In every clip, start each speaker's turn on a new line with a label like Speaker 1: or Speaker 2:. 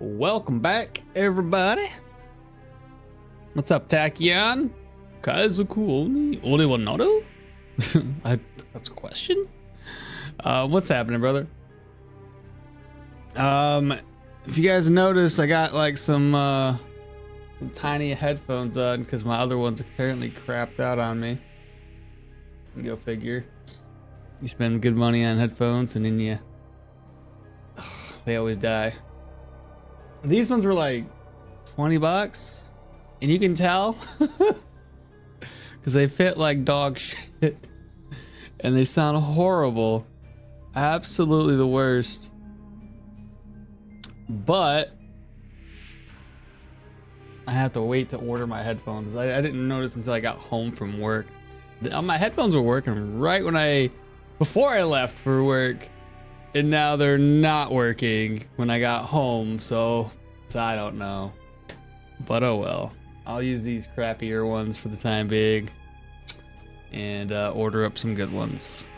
Speaker 1: Welcome back, everybody. What's up, Tachyon? Kazuku only one auto? That's a question. What's happening, brother? If you guys notice, I got like some tiny headphones on because my other ones apparently crapped out on me. Go figure. You spend good money on headphones and then they always die. These ones were like 20 bucks, and you can tell because they fit like dog shit and they sound horrible. Absolutely the worst. But I have to wait to order my headphones. I didn't notice until I got home from work. My headphones were working right when before I left for work. And now they're not working when I got home, so I don't know. But oh well. I'll use these crappier ones for the time being and order up some good ones.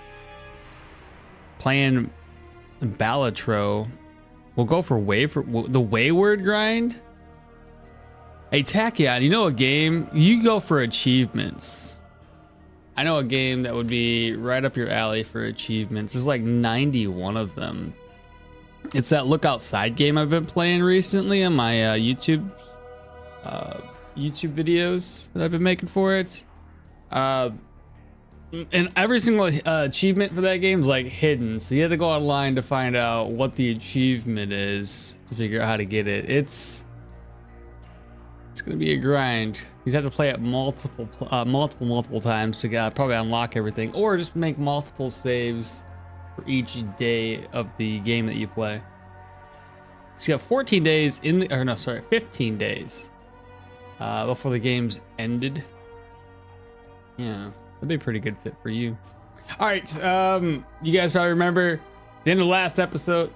Speaker 1: Playing Balatro. We'll go for the Wayward grind. Hey Tachyon, you know a game? You go for achievements. I know a game that would be right up your alley for achievements. There's like 91 of them. It's that Look Outside game I've been playing recently on my YouTube videos that I've been making for it. And every single achievement for that game is like hidden, so you have to go online to find out what the achievement is to figure out how to get it. It's gonna be a grind. You'd have to play it multiple times to probably unlock everything, or just make multiple saves for each day of the game that you play. So you have 14 days 15 days before the game's ended. Yeah, that'd be a pretty good fit for you. All right, you guys probably remember the end of the last episode,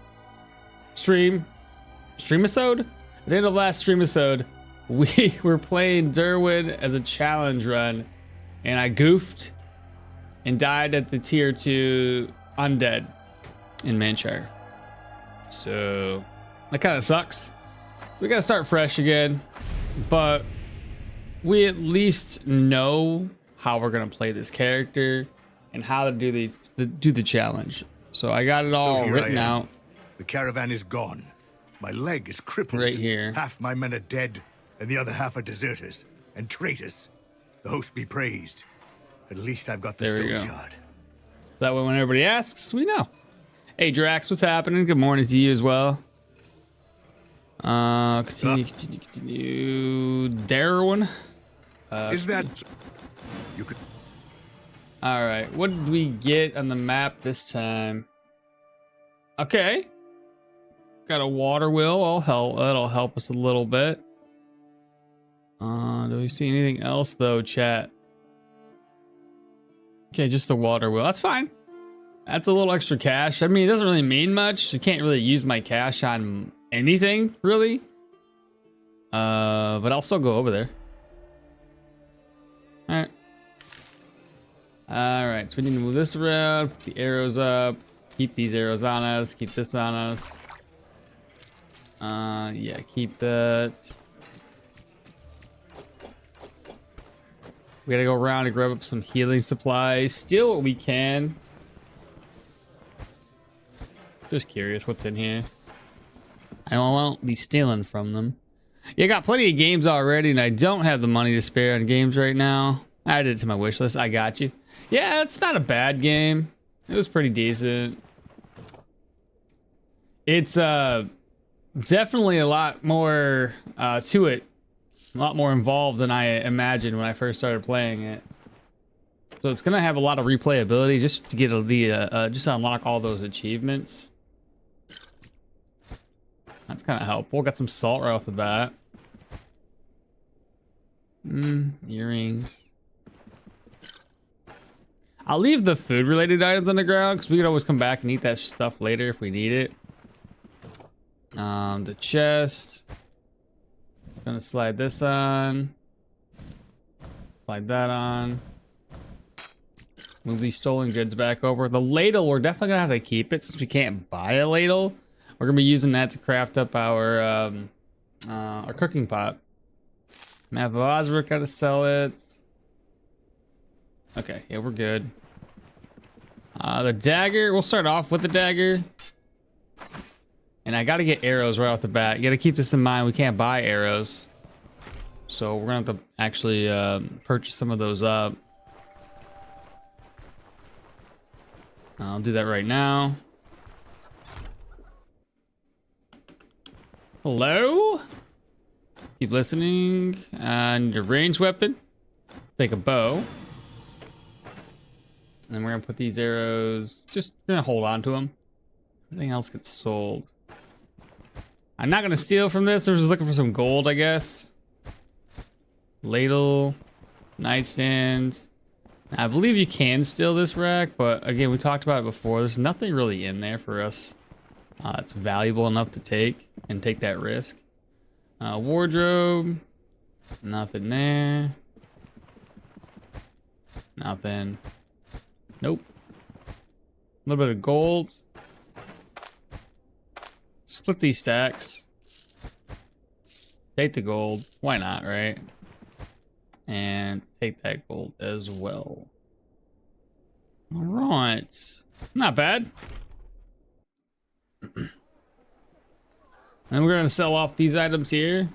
Speaker 1: stream-isode? At the end of the last stream-isode, we were playing Dirwin as a challenge run, and I goofed and died at the tier 2 undead in Manshire. So that kind of sucks. We gotta start fresh again, but we at least know how we're gonna play this character and how to do the challenge. So I got it all written out.
Speaker 2: The caravan is gone. My leg is crippled.
Speaker 1: Right here.
Speaker 2: Half my men are dead, and the other half are deserters and traitors. The host be praised. At least I've got the Stoneshard.
Speaker 1: That way when everybody asks, we know. Hey Drax, what's happening? Good morning to you as well. Continue. Dirwin.
Speaker 2: Is that... You could...
Speaker 1: Alright, what did we get on the map this time? Okay. Got a water wheel. That'll help us a little bit. Do we see anything else though, chat? Okay, just the water wheel. That's fine. That's a little extra cash. I mean, it doesn't really mean much. I can't really use my cash on anything, really. But I'll still go over there. Alright. Alright, so we need to move this around, put the arrows up, keep these arrows on us, keep this on us. Yeah, keep that. We gotta go around and grab up some healing supplies. Steal what we can. Just curious what's in here. I won't be stealing from them. Yeah, I got plenty of games already, and I don't have the money to spare on games right now. I added it to my wish list. I got you. Yeah, it's not a bad game. It was pretty decent. It's definitely a lot more to it. A lot more involved than I imagined when I first started playing it. So it's gonna have a lot of replayability just to get just to unlock all those achievements. That's kind of helpful. Got some salt right off the bat. Earrings. I'll leave the food related items on the ground because we could always come back and eat that stuff later if we need it. The chest. Gonna slide this on. Slide that on. Move these stolen goods back over. The ladle, we're definitely gonna have to keep it since we can't buy a ladle. We're gonna be using that to craft up our cooking pot. Map of Osric, gotta sell it. Okay, yeah, we're good. The dagger, we'll start off with the dagger. And I gotta get arrows right off the bat. You gotta keep this in mind, we can't buy arrows. So we're gonna have to actually purchase some of those up. I'll do that right now. Hello? Keep listening. And your ranged weapon. Take a bow. And then we're gonna put these arrows, just gonna hold on to them. Everything else gets sold. I'm not gonna steal from this. I was just looking for some gold, I guess. Ladle, nightstand. I believe you can steal this rack, but again, we talked about it before. There's nothing really in there for us. It's valuable enough to take and take that risk. Wardrobe, nothing there. Nothing. Nope. A little bit of gold. Split these stacks. Take the gold. Why not, right? And take that gold as well. All right. Not bad. And we're going to sell off these items here.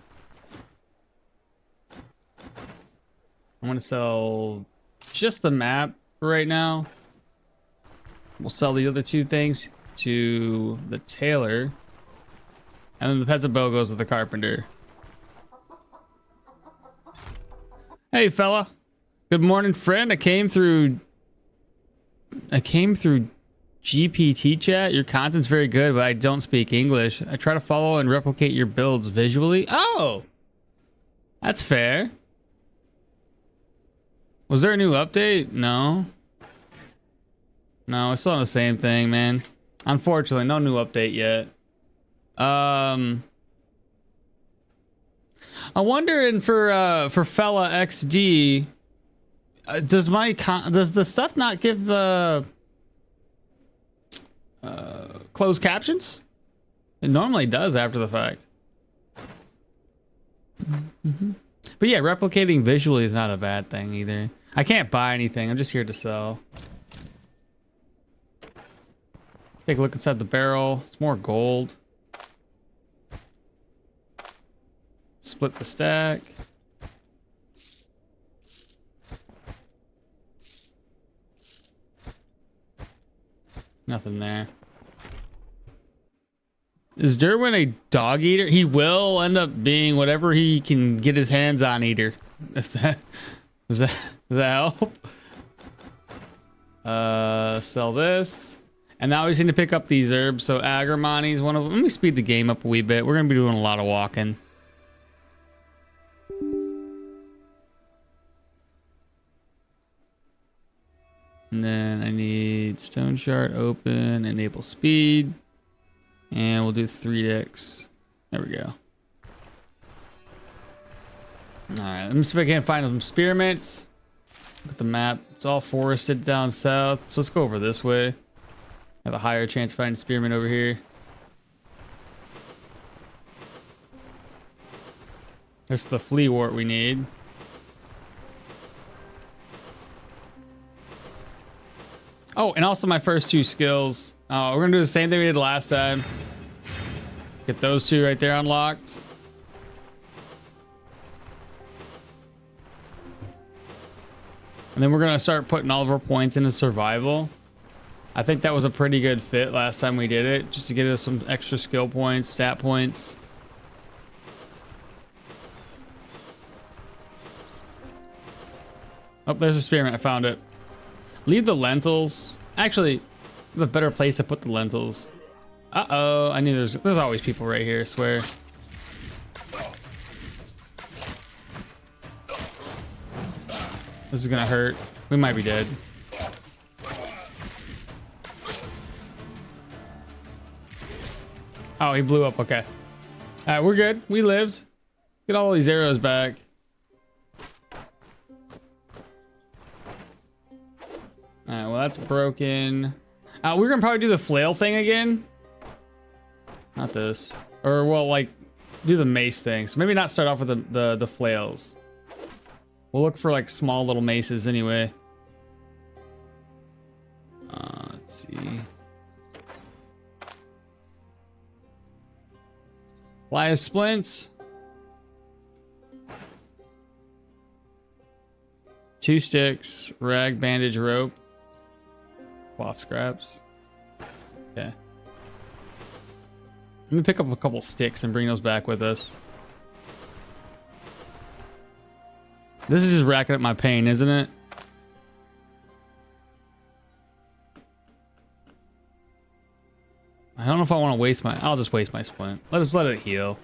Speaker 1: I'm going to sell just the map for right now. We'll sell the other two things to the tailor. And then the peasant bow goes to the carpenter. Hey fella. Good morning, friend. I came through GPT chat. Your content's very good, but I don't speak English. I try to follow and replicate your builds visually. Oh! That's fair. Was there a new update? No. No, it's still on the same thing, man. Unfortunately, no new update yet. I'm wondering for fella XD, does the stuff not give closed captions? It normally does after the fact. But yeah, replicating visually is not a bad thing either. I can't buy anything. I'm just here to sell. Take a look inside the barrel. It's more gold. Split the stack. Nothing there. Is Dirwin a dog eater? He will end up being whatever he can get his hands on eater. If that does that help? Sell this. And now we just need to pick up these herbs. So agrimony is one of them. Let me speed the game up a wee bit. We're gonna be doing a lot of walking. And then I need Stoneshard open, enable speed. And we'll do 3x. There we go. Alright, let me see if I can find some spearmints. Look at the map. It's all forested down south. So let's go over this way. Have a higher chance of finding spearmint over here. There's the flea wart we need. Oh, and also my first two skills. We're gonna do the same thing we did last time. Get those two right there unlocked. And then we're gonna start putting all of our points into survival. I think that was a pretty good fit last time we did it, just to get us some extra skill points, stat points. Oh, there's a spearmint. I found it. Leave the lentils. Actually, I have a better place to put the lentils. Uh-oh. I knew there's always people right here, I swear. This is gonna hurt. We might be dead. Oh, he blew up. Okay. Alright, we're good. We lived. Get all these arrows back. Alright, well that's broken. We're gonna probably do the flail thing again. Not this. Or, well, like, do the mace thing. So maybe not start off with the flails. We'll look for, like, small little maces anyway. Let's see. Fly splints. 2 sticks, rag, bandage, rope, cloth scraps. Okay. Let me pick up a couple sticks and bring those back with us. This is just racking up my pain, isn't it? I don't know if I want to waste my... I'll just waste my splint. Let's let it heal.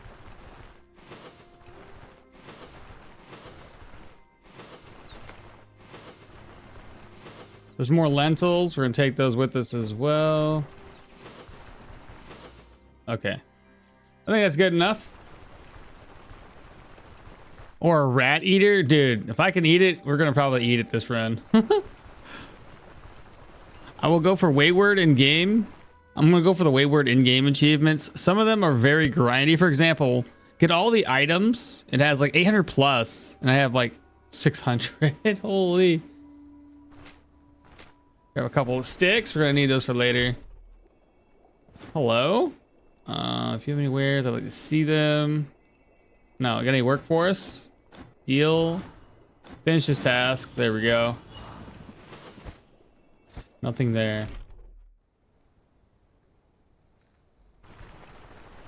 Speaker 1: There's more lentils. We're going to take those with us as well. Okay. I think that's good enough. Or a rat eater? Dude, if I can eat it, we're going to probably eat it this run. I will go for Wayward in game. I'm going to go for the Wayward in-game achievements. Some of them are very grindy. For example, get all the items. It has like 800 plus, and I have like 600. Holy. Grab a couple of sticks. We're going to need those for later. Hello? If you have any wares, I'd like to see them. No, got any work for us? Deal. Finish this task. There we go. Nothing there.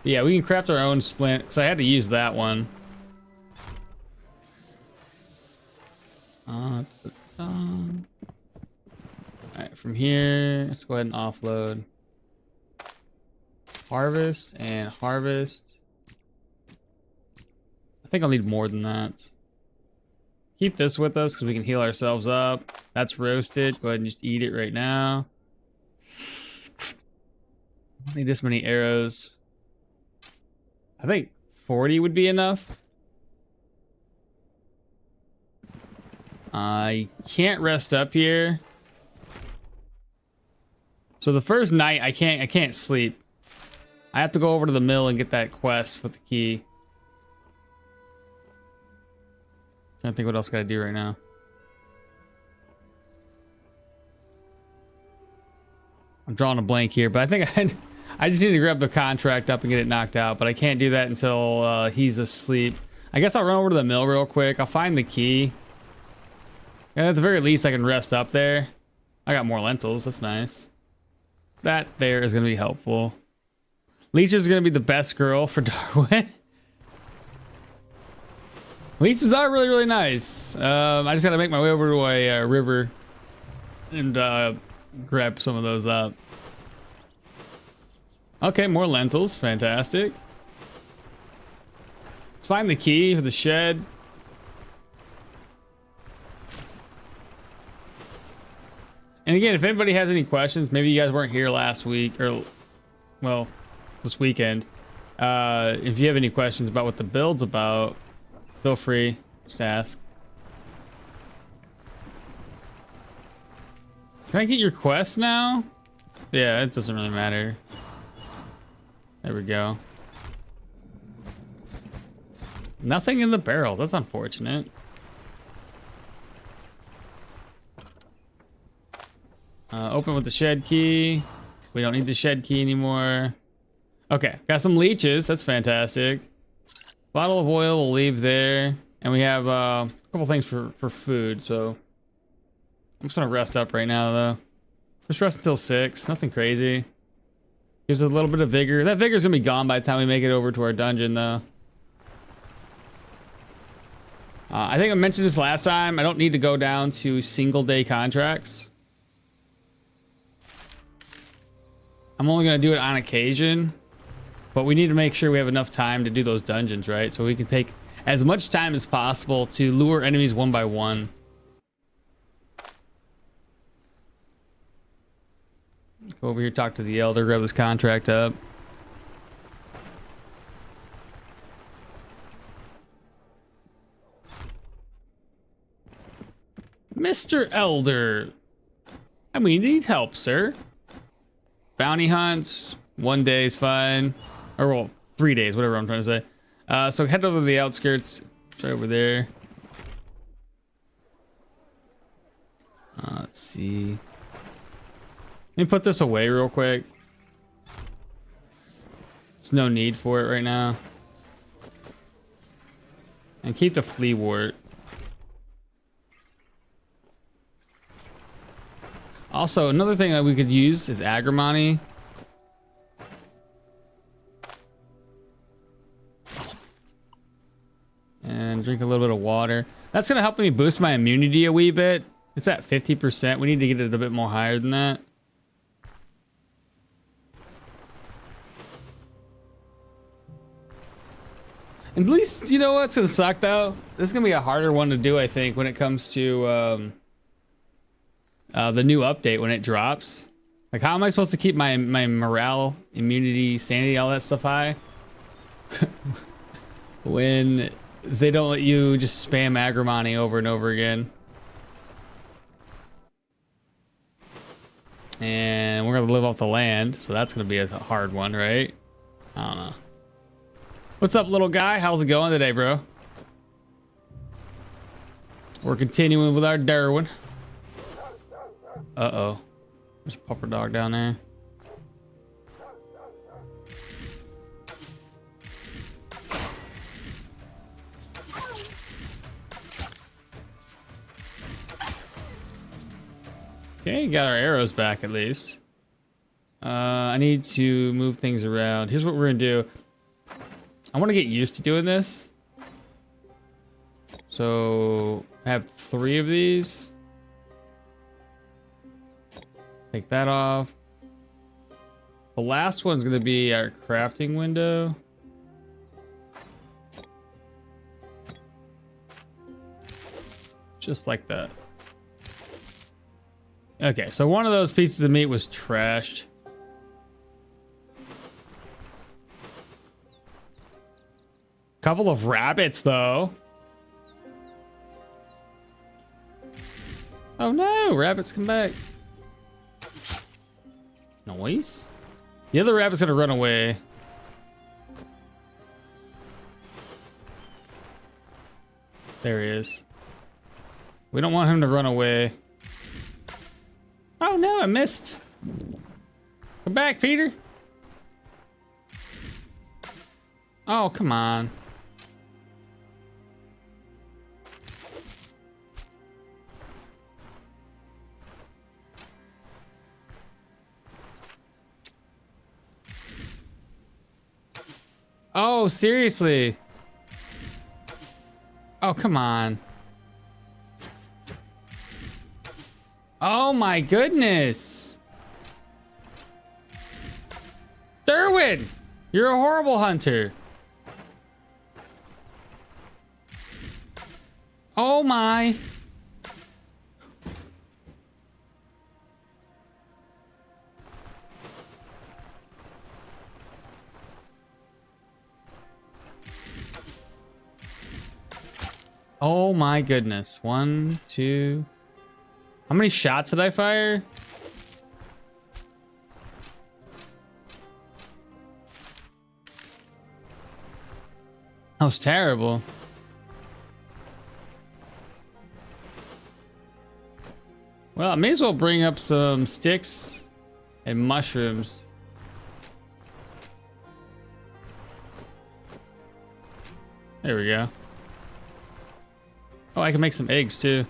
Speaker 1: Yeah, we can craft our own splint, because I had to use that one. Alright, from here, let's go ahead and offload. Harvest and harvest. I think I'll need more than that. Keep this with us, because we can heal ourselves up. That's roasted. Go ahead and just eat it right now. I don't need this many arrows. I think 40 would be enough. I can't rest up here. So the first night I can't sleep. I have to go over to the mill and get that quest with the key. Trying to think what else I gotta do right now. I'm drawing a blank here, but I think I just need to grab the contract up and get it knocked out, but I can't do that until he's asleep. I guess I'll run over to the mill real quick. I'll find the key. And at the very least, I can rest up there. I got more lentils. That's nice. That there is going to be helpful. Leech is going to be the best girl for Dirwin. Leeches are really, really nice. I just got to make my way over to a river and grab some of those up. Okay, more lentils. Fantastic. Let's find the key for the shed. And again, if anybody has any questions, maybe you guys weren't here last week, or, well, this weekend. If you have any questions about what the build's about, feel free to ask. Can I get your quest now? Yeah, it doesn't really matter. There we go. Nothing in the barrel. That's unfortunate. Open with the shed key. We don't need the shed key anymore. Okay, got some leeches. That's fantastic. Bottle of oil we'll leave there. And we have a couple things for food, so I'm just gonna rest up right now though. Just rest until 6. Nothing crazy. Gives a little bit of vigor. That vigor's gonna be gone by the time we make it over to our dungeon though. I think I mentioned this last time. I don't need to go down to single day contracts. I'm only gonna do it on occasion, but we need to make sure we have enough time to do those dungeons, right? So we can take as much time as possible to lure enemies one by one. Go over here, talk to the elder, grab this contract up. Mr. Elder, and we need help, sir. Bounty hunts, 1 day is fine. Or well, 3 days, whatever I'm trying to say. So head over to the outskirts. It's right over there. Let's see. Let me put this away real quick. There's no need for it right now. And keep the flea wart. Also, another thing that we could use is agrimony. And drink a little bit of water. That's going to help me boost my immunity a wee bit. It's at 50%. We need to get it a bit more higher than that. At least, you know what's going to suck though? This is going to be a harder one to do, I think, when it comes to the new update when it drops. Like, how am I supposed to keep my morale, immunity, sanity, all that stuff high? When they don't let you just spam agrimony over and over again. And we're going to live off the land, so that's going to be a hard one, right? I don't know. What's up, little guy? How's it going today, bro? We're continuing with our Dirwin. Uh-oh. There's a pupper dog down there. Okay, got our arrows back at least. I need to move things around. Here's what we're gonna do. I want to get used to doing this. So I have 3 of these. Take that off. The last one's gonna be our crafting window. Just like that. Okay, so one of those pieces of meat was trashed. Couple of rabbits, though. Oh no, rabbits come back. Noise? The other rabbit's gonna run away. There he is. We don't want him to run away. Oh no, I missed. Come back, Peter. Oh, come on. Oh, seriously? Oh, come on. Oh my goodness. Dirwin, you're a horrible hunter. Oh my. Oh my goodness. 1, 2. How many shots did I fire? That was terrible. Well, I may as well bring up some sticks and mushrooms. There we go. Oh, I can make some eggs too.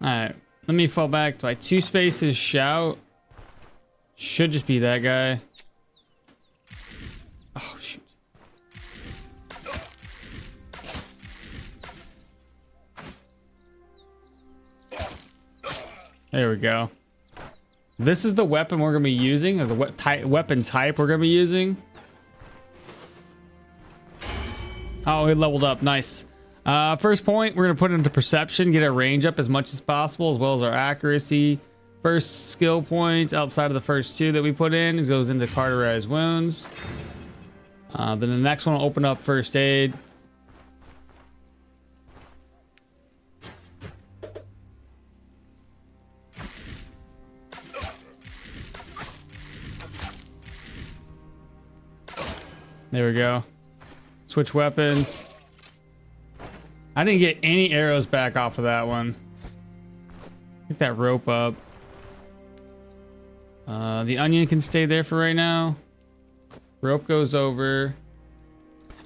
Speaker 1: Alright, let me fall back to my 2 spaces shout. Should just be that guy. Oh, shoot. There we go. This is the weapon we're going to be using, or the weapon type we're going to be using. Oh, it leveled up. Nice. First point, we're going to put it into perception, get our range up as much as possible, as well as our accuracy. First skill point, outside of the first 2 that we put in, it goes into cauterize wounds. Then the next one will open up first aid. There we go. Switch weapons. I didn't get any arrows back off of that one. Pick that rope up. The onion can stay there for right now. Rope goes over.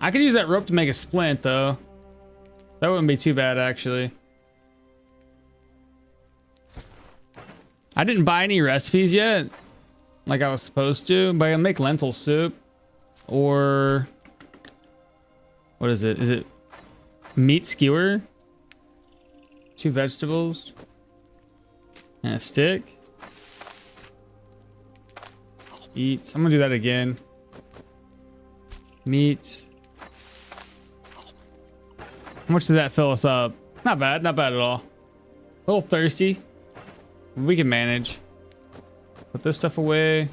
Speaker 1: I could use that rope to make a splint though. That wouldn't be too bad actually. I didn't buy any recipes yet, like I was supposed to, but I can make lentil soup. Or what is it? Is it meat skewer? 2 vegetables and a stick. Eat. I'm gonna do that again. Meat. How much did that fill us up? Not bad, not bad at all. A little thirsty. We can manage. Put this stuff away.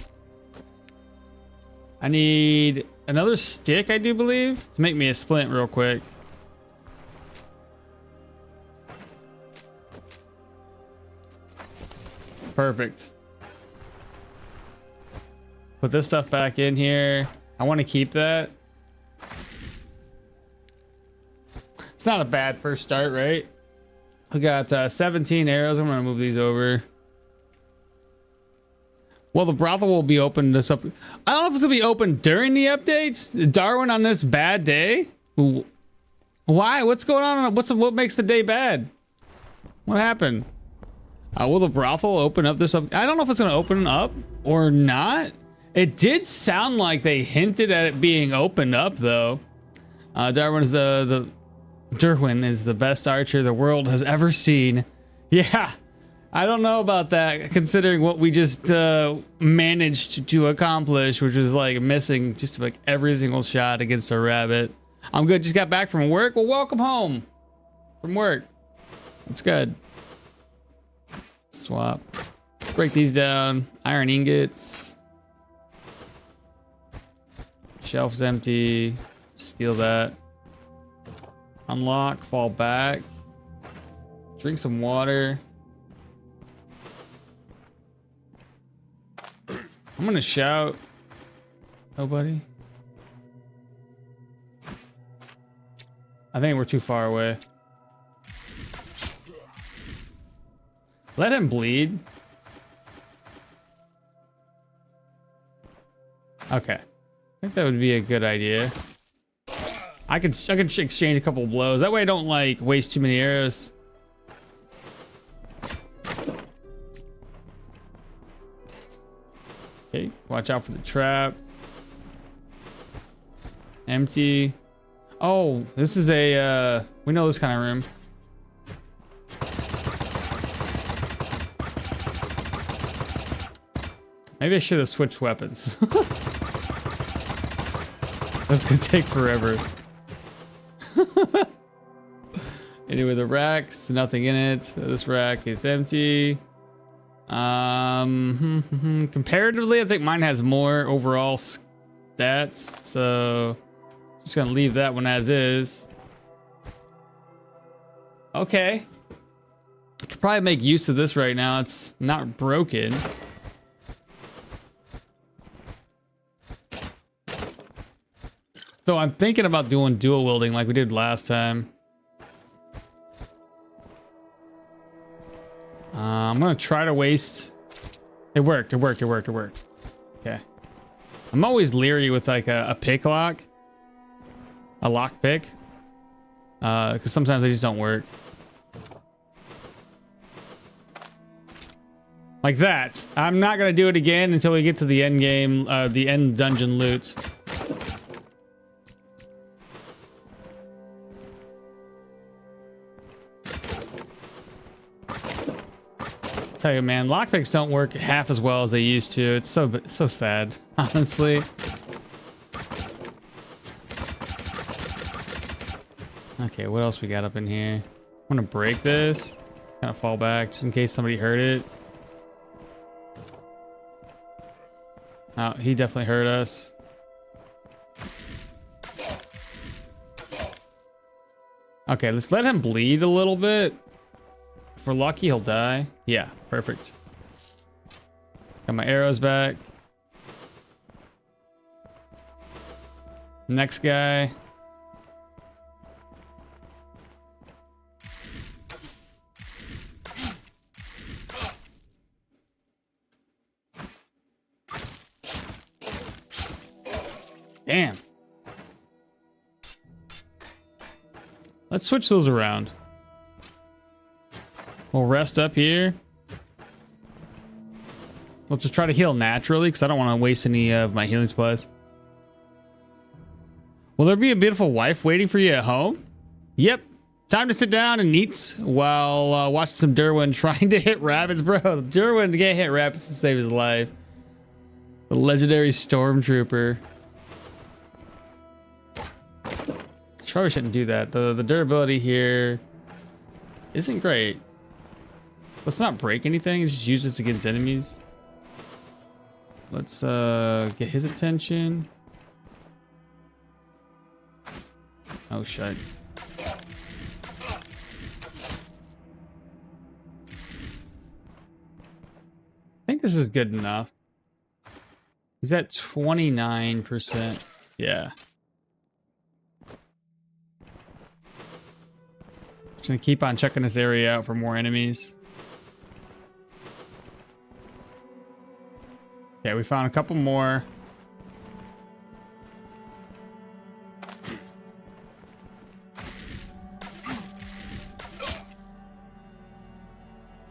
Speaker 1: I need another stick, I do believe, to make me a splint real quick. Perfect. Put this stuff back in here. I want to keep that. It's not a bad first start, right? We got 17 arrows. I'm going to move these over. Well, the brothel will be open this up. I don't know if it's going to be open during the updates. Dirwin on this bad day? Why? What's going on? What makes the day bad? What happened? Will the brothel open up this up? I don't know if it's going to open up or not. It did sound like they hinted at it being opened up, though. Dirwin is the best archer the world has ever seen. Yeah, I don't know about that, considering what we just managed to accomplish, which was like missing just like every single shot against a rabbit. I'm good. Just got back from work. Well, welcome home from work. That's good. Swap. Break these down. Iron ingots. Shelf's empty. Steal that. Unlock. Fall back. Drink some water. I'm gonna shout. Nobody. I think we're too far away. Let him bleed. Okay. I think that would be a good idea. I could exchange a couple of blows. That way I don't like waste too many arrows. Okay, watch out for the trap. Empty. Oh, this is a we know this kind of room. Maybe I should have switched weapons. That's gonna take forever. Anyway, the rack's nothing in it. This rack is empty. Comparatively, I think mine has more overall stats, so just gonna leave that one as is. Okay. I could probably make use of this right now. It's not broken. So I'm thinking about doing dual wielding like we did last time. I'm gonna try to waste. It worked. Okay. I'm always leery with like a pick lock, a lock pick, because sometimes they just don't work. Like that. I'm not gonna do it again until we get to the end game, the end dungeon loot. Tell you, man, lockpicks don't work half as well as they used to. It's so sad, honestly. Okay, what else we got up in here? I'm gonna break this, kind of fall back just in case somebody heard it. Oh, he definitely heard us. Okay, let's let him bleed a little bit. If we're lucky, he'll die. Yeah, perfect. Got my arrows back. Next guy. Damn. Let's switch those around. We'll rest up here. We'll just try to heal naturally because I don't want to waste any of my healing supplies. Will there be a beautiful wife waiting for you at home? Yep. Time to sit down and eat while watching some Dirwin trying to hit rabbits, bro. Dirwin can't hit rabbits to save his life. The legendary stormtrooper. Probably shouldn't do that. The durability here isn't great. Let's not break anything. Just use this against enemies. Let's get his attention. Oh shit. I think this is good enough. He's at 29%. Yeah. Just gonna keep on checking this area out for more enemies. Okay, we found a couple more.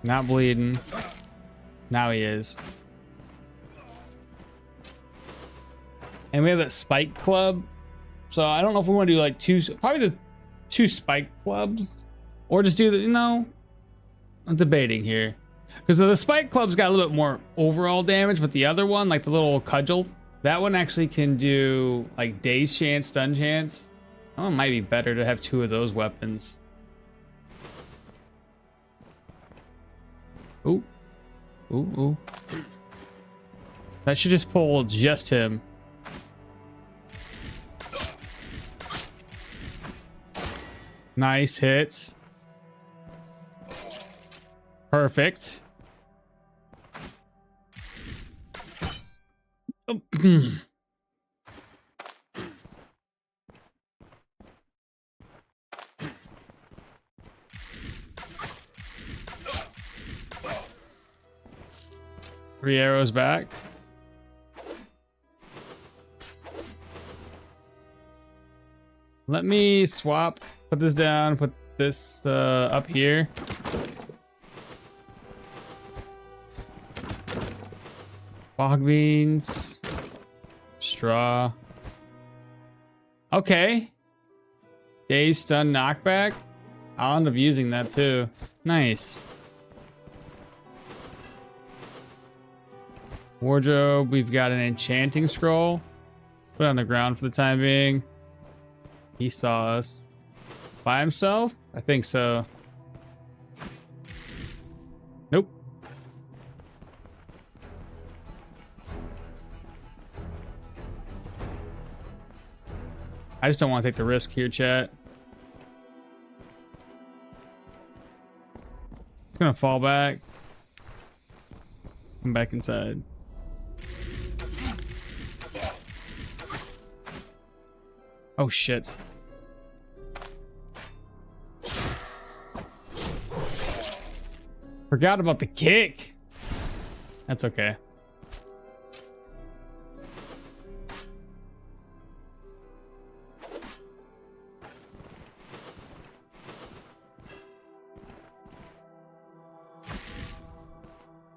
Speaker 1: Not bleeding. Now he is. And we have that spike club. So I don't know if we want to do like probably the 2 spike clubs. Or just do the, you know, I'm debating here. Because the spike club's got a little bit more overall damage, but the other one, like the little cudgel, that one actually can do like daze chance, stun chance. Oh, it might be better to have 2 of those weapons. Ooh. Ooh, ooh. That should just pull just him. Nice hits. Perfect. Oh. 3 arrows back. Let me swap, put this down, put this up here. Fog beans, straw. Okay. Daze stun knockback. I'll end up using that too. Nice. Wardrobe, we've got an enchanting scroll. Put it on the ground for the time being. He saw us. By himself? I think so. Nope. I just don't want to take the risk here, chat. I'm gonna fall back. Come back inside. Oh shit. Forgot about the kick. That's okay.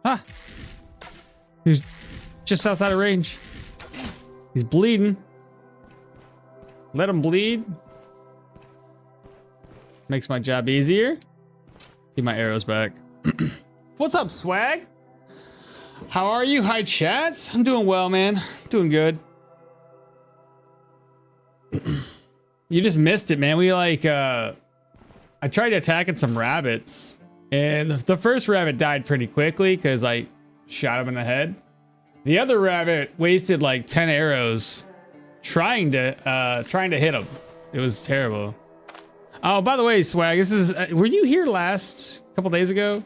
Speaker 1: Ah! He's just outside of range. He's bleeding. Let him bleed. Makes my job easier. Get my arrows back. What's up, swag? How are you? Hi, chats. I'm doing well, man. Doing good. You just missed it, man. We like I tried attacking some rabbits, and the first rabbit died pretty quickly because I shot him in the head. The other rabbit wasted like 10 arrows trying to hit him. It was terrible. Oh, by the way, swag, this is were you here last couple days ago?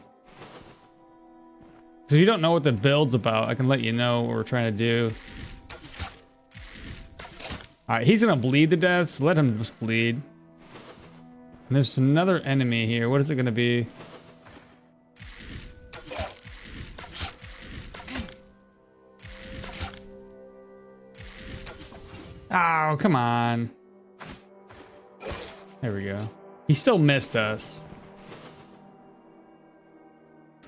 Speaker 1: Because if you don't know what the build's about, I can let you know what we're trying to do. All right, he's gonna bleed to death, so let him just bleed. And there's another enemy here. What is it gonna be? Oh, come on. There we go. He still missed us.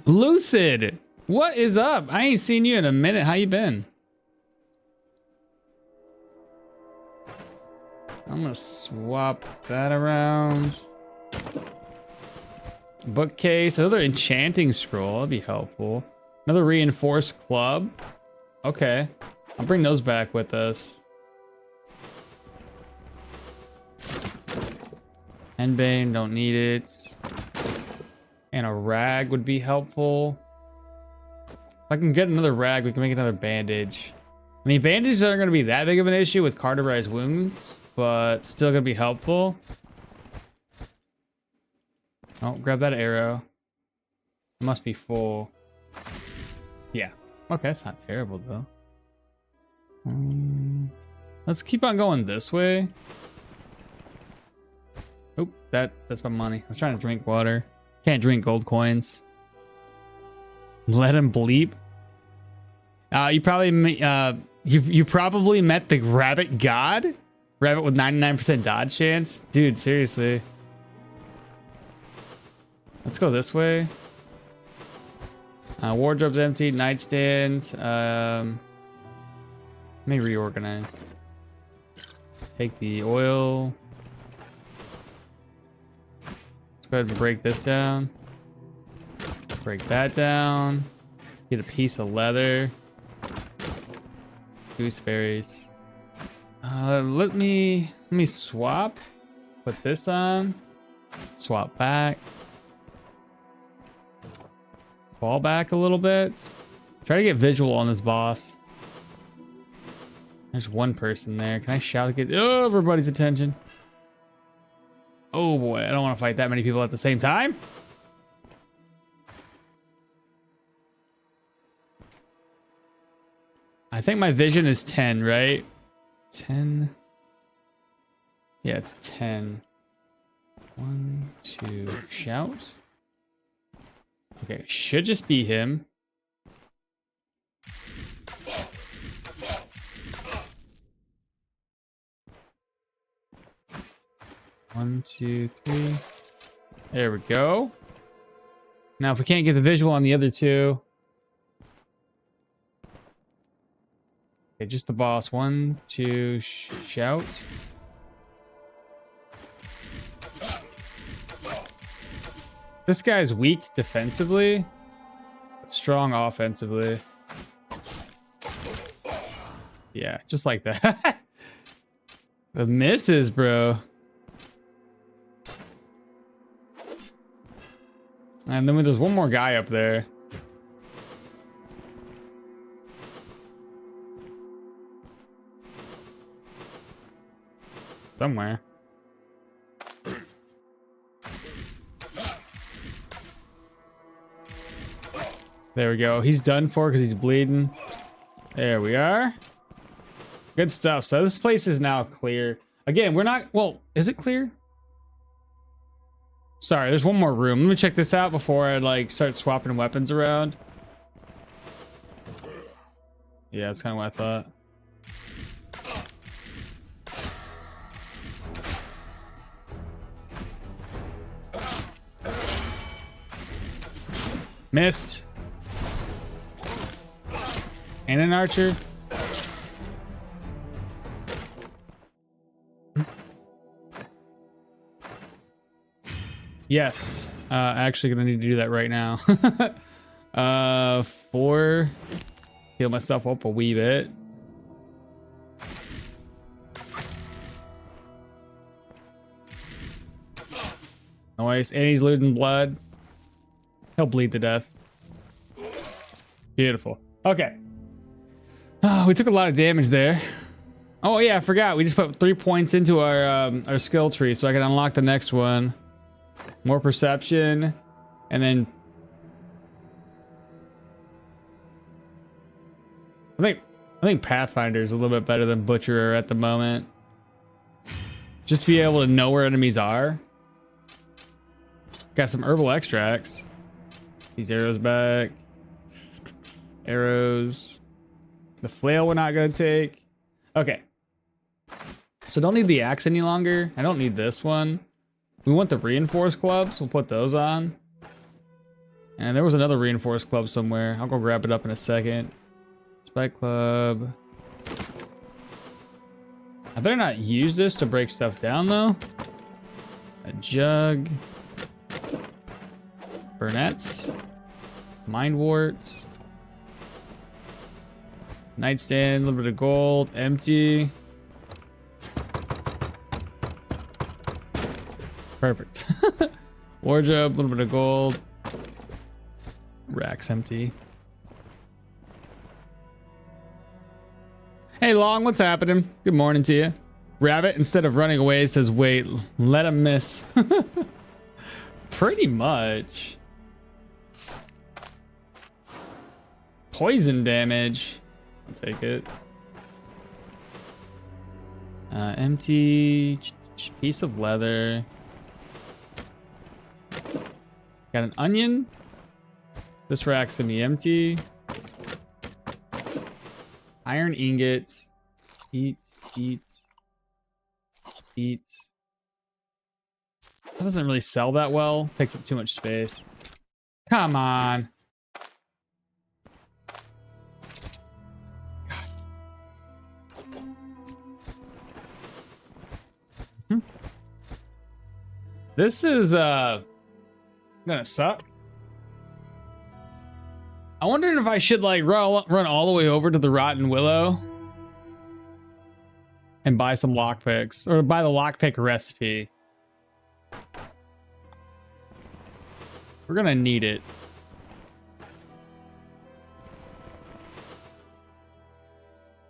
Speaker 1: Lucid, what is up? I ain't seen you in a minute. How you been? I'm gonna swap that around. Bookcase, another enchanting scroll. That'd be helpful. Another reinforced club. Okay, I'll bring those back with us. Henbane, don't need it. And a rag would be helpful. If I can get another rag, we can make another bandage. I mean, bandages aren't going to be that big of an issue with cauterized wounds, but still going to be helpful. Oh, grab that arrow. It must be full. Yeah. Okay, that's not terrible, though. Let's keep on going this way. Oh, that's my money. I was trying to drink water. Can't drink gold coins. Let him bleep. You probably met the rabbit god? Rabbit with 99% dodge chance? Dude, seriously. Let's go this way. Wardrobe's empty. Nightstand. Let me reorganize. Take the oil. Let's go ahead and break this down. Break that down. Get a piece of leather. Gooseberries. Let me swap. Put this on. Swap back. Fall back a little bit. Try to get visual on this boss. There's one person there. Can I shout to get everybody's attention? Oh boy, I don't want to fight that many people at the same time. I think my vision is 10, right? 10. Yeah, it's 10. 1, 2, shout. Okay, should just be him. One, two, three. There we go. Now, if we can't get the visual on the other two. Okay, just the boss. 1, 2, shout. This guy's weak defensively, but strong offensively. Yeah, just like that. The misses, bro. And then there's one more guy up there. Somewhere. There we go. He's done for because he's bleeding. There we are. Good stuff. So this place is now clear. Again, we're not... Well, is it clear? Sorry, there's one more room. Let me check this out before I like start swapping weapons around. Yeah, that's kind of what I thought. Missed. And an archer. Yes. Actually gonna need to do that right now. 4. Heal myself up a wee bit. Nice. And he's losing blood. He'll bleed to death. Beautiful. Okay. Oh, we took a lot of damage there. Oh yeah, I forgot. We just put 3 points into our skill tree, so I can unlock the next one. More perception, and then I think Pathfinder is a little bit better than Butcherer at the moment. Just be able to know where enemies are. Got some herbal extracts. These arrows back. Arrows. The flail we're not going to take. Okay. So don't need the axe any longer. I don't need this one. We want the reinforced clubs. We'll put those on. And there was another reinforced club somewhere. I'll go grab it up in a second. Spike club. I better not use this to break stuff down though. A jug. Burnets. Mind warts. Nightstand, a little bit of gold, empty. Perfect. Wardrobe, a little bit of gold. Rack's empty. Hey Long, what's happening? Good morning to you. Rabbit, instead of running away, says wait, let him miss. Pretty much. Poison damage. I'll take it. Empty piece of leather. Got an onion. This rack's gonna be empty. Iron ingots. Eat. That doesn't really sell that well. Takes up too much space. Come on. This is gonna suck. I wondered if I should like run all the way over to the Rotten Willow and buy some lockpicks, or buy the lockpick recipe. We're gonna need it.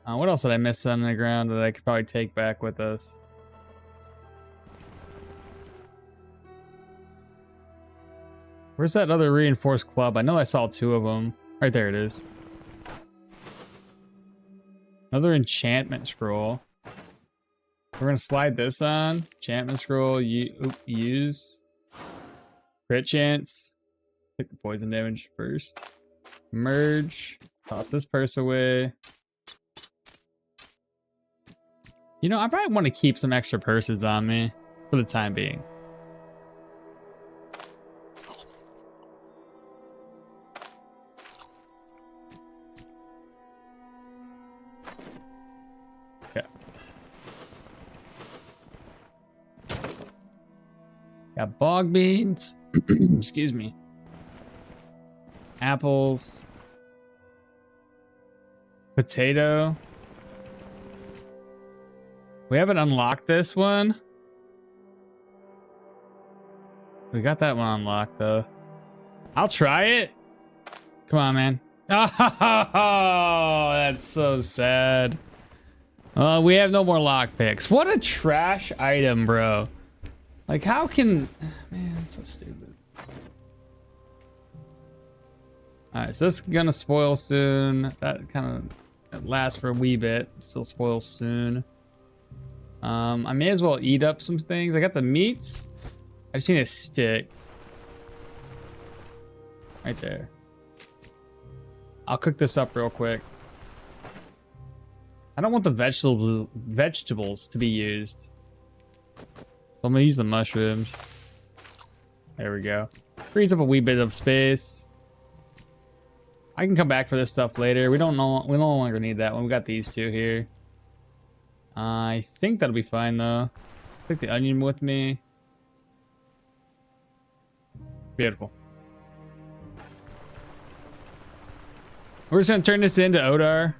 Speaker 1: What else did I miss on the ground that I could probably take back with us? Where's that other reinforced club? I know I saw two of them. Right there it is. Another enchantment scroll. We're gonna slide this on. Enchantment scroll. Use. Crit chance. Take the poison damage first. Merge. Toss this purse away. You know, I probably want to keep some extra purses on me for the time being. Got bog beans. Excuse me. Apples. Potato. We haven't unlocked this one. We got that one unlocked though. I'll try it. Come on, man. Oh, that's so sad. We have no more lockpicks. What a trash item, bro. Like, how can... Man, that's so stupid. Alright, so this is gonna spoil soon. That kind of lasts for a wee bit. Still spoils soon. I may as well eat up some things. I got the meats. I just need a stick. Right there. I'll cook this up real quick. I don't want the vegetables to be used. I'm gonna use the mushrooms. There we go. Frees up a wee bit of space. I can come back for this stuff later. We no longer need that one. We got these two here. I think that'll be fine though. Take the onion with me. Beautiful. We're just gonna turn this into Odar.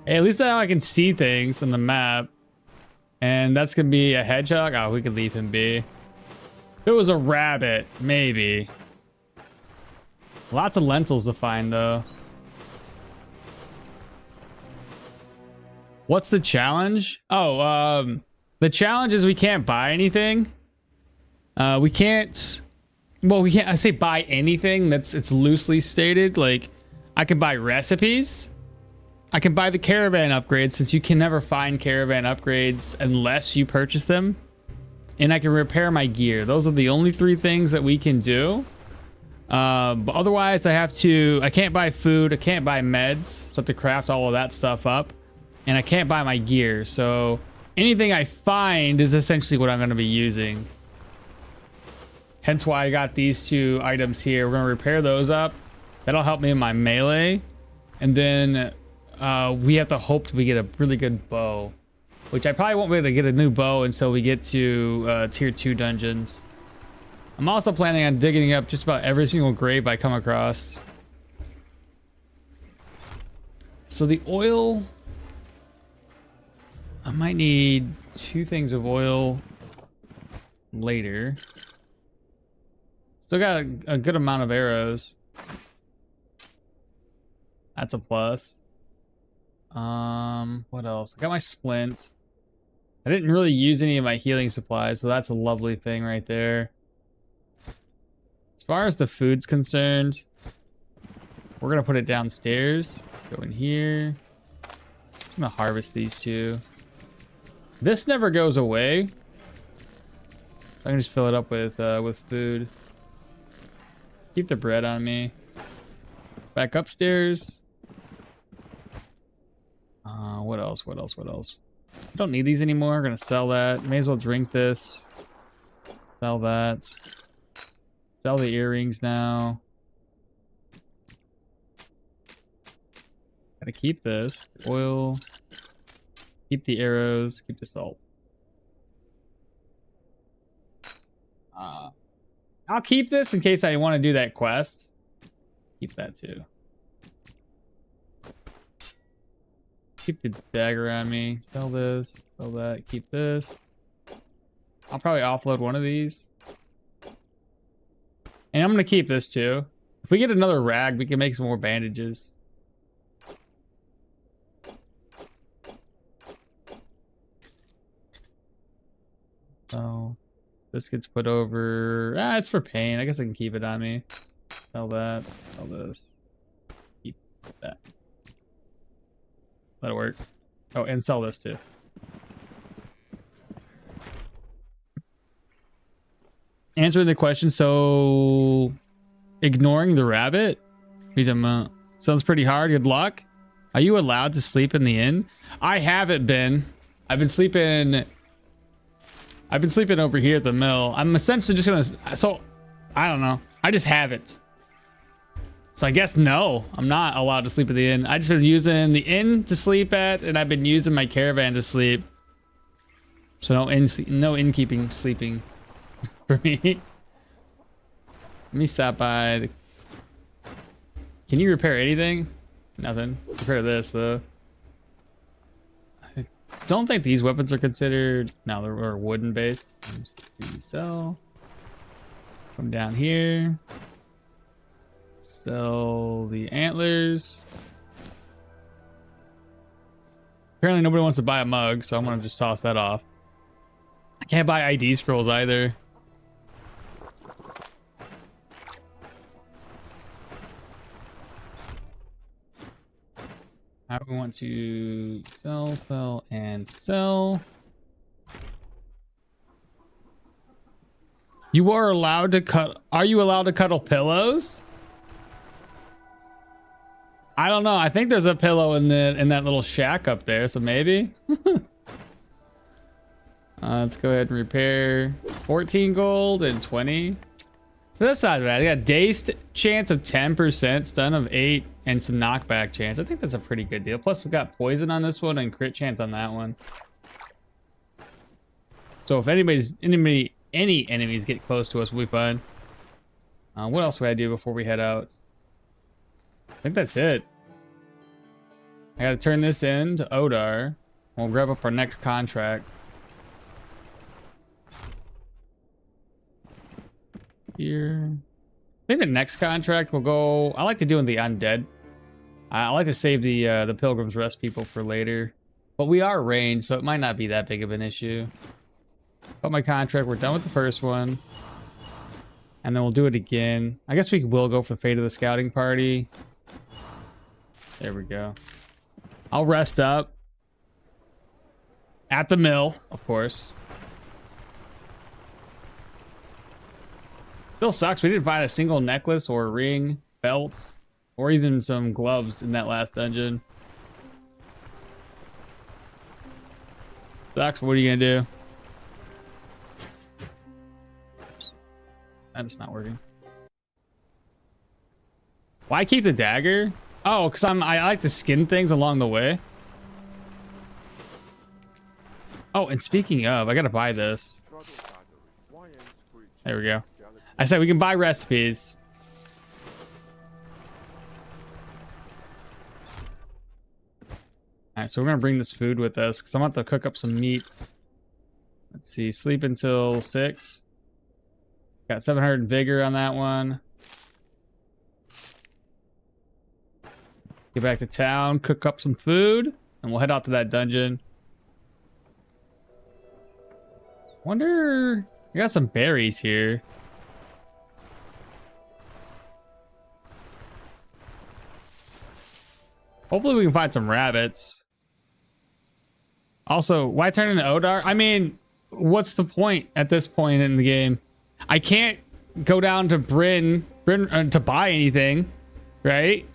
Speaker 1: Hey, at least now I can see things on the map. And that's gonna be a hedgehog. Oh, we could leave him be. If it was a rabbit, maybe. Lots of lentils to find though. What's the challenge? Oh, the challenge is we can't buy anything. We can't Well, we can't. I say buy anything. It's loosely stated. Like, I can buy recipes. I can buy the caravan upgrades, since you can never find caravan upgrades unless you purchase them. And I can repair my gear. Those are the only 3 things that we can do. But otherwise, I can't buy food. I can't buy meds. So I have to craft all of that stuff up. And I can't buy my gear. So anything I find is essentially what I'm going to be using. Hence why I got these 2 items here. We're going to repair those up. That'll help me in my melee. And then we have to hope we get a really good bow. Which I probably won't be able to get a new bow until we get to tier 2 dungeons. I'm also planning on digging up just about every single grave I come across. So the oil... I might need 2 things of oil later. Still got a good amount of arrows. That's a plus. What else? I got my splints. I didn't really use any of my healing supplies, so that's a lovely thing right there. As far as the food's concerned, we're gonna put it downstairs. Go in here. I'm gonna harvest these 2. This never goes away. I can just fill it up with food. Keep the bread on me. Back upstairs. What else? What else? What else? I don't need these anymore. I'm gonna sell that. May as well drink this. Sell that. Sell the earrings now. Gotta keep this. Oil. Keep the arrows. Keep the salt. I'll keep this in case I want to do that quest. Keep that too. Keep the dagger on me. Sell this. Sell that. Keep this. I'll probably offload one of these. And I'm going to keep this too. If we get another rag, we can make some more bandages. So this gets put over. It's for pain. I guess I can keep it on me. Sell that. Sell this. Keep that. That'll work. Oh, and sell this too. Answering the question, so ignoring the rabbit? Sounds pretty hard. Good luck. Are you allowed to sleep in the inn? I haven't been. I've been sleeping over here at the mill. I'm essentially just gonna, so I don't know. I just haven't. So I guess no, I'm not allowed to sleep at the inn. I just been using the inn to sleep at, and I've been using my caravan to sleep. So no innkeeping sleeping for me. Let me stop by the... Can you repair anything? Nothing. Repair this though. I don't think these weapons are considered. No, they're wooden based. Sell. Come down here. Sell the antlers. Apparently nobody wants to buy a mug, so I'm gonna just toss that off. I can't buy ID scrolls either. Now we want to sell, sell, and sell. You are allowed to cut. Are you allowed to cuddle pillows? I don't know. I think there's a pillow in that little shack up there, so maybe. Let's go ahead and repair 14 gold and 20. So that's not bad. I got dazed chance of 10%, stun of 8, and some knockback chance. I think that's a pretty good deal. Plus we got poison on this one and crit chance on that one. So if any enemies get close to us, we'll be fine. What else would I do before we head out? I think that's it. I gotta turn this in to Odar. We'll grab up our next contract. Here. I think the next contract will go... I like to do in the undead. I like to save the Pilgrim's Rest people for later. But we are ranged, so it might not be that big of an issue. But my contract, we're done with the first one. And then we'll do it again. I guess we will go for Fate of the Scouting Party. There we go. I'll rest up. At the mill, of course. Still sucks. We didn't find a single necklace or ring, belt, or even some gloves in that last dungeon. Sucks. What are you gonna do? That's not working. Why keep the dagger? Oh, because I like to skin things along the way. Oh, and speaking of, I gotta buy this. There we go. I said we can buy recipes. Alright, so we're gonna bring this food with us because I want to cook up some meat. Let's see, sleep until 6. Got 700 vigor on that one. Get back to town, cook up some food, and we'll head out to that dungeon. Wonder... I got some berries here. Hopefully we can find some rabbits. Also, why turn into Odar? I mean, what's the point at this point in the game? I can't go down to Bryn to buy anything, right?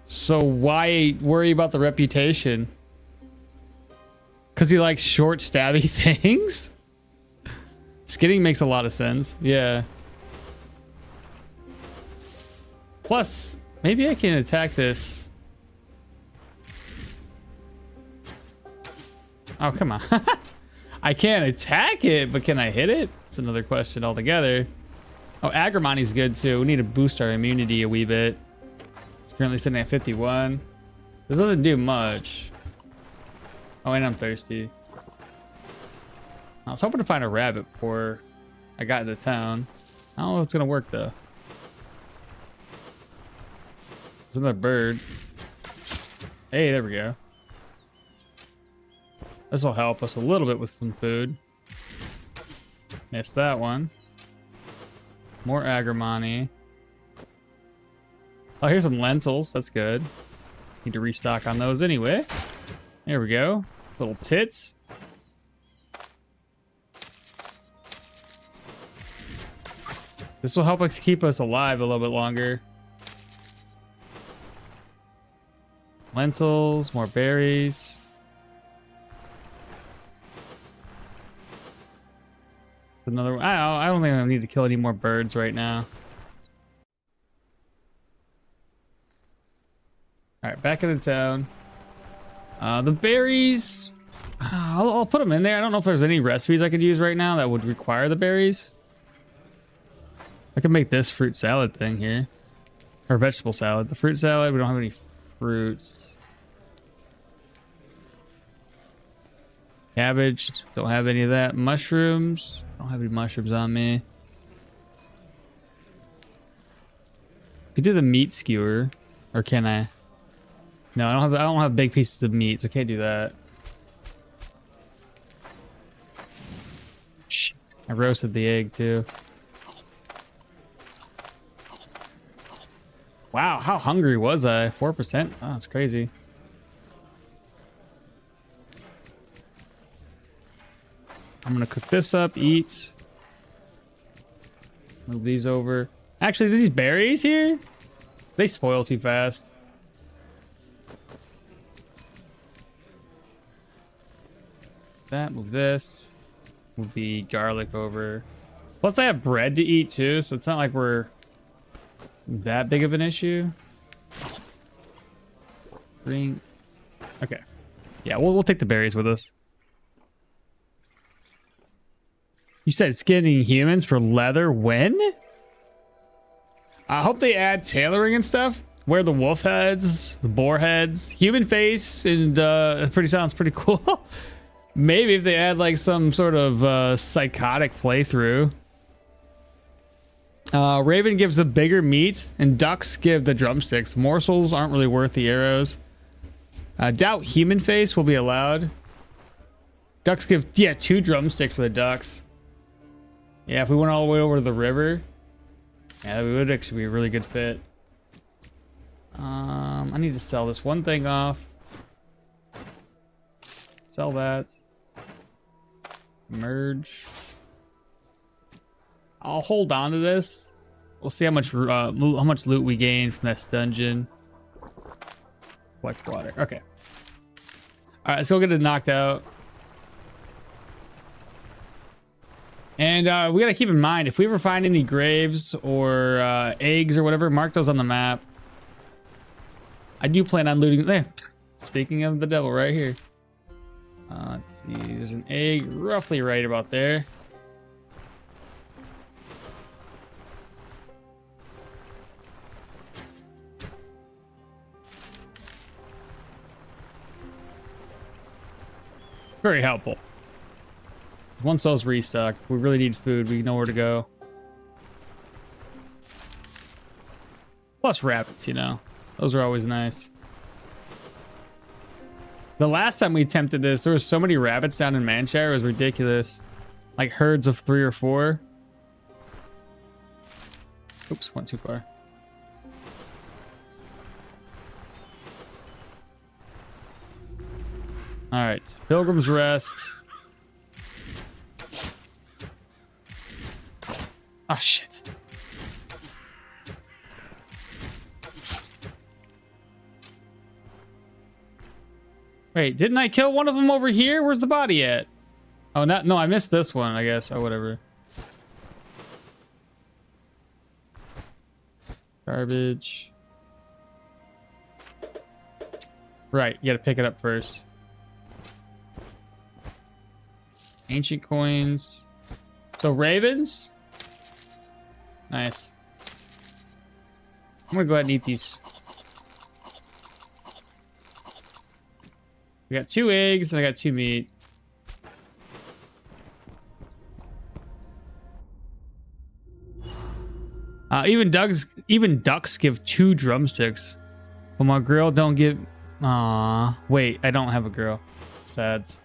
Speaker 1: So why worry about the reputation? Because he likes short, stabby things? Skinning makes a lot of sense. Yeah. Plus, maybe I can attack this. Oh, come on. I can't attack it, but can I hit it? It's another question altogether. Oh, Agrimony's good too. We need to boost our immunity a wee bit. It's currently sitting at 51. This doesn't do much. Oh, and I'm thirsty. I was hoping to find a rabbit before I got into town. I don't know if it's gonna work though. There's another bird. Hey, there we go. This will help us a little bit with some food. Missed that one. More agrimony. Oh, here's some lentils. That's good. Need to restock on those anyway. There we go. Little tits. This will help us keep us alive a little bit longer. Lentils, more berries. Another one. I don't think I need to kill any more birds right now. Alright, back in the town. The berries... I'll put them in there. I don't know if there's any recipes I could use right now that would require the berries. I can make this fruit salad thing here. Or vegetable salad. The fruit salad, we don't have any fruits. Cabbage, don't have any of that. Mushrooms, don't have any mushrooms on me. Could do the meat skewer, or can I? No, I don't have big pieces of meat, so I can't do that. Shit, I roasted the egg too. Wow, how hungry was I? 4%? Oh, that's crazy. I'm gonna cook this up, eat. Move these over. Actually, these berries here, they spoil too fast. That, move this. Move the garlic over. Plus I have bread to eat too, so it's not like we're that big of an issue. Bring. Okay. Yeah, we'll take the berries with us. You said skinning humans for leather when? I hope they add tailoring and stuff. Wear the wolf heads, the boar heads, human face, and sounds pretty cool. Maybe if they add like some sort of psychotic playthrough. Raven gives the bigger meat, and ducks give the drumsticks. Morsels aren't really worth the arrows. Doubt human face will be allowed. Ducks give, yeah, 2 drumsticks for the ducks. Yeah, if we went all the way over to the river, Yeah, that would actually be a really good fit. I need to sell this one thing off. Sell that. Merge. I'll hold on to this. We'll see how much loot we gain from this dungeon. Collect water. Okay. All right, let's go get it knocked out. And we gotta keep in mind, if we ever find any graves or eggs or whatever, mark those on the map. I do plan on looting. There. Speaking of the devil, right here. Let's see. There's an egg roughly right about there. Very helpful. Once those restock, we really need food. We know where to go. Plus rabbits, you know. Those are always nice. The last time we attempted this, there were so many rabbits down in Manshire. It was ridiculous. Like herds of 3 or 4. Oops, went too far. All right, Pilgrim's Rest. Oh, shit. Wait, didn't I kill one of them over here? Where's the body at? Oh, no, I missed this one, I guess. Oh, whatever. Garbage. Right, you gotta pick it up first. Ancient coins. So ravens? Nice. I'm gonna go ahead and eat these. We got 2 eggs and I got 2 meat. Even ducks give 2 drumsticks. But my grill don't give. Aw, wait, I don't have a grill. Sads.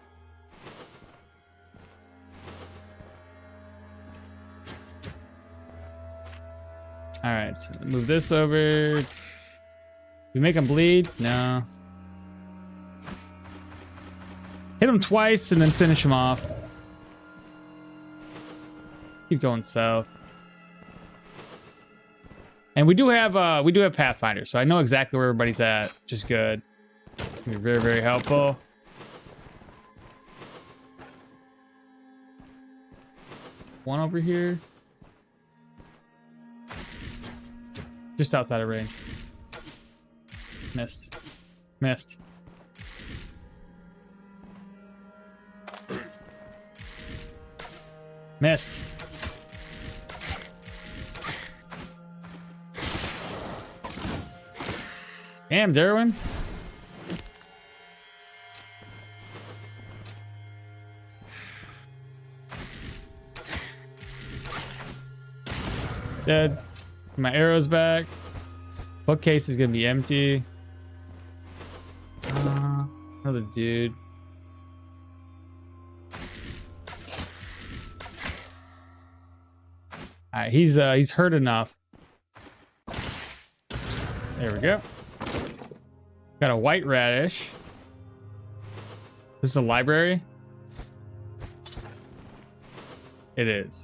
Speaker 1: All right, so move this over. We make them bleed? No. Hit them twice and then finish them off. Keep going south. And we do have Pathfinder, so I know exactly where everybody's at, which is good. Be very, very helpful. One over here. Just outside of range. Missed. Missed. Missed. Damn, Dirwin. Dead. My arrow's back. Bookcase is gonna be empty. Another dude. Alright, he's hurt enough. There we go. Got a white radish. This is a library. It is.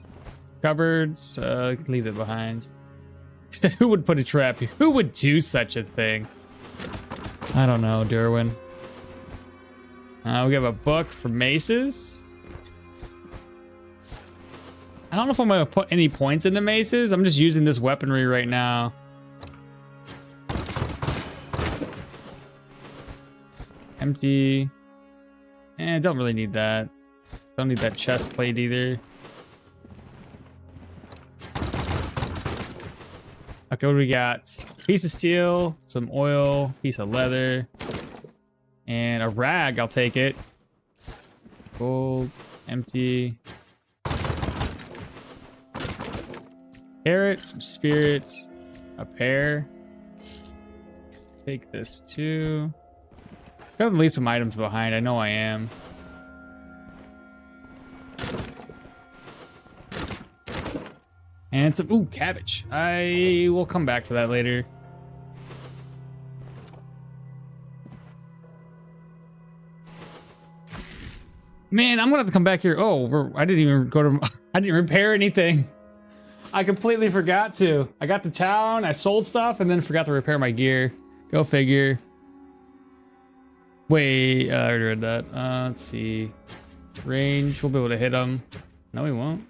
Speaker 1: Cupboards. Leave it behind. He said, who would put a trap here? Who would do such a thing? I don't know, Dirwin. We have a book for maces. I don't know if I'm going to put any points into maces. I'm just using this weaponry right now. Empty. Don't really need that. Don't need that chest plate either. Okay, what do we got? Piece of steel, some oil, piece of leather, and a rag. I'll take it. Gold, empty. Carrot, some spirit, a pear. Take this too. Got to leave some items behind. I know I am. And some, ooh, cabbage. I will come back to that later. Man, I'm gonna have to come back here. Oh, I didn't even go to, I didn't repair anything. I completely forgot to. I got to town, I sold stuff, and then forgot to repair my gear. Go figure. Wait, I already read that. Let's see. Range, we'll be able to hit him. No, we won't.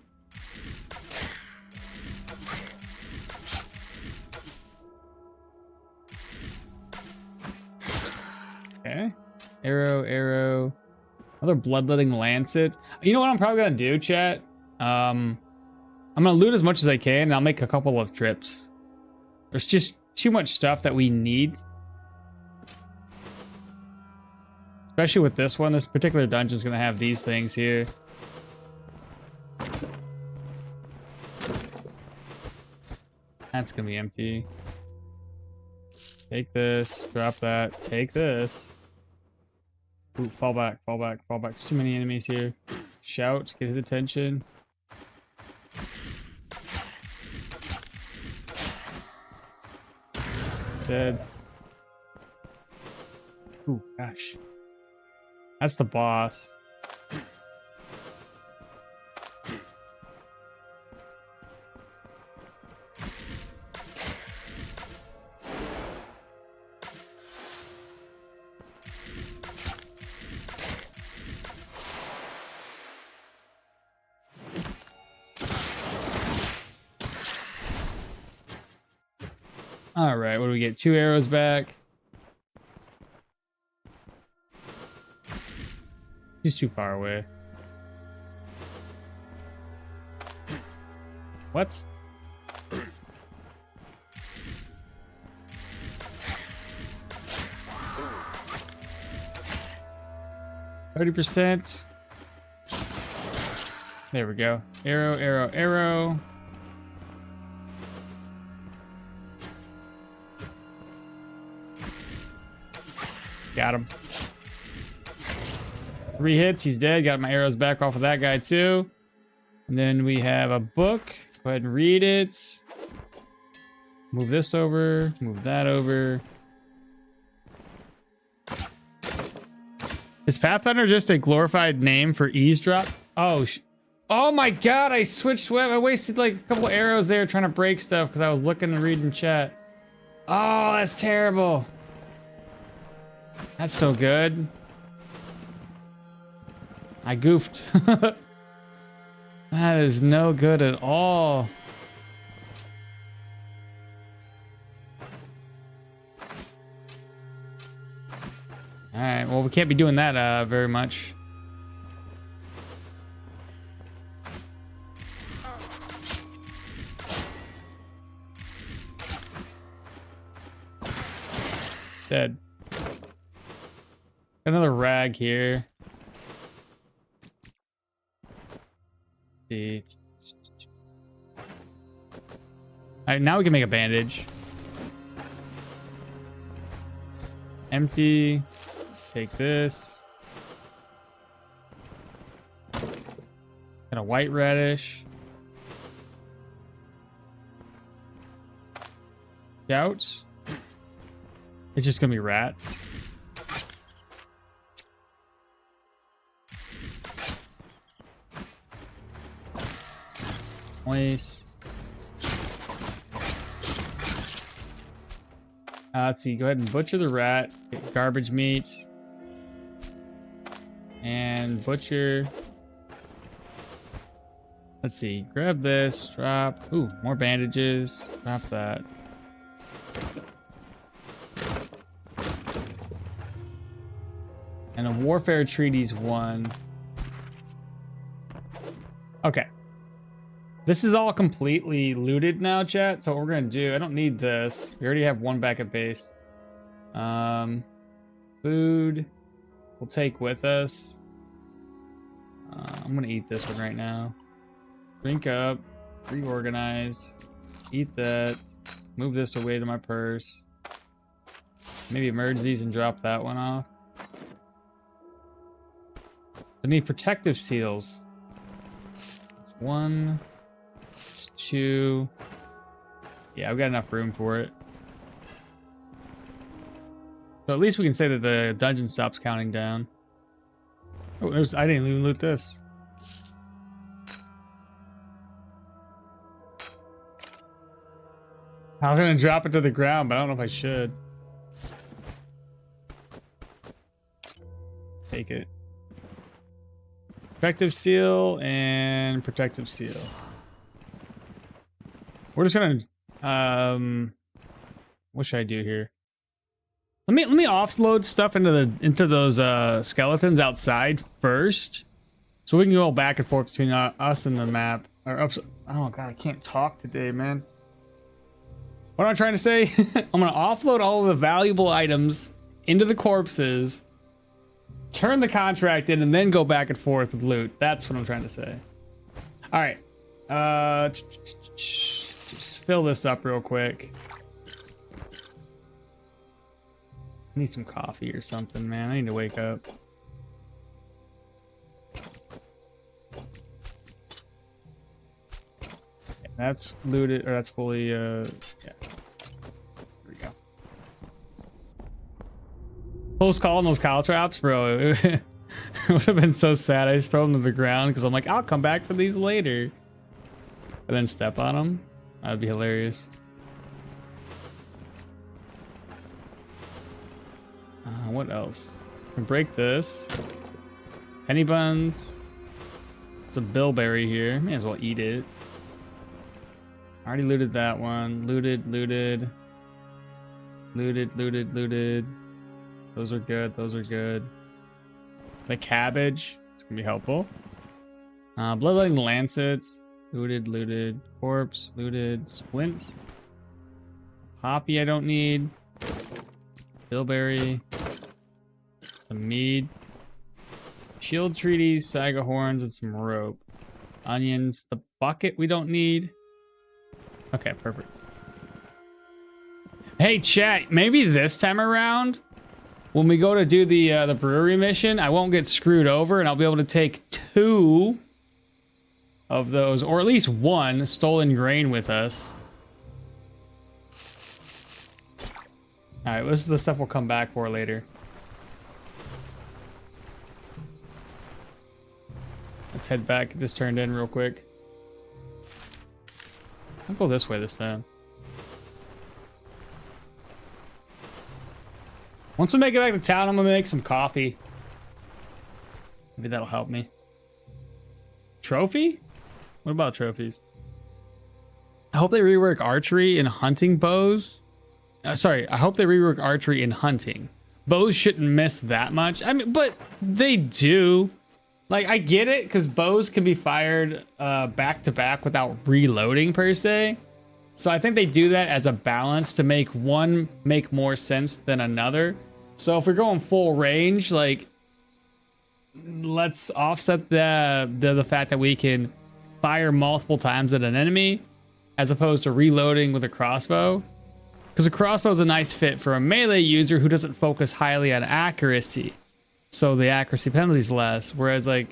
Speaker 1: Okay. Arrow, arrow. Another bloodletting lancet. You know what I'm probably gonna do, chat? I'm gonna loot as much as I can, and I'll make a couple of trips. There's just too much stuff that we need. Especially with this one, this particular dungeon is gonna have these things here. That's gonna be empty. Take this, drop that, take this. Ooh, fall back, fall back, fall back. There's too many enemies here. Shout, get his attention. Dead. Ooh, gosh. That's the boss. All right, what do we get? 2 arrows back. He's too far away. What? %. There we go. Arrow, arrow, arrow. Got him. 3 hits, he's dead. Got my arrows back off of that guy too. And then we have a book. Go ahead and read it. Move this over. Move that over. Is Pathfinder just a glorified name for eavesdrop? Oh, oh my god, I switched web. I wasted like a couple arrows there trying to break stuff because I was looking and reading chat. Oh, that's terrible. That's still good. I goofed. That is no good at all. Alright, well, we can't be doing that very much. Dead. Another rag here. Let's see. Alright, now we can make a bandage. Empty. Take this. Got a white radish. Shout. It's just gonna be rats. Nice. Let's see. Go ahead and butcher the rat. Get garbage meat. And butcher. Let's see. Grab this. Drop. Ooh, more bandages. Drop that. And a warfare treaties 1. Okay. This is all completely looted now, chat. So what we're gonna do, I don't need this. We already have 1 back at base. Food we'll take with us. I'm gonna eat this one right now. Drink up, reorganize, eat that, move this away to my purse. Maybe merge these and drop that one off. I need protective seals. 1. 2. 2. Yeah, I've got enough room for it. So at least we can say that the dungeon stops counting down. Oh, I didn't even loot this. I was gonna drop it to the ground, but I don't know if I should. Take it. Protective seal and protective seal. We're just gonna what should I do here? Let me offload stuff into those skeletons outside first, so we can go back and forth between us and the map. Or oh god, I can't talk today, man. What am I trying to say? I'm gonna offload all of the valuable items into the corpses, turn the contract in, and then go back and forth with loot. That's what I'm trying to say. All right, just fill this up real quick. I need some coffee or something, man. I need to wake up. Okay, that's looted, or that's fully, yeah. There we go. Close call on those cow traps, bro. It would have been so sad. I just throw them to the ground because I'm like, I'll come back for these later. And then step on them. That'd be hilarious. What else? I can break this. Penny buns. There's a bilberry here. May as well eat it. I already looted that one. Looted. Those are good. The cabbage. It's gonna be helpful. Bloodletting lancets. Looted. Corpse. Looted. Splints. Poppy I don't need. Bilberry. Some mead. Shield treaties, saga horns, and some rope. Onions. The bucket we don't need. Okay, perfect. Hey chat, maybe this time around, when we go to do the brewery mission, I won't get screwed over and I'll be able to take 2 of those, or at least 1 stolen grain with us. Alright, this is the stuff we'll come back for later. Let's head back, get this turned in real quick. I'll go this way this time. Once we make it back to town, I'm gonna make some coffee. Maybe that'll help me. Trophy? What about trophies? I hope they rework archery and hunting bows. Sorry, I hope they rework archery and hunting. Bows shouldn't miss that much. I mean, but they do. Like, I get it, because bows can be fired back to back without reloading per se. So I think they do that as a balance to make one make more sense than another. So if we're going full range, like, let's offset the fact that we can fire multiple times at an enemy as opposed to reloading with a crossbow. Because a crossbow is a nice fit for a melee user who doesn't focus highly on accuracy. So the accuracy penalty is less. Whereas like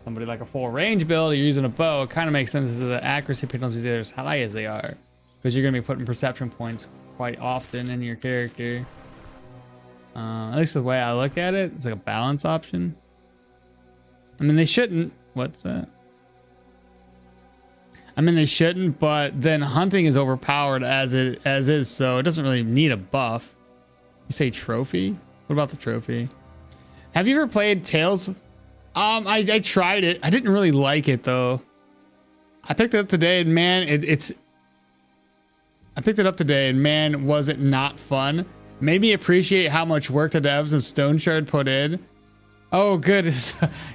Speaker 1: somebody like a full range build, you're using a bow, it kind of makes sense that the accuracy penalties are as high as they are. Because you're going to be putting perception points quite often in your character. At least the way I look at it, it's like a balance option. I mean, they shouldn't. What's that? I mean, they shouldn't, but then hunting is overpowered as is, so it doesn't really need a buff. You say trophy? What about the trophy? Have you ever played Tales? I tried it. I didn't really like it though. I picked it up today, and man, I picked it up today, and man, was it not fun. Made me appreciate how much work the devs of Stoneshard put in. Oh, good.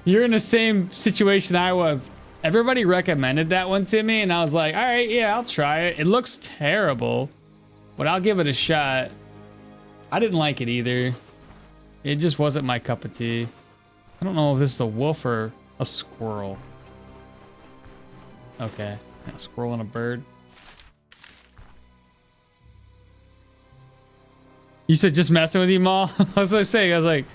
Speaker 1: You're in the same situation I was. Everybody recommended that one to me, and I was like, all right, yeah, I'll try it. It looks terrible, but I'll give it a shot. I didn't like it either. It just wasn't my cup of tea. I don't know if this is a wolf or a squirrel. Okay, a squirrel and a bird. You said just messing with you, Maul? I was saying, I was like,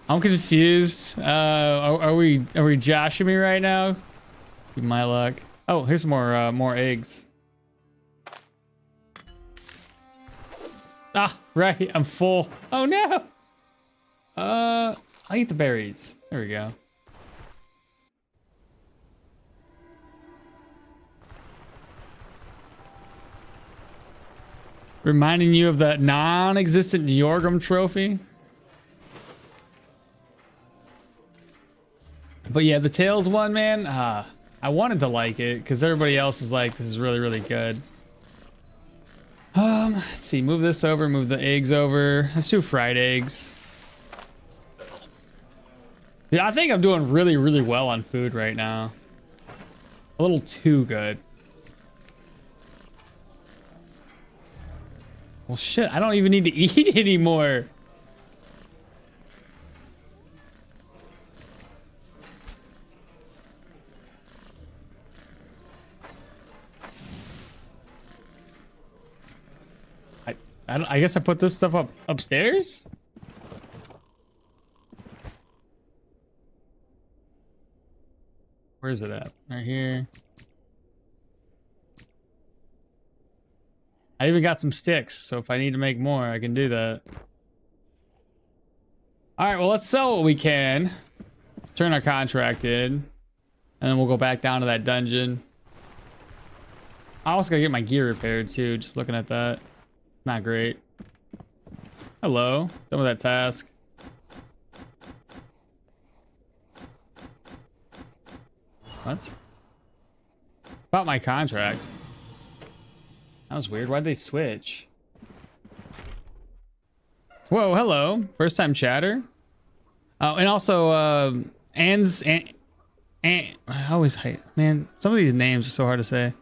Speaker 1: I'm confused. Are we joshing me right now? Be my luck. Oh, here's more eggs. Ah, right, I'm full. Oh no. I'll eat the berries. There we go. Reminding you of that non-existent Yorgrim trophy. But yeah, the Tails one, man, I wanted to like it because everybody else is like, this is really, really good. Let's see, move this over, move the eggs over. Let's do fried eggs. Yeah, I think I'm doing really, really well on food right now. A little too good. Well, shit, I don't even need to eat anymore. I guess I put this stuff upstairs? Where is it at? Right here. I even got some sticks, so if I need to make more, I can do that. Alright, well, let's sell what we can. Turn our contract in. And then we'll go back down to that dungeon. I also gotta get my gear repaired, too, just looking at that. Not great. Hello. Done with that task. What? About my contract. That was weird. Why'd they switch? Whoa, hello. First time chatter. Oh, and also, I always hate, man, some of these names are so hard to say.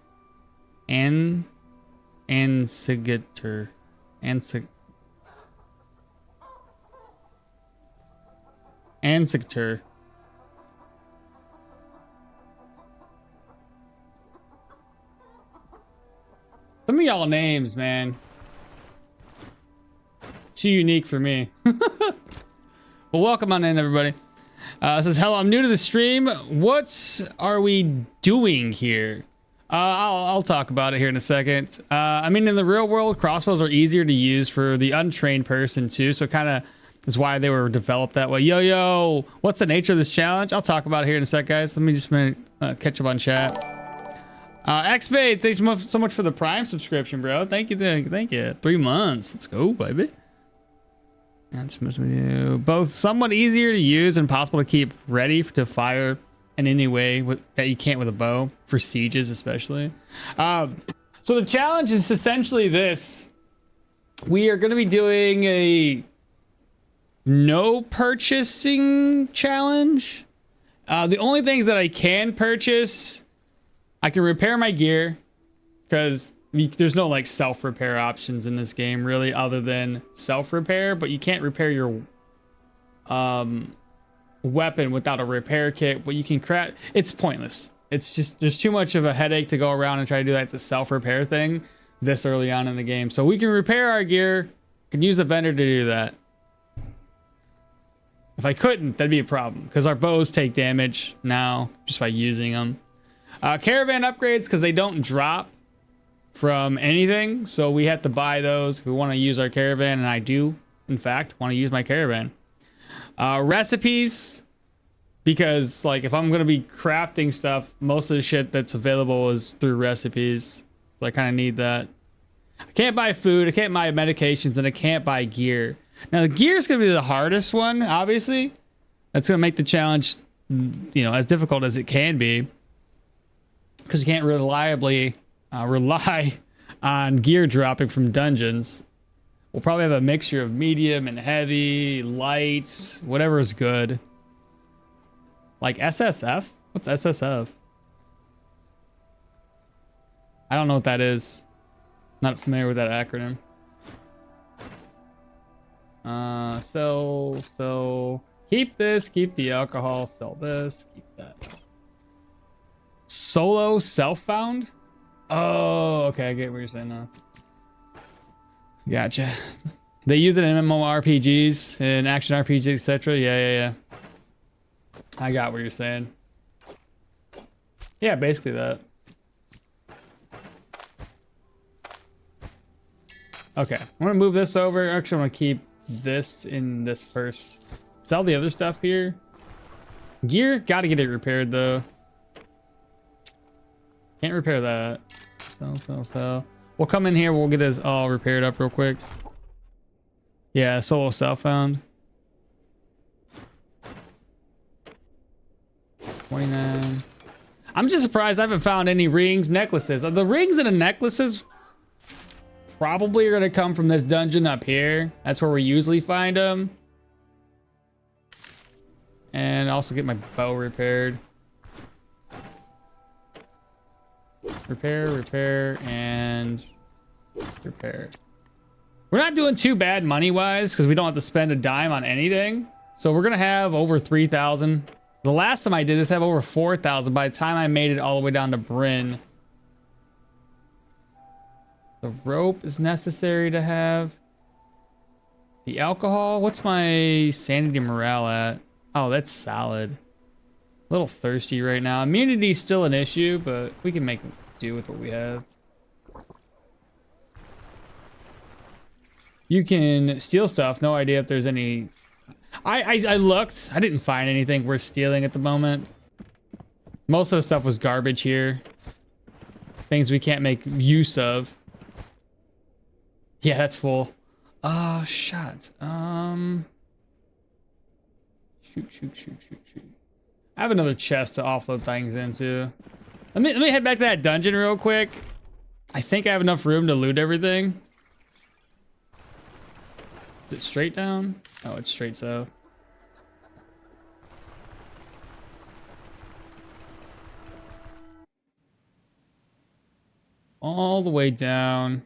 Speaker 1: Ansigator. Ansigator. Some of y'all names, man. Too unique for me. Well, welcome on in, everybody. It says, hello, I'm new to the stream. What are we doing here? I'll talk about it here in a second. I mean, in the real world, crossbows are easier to use for the untrained person too, so kind of is why they were developed that way. Yo, what's the nature of this challenge? I'll talk about it here in a sec, guys. Let me just catch up on chat. Xfade, thanks so much for the Prime subscription, bro. Thank you, thank you. 3 months. Let's go, baby. That's with you. Both somewhat easier to use and possible to keep ready to fire in any way that you can't with a bow, for sieges especially. So the challenge is essentially this. We are going to be doing a no purchasing challenge. The only things that I can purchase, I can repair my gear, because there's no like self-repair options in this game really, other than self-repair, but you can't repair your weapon without a repair kit. But you can craft, it's pointless. It's just, there's too much of a headache to go around and try to do that, the self-repair thing this early on in the game. So we can repair our gear, can use a vendor to do that. If I couldn't, that'd be a problem, because our bows take damage now just by using them. Caravan upgrades, because they don't drop from anything, so we have to buy those if we want to use our caravan, and I do in fact want to use my caravan. Recipes, because like if I'm going to be crafting stuff, most of the shit that's available is through recipes, so I kind of need that. I can't buy food, I can't buy medications, and I can't buy gear. Now the gear is going to be the hardest one, obviously. That's going to make the challenge, you know, as difficult as it can be, because you can't reliably rely on gear dropping from dungeons. We'll probably have a mixture of medium and heavy, light, whatever is good. Like SSF? What's SSF? I don't know what that is. Not familiar with that acronym. Sell. Keep this, keep the alcohol, sell this, keep that. Solo self-found? Oh, okay, I get what you're saying now. Gotcha. They use it in MMORPGs and action RPGs, etc. Yeah. I got what you're saying. Yeah, basically that. Okay, I'm gonna move this over. Actually, I'm gonna keep this in this first. Sell the other stuff here. Gear, gotta get it repaired though. Can't repair that. Sell. We'll come in here. We'll get this all repaired up real quick. Yeah, solo cell found. 29. I'm just surprised I haven't found any rings, necklaces. The rings and the necklaces probably are gonna come from this dungeon up here. That's where we usually find them. And also get my bow repaired. Repair, and repair. We're not doing too bad money-wise because we don't have to spend a dime on anything. So we're gonna have over 3,000. The last time I did this, I have over 4,000 by the time I made it all the way down to Bryn. The rope is necessary to have. The alcohol, what's my sanity morale at? Oh, that's solid. A little thirsty right now. Immunity is still an issue, but we can make do with what we have. You can steal stuff. No idea if there's any. I looked. I didn't find anything worth stealing at the moment. Most of the stuff was garbage here. Things we can't make use of. Yeah, that's full. Shot. Shoot. I have another chest to offload things into. Let me head back to that dungeon real quick. I think I have enough room to loot everything. Is it straight down? Oh, it's straight south. All the way down.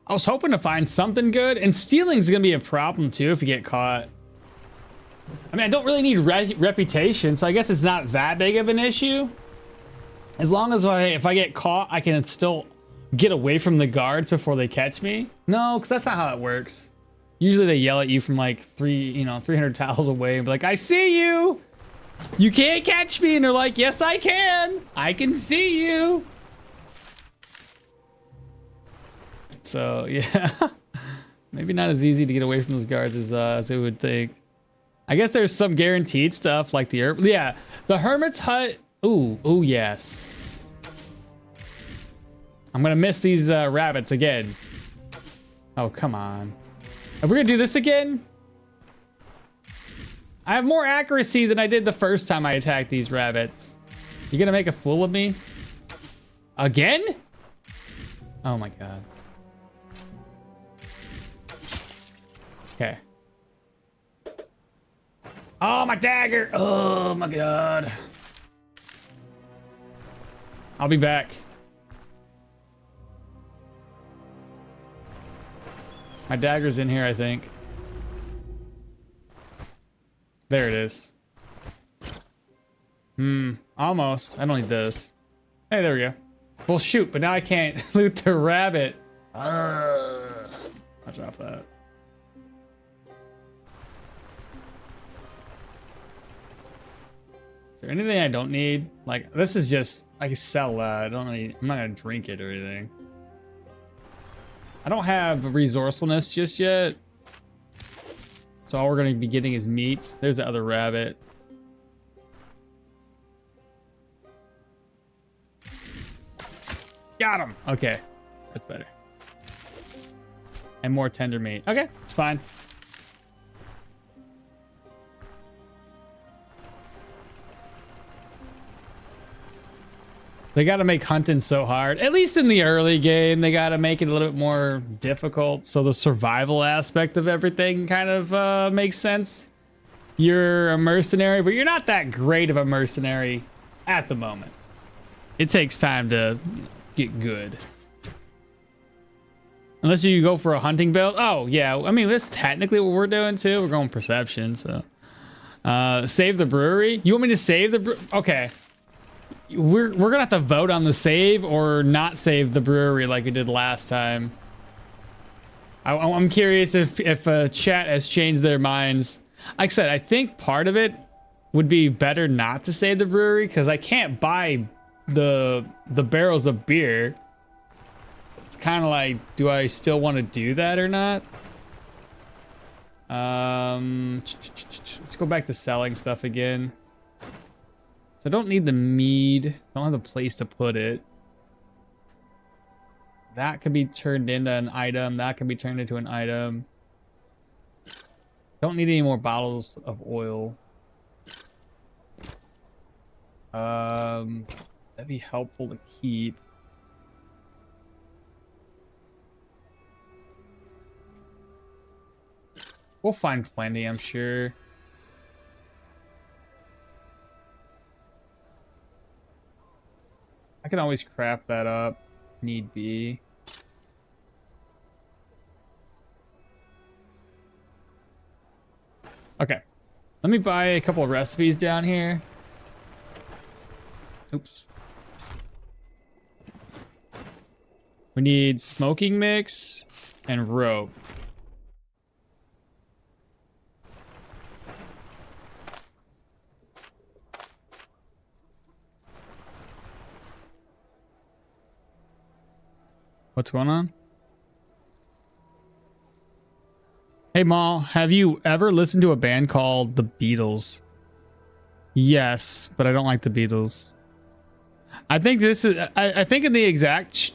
Speaker 1: I was hoping to find something good, and stealing's gonna be a problem too if you get caught. I mean, I don't really need reputation, so I guess it's not that big of an issue. As long as if I get caught, I can still get away from the guards before they catch me. No, because that's not how it works. Usually they yell at you from like 300 tiles away and be like, I see you! You can't catch me! And they're like, yes, I can! I can see you! So, yeah. Maybe not as easy to get away from those guards as it would think. I guess there's some guaranteed stuff like the herb. Yeah, the hermit's hut. Ooh, yes. I'm gonna miss these rabbits again. Oh, come on. Are we gonna do this again? I have more accuracy than I did the first time I attacked these rabbits. You gonna make a fool of me? Again? Oh my god. Okay. Oh, my dagger! Oh my god. I'll be back. My dagger's in here, I think. There it is. Almost. I don't need this. Hey, there we go. Well, shoot, but now I can't loot the rabbit. I'll drop that. Is there anything I don't need? Like, this is just, I can sell that. I don't need, I'm not gonna drink it or anything. I don't have resourcefulness just yet. So all we're gonna be getting is meats. There's the other rabbit. Got him. Okay, that's better. And more tender meat. Okay, it's fine. They got to make hunting so hard. At least in the early game, they got to make it a little bit more difficult. So the survival aspect of everything kind of makes sense. You're a mercenary, but you're not that great of a mercenary at the moment. It takes time to get good. Unless you go for a hunting build. Oh, yeah. I mean, that's technically what we're doing, too. We're going perception, so. Save the brewery? You want me to save the brewery? Okay. We're gonna have to vote on the save or not save the brewery like we did last time. I'm curious if chat has changed their minds. Like I said, I think part of it would be better not to save the brewery because I can't buy the barrels of beer. It's kind of like, do I still want to do that or not? Let's go back to selling stuff again. So I don't need the mead. I don't have a place to put it. That can be turned into an item. That can be turned into an item. Don't need any more bottles of oil. That'd be helpful to keep. We'll find plenty, I'm sure. I can always craft that up, need be. Okay, let me buy a couple of recipes down here. Oops. We need smoking mix and rope. What's going on? Hey, Maul, have you ever listened to a band called The Beatles? Yes, but I don't like The Beatles. I think this is, I think in the exact,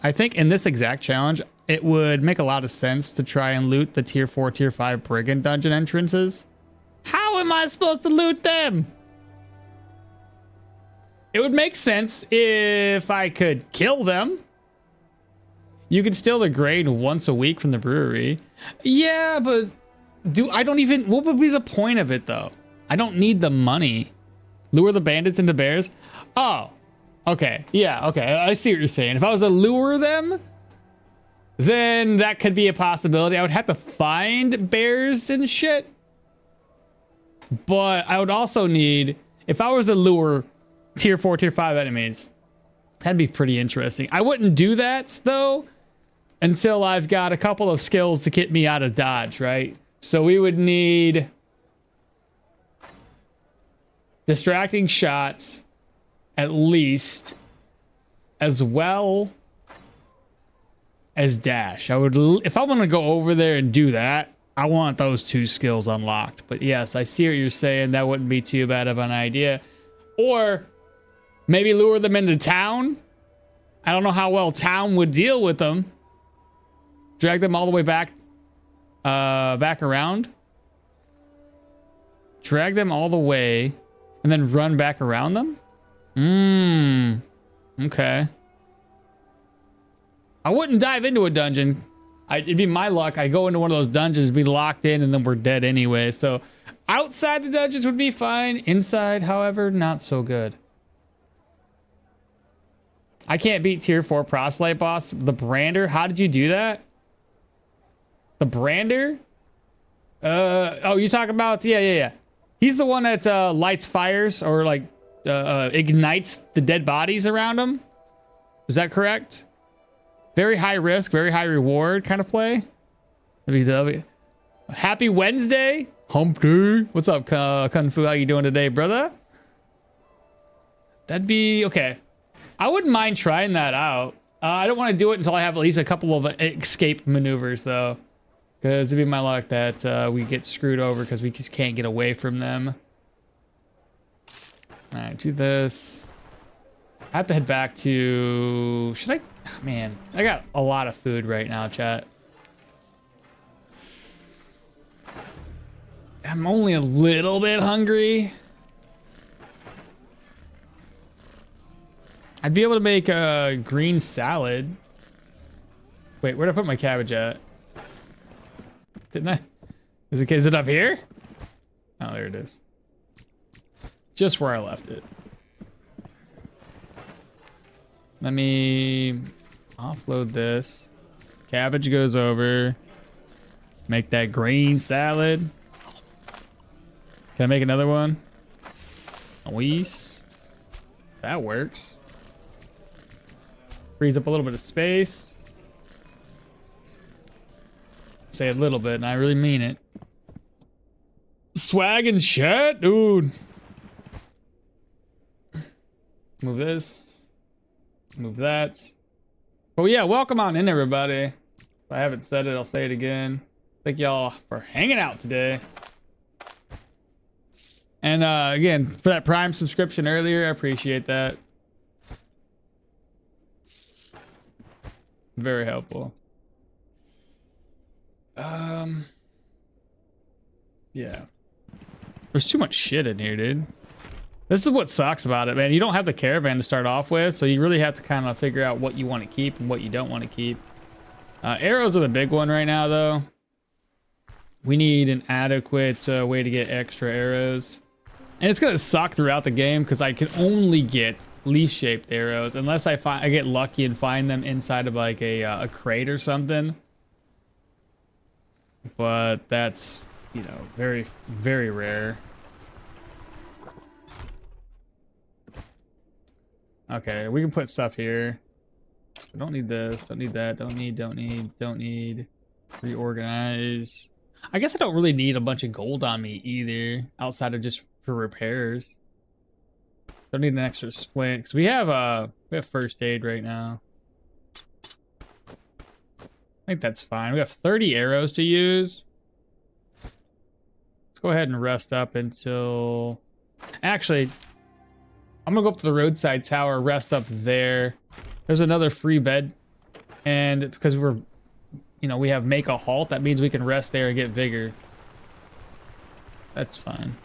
Speaker 1: I think in this exact challenge, it would make a lot of sense to try and loot the tier 4, tier 5 brigand dungeon entrances. How am I supposed to loot them? It would make sense if I could kill them. You can steal the grain once a week from the brewery. Yeah, but what would be the point of it though? I don't need the money. Lure the bandits into bears? Oh, okay. Yeah, okay. I see what you're saying. If I was to lure them, then that could be a possibility. I would have to find bears and shit. But I would also need, if I was to lure tier 4, tier 5 enemies, that'd be pretty interesting. I wouldn't do that though until I've got a couple of skills to get me out of dodge, right? So we would need distracting shots at least, as well as dash. If I want to go over there and do that, I want those 2 skills unlocked. But yes, I see what you're saying. That wouldn't be too bad of an idea. Or maybe lure them into town. I don't know how well town would deal with them. Drag them all the way back around. Drag them all the way and then run back around them? Okay. I wouldn't dive into a dungeon. It'd be my luck. I go into one of those dungeons, be locked in, and then we're dead anyway. So outside the dungeons would be fine. Inside, however, not so good. I can't beat tier 4 proselyte boss. The Brander, how did you do that? The Brander? Oh, you talking about, yeah. He's the one that lights fires or like ignites the dead bodies around him. Is that correct? Very high risk, very high reward kind of play. Happy Wednesday, Humpty. What's up, Kung Fu? How you doing today, brother? That'd be okay. I wouldn't mind trying that out. I don't want to do it until I have at least a couple of escape maneuvers, though. Because it'd be my luck that we get screwed over because we just can't get away from them. All right, do this. I have to head back to... Should I... Oh, man, I got a lot of food right now, chat. I'm only a little bit hungry. I'd be able to make a green salad. Wait, where'd I put my cabbage at? Didn't I? Is it up here? Oh, there it is. Just where I left it. Let me offload this. Cabbage goes over. Make that green salad. Can I make another one? Nice. That works. Frees up a little bit of space. Say a little bit, and I really mean it. Swag and shit, dude. Move this. Move that. But yeah, welcome on in, everybody. If I haven't said it, I'll say it again. Thank y'all for hanging out today. And again, for that Prime subscription earlier, I appreciate that. Very helpful. Yeah. There's too much shit in here, dude. This is what sucks about it, man. You don't have the caravan to start off with, so you really have to kind of figure out what you want to keep and what you don't want to keep. Arrows are the big one right now, though. We need an adequate way to get extra arrows. And it's going to suck throughout the game because I can only get leaf-shaped arrows unless I get lucky and find them inside of like a crate or something. But that's, you know, very, very rare. Okay, we can put stuff here. I don't need this, don't need that, don't need. Reorganize. I guess I don't really need a bunch of gold on me either, outside of just for repairs. Don't need an extra splint, because we have first aid right now. I think that's fine. We have 30 arrows to use. Let's go ahead and rest up until... Actually, I'm gonna go up to the roadside tower, rest up there. There's another free bed, and because we're, you know, we have make a halt, that means we can rest there and get vigor. That's fine.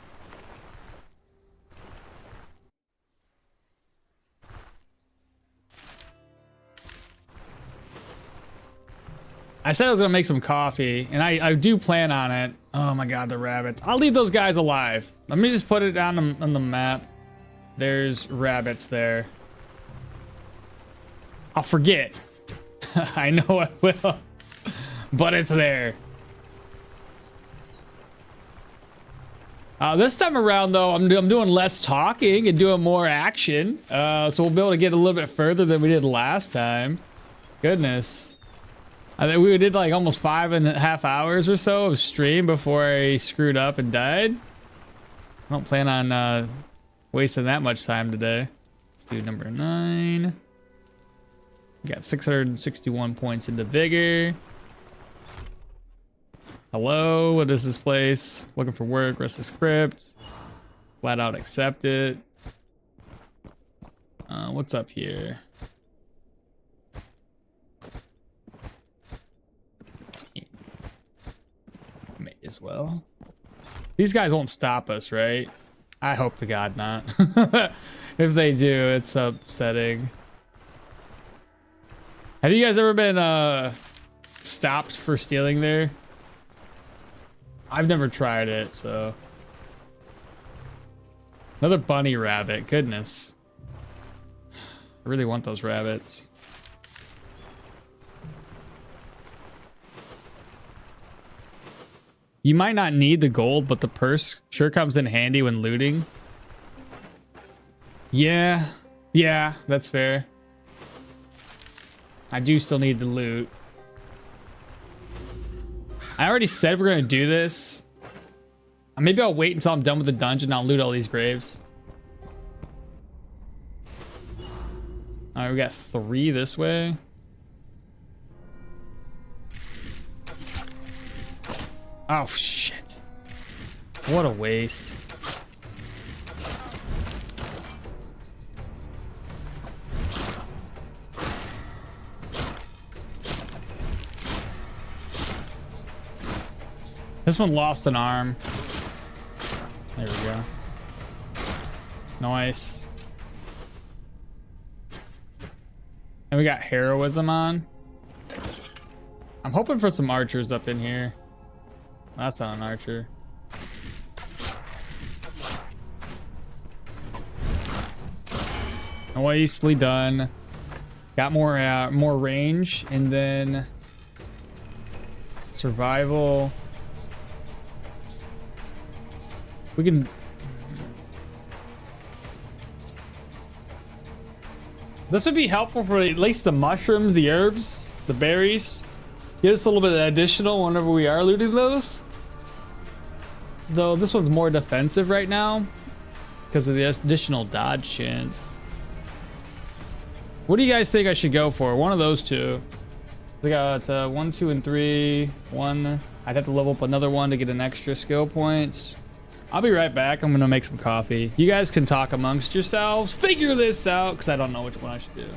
Speaker 1: I said I was gonna make some coffee, and I do plan on it. Oh my god, the rabbits. I'll leave those guys alive. Let me just put it down on the map. There's rabbits there. I'll forget. I know I will. But it's there. This time around, though, I'm doing less talking and doing more action. So we'll be able to get a little bit further than we did last time. Goodness. I think we did like almost 5.5 hours or so of stream before I screwed up and died. I don't plan on wasting that much time today. Let's do number 9. We got 661 points into vigor. Hello, what is this place? Looking for work, rest of script. Flat out accept it. What's up here? May as well. These guys won't stop us, right? I hope to God not. If they do, it's upsetting. Have you guys ever been stopped for stealing there? I've never tried it, so. Another bunny rabbit, goodness. I really want those rabbits. You might not need the gold, but the purse sure comes in handy when looting. Yeah, that's fair. I do still need to loot. I already said we're gonna do this. Maybe I'll wait until I'm done with the dungeon and I'll loot all these graves. Alright, we got 3 this way. Oh, shit. What a waste. This one lost an arm. There we go. Nice. And we got heroism on. I'm hoping for some archers up in here. That's not an archer. Nicely done. Got more range, and then survival. We can. This would be helpful for at least the mushrooms, the herbs, the berries. Get us a little bit additional whenever we are looting those. Though this one's more defensive right now because of the additional dodge chance. What do you guys think I should go for? One of those two. We got 1, 2, and 3. 1. I'd have to level up another one to get an extra skill points. I'll be right back. I'm gonna make some coffee. You guys can talk amongst yourselves. Figure this out, because I don't know which one I should do.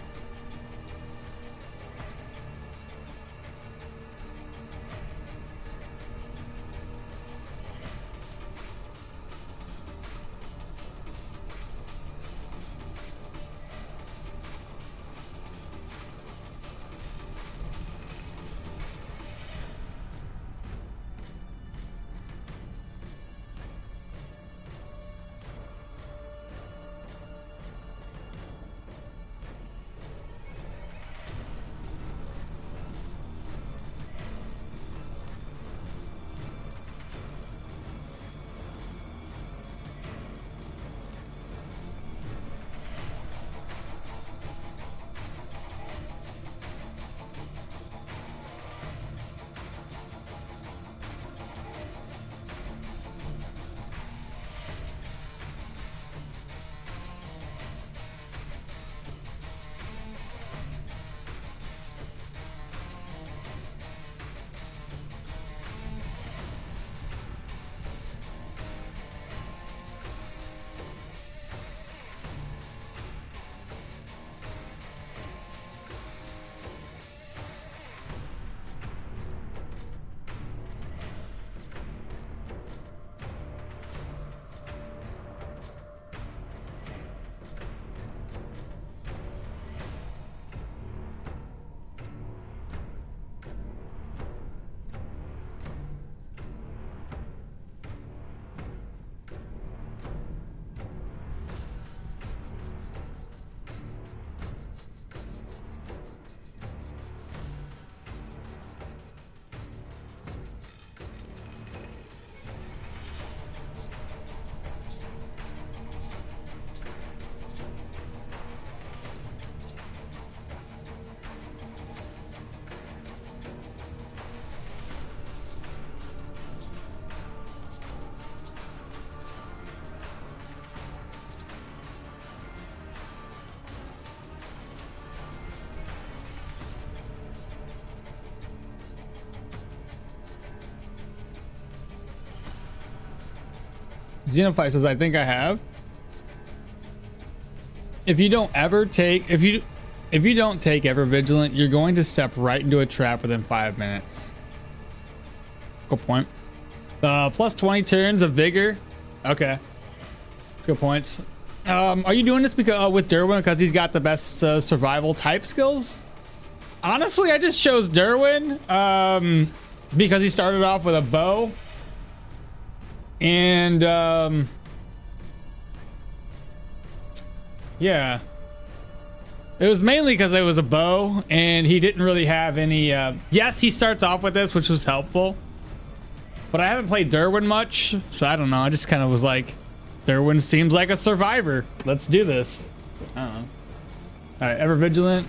Speaker 1: Xenophyte says, I think I have. If you don't take ever vigilant, you're going to step right into a trap within 5 minutes. Good point. Plus 20 turns of vigor. Okay. Good points. Are you doing this because with Dirwin because he's got the best survival type skills? Honestly, I just chose Dirwin because he started off with a bow. And yeah, it was mainly because it was a bow and he didn't really have any yes, he starts off with this, which was helpful, but I haven't played Dirwin much, so I don't know. I just kind of was like, Dirwin seems like a survivor, let's do this. I don't know. All right, ever vigilant.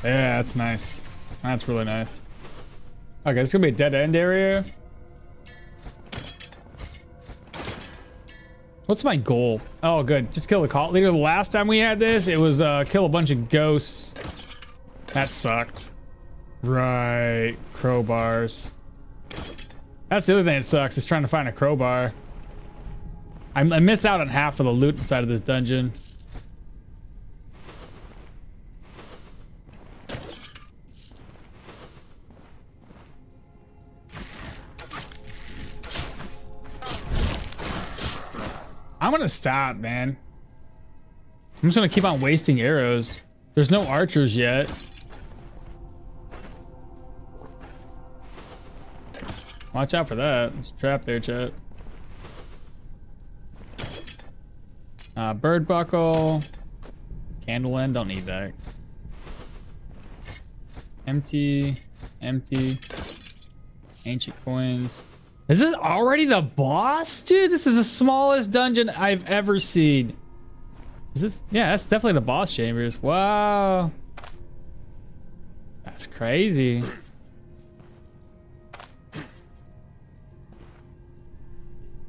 Speaker 1: Yeah, that's nice. That's really nice. Okay, it's gonna be a dead end area. What's my goal? Oh, good. Just kill the cult leader. The last time we had this, it was kill a bunch of ghosts. That sucked. Right. Crowbars. That's the other thing that sucks, is trying to find a crowbar. I missed out on half of the loot inside of this dungeon. I'm gonna stop, man. I'm just gonna keep on wasting arrows. There's no archers yet. Watch out for that. There's a trap there, chat. Bird buckle. Candle end, don't need that. Empty. Empty. Ancient coins. Is this already the boss? Dude, this is the smallest dungeon I've ever seen. Is it? Yeah, that's definitely the boss chambers. Wow. That's crazy.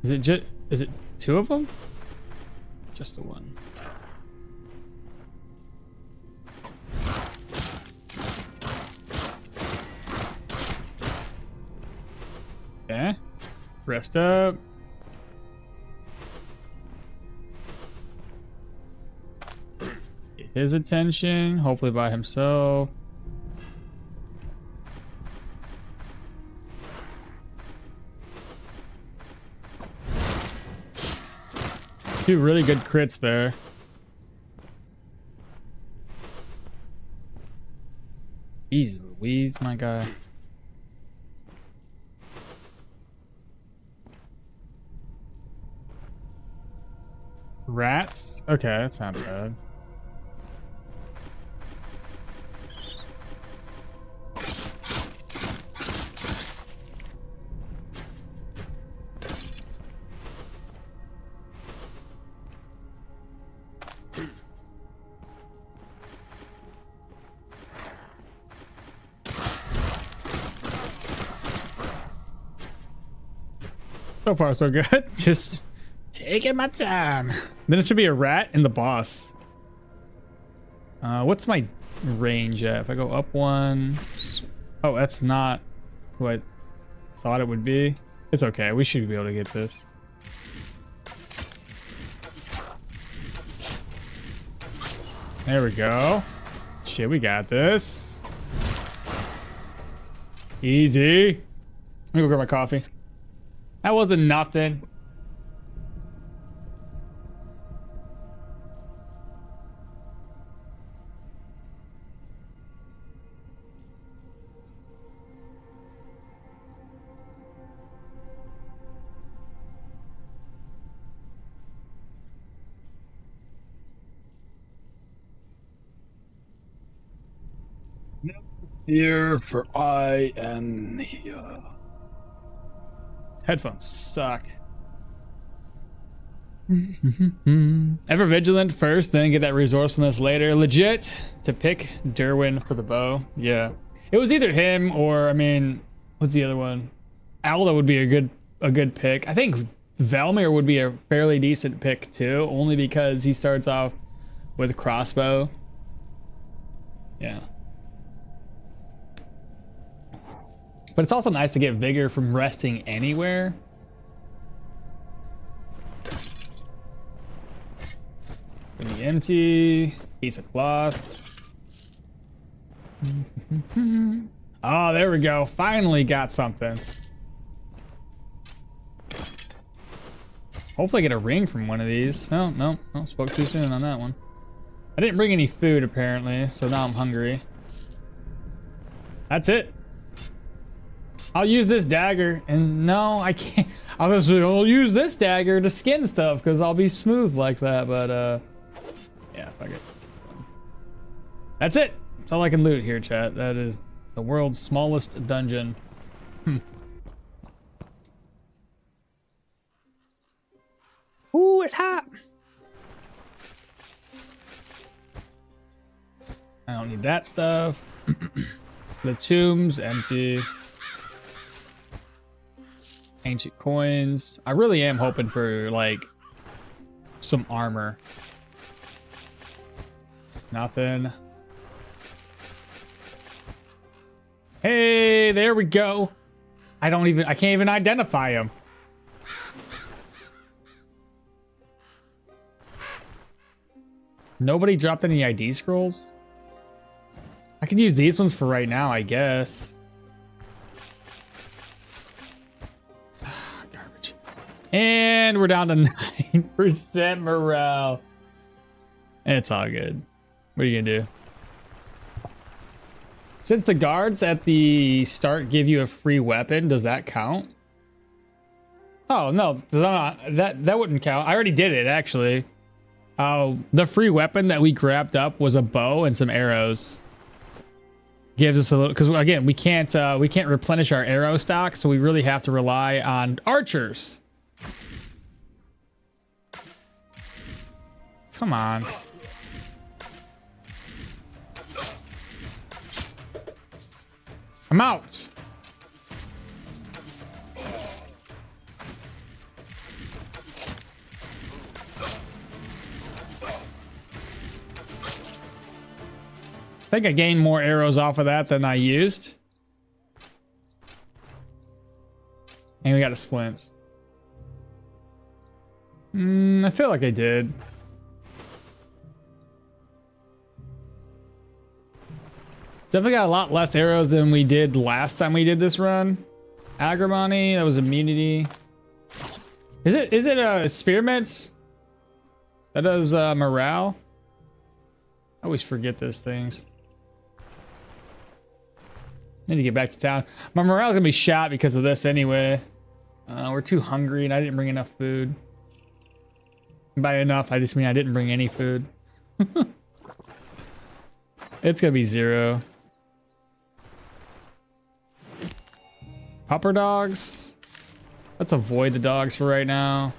Speaker 1: Is it 2 of them? Just the one. Okay. Rest up. Get his attention, hopefully by himself. 2 really good crits there. Jeez Louise, my guy. Rats? Okay, that's not bad. So far, so good. Just taking my time. Then it should be a rat and the boss. What's my range at? If I go up 1. Oh, that's not who I thought it would be. It's okay. We should be able to get this. There we go. Shit, we got this. Easy. Let me go grab my coffee. That wasn't nothing.
Speaker 3: Here, for I am here.
Speaker 1: Headphones suck. Ever vigilant first, then get that resourcefulness later. Legit to pick Dirwin for the bow. Yeah, it was either him or, I mean, what's the other one? Alda would be a good pick. I think Velmir would be a fairly decent pick too, only because he starts off with crossbow. Yeah. But it's also nice to get vigor from resting anywhere. Gonna be empty. Piece of cloth. Oh, there we go. Finally got something. Hopefully I get a ring from one of these. Oh, no. Spoke too soon on that one. I didn't bring any food apparently, so now I'm hungry. That's it. I'll use this dagger, and no, I can't. I'll use this dagger to skin stuff because I'll be smooth like that. But yeah, fuck it. That's it. That's all I can loot here, chat. That is the world's smallest dungeon. Ooh, it's hot. I don't need that stuff. The tomb's empty. Ancient coins. I really am hoping for like some armor. Nothing. Hey, there we go. I can't even identify him. Nobody dropped any ID scrolls? I could use these ones for right now, I guess. Garbage. And we're down to 9% morale. It's all good. What are you gonna do? Since the guards at the start give you a free weapon, does that count? Oh, no, that wouldn't count. I already did it, actually. The free weapon that we grabbed up was a bow and some arrows. Gives us a little, because again, we can't replenish our arrow stock, so we really have to rely on archers. Come on. I'm out. I think I gained more arrows off of that than I used. And we got a splint. I feel like I did. Definitely got a lot less arrows than we did last time we did this run. Agrimony, that was immunity. Is it spearmint? That does morale. I always forget those things. Need to get back to town. My morale's gonna be shot because of this anyway. We're too hungry and I didn't bring enough food. By enough, I just mean I didn't bring any food. It's gonna be 0. Pupper dogs. Let's avoid the dogs for right now.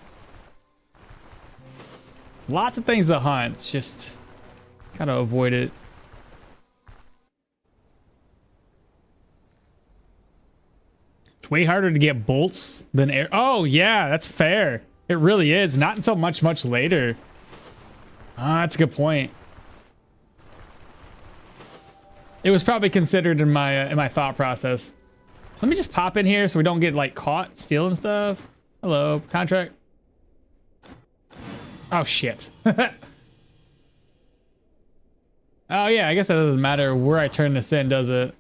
Speaker 1: Lots of things to hunt. Just gotta avoid it. It's way harder to get bolts than air. Oh yeah, that's fair. It really is. Not until much later. Ah, that's a good point. It was probably considered in my thought process. Let me just pop in here so we don't get like caught stealing stuff. Hello, contract. Oh shit. Oh yeah, I guess that doesn't matter where I turn this in, does it?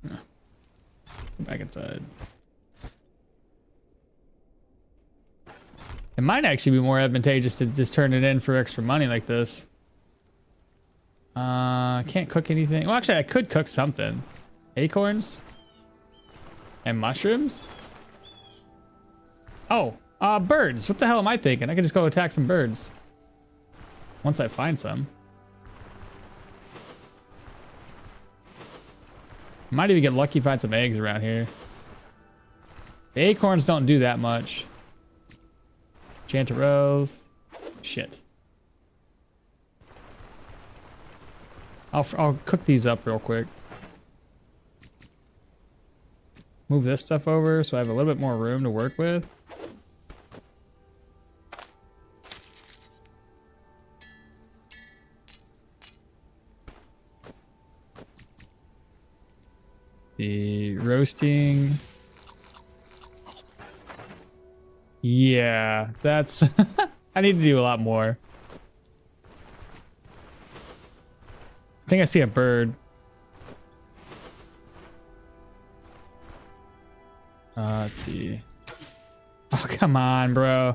Speaker 1: Go back inside. It might actually be more advantageous to just turn it in for extra money like this. Can't cook anything. Well, actually, I could cook something. Acorns and mushrooms. Oh, birds. What the hell am I thinking? I could just go attack some birds once I find some. Might even get lucky find some eggs around here. The acorns don't do that much. Chanterelles. Shit. I'll cook these up real quick. Move this stuff over so I have a little bit more room to work with. The roasting. Yeah, that's... I need to do a lot more. I think I see a bird. Let's see. Oh, come on, bro.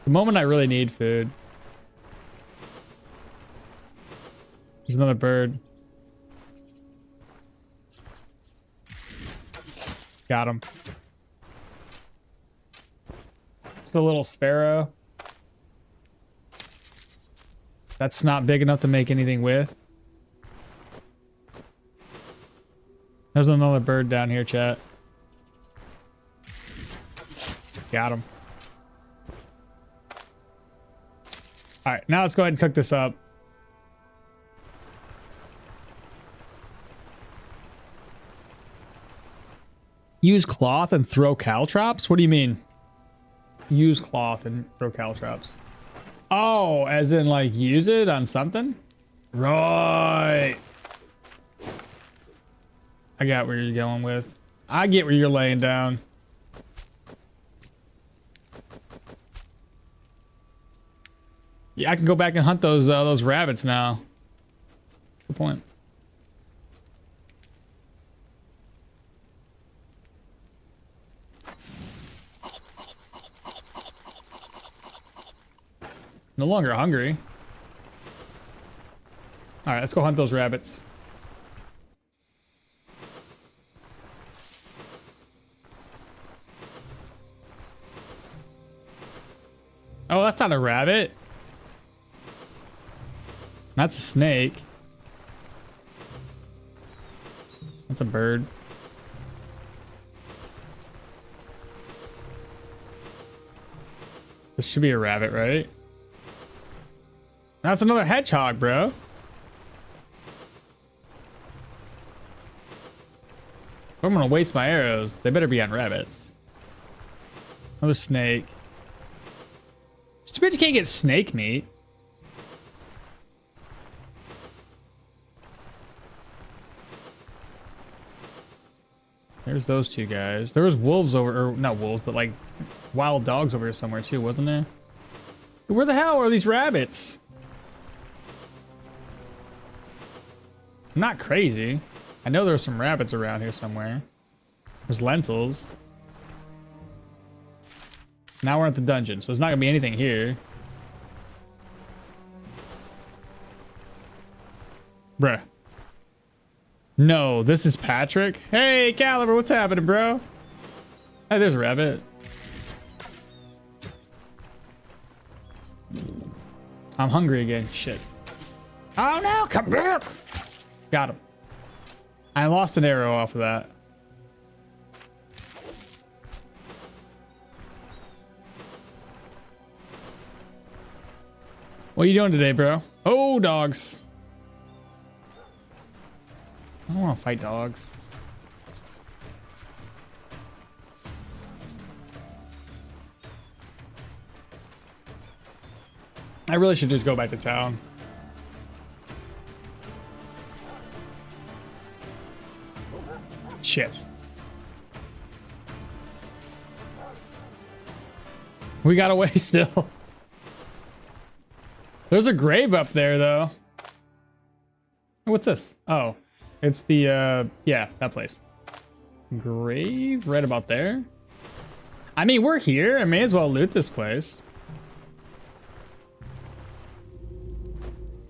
Speaker 1: The moment I really need food. There's another bird. Got him. It's a little sparrow. That's not big enough to make anything with. There's another bird down here, chat. Got him. All right, now let's go ahead and cook this up. Use cloth and throw caltrops? What do you mean? Use cloth and throw caltrops. Oh, as in like use it on something? Right. I got where you're going with. I get where you're laying down. Yeah, I can go back and hunt those rabbits now. Good point. No longer hungry. All right, let's go hunt those rabbits. Oh, that's not a rabbit. That's a snake. That's a bird. This should be a rabbit, right? That's another hedgehog, bro. I'm gonna waste my arrows. They better be on rabbits. Another snake. It's too bad you can't get snake meat. There's those two guys. There was wolves over, or not wolves, but like wild dogs over here somewhere too, wasn't there? Where the hell are these rabbits? I'm not crazy. I know there's some rabbits around here somewhere. There's lentils. Now we're at the dungeon, so there's not gonna be anything here. Bruh. No, this is Patrick. Hey, Caliber, what's happening, bro? Hey, there's a rabbit. I'm hungry again. Shit. Oh no, come back! Got him. I lost an arrow off of that. What are you doing today, bro? Oh, dogs. I don't want to fight dogs. I really should just go back to town. Shit. We got away still. There's a grave up there, though. What's this? Oh, it's the, yeah, that place. Grave right about there. I mean, we're here. I may as well loot this place.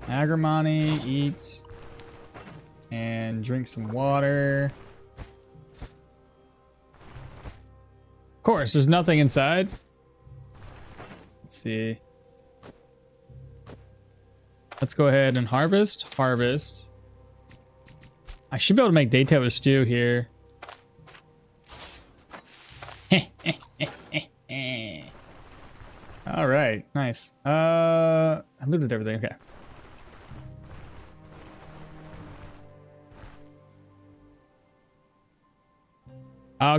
Speaker 1: Agrimony, eat, and drink some water. Of course, there's nothing inside. Let's see. Let's go ahead and harvest. Harvest. I should be able to make Daytailor stew here. All right, nice. I looted everything. Okay.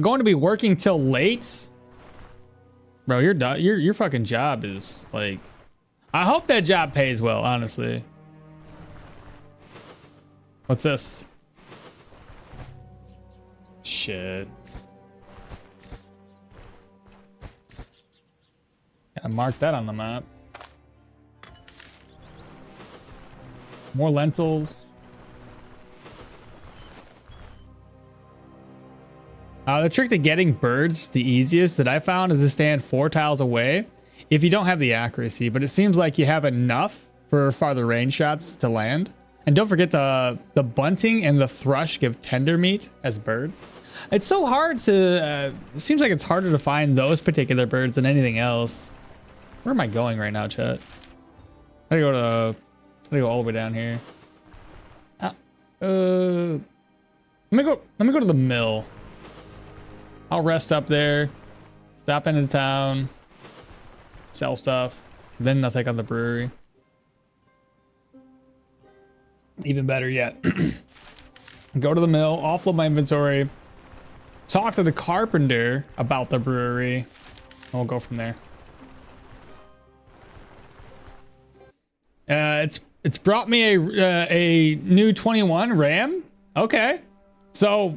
Speaker 1: Going to be working till late, bro. Your fucking job is like. I hope that job pays well, honestly. What's this? Shit. Gotta mark that on the map. More lentils. The trick to getting birds the easiest that I found is to stand 4 tiles away if you don't have the accuracy, but it seems like you have enough for farther range shots to land. And don't forget the bunting and the thrush give tender meat as birds. It's so hard to, it seems like it's harder to find those particular birds than anything else. Where am I going right now, chat? I gotta go all the way down here. Let me go to the mill. I'll rest up there, stop into town, sell stuff, then I'll take on the brewery. Even better yet, go to the mill, offload my inventory, talk to the carpenter about the brewery, and we'll go from there. It's brought me a new 21 RAM. Okay, so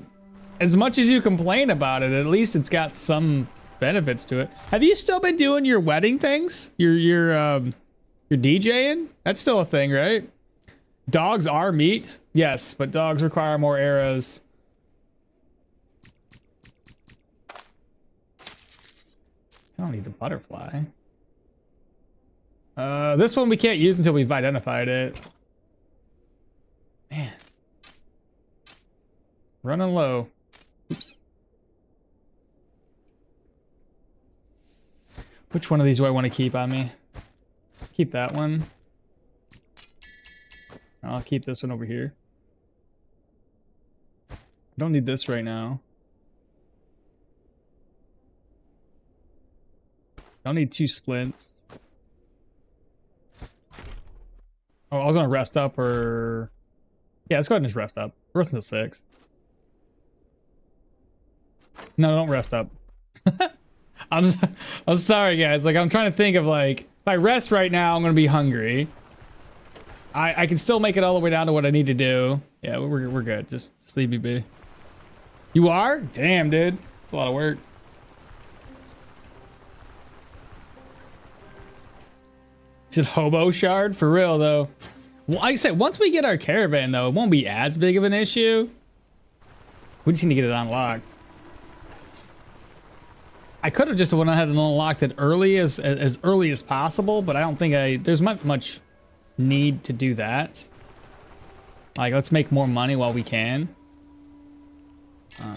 Speaker 1: as much as you complain about it, at least it's got some benefits to it. Have you still been doing your wedding things? Your DJing? That's still a thing, right? Dogs are meat. Yes, but dogs require more arrows. I don't need the butterfly. This one we can't use until we've identified it. Man. Running low. Oops. Which one of these do I want to keep on me? Keep that one. I'll keep this one over here. I don't need this right now. Don't need 2 splints. Oh, I was gonna rest up, or yeah, let's go ahead and just rest up. Rest until 6. No, don't rest up. I'm sorry, guys. Like, I'm trying to think of, like, if I rest right now, I'm gonna be hungry. I can still make it all the way down to what I need to do. Yeah, we're good. Just leave me be. You are? Damn, dude. It's a lot of work. Should hobo shard for real though. Well, like I said, once we get our caravan though, it won't be as big of an issue. We just need to get it unlocked. I could have just went ahead and unlocked it early as early as possible, but I don't think there's much need to do that. Like, let's make more money while we can.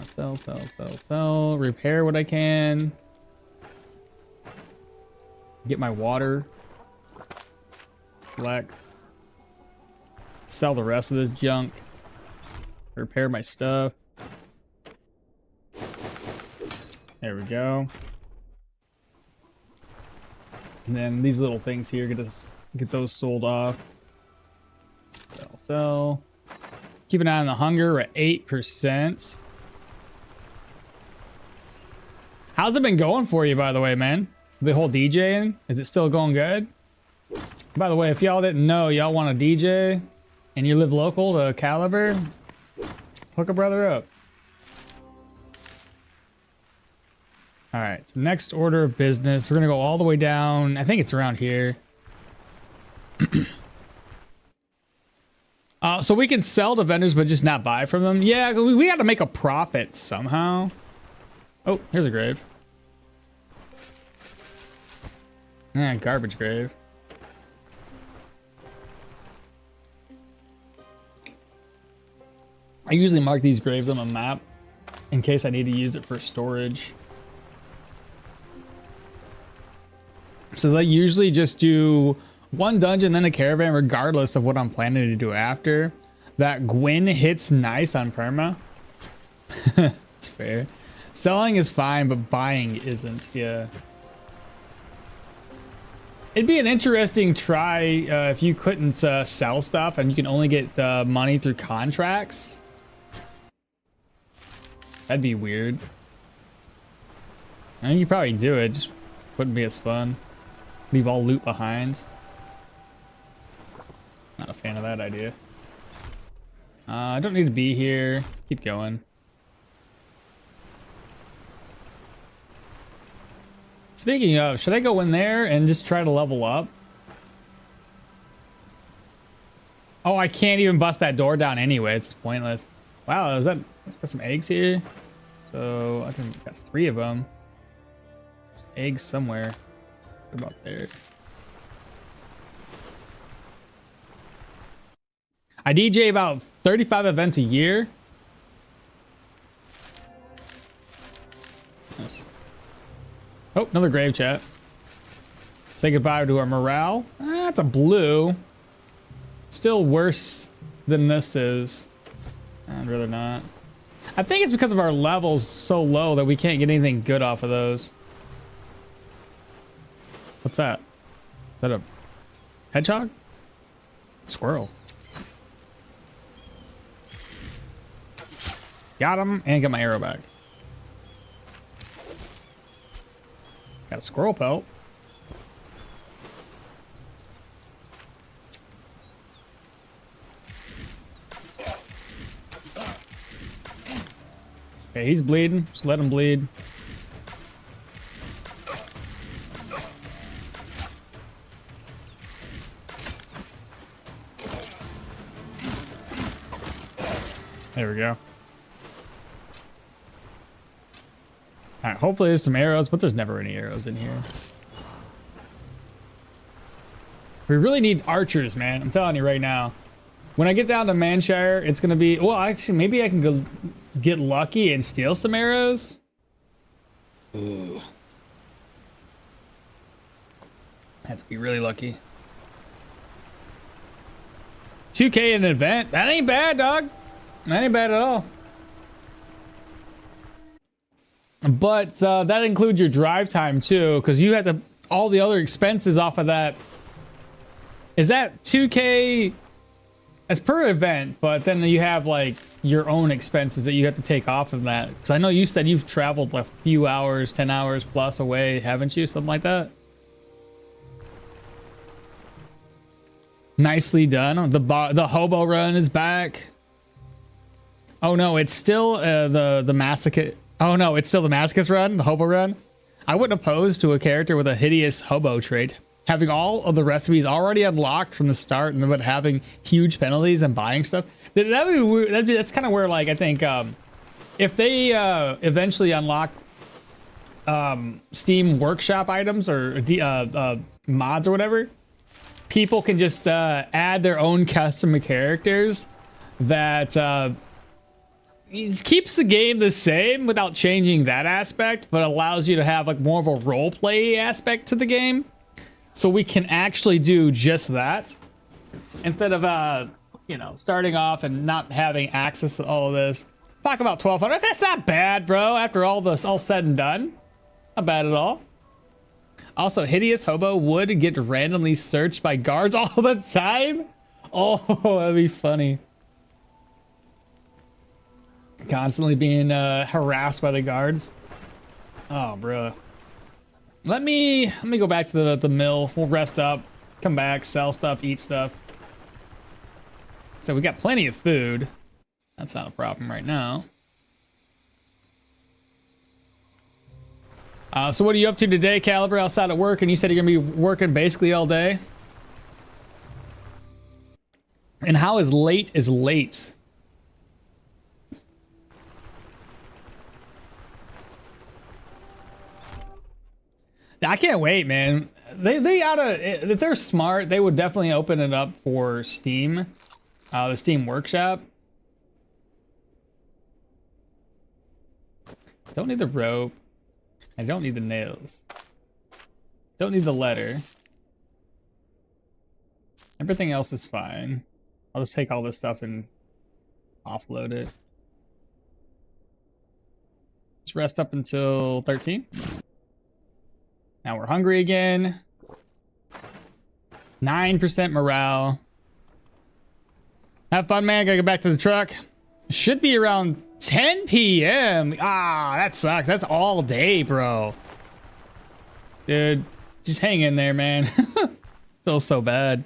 Speaker 1: Sell. Repair what I can. Get my water. Collect. Sell the rest of this junk. Repair my stuff. There we go. And then these little things here, get those sold off. Sell. Keep an eye on the hunger. We're at 8%. How's it been going for you, by the way, man? The whole DJing? Is it still going good? By the way, if y'all didn't know, y'all want a DJ and you live local to Caliber, hook a brother up. All right, so next order of business. We're gonna go all the way down. I think it's around here. So we can sell to vendors, but just not buy from them. Yeah, we got to make a profit somehow. Oh, here's a grave. Yeah, garbage grave. I usually mark these graves on the map in case I need to use it for storage. So I usually just do one dungeon, then a caravan, regardless of what I'm planning to do after. That Gwyn hits nice on perma. It's fair. Selling is fine, but buying isn't. Yeah. It'd be an interesting try if you couldn't sell stuff and you can only get money through contracts. That'd be weird. I mean, you probably do it, just wouldn't be as fun. Leave all loot behind. Not a fan of that idea. I don't need to be here. Keep going. Speaking of, should I go in there and just try to level up? Oh, I can't even bust that door down anyway. It's pointless. Wow, is that got some eggs here? So I can got 3 of them. There's eggs somewhere. What about there? I DJ about 35 events a year. Nice. Oh, another grave chat. Say goodbye to our morale. That's a blue. Still worse than this is. I'd rather not. I think it's because of our levels so low that we can't get anything good off of those. What's that? Is that a hedgehog? Squirrel. Got him and got my arrow back. Got a squirrel pelt. Okay, he's bleeding. Just let him bleed. There we go. All right, hopefully there's some arrows, but there's never any arrows in here. We really need archers, man. I'm telling you right now. When I get down to Manshire, it's going to be... Well, actually, maybe I can go get lucky and steal some arrows. Ooh. I have to be really lucky. 2K in an event? That ain't bad, dog. That ain't bad at all. But that includes your drive time too, because you have to all the other expenses off of that. Is that 2K It's per event, but then you have like your own expenses that you have to take off of that. Because I know you said you've traveled like a few hours, 10 hours plus away, haven't you? Something like that. Nicely done. The hobo run is back. Oh no, it's still the masochist. Oh no, it's still the masochist run, the hobo run. I wouldn't oppose to a character with a hideous hobo trait. Having all of the recipes already unlocked from the start, and but having huge penalties and buying stuff. That's kind of where, like, I think if they eventually unlock Steam Workshop items or mods or whatever, people can just add their own custom characters that it keeps the game the same without changing that aspect, but allows you to have like more of a role play aspect to the game. So we can actually do just that instead of you know, starting off and not having access to all of this. Talk about 1200. That's not bad, bro. After all this all said and done, not bad at all. Also, hideous hobo would get randomly searched by guards all the time. Oh, that'd be funny. Constantly being harassed by the guards. Oh, bro. Let me go back to the mill. We'll rest up, come back, sell stuff, eat stuff. So we got plenty of food. That's not a problem right now. So what are you up to today, Caliber, outside of work? And you said you're gonna be working basically all day. And how is late is late? I can't wait, man. They oughta, if they're smart, they would definitely open it up for Steam, the Steam Workshop. Don't need the rope. I don't need the nails. Don't need the letter. Everything else is fine. I'll just take all this stuff and offload it. Let's rest up until 13. Now we're hungry again. 9% morale. Have fun, man. Gotta get back to the truck. Should be around 10 p.m. Ah, that sucks. That's all day, bro. Dude, just hang in there, man. Feels so bad.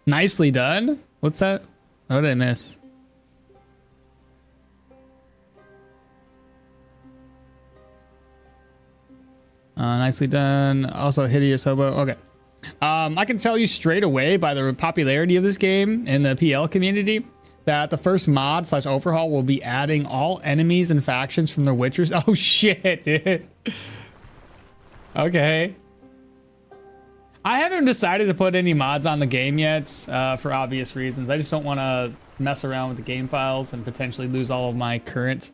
Speaker 1: Nicely done. What's that? What did I miss? Nicely done. Also, hideous hobo. Okay. I can tell you straight away by the popularity of this game in the PL community that the first mod / overhaul will be adding all enemies and factions from the Witchers. Oh shit, dude. Okay. I haven't decided to put any mods on the game yet for obvious reasons. I just don't want to mess around with the game files and potentially lose all of my current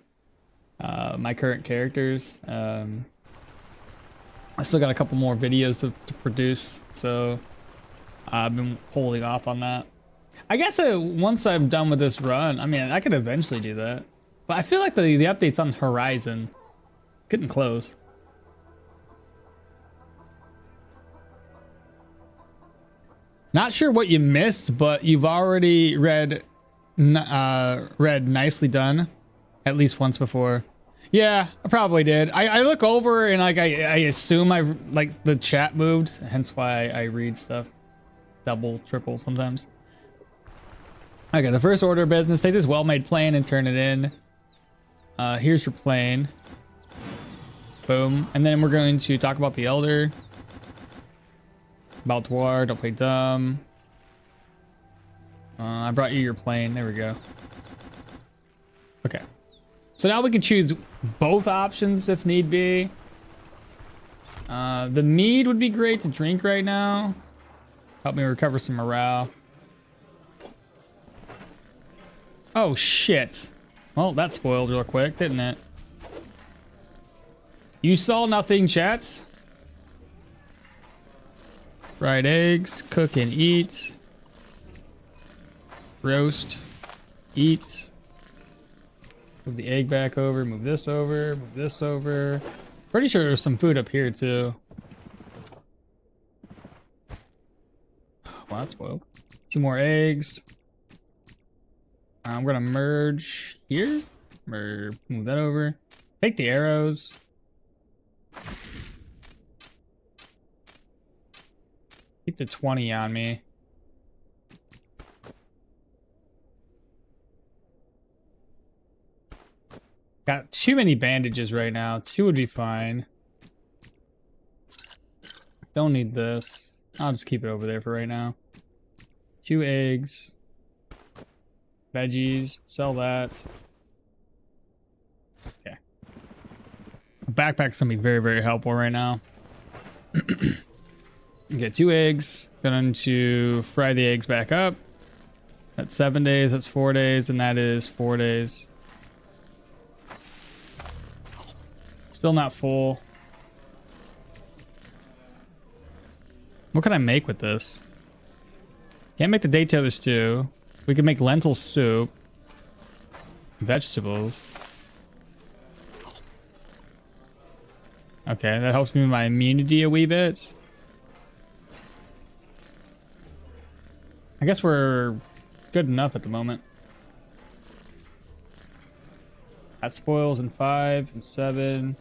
Speaker 1: characters. I still got a couple more videos to produce, so I've been holding off on that. I guess once I'm done with this run, I mean, I could eventually do that. But I feel like the update's on the horizon. Getting close. Not sure what you missed, but you've already read Nicely Done at least once before. Yeah, I probably did. I look over and like I assume like the chat moved, hence why I read stuff double, triple sometimes. Okay, the first order of business: take this well-made plane and turn it in. Here's your plane. Boom. And then we're going to talk about the Elder. Baltoir, don't play dumb. I brought you your plane. There we go. Okay. So now we can choose both options if need be. The mead would be great to drink right now. Help me recover some morale. Oh, shit. Well, that spoiled real quick, didn't it? You saw nothing, chat. Fried eggs, cook and eat. Roast, eat. Move the egg back over, move this over, move this over. Pretty sure there's some food up here too. Well, that's spoiled. 2 more eggs. I'm gonna merge here. Move that over. Take the arrows. Keep the 20 on me. Got too many bandages right now. 2 would be fine. Don't need this. I'll just keep it over there for right now. 2 eggs. Veggies. Sell that. Okay. A backpack's gonna be very, very helpful right now. Okay, 2 eggs. Going to fry the eggs back up. That's 7 days. That's 4 days. And that is 4 days. Still not full. What can I make with this? Can't make the day tailor stew. We can make lentil soup. Vegetables. Okay, that helps me with my immunity a wee bit. I guess we're good enough at the moment. That spoils in 5 and 7.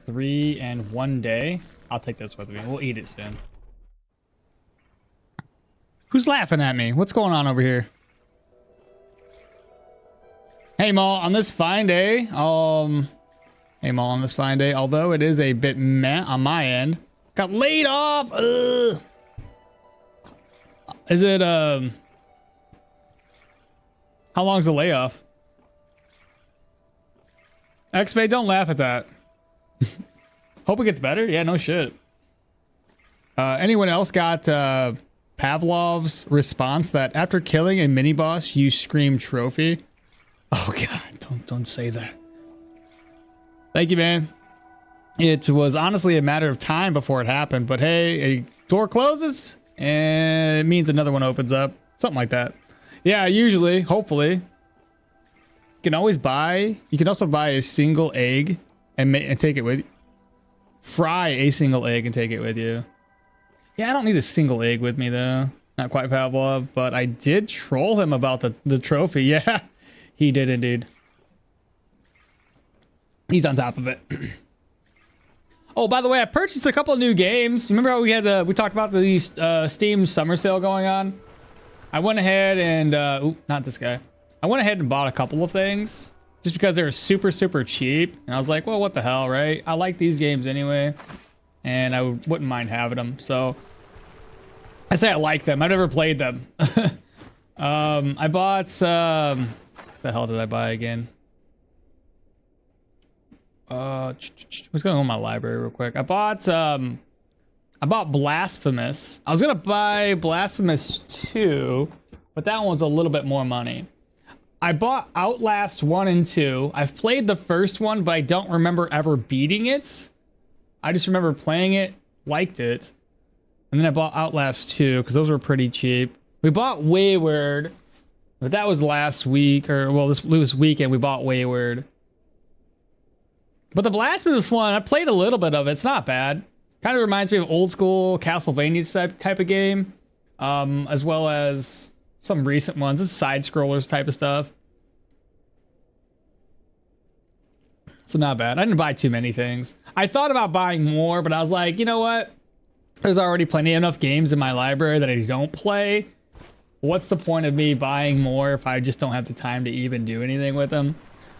Speaker 1: 3 and 1 day. I'll take this with me. We'll eat it soon. Who's laughing at me? What's going on over here? Hey, Maul, on this fine day, although it is a bit meh on my end, got laid off. Ugh. Is it, how long's the layoff? X-Bay, don't laugh at that. Hope it gets better. Yeah, no shit. Anyone else got Pavlov's response that after killing a mini boss, you scream trophy? Oh god, don't say that. Thank you, man. It was honestly a matter of time before it happened, but hey, a door closes and it means another one opens up. Something like that. Yeah, usually, hopefully. You can always buy, you can also buy a single egg and take it with you. Fry a single egg and take it with you. Yeah, I don't need a single egg with me though. Not quite Pavlov, but I did troll him about the trophy. Yeah, he did indeed. He's on top of it. Oh, by the way, I purchased a couple of new games. Remember how we had we talked about the Steam summer sale going on? I went ahead and ooh, not this guy. I went ahead and bought a couple of things just because they were super, super cheap. And I was like, well, what the hell, right? I like these games anyway, and I wouldn't mind having them. So I say I like them. I've never played them. I bought what the hell did I buy again? What's going on in my library real quick? I bought Blasphemous. I was gonna buy Blasphemous 2, but that one was a little bit more money. I bought Outlast 1 and 2. I've played the first one, but I don't remember ever beating it. I just remember playing it, liked it. And then I bought Outlast 2 because those were pretty cheap. We bought Wayward, but that was last week, or well, this weekend we bought Wayward. But the Blasphemous one, I played a little bit of it. It's not bad. Kind of reminds me of old school Castlevania type of game, as well as some recent ones. It's side scrollers type of stuff. So not bad. I didn't buy too many things. I thought about buying more, but I was like, you know what? There's already plenty enough games in my library that I don't play. What's the point of me buying more if I just don't have the time to even do anything with them?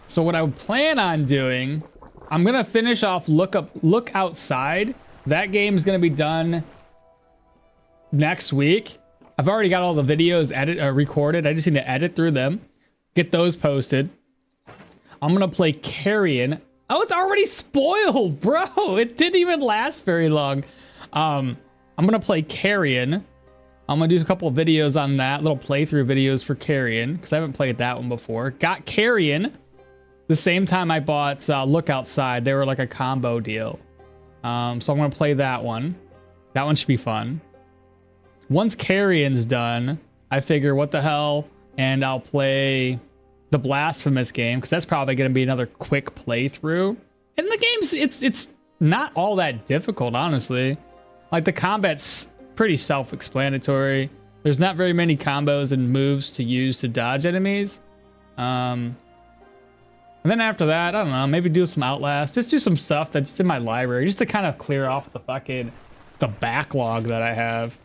Speaker 1: So what I would plan on doing, I'm gonna finish off Look Outside. That game's gonna be done next week. I've already got all the videos recorded. I just need to edit through them, get those posted. I'm gonna play Carrion. Oh, it's already spoiled, bro. It didn't even last very long. I'm gonna play Carrion. I'm gonna do a couple of videos on that, little playthrough videos for Carrion, because I haven't played that one before. Got Carrion the same time I bought Look Outside. They were like a combo deal. So I'm gonna play that one. That one should be fun. Once Carrion's done, I figure what the hell, and I'll play the Blasphemous game, because that's probably gonna be another quick playthrough. And the game's it's not all that difficult, honestly. Like the combat's pretty self-explanatory. There's not very many combos and moves to use to dodge enemies. And then after that, I don't know, maybe do some Outlast. Just do some stuff that's in my library just to kind of clear off the backlog that I have.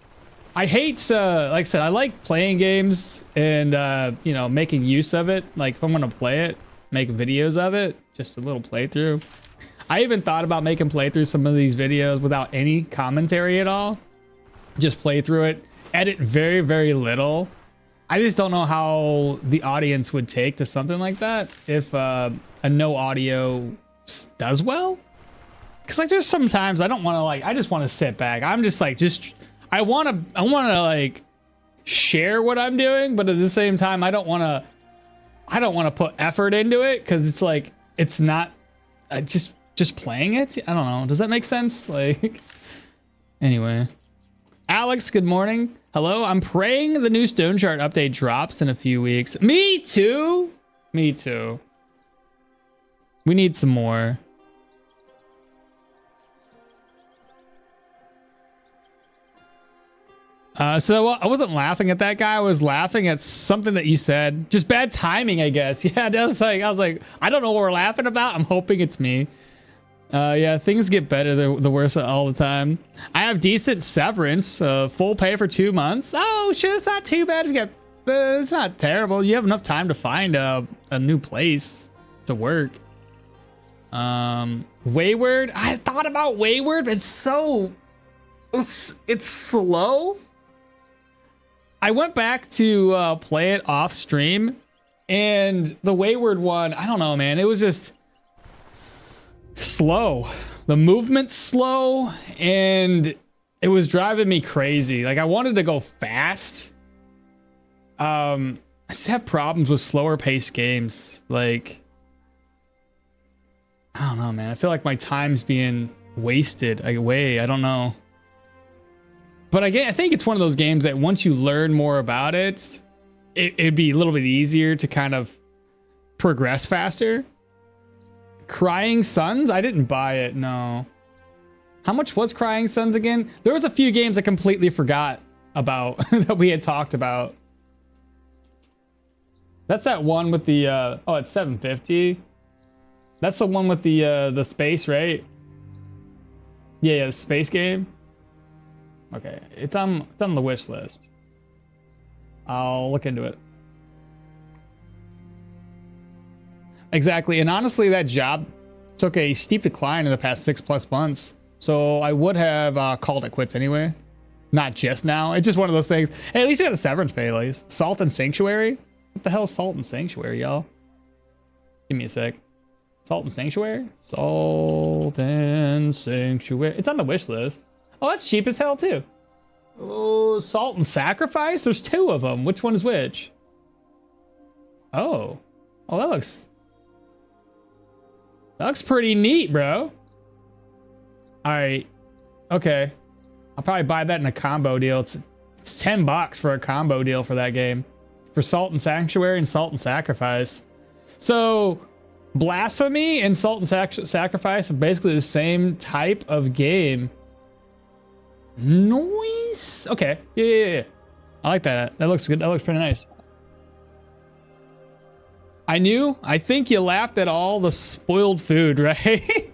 Speaker 1: I hate, like I said, I like playing games and, you know, making use of it. Like if I'm going to play it, make videos of it, just a little playthrough. I even thought about making playthroughs some of these videos without any commentary at all. Just play through it, edit very, very little. I just don't know how the audience would take to something like that if a no audio does well. Because like there's sometimes I don't want to like, I just want to sit back. I'm just like, I want to like share what I'm doing, but at the same time, I don't want to put effort into it because it's like, it's not just playing it. I don't know. Does that make sense? Like, anyway. Alex, good morning. Hello. I'm praying the new Stoneshard update drops in a few weeks. Me too. Me too. We need some more. So I wasn't laughing at that guy. I was laughing at something that you said. Just bad timing, I guess. Yeah, I was like, I don't know what we're laughing about. I'm hoping it's me. Yeah, things get better the worse all the time. I have decent severance, full pay for 2 months. Oh shit, it's not too bad. It's not terrible. You have enough time to find a new place to work. Wayward. I thought about Wayward, but it's slow. I went back to play it off stream, and the Wayward one, I don't know, man. It was just slow. The movement's slow, and it was driving me crazy. Like I wanted to go fast. I just have problems with slower paced games. Like, I don't know, man. I feel like my time's being wasted away. I don't know. But again, I think it's one of those games that once you learn more about it, it'd be a little bit easier to kind of progress faster. Crying Suns? I didn't buy it, no. How much was Crying Suns again? There was a few games I completely forgot about that we had talked about. That's that one with the, oh, it's 750. That's the one with the space, right? Yeah, the space game. Okay, it's on the wish list. I'll look into it. Exactly, and honestly, that job took a steep decline in the past 6+ months. So I would have called it quits anyway. Not just now. It's just one of those things. Hey, at least you got a severance pay, at least. Salt and Sanctuary? What the hell is Salt and Sanctuary, y'all? Give me a sec. Salt and Sanctuary? Salt and Sanctuary. It's on the wish list. Oh, that's cheap as hell, too. Oh, Salt and Sacrifice? There's 2 of them. Which one is which? Oh. Oh, that looks pretty neat, bro. All right. Okay. I'll probably buy that in a combo deal. It's $10 for a combo deal for that game. For Salt and Sanctuary and Salt and Sacrifice. So, Blasphemy and Salt and Sacrifice are basically the same type of game. Noise. Okay. Yeah. I like that. That looks good. That looks pretty nice. I think you laughed at all the spoiled food, right?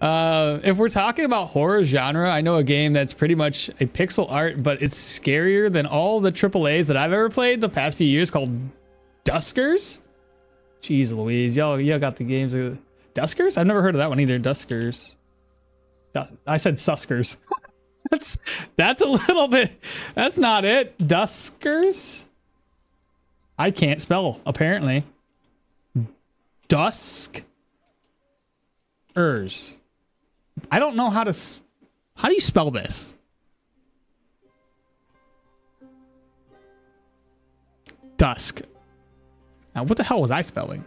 Speaker 1: If we're talking about horror genre, I know a game that's pretty much a pixel art, but it's scarier than all the AAAs that I've ever played the past few years, called Duskers. Jeez Louise, y'all got the games. Duskers? I've never heard of that one either. Duskers. I said Suskers. That's a little bit. That's not it. Duskers. I can't spell, apparently. Duskers. I don't know how do you spell this? Dusk. Now, what the hell was I spelling?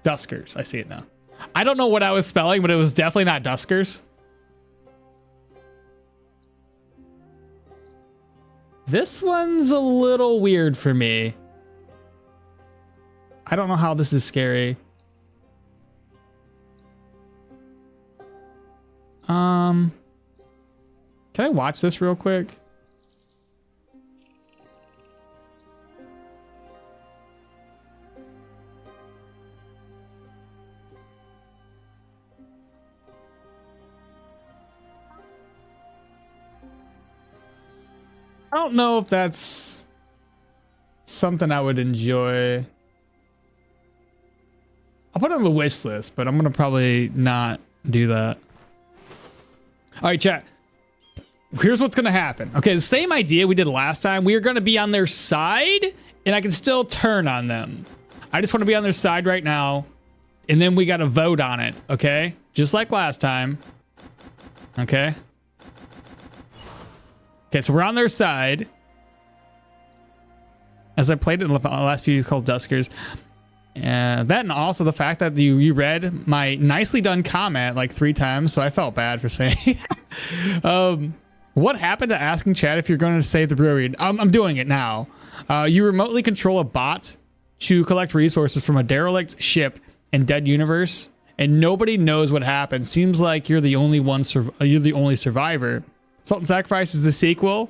Speaker 1: Duskers. I see it now. I don't know what I was spelling, but it was definitely not Duskers. This one's a little weird for me. I don't know how this is scary. Can I watch this real quick? I don't know if that's something I would enjoy. I'll put it on the wish list, but I'm gonna probably not do that. All right, chat. Here's what's gonna happen. Okay, the same idea we did last time. We are gonna be on their side, and I can still turn on them. I just want to be on their side right now, and then we gotta vote on it. Okay, just like last time. Okay. Okay, so we're on their side. As I played it in the last few called Duskers. That and also the fact that you read my nicely done comment like 3 times, so I felt bad for saying. What happened to asking chat if you're going to save the brewery? I'm doing it now. You remotely control a bot to collect resources from a derelict ship in Dead Universe, and nobody knows what happened. Seems like you're the only one. You're the only survivor. Salt and Sacrifice is a sequel.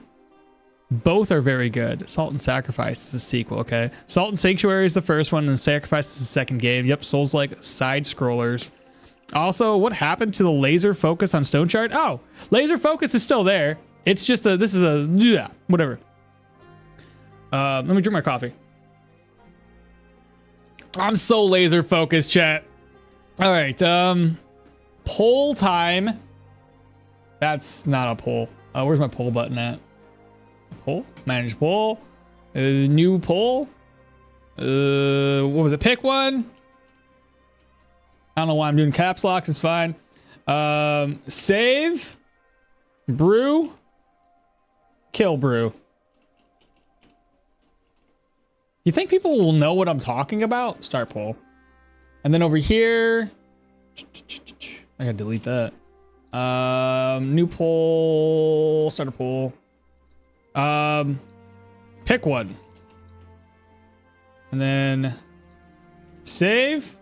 Speaker 1: Both are very good. Salt and Sacrifice is a sequel, okay? Salt and Sanctuary is the first one, and Sacrifice is the second game. Yep, Souls like side scrollers. Also, what happened to the laser focus on Stoneshard? Oh, laser focus is still there. It's just a, this is a, yeah, whatever. Let me drink my coffee. I'm so laser focused, chat. All right, poll time. That's not a poll. Where's my poll button at? Poll? Manage poll. New poll. What was it? Pick one. I don't know why I'm doing caps locks. It's fine. Save. Brew. Kill brew. You think people will know what I'm talking about? Start poll. And then over here. I gotta delete that. New poll, start a poll. Pick one. And then save.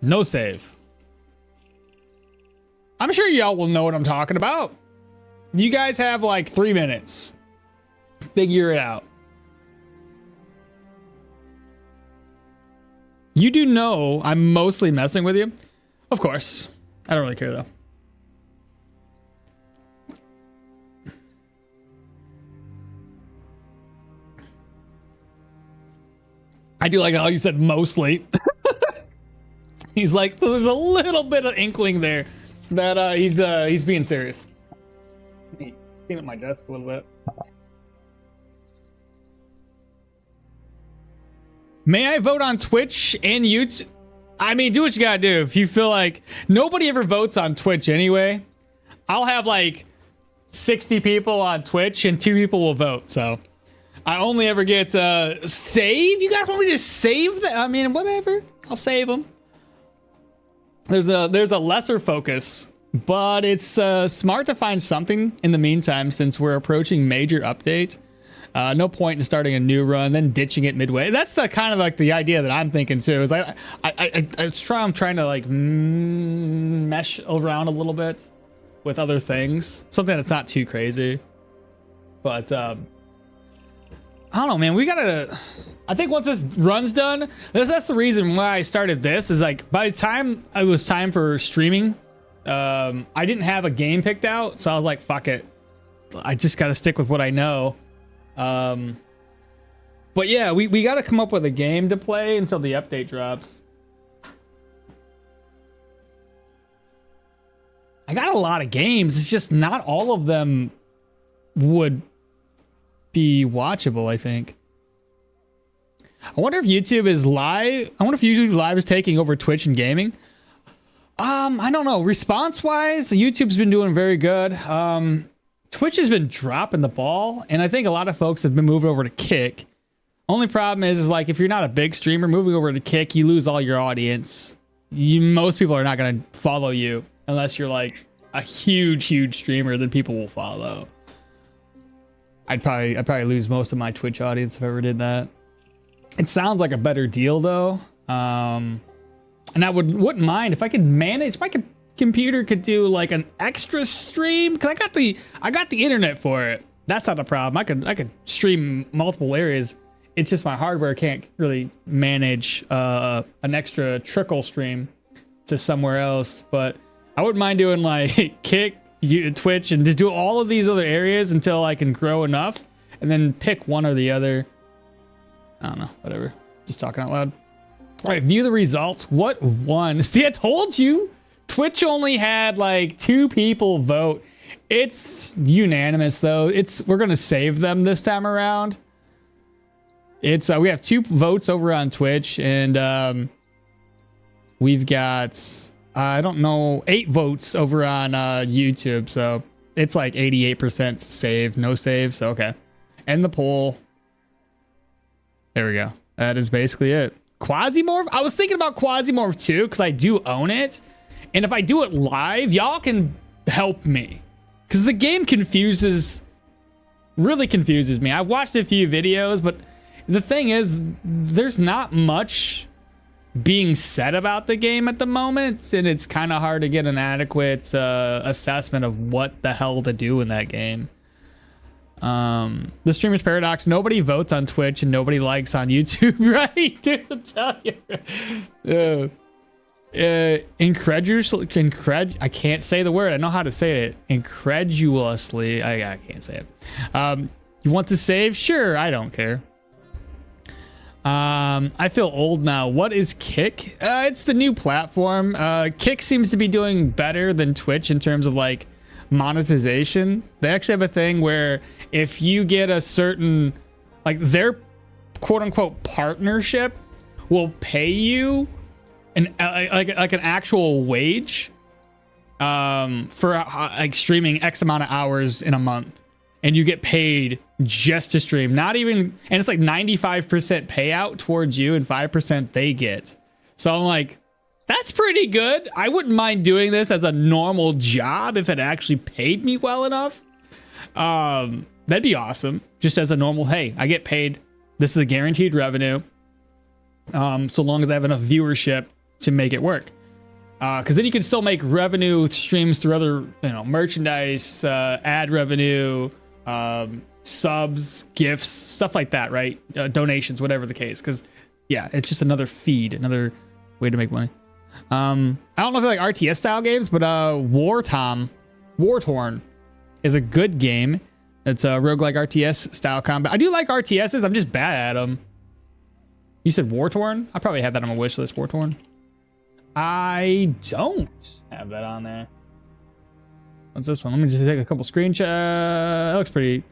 Speaker 1: No save. I'm sure y'all will know what I'm talking about. You guys have like 3 minutes. Figure it out. You do know I'm mostly messing with you. Of course. I don't really care though. I do like how you said mostly. He's like, so there's a little bit of inkling there that he's being serious. Clean at my desk a little bit. May I vote on Twitch and YouTube? I mean, do what you gotta do. If you feel like nobody ever votes on Twitch anyway, I'll have like 60 people on Twitch and 2 people will vote. So I only ever get save. You guys want me to save that? I mean, whatever. I'll save them. There's a lesser focus, but it's smart to find something in the meantime since we're approaching major update. No point in starting a new run, then ditching it midway. That's the kind of like the idea that I'm thinking too. Is I'm trying to like mesh around a little bit with other things, something that's not too crazy. But I don't know, man. We gotta. I think once this run's done, that's the reason why I started this. Is like by the time it was time for streaming, I didn't have a game picked out, so I was like, fuck it. I just gotta stick with what I know. But yeah, we got to come up with a game to play until the update drops. I got a lot of games. It's just not all of them would be watchable, I think. I wonder if YouTube is live. I wonder if YouTube Live is taking over Twitch and gaming. I don't know. Response wise, YouTube's been doing very good. Twitch has been dropping the ball, and I think a lot of folks have been moving over to Kick. Only problem is like if you're not a big streamer, moving over to Kick, you lose all your audience. Most people are not going to follow you unless you're like a huge streamer. Then people will follow. I'd probably lose most of my Twitch audience if I ever did that. It sounds like a better deal though, and I wouldn't mind if I could manage. If I could computer could do like an extra stream, because I got the internet for it. That's not the problem. I could stream multiple areas. It's just my hardware can't really manage an extra trickle stream to somewhere else. But I wouldn't mind doing like Kick, Twitch, and just do all of these other areas until I can grow enough, and then pick one or the other. I don't know, whatever. Just talking out loud. All right, view the results. What won? See, I told you. Twitch only had like 2 people vote. It's unanimous though. We're gonna save them this time around. It's we have 2 votes over on Twitch, and we've got I don't know 8 votes over on YouTube. So it's like 88% save, no save. So okay, end the poll. There we go. That is basically it. Quasimorph. I was thinking about Quasimorph too, because I do own it. And if I do it live, y'all can help me. Because the game really confuses me. I've watched a few videos, but the thing is, there's not much being said about the game at the moment. And it's kind of hard to get an adequate assessment of what the hell to do in that game. The streamer's paradox. Nobody votes on Twitch and nobody likes on YouTube, right? Dude, I'm telling you. I can't say the word. I know how to say it. Incredulously. I can't say it. You want to save? Sure, I don't care. I feel old now. What is Kick? It's the new platform. Kick seems to be doing better than Twitch in terms of like monetization. They actually have a thing where if you get a certain, like their quote unquote partnership will pay you an like an actual wage for like streaming X amount of hours in a month, and you get paid just to stream. Not even, and it's like 95% payout towards you and 5% they get. So I'm like, that's pretty good. I wouldn't mind doing this as a normal job if it actually paid me well enough. That'd be awesome. Just as a normal, hey, I get paid. This is a guaranteed revenue. So long as I have enough viewership to make it work. Because then you can still make revenue streams through other, merchandise, ad revenue, subs, gifts, stuff like that, right? Donations, whatever the case. Because, yeah, it's just another feed, another way to make money. I don't know if you like RTS style games, but War Torn is a good game. It's a roguelike RTS style combat. I do like RTSs. I'm just bad at them. You said War Torn? I probably have that on my wish list. War Torn. I don't have that on there. What's this one? Let me just take a couple screenshots. That looks pretty.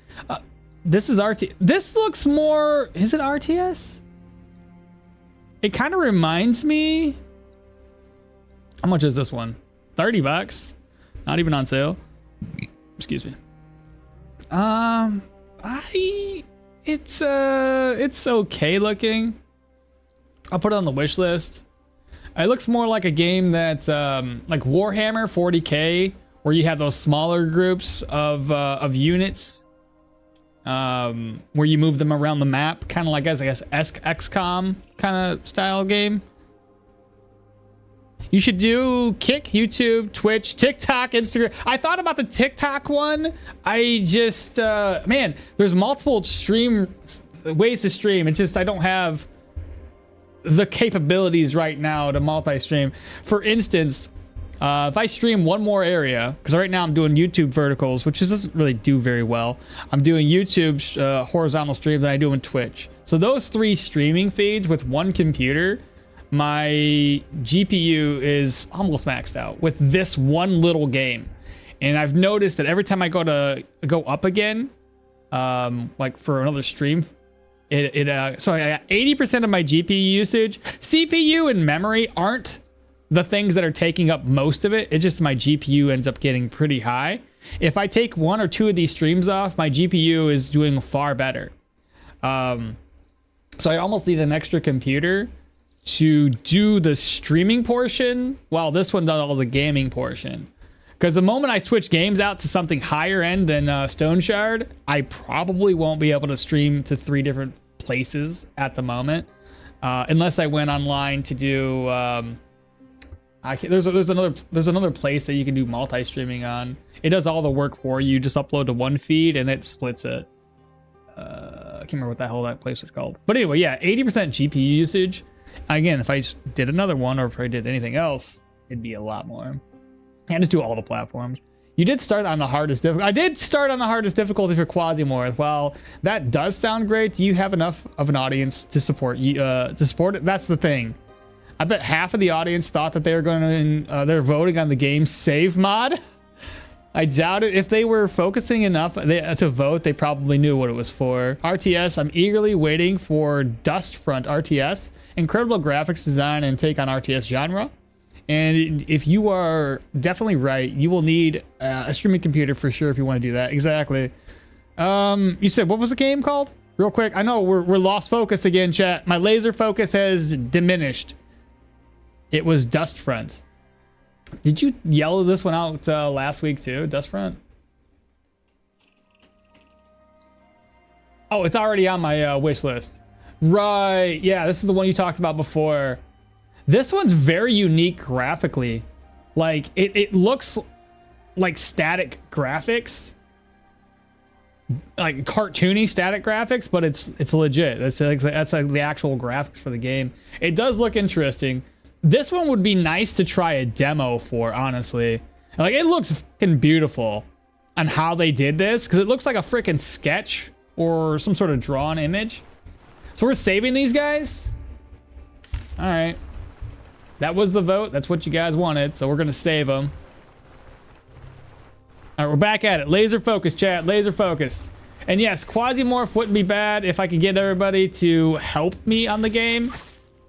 Speaker 1: This is RT. This looks more. Is it RTS? It kind of reminds me. How much is this one? $30. Not even on sale. Excuse me. It's okay looking. I'll put it on the wish list. It looks more like a game that's like Warhammer 40K, where you have those smaller groups of units, where you move them around the map, kind of like, I guess, XCOM kind of style game. You should do Kick, YouTube, Twitch, TikTok, Instagram. I thought about the TikTok one. I just, man, there's multiple ways to stream. It's just I don't have the capabilities right now to multi-stream. For instance, if I stream one more area, because right now I'm doing YouTube verticals, which doesn't really do very well. I'm doing YouTube horizontal streams, and I do in Twitch. So those 3 streaming feeds with one computer, my GPU is almost maxed out with this one little game. And I've noticed that every time I go up again, like for another stream, so I got 80% of my GPU usage. CPU and memory aren't the things that are taking up most of it. It's just my GPU ends up getting pretty high. If I take 1 or 2 of these streams off, my GPU is doing far better. So I almost need an extra computer to do the streaming portion while this one does all the gaming portion. Because the moment I switch games out to something higher end than Stoneshard, I probably won't be able to stream to 3 different places at the moment. Unless I went online to do There's another place that you can do multi-streaming on. It does all the work for you. You just upload to one feed and it splits it. I can't remember what the hell that place was called. But anyway, yeah, 80% GPU usage. Again, if I did another one or if I did anything else, it'd be a lot more. And just do all the platforms. You did start on the hardest difficulty. I did start on the hardest difficulty for Quasimorph. Well, that does sound great. Do you have enough of an audience to support it? That's the thing. I bet half of the audience thought that they were going to, they're voting on the game save mod. I doubt it. If they were focusing enough to vote, they probably knew what it was for. RTS, I'm eagerly waiting for Dustfront RTS. Incredible graphics design and take on RTS genre. And if you are definitely right, you will need a streaming computer for sure if you want to do that. Exactly. You said, what was the game called? Real quick. I know we're lost focus again, chat. My laser focus has diminished. It was Dustfront. Did you yell this one out last week too, Dustfront? Oh, it's already on my wish list. Right, yeah, this is the one you talked about before. This one's very unique graphically. Like, it looks like static graphics. Like cartoony static graphics, but it's legit. That's like the actual graphics for the game. It does look interesting. This one would be nice to try a demo for, honestly. Like, it looks fucking beautiful on how they did this, because it looks like a freaking sketch or some sort of drawn image. So we're saving these guys? All right. That was the vote. That's what you guys wanted, so we're going to save them. All right, we're back at it. Laser focus, chat. Laser focus. And yes, Quasimorph wouldn't be bad if I could get everybody to help me on the game,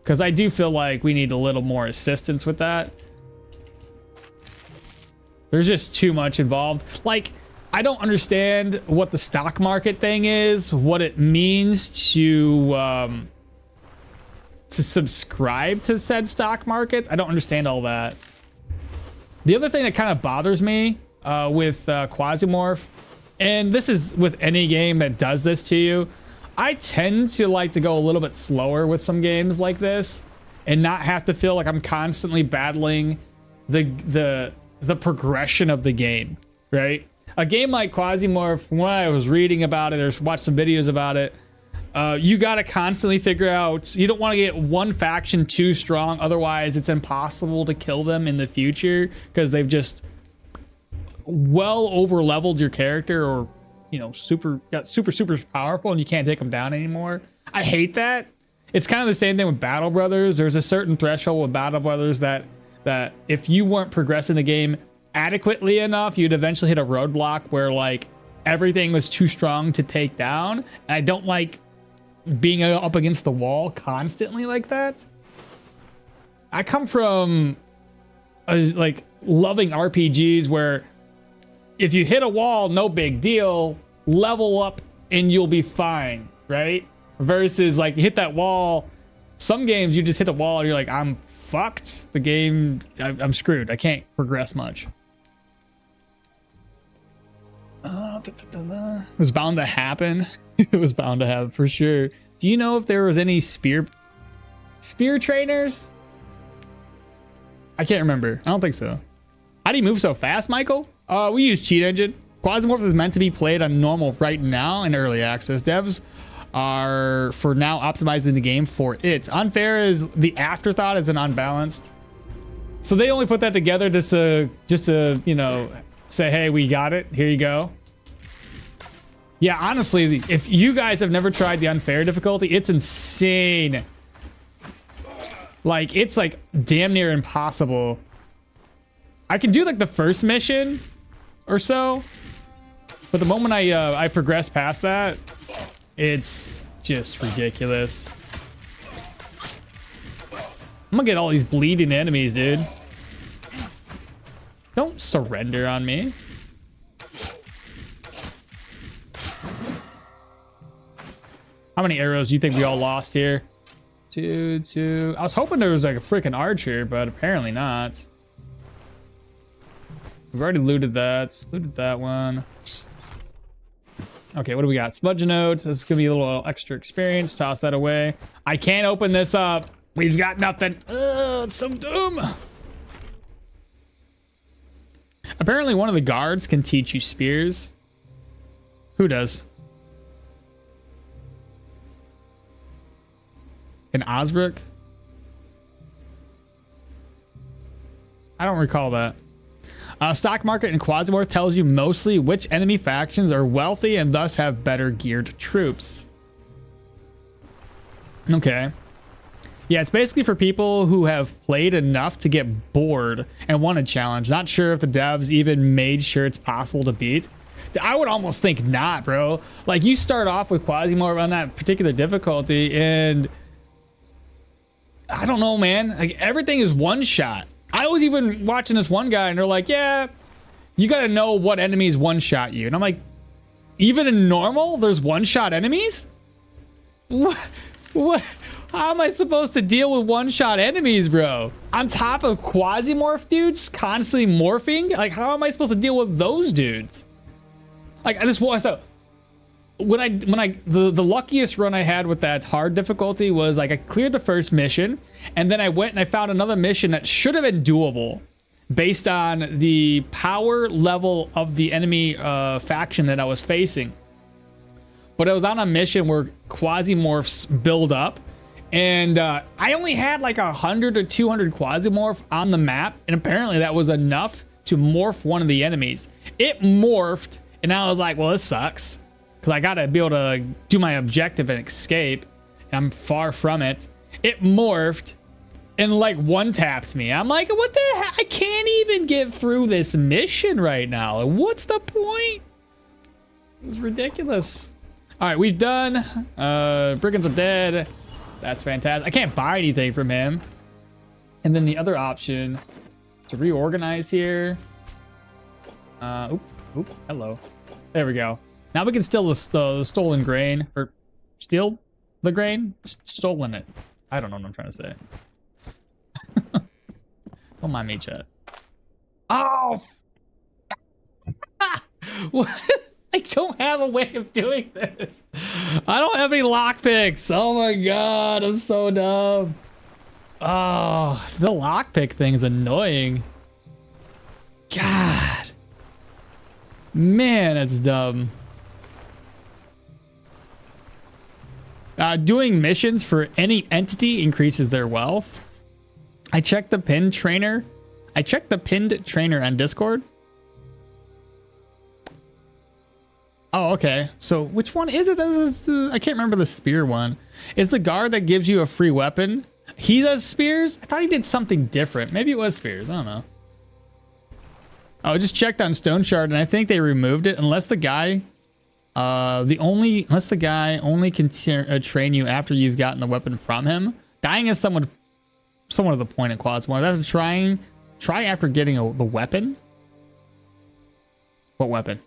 Speaker 1: because I do feel like we need a little more assistance with that. There's just too much involved. Like, I don't understand what the stock market thing is, what it means to subscribe to said stock markets. I don't understand all that. The other thing that kind of bothers me with Quasimorph, and this is with any game that does this to you, I tend to like to go a little bit slower with some games like this and not have to feel like I'm constantly battling the progression of the game, right? A game like Quasimorph, when I was reading about it or watched some videos about it, you got to constantly figure out, you don't want to get one faction too strong, otherwise it's impossible to kill them in the future because they've just well over leveled your character, or you know, super powerful, and you can't take them down anymore. I hate that. It's kind of the same thing with Battle Brothers. There's a certain threshold with Battle Brothers that if you weren't progressing the game adequately enough, you'd eventually hit a roadblock where like everything was too strong to take down. And I don't like being up against the wall constantly like that. I come from like loving RPGs where if you hit a wall, no big deal, level up and you'll be fine, right? Versus like you hit that wall, some games you just hit a wall and you're like, I'm fucked. The game, I'm screwed. I can't progress much. It was bound to happen. It was bound to happen for sure. Do you know if there was any spear trainers? I can't remember. I don't think so. How do you move so fast, Michael? We use Cheat Engine. Quasimorph is meant to be played on normal right now in early access. Devs are for now optimizing the game for it. Unfair is the afterthought as an unbalanced. So they only put that together just to you know, say, hey, we got it. Here you go. Yeah, honestly, if you guys have never tried the unfair difficulty, it's insane. Like, it's like damn near impossible. I can do like the first mission or so, but the moment I progress past that, it's just ridiculous. I'm gonna get all these bleeding enemies, dude. Don't surrender on me. How many arrows do you think we all lost here? Two. I was hoping there was like a freaking archer, but apparently not. We've already looted that. Looted that one. Okay, what do we got? Smudge node. This is gonna be a little extra experience. Toss that away. I can't open this up. We've got nothing. Oh, it's so dumb. Apparently one of the guards can teach you spears. Who does? In Osbrook? I don't recall that. Stock market in Quasimorph tells you mostly which enemy factions are wealthy and thus have better geared troops. Okay. Yeah, it's basically for people who have played enough to get bored and want a challenge. Not sure if the devs even made sure it's possible to beat. I would almost think not, bro. Like, you start off with Quasimorph on that particular difficulty and I don't know, man. Like, everything is one shot. I was even watching this one guy and they're like, yeah, you got to know what enemies one shot you. And I'm like, even in normal, there's one shot enemies? What? How am I supposed to deal with one shot enemies, bro? On top of Quasimorph dudes constantly morphing? Like, how am I supposed to deal with those dudes? Like, I just want so the luckiest run I had with that hard difficulty was like I cleared the first mission and then I went and I found another mission that should have been doable based on the power level of the enemy faction that I was facing. But I was on a mission where Quasimorphs build up and I only had like 100 or 200 Quasimorph on the map and apparently that was enough to morph one of the enemies. It morphed and I was like, well, this sucks. Because I gotta be able to do my objective and escape. And I'm far from it. It morphed and like one-tapped me. I'm like, what the heck? I can't even get through this mission right now. What's the point? It was ridiculous. All right, we've done. Brigands are dead. That's fantastic. I can't buy anything from him. And then the other option to reorganize here. Oop, hello. There we go. Now we can steal the stolen grain, or steal the grain? Stolen it. I don't know what I'm trying to say. Don't mind me, chat. Oh! What? I don't have a way of doing this. I don't have any lockpicks. Oh my god, I'm so dumb. Oh, the lockpick thing is annoying. God. Man, it's dumb. Doing missions for any entity increases their wealth. I checked the pinned trainer. I checked the pinned trainer on Discord. Oh, okay. So which one is it? I can't remember the spear one. Is the guard that gives you a free weapon? He does spears? I thought he did something different. Maybe it was spears. I don't know. Oh, I just checked on Stoneshard and I think they removed it unless the guy... unless the guy only can train you after you've gotten the weapon from him. Dying is somewhat of the point in Quasimorph. That's try after getting the weapon. What weapon?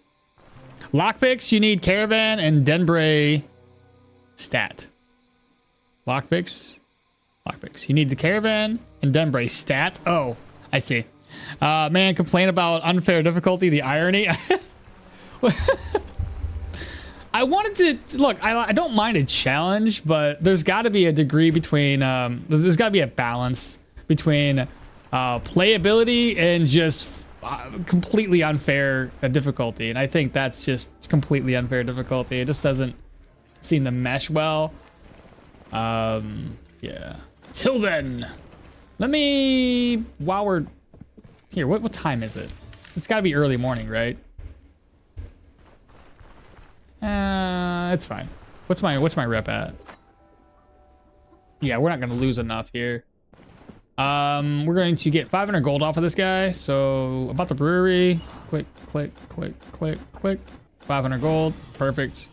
Speaker 1: Lockpicks, you need Caravan and Denbray stat. Lockpicks. You need the Caravan and Denbray stat. Oh, I see. Man, complain about unfair difficulty, the irony. I wanted to look. I don't mind a challenge, but there's got to be a degree between. There's got to be a balance between playability and just completely unfair difficulty. And I think that's just completely unfair difficulty. It just doesn't seem to mesh well. Yeah. Till then, let me. While we're here, what time is it? It's got to be early morning, right? It's fine. What's my rep at? Yeah, we're not gonna lose enough here. We're going to get 500 gold off of this guy. So about the brewery, click, click, click, click, click. 500 gold, perfect.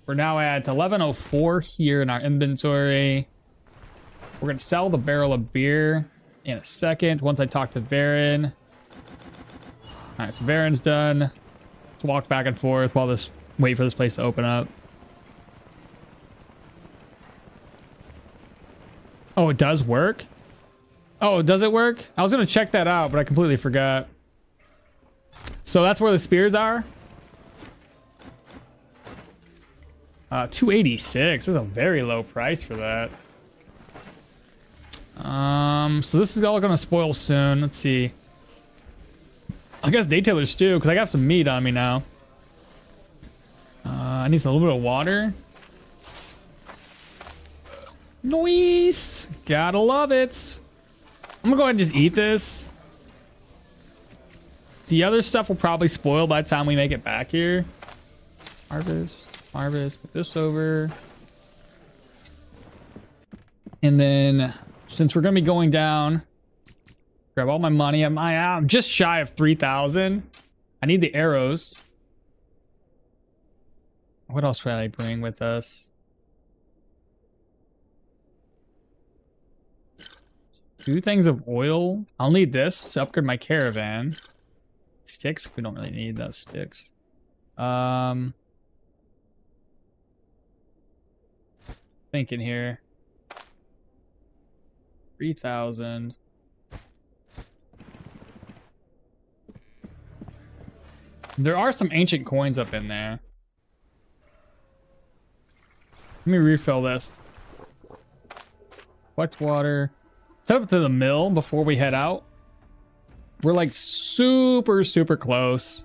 Speaker 1: We're now at 1104 here in our inventory. We're gonna sell the barrel of beer in a second once I talk to Varen. All right, so Varen's done. Let's walk back and forth while wait for this place to open up. Oh, it does work? Oh, does it work? I was gonna check that out, but I completely forgot. So that's where the spears are? 286. That's a very low price for that. So this is all gonna spoil soon. Let's see. I guess detailer stew, because I got some meat on me now. I need a little bit of water. Nice. Gotta love it. I'm gonna go ahead and just eat this. The other stuff will probably spoil by the time we make it back here. Harvest, put this over. And then, since we're gonna be going down, grab all my money. I'm just shy of 3,000. I need the arrows. What else would I bring with us? 2 things of oil. I'll need this to upgrade my caravan. Sticks? We don't really need those sticks. Thinking here. 3,000. There are some ancient coins up in there. Let me refill this. Collect water. Set up to the mill before we head out. We're like super close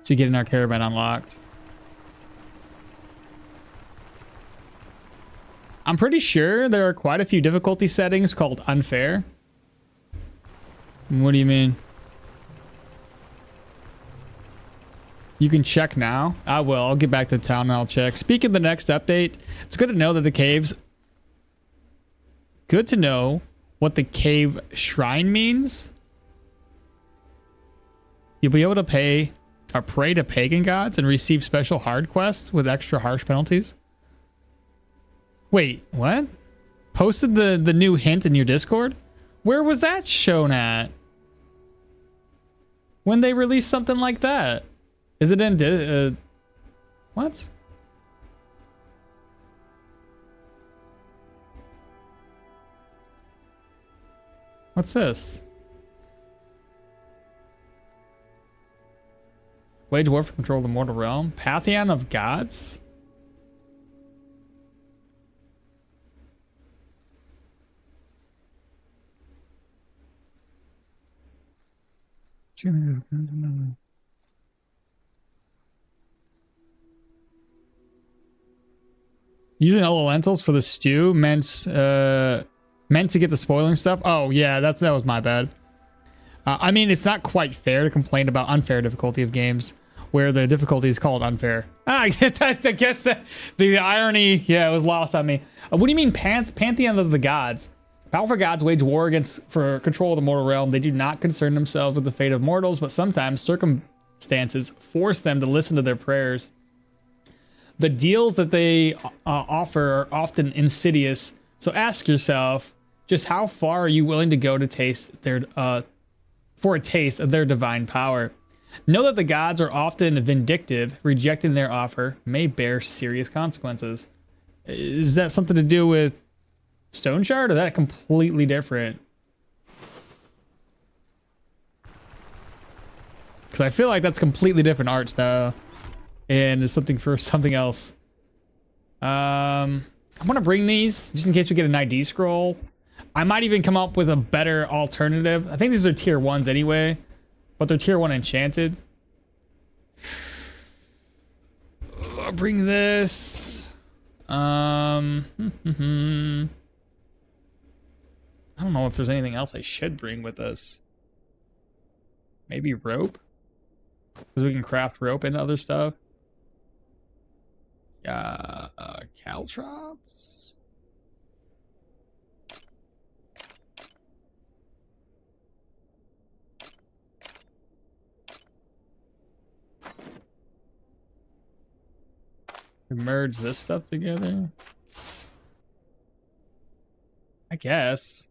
Speaker 1: to getting our caravan unlocked. I'm pretty sure there are quite a few difficulty settings called unfair. What do you mean? You can check now. I will. I'll get back to town and I'll check. Speaking of the next update, it's good to know that the caves... Good to know what the cave shrine means. You'll be able to pray to pagan gods and receive special hard quests with extra harsh penalties. Wait, what? Posted the new hint in your Discord? Where was that shown at? When they released something like that? Is it in what? What's this? Wage war for control of the mortal realm. Pantheon of gods? Using elementals for the stew meant to get the spoiling stuff. Oh yeah, that was my bad. I mean, it's not quite fair to complain about unfair difficulty of games where the difficulty is called unfair. I guess the irony, yeah, it was lost on me. What do you mean Pantheon of the gods? Powerful gods wage war for control of the mortal realm. They do not concern themselves with the fate of mortals, but sometimes circumstances force them to listen to their prayers. The deals that they offer are often insidious, so ask yourself, just how far are you willing to go to taste their for a taste of their divine power? Know that the gods are often vindictive. Rejecting their offer may bear serious consequences. Is that something to do with Stoneshard, or is that completely different? Because I feel like that's completely different art style. And it's something for something else. I'm gonna bring these just in case we get an ID scroll. I might even come up with a better alternative. I think these are tier 1s anyway, but they're tier 1 enchanted. I'll bring this. I don't know if there's anything else I should bring with us. Maybe rope? Because we can craft rope and other stuff. Caltrops? Merge this stuff together? I guess.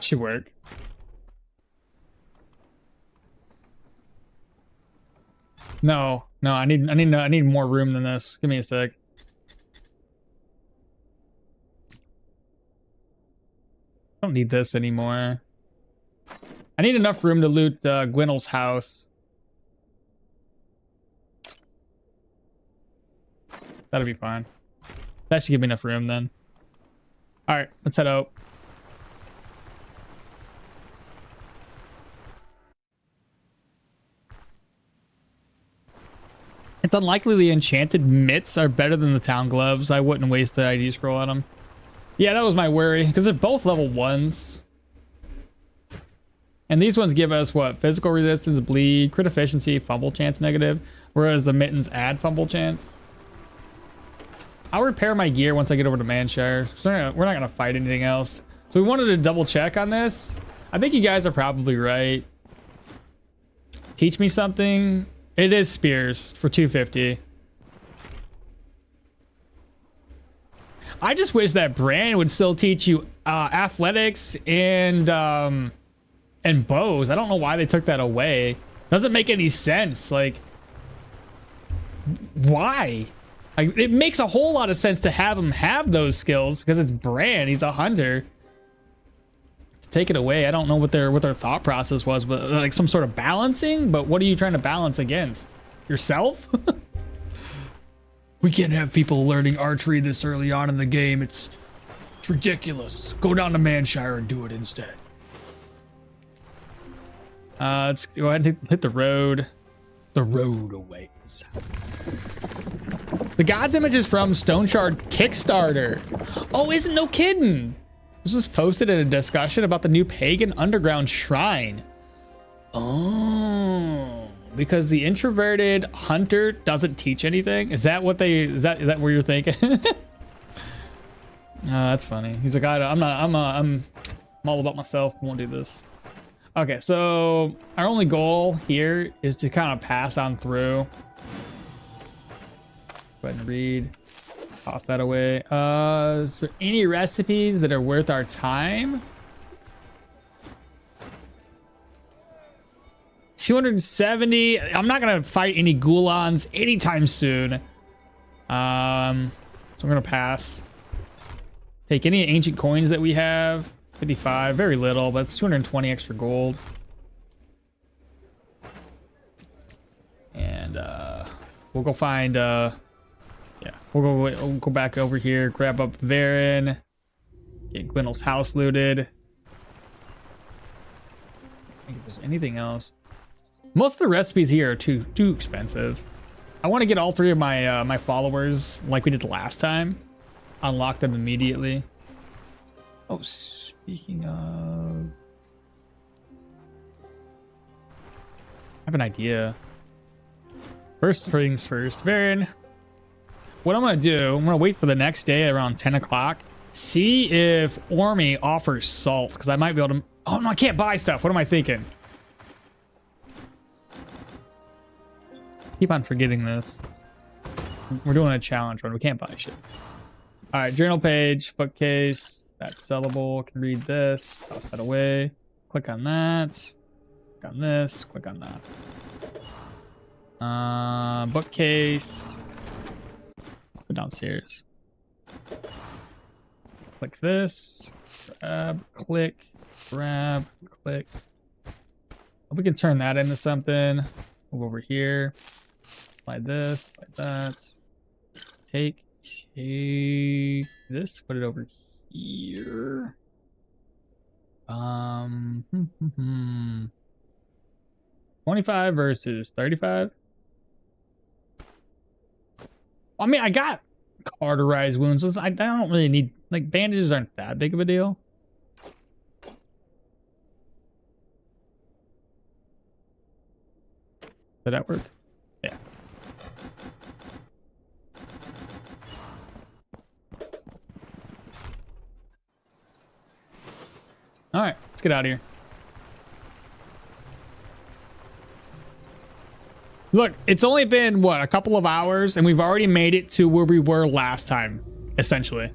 Speaker 1: Should work. No, I need more room than this. Give me a sec. I don't need this anymore. I need enough room to loot Gwynel's house. That'll be fine. That should give me enough room then. All right, let's head out. It's unlikely the enchanted mitts are better than the town gloves. I wouldn't waste the ID scroll on them. Yeah, that was my worry, because they're both level 1s. And these ones give us what? Physical resistance, bleed, crit efficiency, fumble chance negative. Whereas the mittens add fumble chance. I'll repair my gear once I get over to Manshire. So we're not going to fight anything else. So we wanted to double check on this. I think you guys are probably right. Teach me something. It is spears for 250. I just wish that Bran would still teach you athletics and bows. I don't know why they took that away. Doesn't make any sense. Like, why? Like, it makes a whole lot of sense to have him have those skills because it's Bran. He's a hunter. To take it away, I don't know what their thought process was, but like some sort of balancing. But what are you trying to balance against? Yourself? We can't have people learning archery this early on in the game. It's ridiculous. Go down to Manshire and do it instead. Let's go ahead and hit the road. The road awaits. The God's Image is from Stoneshard Kickstarter. Oh, isn't no kidding. This was posted in a discussion about the new pagan underground shrine. Oh, because the introverted hunter doesn't teach anything. Is that what they? Is that where you're thinking? That's funny. He's like, I'm all about myself. Won't do this. Okay, so our only goal here is to kind of pass on through. Go ahead and read. Toss that away. Is there any recipes that are worth our time? 270. I'm not gonna fight any Gulans anytime soon. So I'm gonna pass. Take any ancient coins that we have. 55, very little, but it's 220 extra gold. And we'll go find yeah, we'll go back over here, grab up Varen, get Gwynel's house looted. I think if there's anything else. Most of the recipes here are too expensive. I want to get all three of my my followers like we did last time. Unlock them immediately. Oh, speaking of, I have an idea. First things first, Varen. What I'm gonna do, I'm gonna wait for the next day around 10 o'clock. See if Ormy offers salt, because I might be able to. Oh no, I can't buy stuff. What am I thinking? Keep on forgetting this. We're doing a challenge run. We can't buy shit. All right, journal page, bookcase. That's sellable. Can read this. Toss that away. Click on that. Click on this. Click on that. Bookcase. Go downstairs. Click this. Grab. Click. Grab. Click. We can turn that into something. Move over here. Slide this. Slide that. Take this. Put it over here. 25 versus 35. I mean, I got cauterized wounds. I don't really need, like, bandages aren't that big of a deal. Did that work? Yeah. All right, let's get out of here. Look, it's only been, what, a couple of hours, and we've already made it to where we were last time, essentially.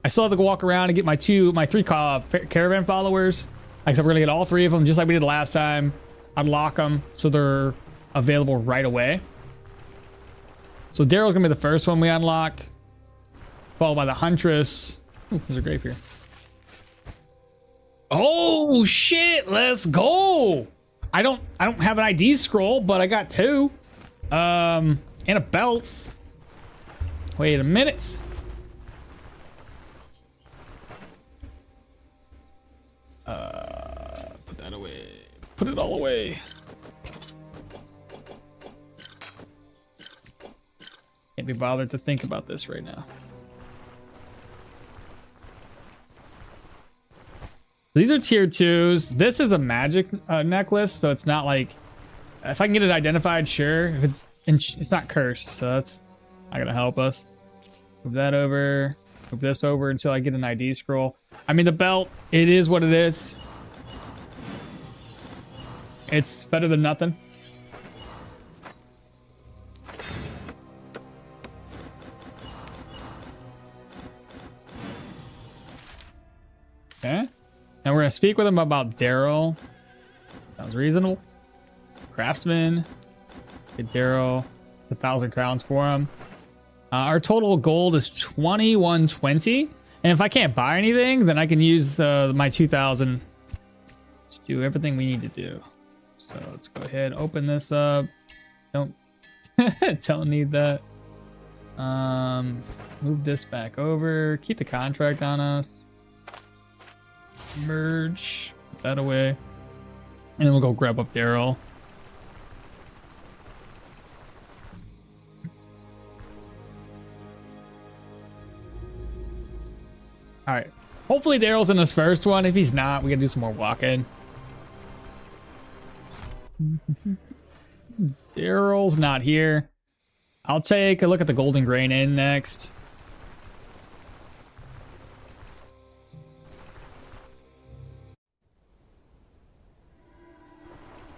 Speaker 1: I still have to go walk around and get my three caravan followers. Like I said, we're gonna get all three of them, just like we did last time. Unlock them so they're available right away. So Daryl's gonna be the first one we unlock, followed by the Huntress. Ooh, there's a grave here. Oh shit, let's go. I don't have an ID scroll, but I got two. And a belt. Wait a minute. Put that away. Put it all away. Can't be bothered to think about this right now. These are tier 2s. This is a magic necklace, so it's not like... If I can get it identified, sure. If it's not cursed, so that's not gonna help us. Move that over. Move this over until I get an ID scroll. I mean, the belt, it is what it is. It's better than nothing. Okay. Now we're gonna speak with him about Daryl. Sounds reasonable. Craftsman. Get Daryl. It's 1,000 crowns for him. Our total gold is 2120. And if I can't buy anything, then I can use my 2,000 to do everything we need to do. So let's go ahead, open this up. Don't need that. Move this back over. Keep the contract on us. Merge. Put that away. And then we'll go grab up Daryl. All right. Hopefully Daryl's in this first one. If he's not, we can do some more walking. Daryl's not here. I'll take a look at the Golden Grain Inn next.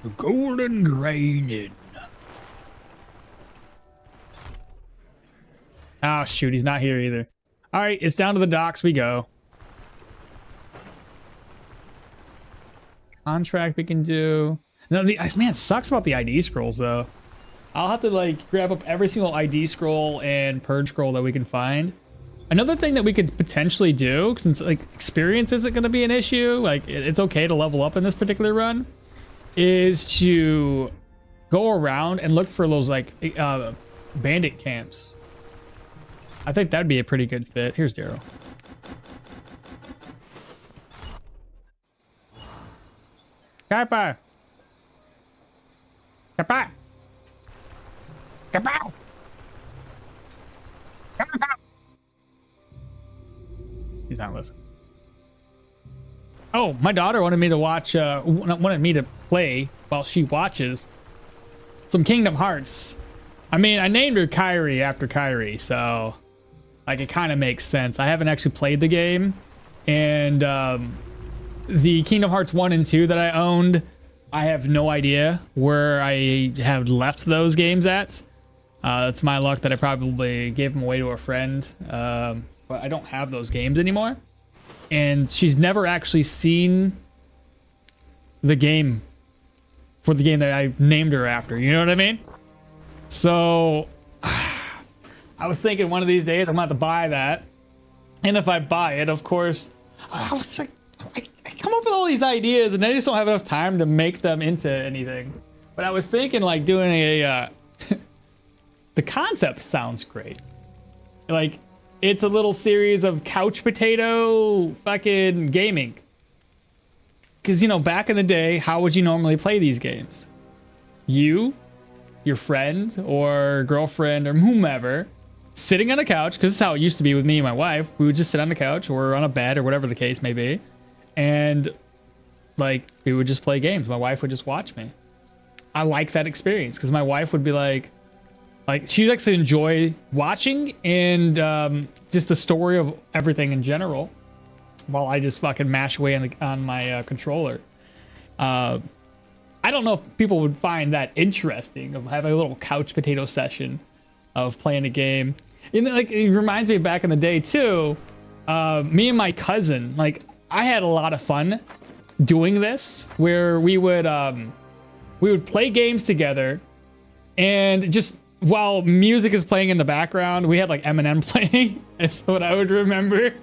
Speaker 3: The Golden Grain Inn.
Speaker 1: Oh, shoot. He's not here either. All right. It's down to the docks we go. Contract we can do. No, man, sucks about the ID scrolls, though. I'll have to, like, grab up every single ID scroll and purge scroll that we can find. Another thing that we could potentially do, since, like, experience isn't going to be an issue, like, it's okay to level up in this particular run, is to go around and look for those, like, bandit camps. I think that'd be a pretty good fit. Here's Daryl. Kappa! Kappa! Kappa! Kappa! He's not listening. Oh, my daughter wanted me to watch, wanted me to play while she watches some Kingdom Hearts. I mean, I named her Kyrie after Kyrie, so like it kind of makes sense. I haven't actually played the game, and the Kingdom Hearts 1 and 2 that I owned, I have no idea where I have left those games at. It's my luck that I probably gave them away to a friend, but I don't have those games anymore. And she's never actually seen the game for the game that I named her after. You know what I mean? So I was thinking one of these days I'm going to have to buy that. And if I buy it, of course, I was like, I come up with all these ideas and I just don't have enough time to make them into anything. But I was thinking like doing a, the concept sounds great. Like it's a little series of couch potato fucking gaming. Cause you know, back in the day, how would you normally play these games? You, your friend or girlfriend or whomever, sitting on a couch, because this is how it used to be with me and my wife. We would just sit on the couch or on a bed or whatever the case may be. And like, we would just play games. My wife would just watch me. I like that experience because my wife would be like she likes to enjoy watching and just the story of everything in general while I just fucking mash away on my controller. I don't know if people would find that interesting of having a little couch potato session of playing a game. You know, like it reminds me of back in the day too. Me and my cousin, like I had a lot of fun doing this where we would play games together and just while music is playing in the background, we had like Eminem playing. That's what I would remember.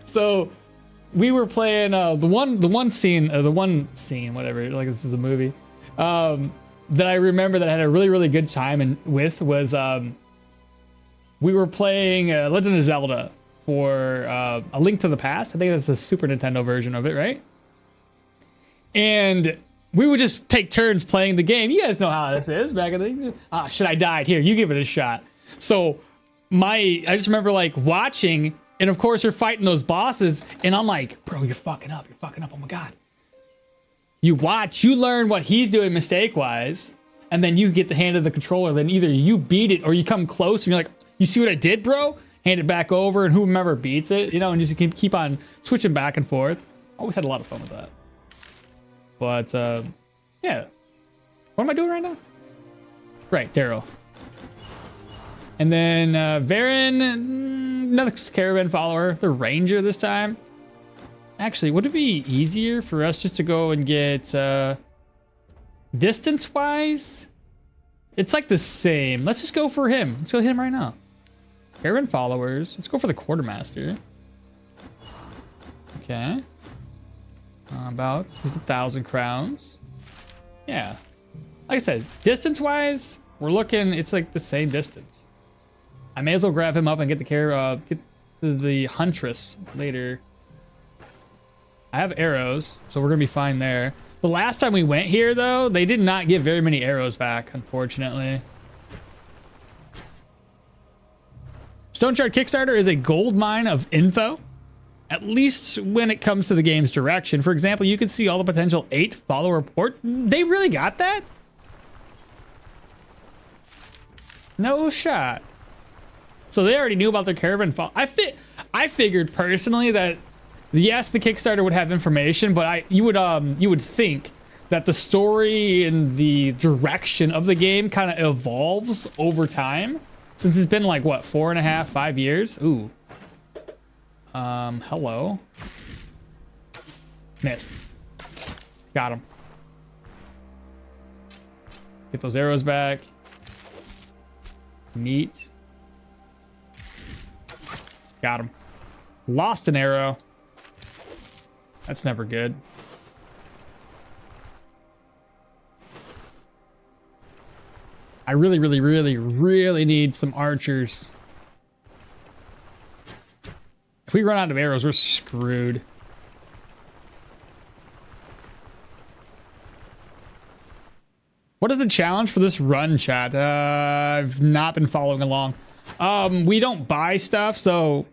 Speaker 1: So we were playing the one scene, whatever, like this is a movie, that I remember that I had a really, really good time with was we were playing Legend of Zelda for A Link to the Past. I think that's the Super Nintendo version of it, right? And we would just take turns playing the game. You guys know how this is back in the shit, I died. Here, you give it a shot. So I just remember like watching, and of course you're fighting those bosses, and I'm like, bro, you're fucking up. You're fucking up. Oh my God. You watch, you learn what he's doing mistake-wise, and then you get the hand of the controller. Then either you beat it or you come close and you're like, you see what I did, bro? Hand it back over, and whomever beats it, you know, and just keep on switching back and forth. Always had a lot of fun with that. But, yeah. What am I doing right now? Right, Daryl. And then, Varen, another caravan follower, the ranger this time. Actually, would it be easier for us just to go and get, distance-wise? It's like the same. Let's just go for him. Let's go hit him right now. Caravan followers. Let's go for the quartermaster. Okay. About, here's 1,000 crowns. Yeah. Like I said, distance-wise, we're looking, it's like the same distance. I may as well grab him up and get the huntress later. I have arrows, so we're gonna be fine there. The last time we went here, though, they did not give very many arrows back, unfortunately. Stoneshard Kickstarter is a gold mine of info, at least when it comes to the game's direction. For example, you can see all the potential 8 follower report. They really got that? No shot. So they already knew about their caravan. I figured personally that yes, the Kickstarter would have information, but you would think that the story and the direction of the game kind of evolves over time, since it's been like what, 4.5, 5 years. Ooh. Hello. Missed. Got him. Get those arrows back. Meat. Got him. Lost an arrow. That's never good. I really, really, really, really need some archers. If we run out of arrows, we're screwed. What is the challenge for this run, chat? I've not been following along. We don't buy stuff, so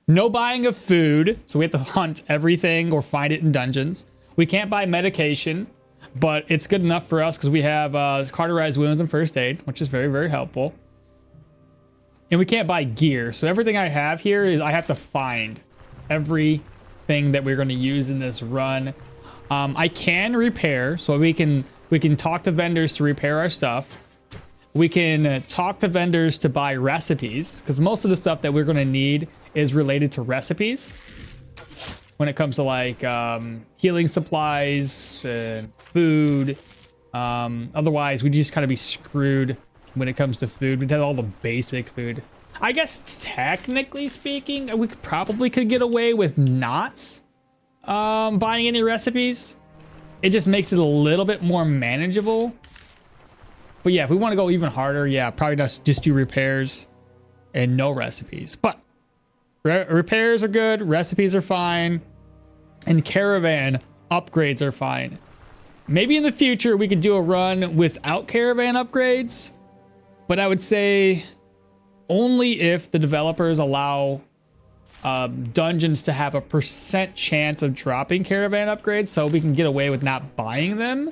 Speaker 1: no buying of food. So we have to hunt everything or find it in dungeons. We can't buy medication, but it's good enough for us because we have cauterized wounds and first aid, which is very, very helpful. And we can't buy gear. So everything I have here is I have to find everything that we're going to use in this run. I can repair, so we can talk to vendors to repair our stuff. We can talk to vendors to buy recipes, because most of the stuff that we're going to need is related to recipes. When it comes to like healing supplies and food. Otherwise, we just kind of be screwed when it comes to food. We'd have all the basic food. I guess technically speaking, we probably could get away with not buying any recipes. It just makes it a little bit more manageable. But yeah, if we want to go even harder, yeah, probably just do repairs and no recipes. But repairs are good, recipes are fine, and caravan upgrades are fine. Maybe in the future we could do a run without caravan upgrades, but I would say only if the developers allow dungeons to have a % chance of dropping caravan upgrades, so we can get away with not buying them.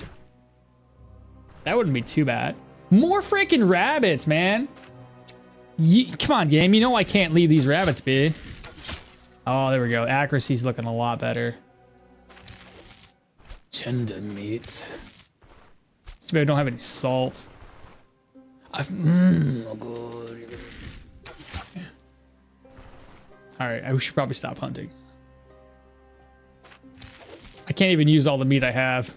Speaker 1: That wouldn't be too bad. More freaking rabbits, man. Come on, game. You know I can't leave these rabbits be. Oh, there we go. Accuracy's looking a lot better. Tender meat. Too bad I don't have any salt. Oh, good. Alright, I should probably stop hunting. I can't even use all the meat I have.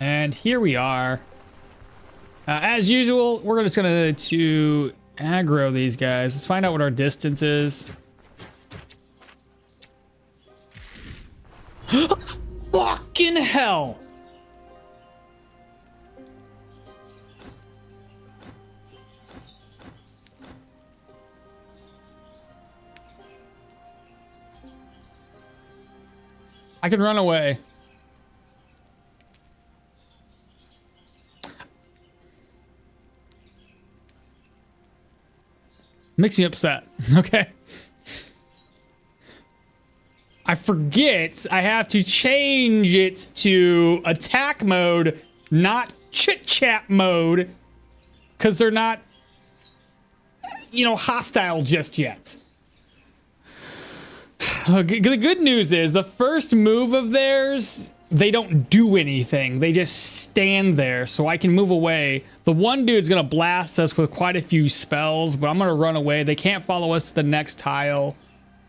Speaker 1: And here we are. As usual, we're just gonna to aggro these guys. Let's find out what our distance is. Fucking hell! I can run away. Makes me upset. Okay. I forget I have to change it to attack mode, not chit-chat mode, because they're not, you know, hostile just yet. The good news is the first move of theirs, they don't do anything. They just stand there, so I can move away. The one dude's gonna blast us with quite a few spells, but I'm gonna run away. They can't follow us to the next tile.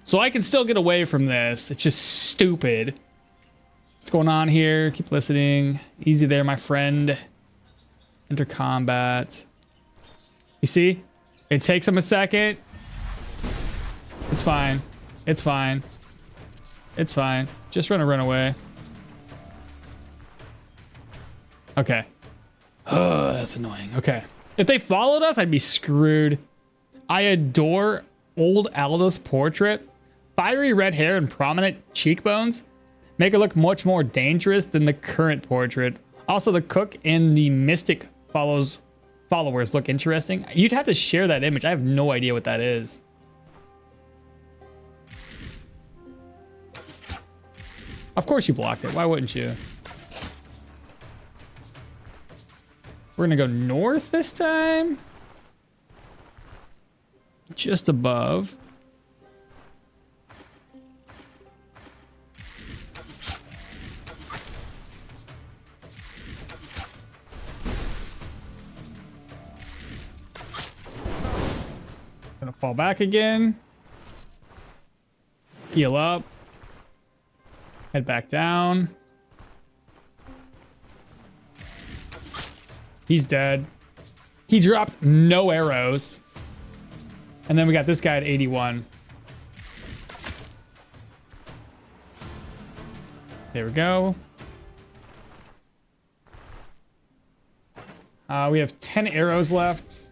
Speaker 1: So I can still get away from this. It's just stupid. What's going on here? Keep listening. Easy there, my friend. Enter combat. You see? It takes them a second. It's fine. It's fine. It's fine. Just run away. Okay. Oh, that's annoying. Okay. If they followed us, I'd be screwed. I adore old Alda's portrait. Fiery red hair and prominent cheekbones make her look much more dangerous than the current portrait. Also, the cook and the mystic followers look interesting. You'd have to share that image. I have no idea what that is. Of course you blocked it. Why wouldn't you? We're gonna go north this time. Just above. Gonna fall back again. Heal up. Head back down. He's dead. He dropped no arrows. And then we got this guy at 81. There we go. We have 10 arrows left.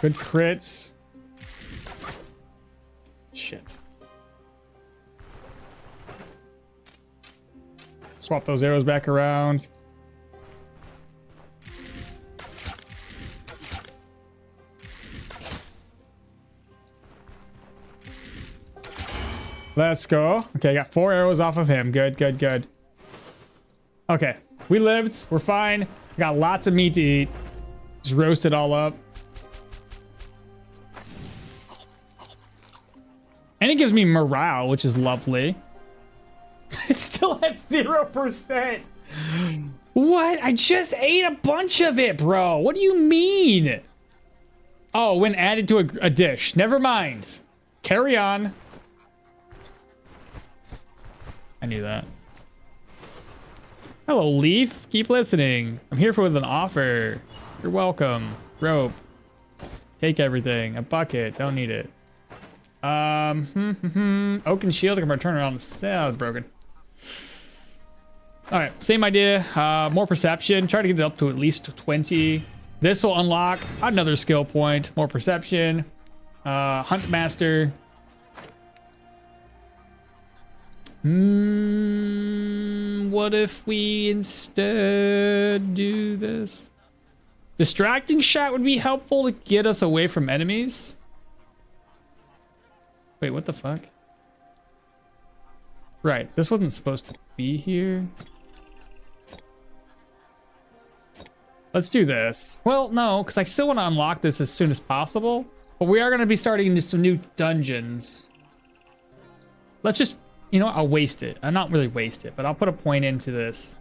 Speaker 1: Good crits. Shit. Swap those arrows back around. Let's go. Okay, I got 4 arrows off of him. Good, good, good. Okay, we lived. We're fine. I got lots of meat to eat. Just roast it all up. And it gives me morale, which is lovely. It's still at 0%. What? I just ate a bunch of it, bro. What do you mean? Oh, when added to a dish. Never mind. Carry on. I knew that. Hello, Leaf. Keep listening. I'm here with an offer. You're welcome. Rope. Take everything. A bucket. Don't need it. Oaken shield. I can turn around the cell. Broken. All right, same idea. More perception. Try to get it up to at least 20. This will unlock another skill point. More perception. Hunt master. What if we instead do this? Distracting shot would be helpful to get us away from enemies. Wait, what the fuck? Right, this wasn't supposed to be here. Let's do this. Well, no, because I still want to unlock this as soon as possible. But we are going to be starting into some new dungeons. Let's just, you know, I'll waste it. I'll not really waste it, but I'll put a point into this.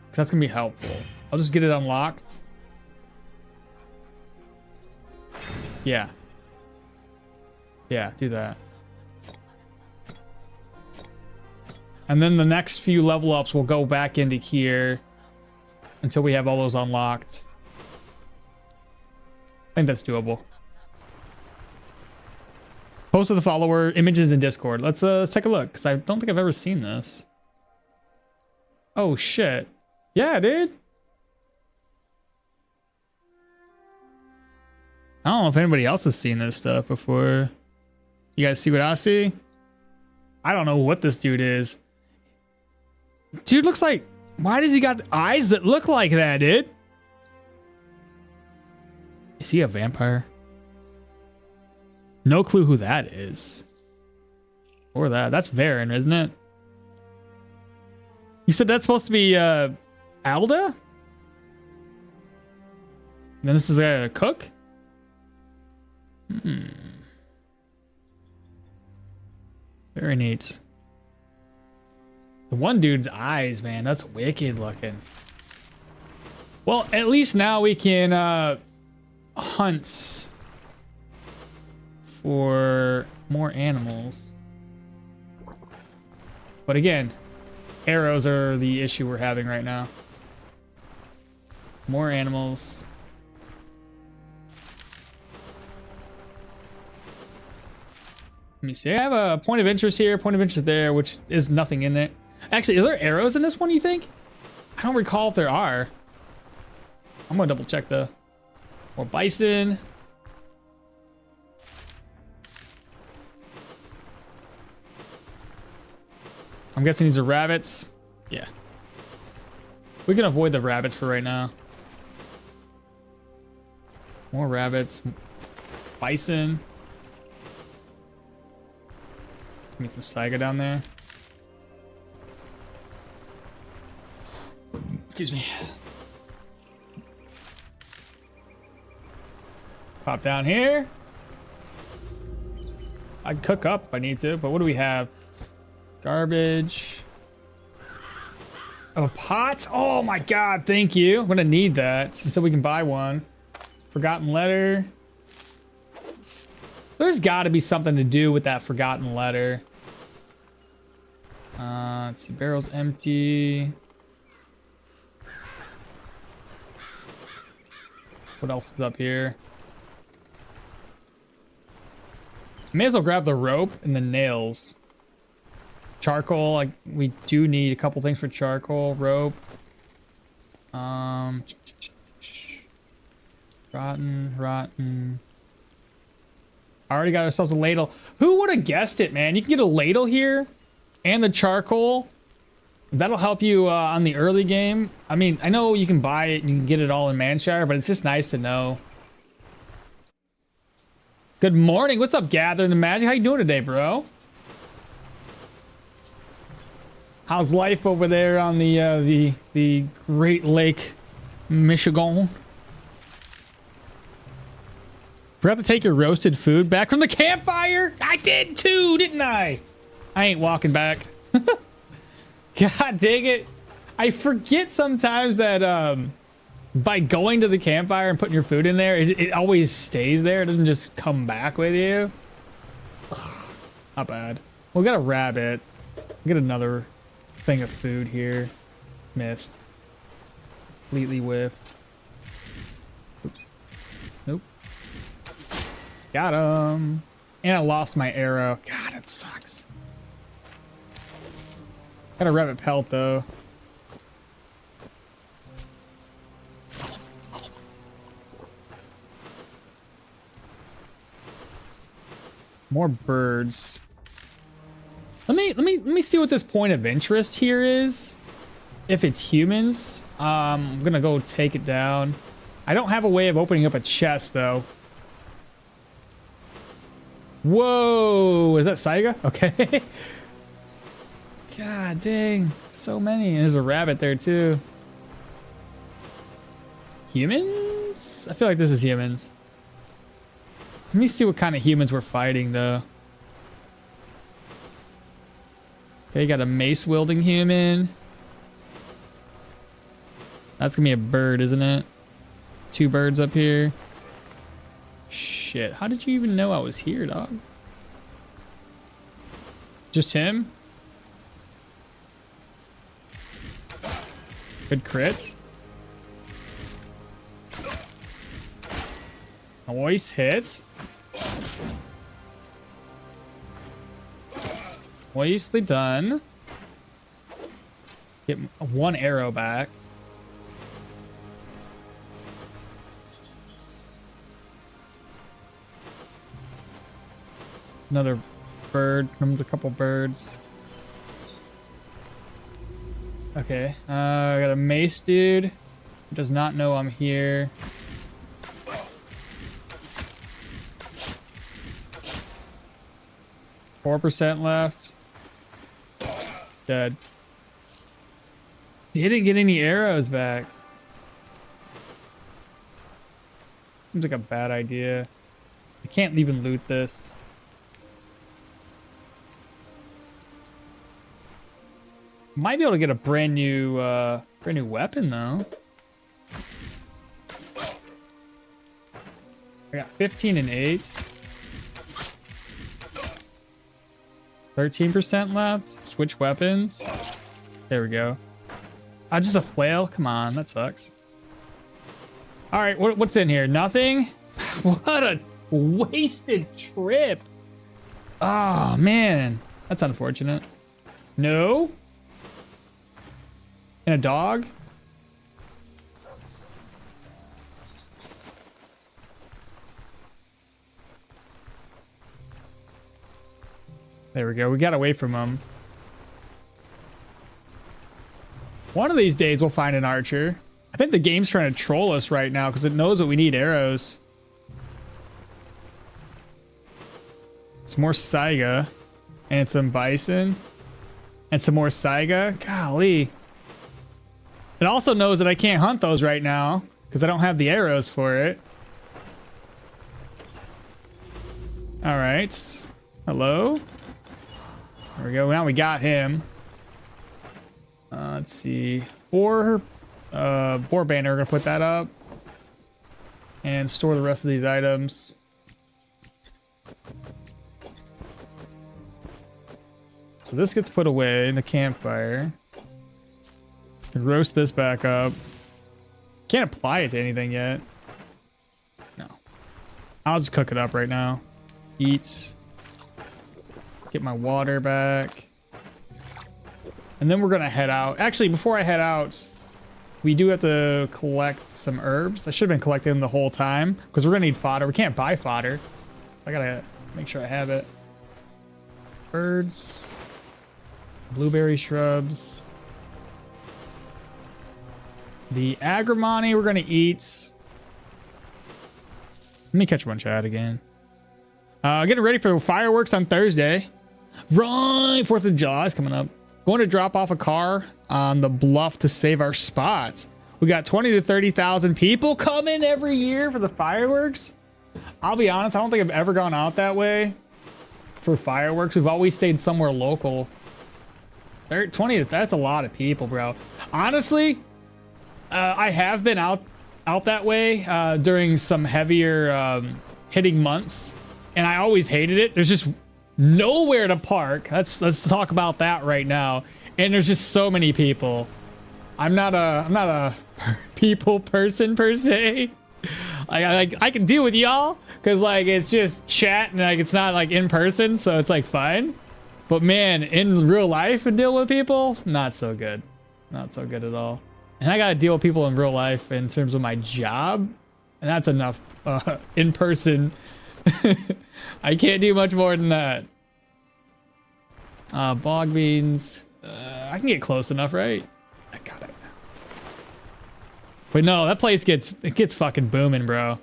Speaker 1: Because that's going to be helpful. I'll just get it unlocked. Yeah. Yeah, do that. And then the next few level ups will go back into here until we have all those unlocked. I think that's doable. Post of the follower images in Discord. Let's take a look, because I don't think I've ever seen this. Oh shit. Yeah, dude. I don't know if anybody else has seen this stuff before. You guys see what I see? I don't know what this dude is. Dude looks like... Why does he got eyes that look like that, dude? Is he a vampire? No clue who that is. Or that. That's Varen, isn't it? You said that's supposed to be Alda? And then this is a cook? Very neat. The one dude's eyes, man, that's wicked looking. Well, at least now we can hunt for more animals. But again, arrows are the issue we're having right now. More animals. Let me see. I have a point of interest here, point of interest there, which is nothing in it. Actually, are there arrows in this one, you think? I don't recall if there are. I'm gonna double check though. More bison. I'm guessing these are rabbits. Yeah. We can avoid the rabbits for right now. More rabbits. Bison. Let's meet some Saiga down there. Excuse me. Pop down here. I'd cook up if I need to, but what do we have? Garbage. Oh, pots? Oh my god, thank you. I'm gonna need that until we can buy one. Forgotten letter. There's gotta be something to do with that forgotten letter. Let's see, barrel's empty. What else is up here? May as well grab the rope and the nails. Charcoal, like we do need a couple things for charcoal. Rope. Rotten. I already got ourselves a ladle. Who would have guessed it, man? You can get a ladle here and the charcoal. That'll help you on the early game. I mean, I know you can buy it and you can get it all in Manshire, but it's just nice to know. Good morning. What's up, Gathering the Magic? How you doing today, bro? How's life over there on the Great Lake, Michigan? Forgot to take your roasted food back from the campfire? I did too, didn't I? I ain't walking back. God dang it. I forget sometimes that by going to the campfire and putting your food in there, it always stays there. It doesn't just come back with you. Ugh, not bad. We'll get a rabbit. We'll get another thing of food here. Missed. Completely whiffed. Oops. Nope. Got him. And I lost my arrow. God, it sucks. Got a rabbit pelt though. More birds. Let me see what this point of interest here is. If it's humans, I'm gonna go take it down. I don't have a way of opening up a chest though. Whoa, is that Saiga? Okay. God dang, so many. There's a rabbit there too. Humans? I feel like this is humans. Let me see what kind of humans we're fighting though. Okay, you got a mace wielding human. That's gonna be a bird, isn't it? Two birds up here. Shit, how did you even know I was here, dog? Just him? Good crit. Nice hit. Nicely done. Get one arrow back. Another bird. Comes a couple birds. Okay. I got a mace dude. Who does not know I'm here. %4 left. Dead. Didn't get any arrows back. Seems like a bad idea. I can't even loot this. Might be able to get a brand new weapon though. I got 15 and 8. 13% left. Switch weapons. There we go. Just a flail? Come on, that sucks. All right, what's in here? Nothing? What a wasted trip. Oh, man. That's unfortunate. No? And a dog? There we go. We got away from him. One of these days we'll find an archer. I think the game's trying to troll us right now because it knows that we need arrows. Some more saiga. And some bison. And some more saiga. Golly. It also knows that I can't hunt those right now because I don't have the arrows for it. All right. Hello? There we go. Now we got him. Let's see. Boar banner. We're gonna put that up and store the rest of these items. So this gets put away in the campfire. Roast this back up. Can't apply it to anything yet. No. I'll just cook it up right now. Eat. Get my water back. And then we're gonna head out. Actually, before I head out, we do have to collect some herbs. I should have been collecting them the whole time because we're gonna need fodder. We can't buy fodder. So I gotta make sure I have it. Birds. Blueberry shrubs. The agrimony we're gonna eat. Let me catch one chat again. Getting ready for fireworks on Thursday. Right, 4th of July is coming up. Going to drop off a car on the bluff to save our spots. We got 20 to 30,000 people coming every year for the fireworks. I'll be honest, I don't think I've ever gone out that way for fireworks. We've always stayed somewhere local. 20, that's a lot of people, bro. Honestly, I have been out that way during some heavier hitting months, and I always hated it. There's just nowhere to park. Let's talk about that right now. And there's just so many people. I'm not a people person per se. I can deal with y'all because like it's just chat and like it's not like in person, so it's like fine. But man, in real life and deal with people, not so good. Not so good at all. And I gotta deal with people in real life in terms of my job, and that's enough in person. I can't do much more than that. Bog beans. I can get close enough, right? I got it. But no, that place gets fucking booming, bro.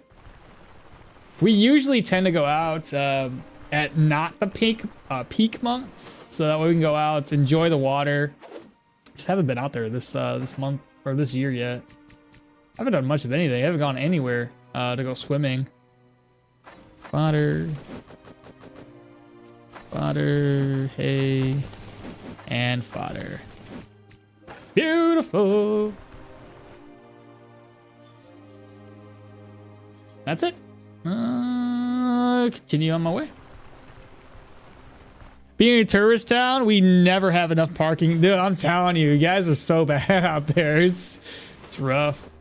Speaker 1: We usually tend to go out at not the peak months, so that way we can go out, enjoy the water. Just haven't been out there this month or this year yet. I haven't done much of anything. I haven't gone anywhere to go swimming. Fodder, hay, and fodder. Beautiful. That's it. Continue on my way. Being a tourist town, we never have enough parking. Dude, I'm telling you, you guys are so bad out there. It's rough.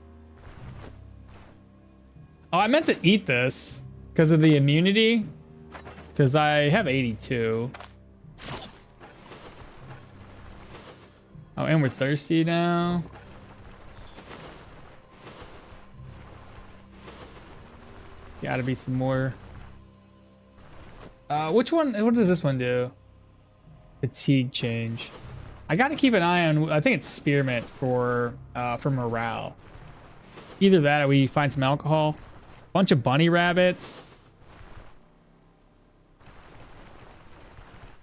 Speaker 1: Oh, I meant to eat this because of the immunity. Because I have 82. Oh, and we're thirsty now. There's gotta be some more. Which one? What does this one do? Fatigue change. I gotta keep an eye on. I think it's spearmint for morale. Either that, or we find some alcohol. Bunch of bunny rabbits.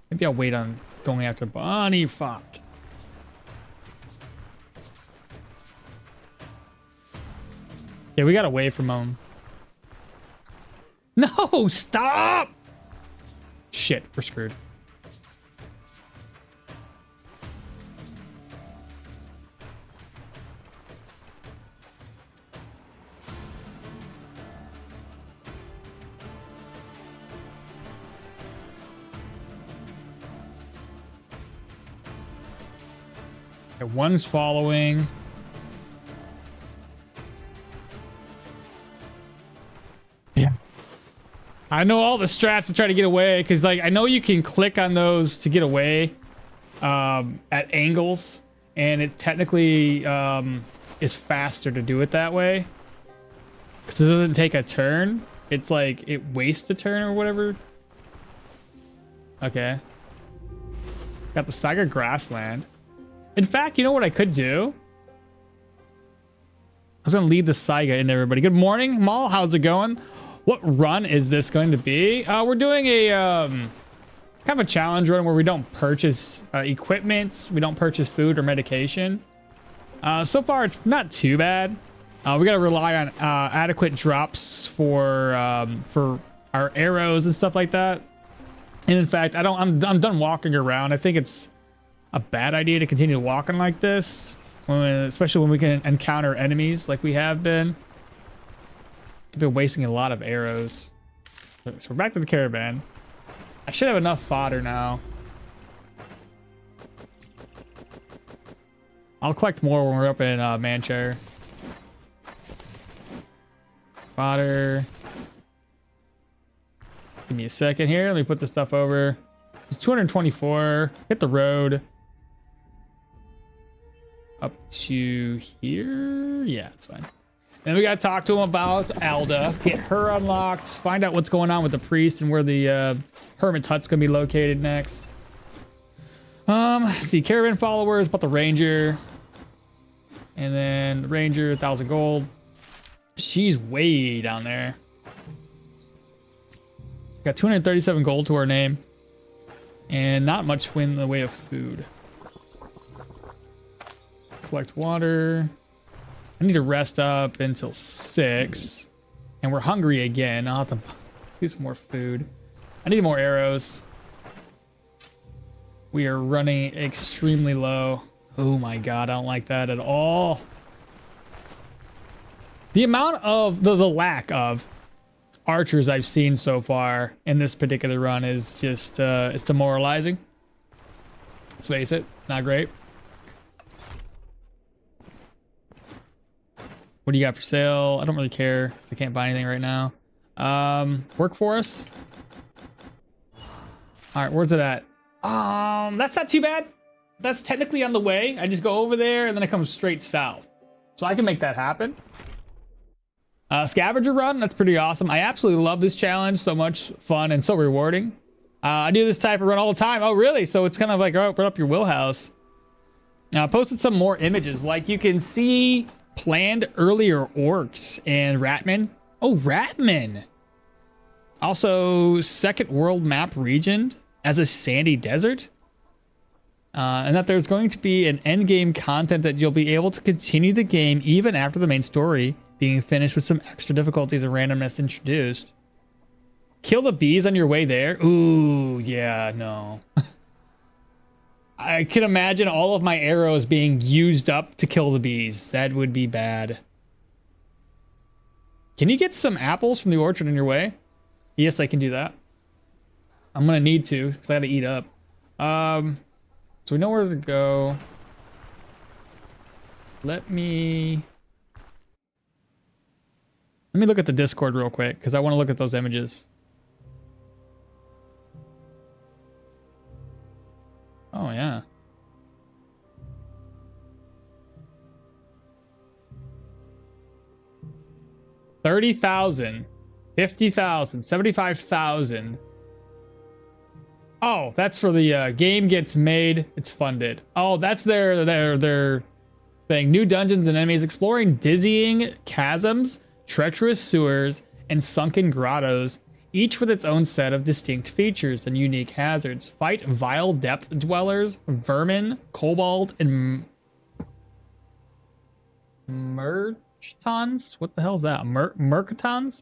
Speaker 1: Maybe I'll wait on going after bunny. Fuck. Yeah, we got away from him. No, stop! Shit, we're screwed. Okay, one's following. Yeah. I know all the strats to try to get away, because like I know you can click on those to get away at angles, and it technically is faster to do it that way because it doesn't take a turn. It's like it wastes a turn or whatever. Okay. Got the Saga Grassland. In fact, you know what I could do? I was gonna lead the Saiga into everybody. Good morning, Maul. How's it going? What run is this going to be? We're doing a kind of a challenge run where we don't purchase equipment, we don't purchase food or medication. So far, it's not too bad. We gotta rely on adequate drops for our arrows and stuff like that. And in fact, I'm done walking around. I think it's a bad idea to continue walking like this, especially when we can encounter enemies like we have been. I've been wasting a lot of arrows. So we're back to the caravan. I should have enough fodder now. I'll collect more when we're up in Manchester. Fodder. Give me a second here. Let me put this stuff over. It's 224. Hit the road. Up to here. Yeah, it's fine. Then we gotta talk to him about Alda, get her unlocked, find out what's going on with the priest and where the hermit's hut's gonna be located next. See, caravan followers, about the ranger, and then the ranger, 1,000 gold. She's way down there. Got 237 gold to our name, and not much in the way of food. Collect water. I need to rest up until 6. And we're hungry again. I'll have to do some more food. I need more arrows. We are running extremely low. Oh my god, I don't like that at all. The amount of the lack of archers I've seen so far in this particular run is just it's demoralizing. Let's face it, not great. What do you got for sale? I don't really care. I can't buy anything right now. Work for us. All right, where's it at? That's not too bad. That's technically on the way. I just go over there and then I come straight south. So I can make that happen. Scavenger run, that's pretty awesome. I absolutely love this challenge. So much fun and so rewarding. I do this type of run all the time. Oh, really? So it's kind of like, open up your wheelhouse. Posted some more images. Like you can see planned earlier orcs and Ratman. Oh, Ratman. Also, second world map region as a sandy desert. And that there's going to be an end game content that you'll be able to continue the game even after the main story being finished with some extra difficulties and randomness introduced. Kill the bees on your way there. Ooh, yeah, no. I can imagine all of my arrows being used up to kill the bees. That would be bad. Can you get some apples from the orchard on your way? Yes, I can do that. I'm gonna need to, because I gotta eat up. So we know where to go. Let me look at the Discord real quick, because I want to look at those images. Oh, yeah. $30,000, $50,000, $75,000. Oh, that's for the game gets made. It's funded. Oh, that's their thing. New dungeons and enemies exploring dizzying chasms, treacherous sewers, and sunken grottos, each with its own set of distinct features and unique hazards. Fight vile depth dwellers, vermin, kobold, and merchtons. What the hell is that? Mercatons?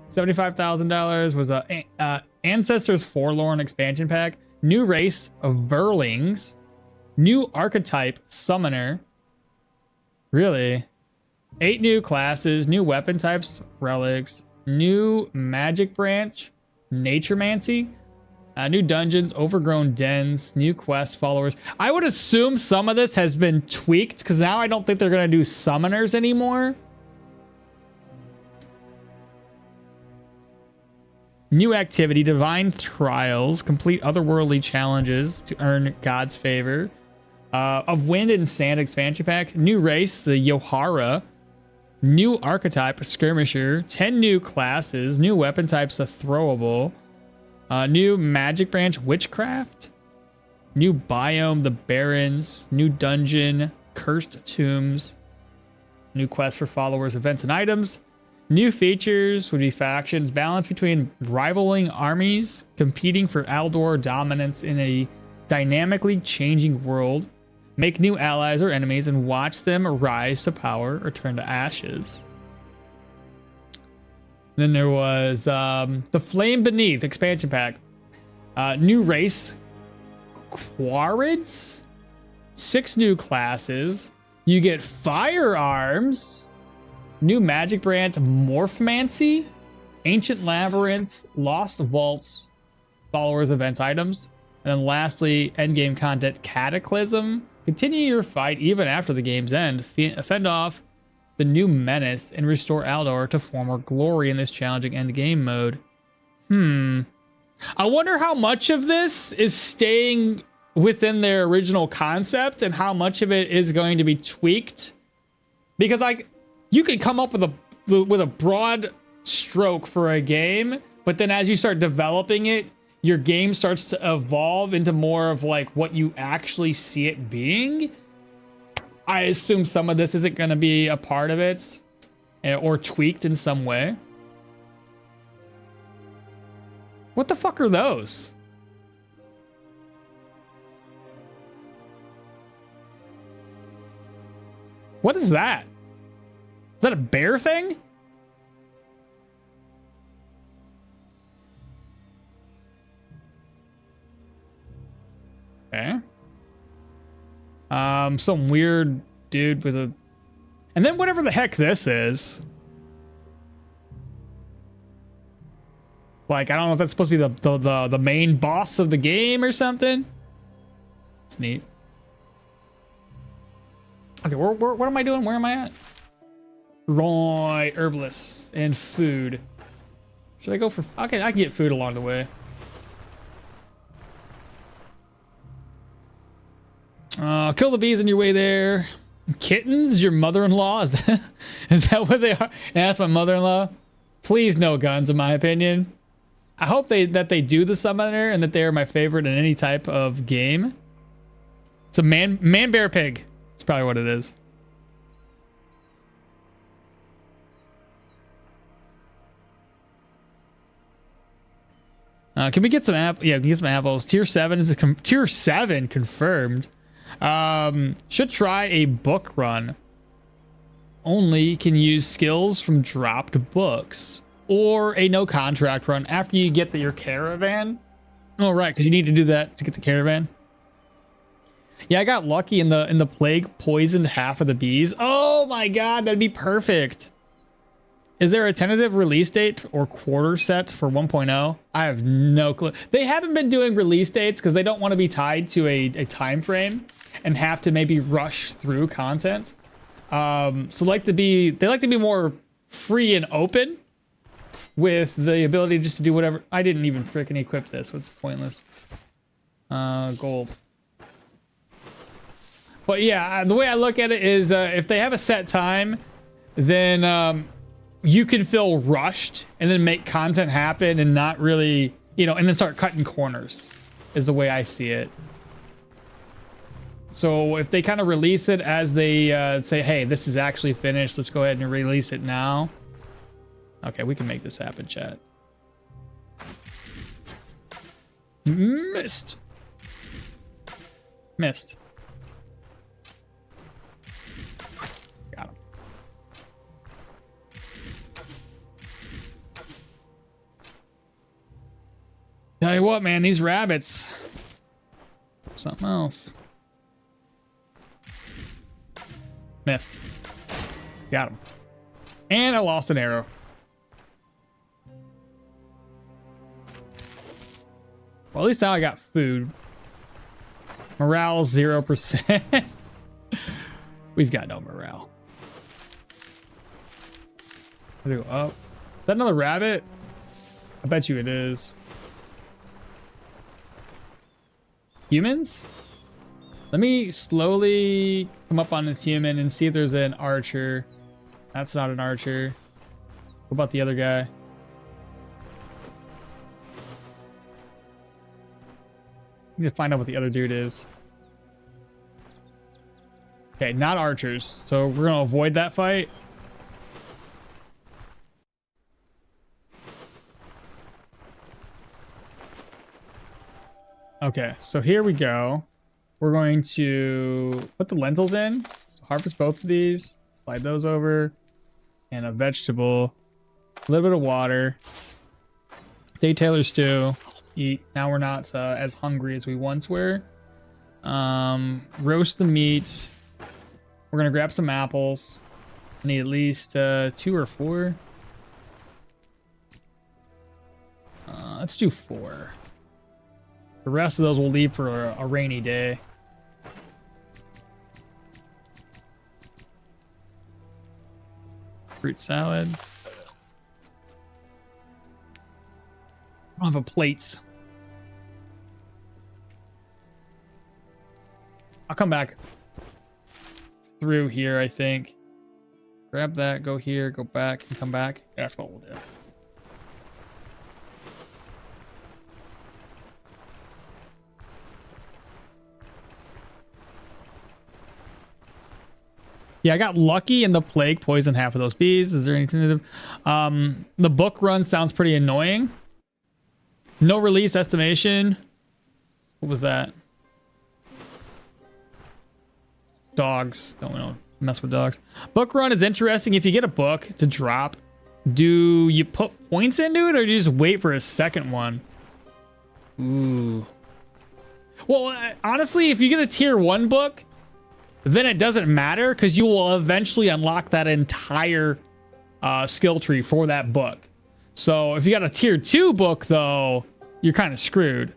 Speaker 1: $75,000 was a Ancestors Forlorn expansion pack. New race of Verlings. New archetype Summoner. Really? 8 new classes. New weapon types. Relics. New magic branch. Naturemancy. New dungeons. Overgrown dens. New quest followers. I would assume some of this has been tweaked because now I don't think they're going to do summoners anymore. New activity, divine trials, complete otherworldly challenges to earn God's favor. Of wind and sand expansion pack. New race, the Yohara. New archetype, skirmisher. 10 new classes. New weapon types, a throwable. New magic branch, witchcraft. New biome, the barrens. New dungeon, cursed tombs. New quest for followers, events, and items. New features would be factions, balance between rivaling armies, competing for Aldor dominance in a dynamically changing world, make new allies or enemies, and watch them rise to power or turn to ashes. Then there was the Flame Beneath expansion pack. New race, Quarrids, 6 new classes. You get firearms. New magic branch, Morphmancy, Ancient Labyrinth, Lost Vaults, Followers, Events, Items. And then lastly, endgame content, Cataclysm. Continue your fight even after the game's end. Fend off the new menace and restore Aldor to former glory in this challenging endgame mode. I wonder how much of this is staying within their original concept and how much of it is going to be tweaked. Because you could come up with a broad stroke for a game, but then as you start developing it, your game starts to evolve into more of like what you actually see it being. I assume some of this isn't going to be a part of it or tweaked in some way. What the fuck are those? What is that? Is that a bear thing? Okay. Some weird dude with a... And then whatever the heck this is. Like, I don't know if that's supposed to be the main boss of the game or something. It's neat. Okay, what am I doing? Where am I at? Right, herbalists and food. Should I go for... Okay, I can get food along the way. Kill the bees on your way there. Kittens? Your mother-in-law? Is that what they are? Yeah, that's my mother-in-law. Please no guns, in my opinion. I hope that they do the summoner and that they are my favorite in any type of game. It's a man bear pig. That's probably what it is. Can we get some apples? Yeah, we can get some apples. Tier 7 is tier 7 confirmed. Should try a book run. Only can use skills from dropped books or a no contract run after you get your caravan. Oh, right, because you need to do that to get the caravan. Yeah, I got lucky in the plague poisoned half of the bees. Oh my god, that'd be perfect. Is there a tentative release date or quarter set for 1.0? I have no clue. They haven't been doing release dates because they don't want to be tied to a time frame and have to maybe rush through content. So they like to be more free and open with the ability just to do whatever. I didn't even freaking equip this, so it's pointless. Gold. But yeah, the way I look at it is if they have a set time, then you could feel rushed and then make content happen and not really, and then start cutting corners is the way I see it. So if they kind of release it as they say, hey, this is actually finished, let's go ahead and release it now. Okay, we can make this happen, chat. Missed. Got him. Tell you what, man, these rabbits. Something else. Missed. Got him. And I lost an arrow. Well, at least now I got food. Morale 0%. We've got no morale. I do up. Is that another rabbit? I bet you it is. Humans? Let me slowly come up on this human and see if there's an archer. That's not an archer. What about the other guy? I need to find out what the other dude is. Okay, not archers. So we're gonna avoid that fight. Okay, so here we go. We're going to put the lentils in. Harvest both of these. Slide those over. And a vegetable. A little bit of water. Day Taylor stew. Eat. Now we're not as hungry as we once were. Roast the meat. We're gonna grab some apples. I need at least 2 or 4. Let's do 4. The rest of those we'll leave for a rainy day. Fruit salad. I don't have a plate. I'll come back through here, I think. Grab that, go here, go back, and come back. That's what we'll do. Yeah, I got lucky and the plague poisoned half of those bees. Is there anything to do? The book run sounds pretty annoying. No release estimation. What was that? Dogs. Don't mess with dogs. Book run is interesting. If you get a book to drop, do you put points into it or do you just wait for a second one? Ooh. Well, honestly, if you get a tier 1 book, then it doesn't matter because you will eventually unlock that entire skill tree for that book. So if you got a tier 2 book, though, you're kind of screwed.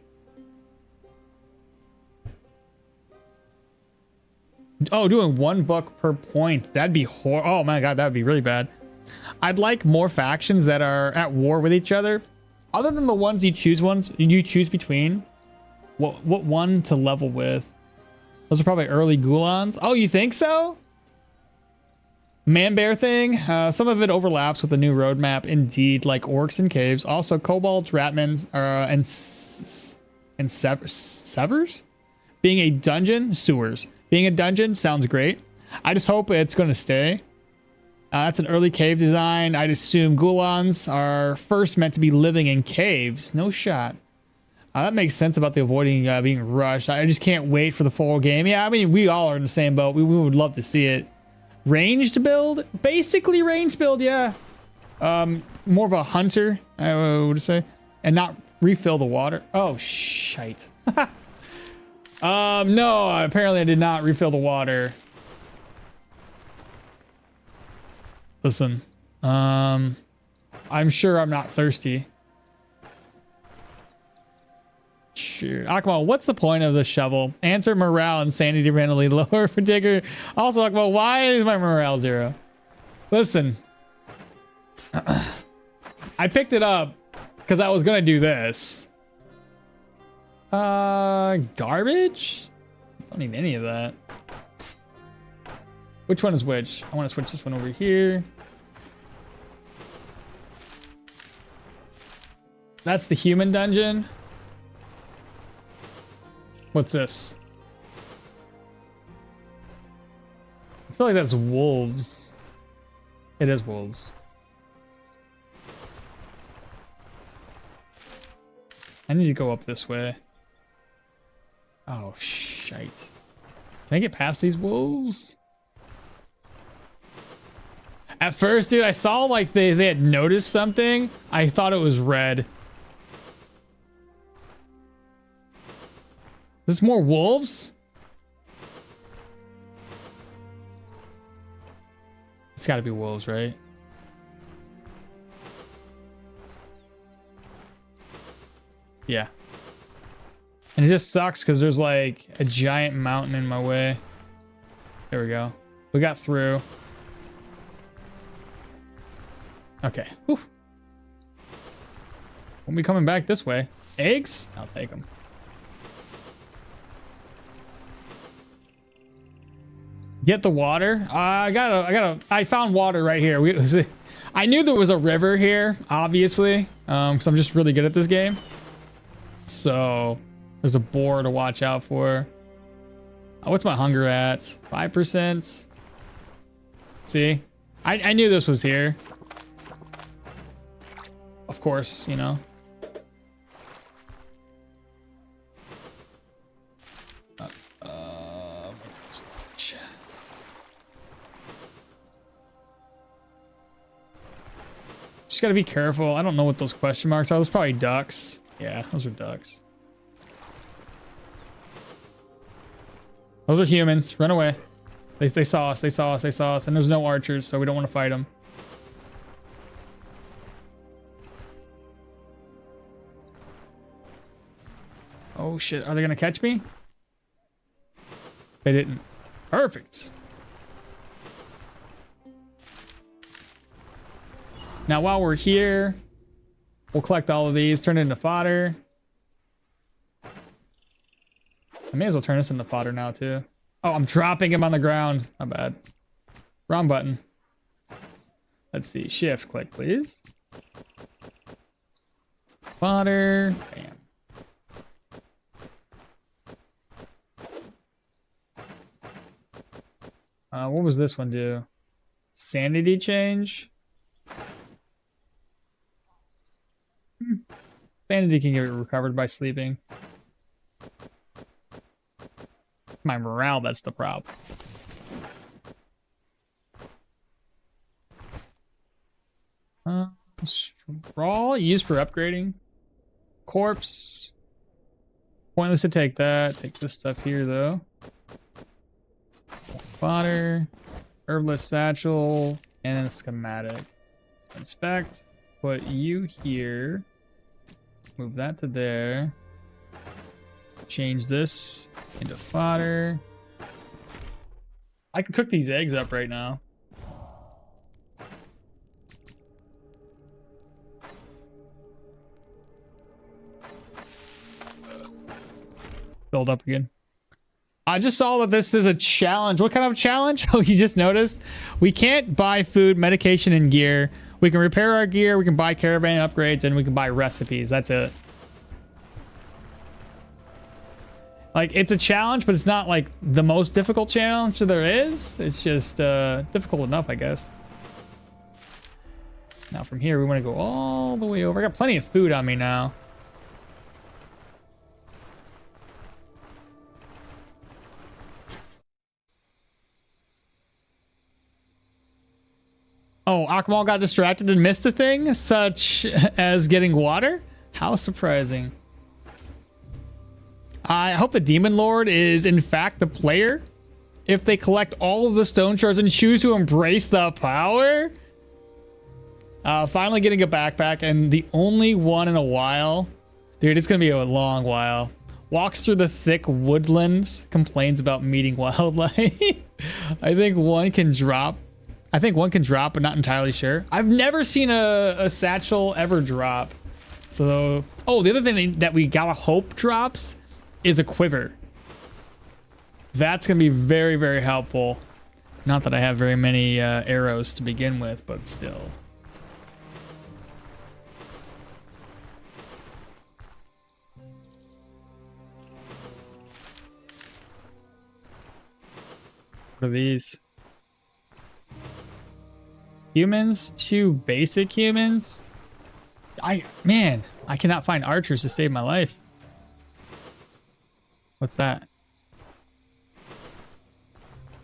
Speaker 1: Oh, doing 1 book per point. That'd be oh my god, that'd be really bad. I'd like more factions that are at war with each other. Other than the ones you choose between. What one to level with? Those are probably early Gulans. Oh, you think so? Man-bear thing. Some of it overlaps with the new roadmap, indeed, like orcs and caves. Also, kobolds, ratmans, and severs? Being a dungeon, sewers. Being a dungeon sounds great. I just hope it's going to stay. That's an early cave design. I'd assume Gulans are first meant to be living in caves. No shot. That makes sense about the avoiding being rushed. I just can't wait for the full game. Yeah, I mean, we all are in the same boat. We would love to see it. Ranged build? Basically ranged build, yeah. More of a hunter, I would say. And not refill the water. Oh, shite. No, apparently I did not refill the water. Listen, I'm sure I'm not thirsty. Sure. Akmal, what's the point of the shovel? Answer: morale and sanity randomly lower. Particular. Also, Akmal, why is my morale 0? Listen, I picked it up because I was gonna do this. Garbage? I don't need any of that. Which one is which? I want to switch this one over here. That's the human dungeon. What's this? I feel like that's wolves. It is wolves. I need to go up this way. Oh, shite. Can I get past these wolves? At first, dude, I saw like they had noticed something. I thought it was red. There's more wolves? It's gotta be wolves, right? Yeah. And it just sucks because there's like a giant mountain in my way. There we go. We got through. Okay. Whew. Won't be coming back this way. Eggs? I'll take them. Get the water. I found water right here. I knew there was a river here, obviously, because I'm just really good at this game. So there's a boar to watch out for. What's my hunger at? 5%. See, I knew this was here. Of course, you know. Just gotta be careful. I don't know what those question marks are. Those probably ducks. Yeah, those are ducks. Those are humans. Run away. They saw us. They saw us. They saw us. And there's no archers, so we don't want to fight them. Oh shit, are they gonna catch me? They didn't. Perfect. Now while we're here, we'll collect all of these, turn it into fodder. I may as well turn this into fodder now too. Oh, I'm dropping him on the ground. My bad. Wrong button. Let's see, shift click please. Fodder, bam. What was this one do? Sanity change? Sanity can get recovered by sleeping. My morale, that's the problem. Straw used for upgrading. Corpse. Pointless to take that. Take this stuff here though. Fodder, herbless satchel, and then a schematic. Inspect, put you here, move that to there, change this into fodder. I can cook these eggs up right now. Build up again. I just saw that this is a challenge. What kind of challenge? Oh, you just noticed? We can't buy food, medication, and gear. We can repair our gear, we can buy caravan upgrades, and we can buy recipes. That's it. Like, it's a challenge, but it's not like the most difficult challenge there is. It's just difficult enough, I guess. Now from here, we want to go all the way over. I got plenty of food on me now. Oh, Akmal got distracted and missed a thing, such as getting water? How surprising. I hope the Demon Lord is, in fact, the player. If they collect all of the stone shards and choose to embrace the power. Finally getting a backpack, and the only one in a while. Dude, it's going to be a long while. Walks through the thick woodlands, complains about meeting wildlife. I think one can drop. But not entirely sure. I've never seen a satchel ever drop. So, oh, the other thing that we gotta hope drops is a quiver. That's gonna be very, very helpful. Not that I have very many arrows to begin with, but still. What are these? Humans, 2 basic humans. Man, I cannot find archers to save my life. What's that?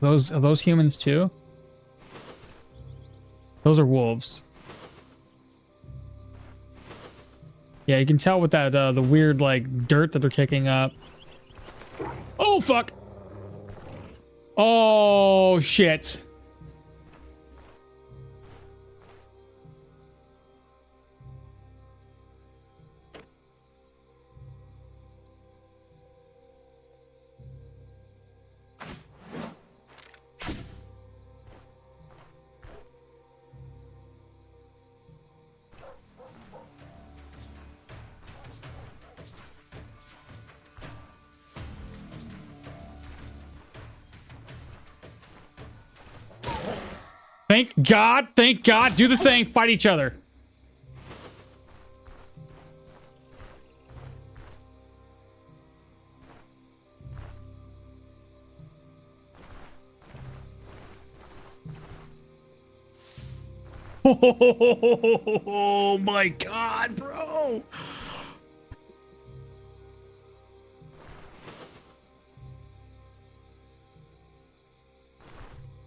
Speaker 1: Are those humans too? Those are wolves. Yeah, you can tell with that the weird like dirt that they're kicking up. Oh fuck! Oh shit! Thank God, thank God. Do the thing, fight each other. Oh my God, bro.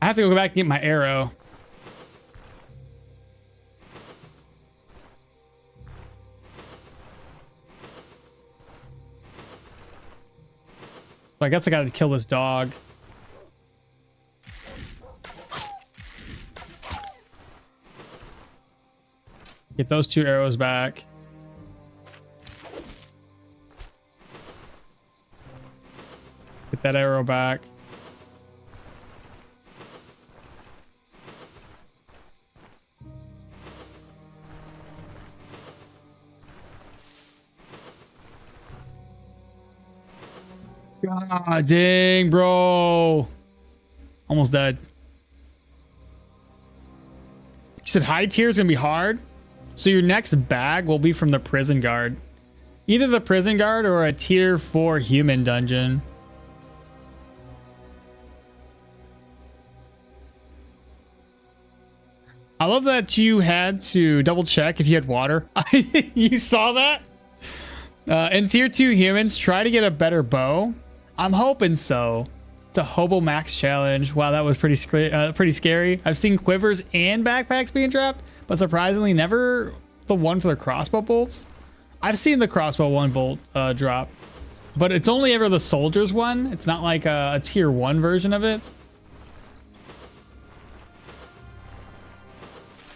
Speaker 1: I have to go back and get my arrow. So I guess I gotta kill this dog. Get those 2 arrows back. Get that arrow back. God dang, bro. Almost dead. You said high tier is going to be hard? So your next bag will be from the prison guard. Either the prison guard or a tier 4 human dungeon. I love that you had to double check if you had water. You saw that? In tier 2 humans, try to get a better bow. I'm hoping so. It's a hobo max challenge. Wow, that was pretty scary. I've seen quivers and backpacks being dropped, but surprisingly never the one for the crossbow bolts. I've seen the crossbow 1 bolt drop, but it's only ever the soldier's one. It's not like a tier 1 version of it.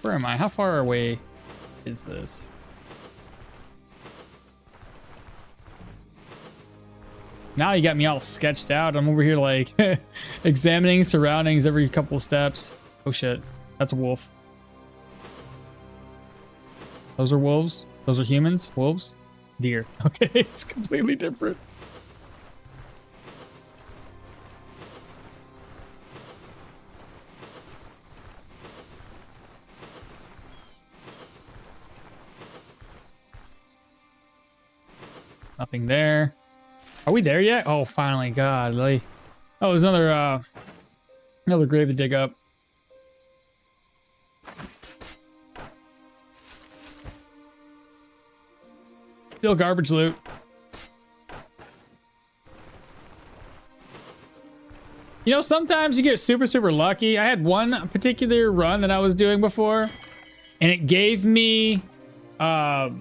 Speaker 1: Where am I? How far away is this? Now you got me all sketched out. I'm over here like examining surroundings every couple of steps. Oh shit, that's a wolf. Those are wolves. Those are humans. Wolves. Deer. Okay, it's completely different. Nothing there. Are we there yet? Oh, finally. God. Oh, there's another grave to dig up. Still garbage loot. You know, sometimes you get super lucky. I had one particular run that I was doing before, and it gave me the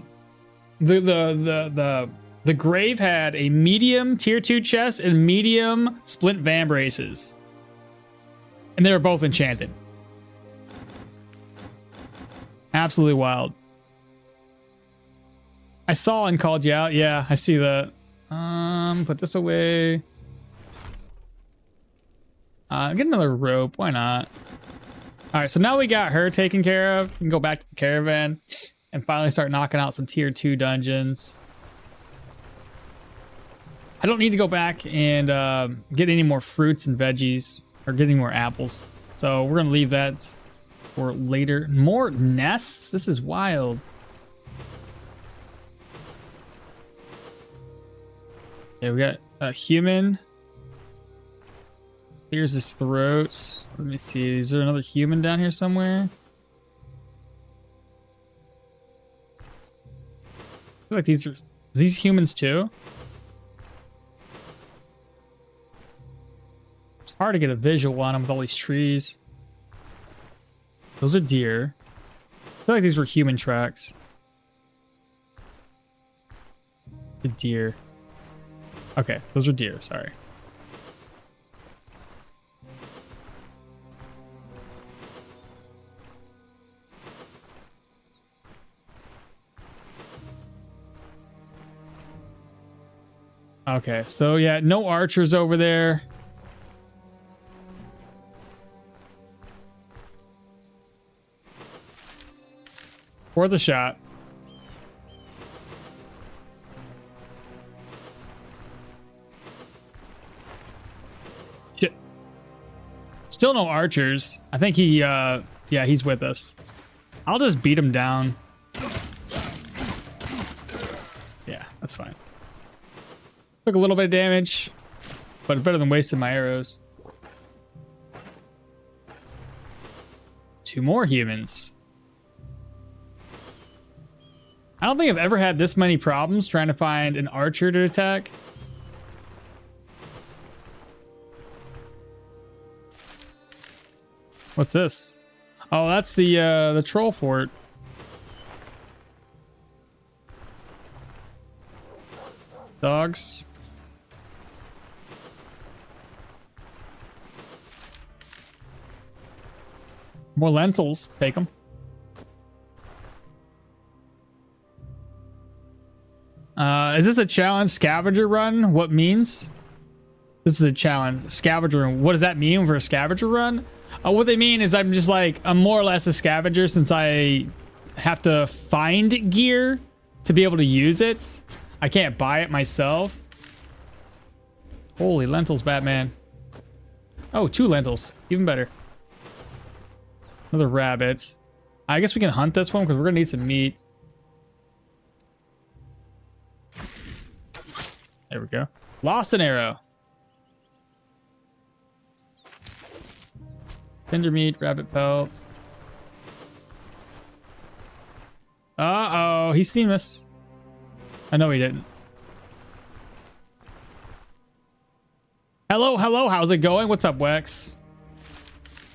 Speaker 1: grave had a medium tier 2 chest and medium splint van braces. And they were both enchanted. Absolutely wild. I saw and called you out. Yeah, I see that. Put this away. Get another rope. Why not? All right, so now we got her taken care of. We can go back to the caravan and finally start knocking out some tier 2 dungeons. I don't need to go back and get any more fruits and veggies or get any more apples. So we're going to leave that for later. More nests? This is wild. Yeah, we got a human. Clears his throat. Let me see. Is there another human down here somewhere? I feel like these humans too? It's hard to get a visual on them with all these trees. Those are deer. I feel like these were human tracks. The deer. Okay, those are deer, sorry. Okay, so yeah, no archers over there. For the shot. Shit. Still no archers. I think he, yeah, he's with us. I'll just beat him down. Yeah, that's fine. Took a little bit of damage, but it's better than wasting my arrows. 2 more humans. I don't think I've ever had this many problems trying to find an archer to attack. What's this? Oh, that's the troll fort. Dogs. More lentils. Take them. Is this a challenge scavenger run? What means? This is a challenge scavenger run. What does that mean for a scavenger run? What they mean is I'm just like, I'm more or less a scavenger since I have to find gear to be able to use it. I can't buy it myself. Holy lentils, Batman. Oh, 2 lentils. Even better. Another rabbit. I guess we can hunt this one because we're going to need some meat. There we go. Lost an arrow. Tender meat, rabbit pelt. Uh-oh, he's seen us. I know he didn't. Hello, hello, how's it going? What's up, Wex?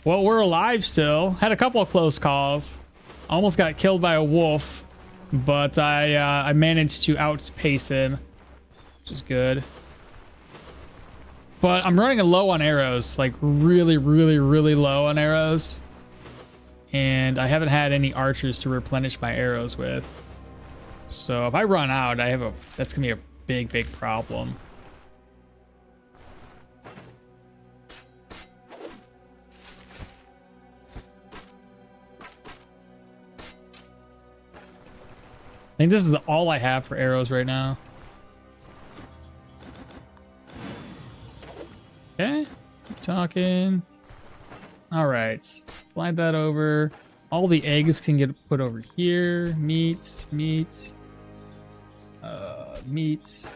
Speaker 1: Well, we're alive still. Had a couple of close calls. Almost got killed by a wolf, but I managed to outpace him, which is good. But I'm running low on arrows, like really, really, really low on arrows. And I haven't had any archers to replenish my arrows with. So if I run out, that's gonna be a big, big problem. I think this is all I have for arrows right now. Okay, keep talking. All right, slide that over. All the eggs can get put over here. Meat, meat, meat.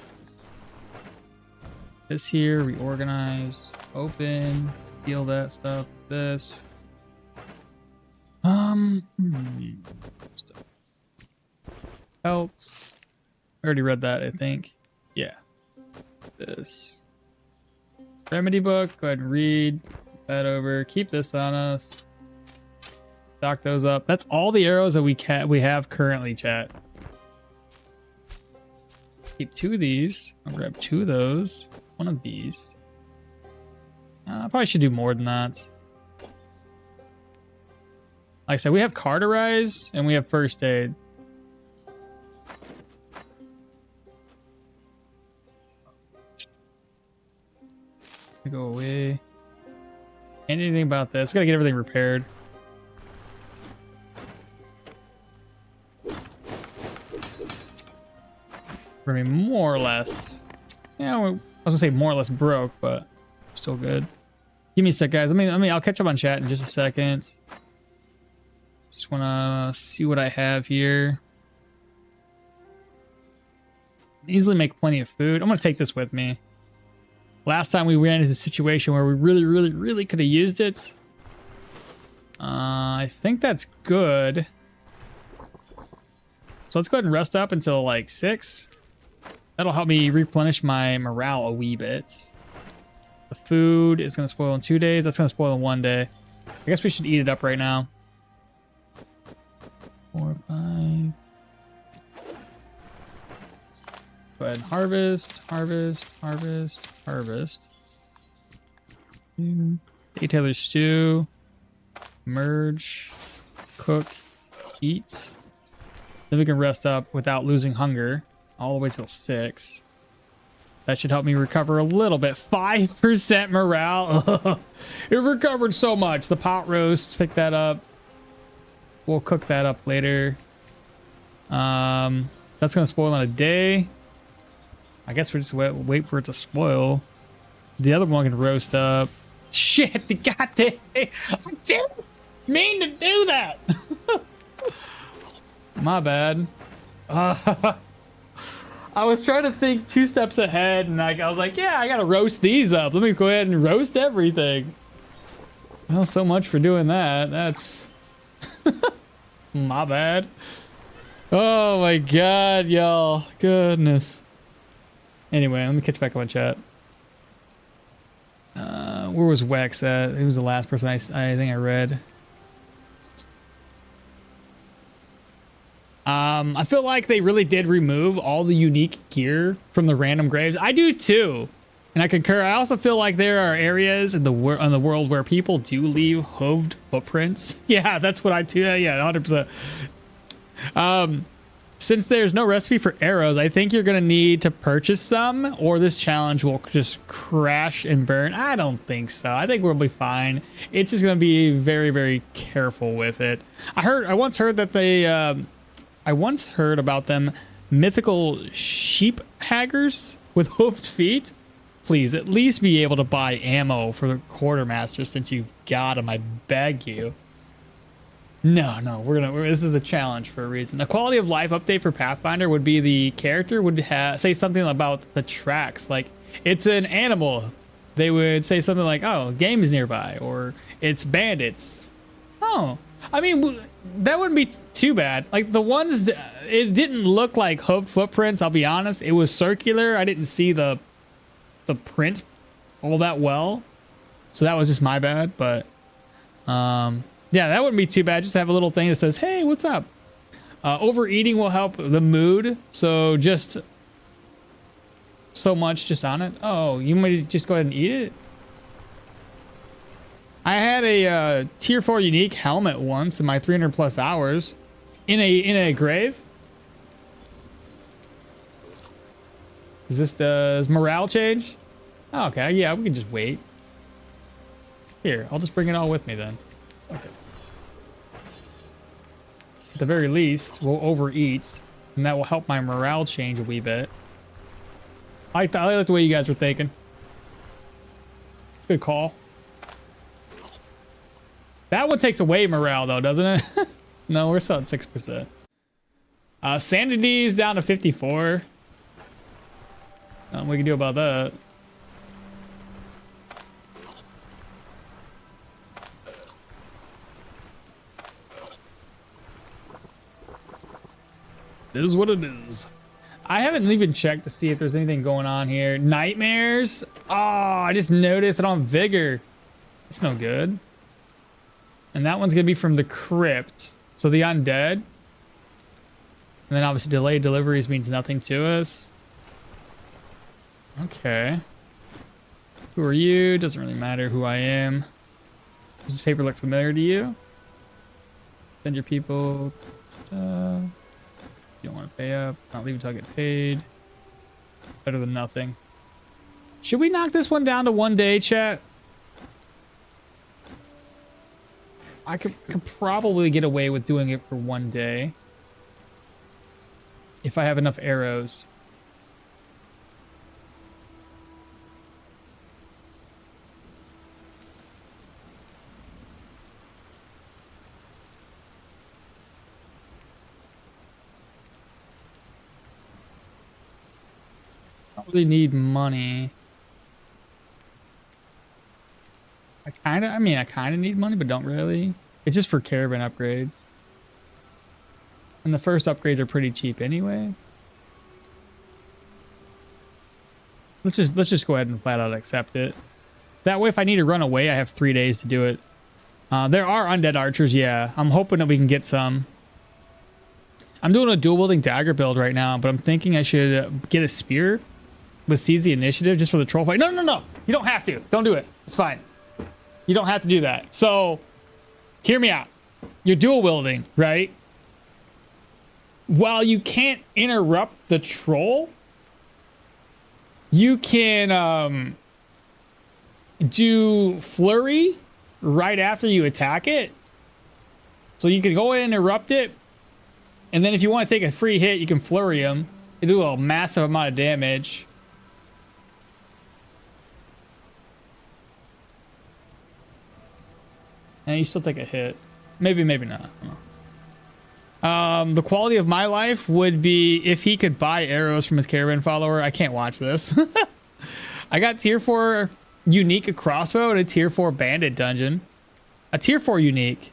Speaker 1: This here, reorganize, open, steal that stuff. This. Stuff. Else. I already read that, I think. Yeah. This. Remedy book. Go ahead and read that over. Keep this on us. Stock those up. That's all the arrows that we have currently, chat. Keep 2 of these. I'll grab 2 of those. 1 of these. I probably should do more than that. Like I said, we have cauterize and we have first aid. Go away. Anything about this? We gotta get everything repaired. I mean, more or less. Yeah, I was gonna say more or less broke, but still good. Give me a sec, guys. I'll catch up on chat in just a second. Just wanna see what I have here. Easily make plenty of food. I'm gonna take this with me. Last time we ran into a situation where we really could have used it. I think that's good. So let's go ahead and rest up until like 6. That'll help me replenish my morale a wee bit. The food is going to spoil in 2 days. That's going to spoil in 1 day. I guess we should eat it up right now. 4, 5. Go ahead and harvest. 8 Taylor stew. Merge. Cook. Eat. Then we can rest up without losing hunger all the way till 6. That should help me recover a little bit. 5% morale. It recovered so much. The pot roast, pick that up. We'll cook that up later. That's gonna spoil in a day. I guess we're just wait for it to spoil. The other one can roast up. Shit, the goddamn! I didn't mean to do that. My bad. I was trying to think 2 steps ahead, and I was like, yeah, I gotta roast these up. Let me go ahead and roast everything. Well, so much for doing that. That's my bad. Oh my god, y'all. Goodness. Anyway, let me catch back up on chat. Where was Wex at? He was the last person I think I read. I feel like they really did remove all the unique gear from the random graves. I do too, and I concur. I also feel like there are areas in the world where people do leave hooved footprints. Yeah, that's what I do. Yeah, 100%. Since there's no recipe for arrows, I think you're gonna need to purchase some, or this challenge will just crash and burn. I don't think so. I think we'll be fine. It's just gonna be very careful with it. I once heard that they. I once heard about them mythical sheep haggers with hoofed feet. Please, at least be able to buy ammo for the quartermaster since you got them. I beg you. No, this is a challenge for a reason. A quality of life update for Pathfinder would be the character would say something about the tracks. Like, it's an animal. They would say something like, oh, game is nearby, or it's bandits. Oh, I mean, that wouldn't be too bad. Like the ones, it didn't look like hoofed footprints. I'll be honest. It was circular. I didn't see the print all that well, so that was just my bad. But yeah, that wouldn't be too bad. Just have a little thing that says, "Hey, what's up?" Overeating will help the mood. So just so much just on it. Oh, you might just go ahead and eat it. I had a tier 4 unique helmet once in my 300+ hours in a grave. Does morale change? Oh, okay, yeah, we can just wait. Here, I'll just bring it all with me then. Okay. At the very least, we'll overeat, and that will help my morale change a wee bit. I like the way you guys were thinking. Good call. That one takes away morale, though, doesn't it? No, we're still at 6%. Sanity's down to 54. Nothing we can do about that. It is what it is. I haven't even checked to see if there's anything going on here. Nightmares? Oh, I just noticed I don't have vigor. That's no good. And that one's going to be from the crypt. So the undead. And then obviously delayed deliveries means nothing to us. Okay. Who are you? Doesn't really matter who I am. Does this paper look familiar to you? Send your people stuff. You don't want to pay up. Not leave until I get paid. Better than nothing. Should we knock this one down to 1 day, chat? I could probably get away with doing it for 1 day. If I have enough arrows. I don't really need money. I mean, I kind of need money, but don't really. It's just for caravan upgrades. And the first upgrades are pretty cheap anyway. Let's just go ahead and flat out accept it. That way, if I need to run away, I have 3 days to do it. There are undead archers, yeah. I'm hoping that we can get some. I'm doing a dual wielding dagger build right now, but I'm thinking I should get a spear with seize the initiative just for the troll fight. No, no, no. You don't have to. Don't do it. It's fine. You don't have to do that. So, hear me out. You're dual wielding, right? While you can't interrupt the troll, you can do flurry right after you attack it. So you can go in and interrupt it. And then if you want to take a free hit, you can flurry him. You do a massive amount of damage. And you still take a hit. Maybe, maybe not. The quality of my life would be if he could buy arrows from his caravan follower. I can't watch this. I got tier 4 unique crossbow and a tier 4 bandit dungeon. A tier 4 unique.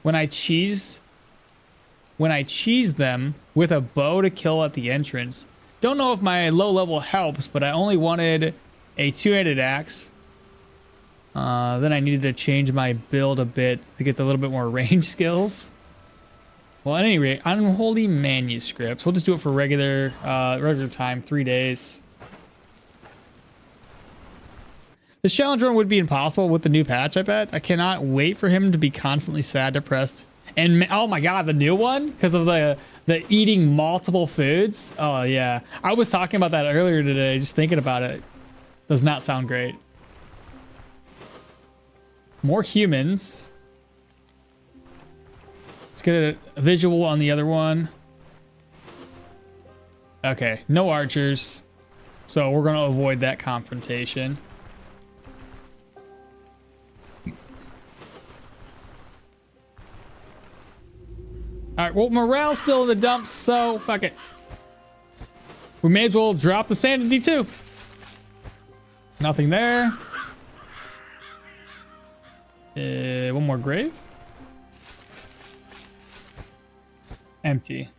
Speaker 1: When I cheese them with a bow to kill at the entrance. Don't know if my low level helps, but I only wanted a 2-handed axe. Then I needed to change my build a bit to get a little bit more range skills. Well, at any rate, unholy manuscripts. We'll just do it for regular time, 3 days. This challenge run would be impossible with the new patch, I bet. I cannot wait for him to be constantly sad, depressed. And oh my god, the new one? Because of the eating multiple foods? Oh yeah. I was talking about that earlier today, just thinking about it. Does not sound great. More humans. Let's get a visual on the other one. Okay, no archers. So we're going to avoid that confrontation. Alright, well, morale's still in the dumps, so fuck it. We may as well drop the sanity too. Nothing there. One more grave. Empty.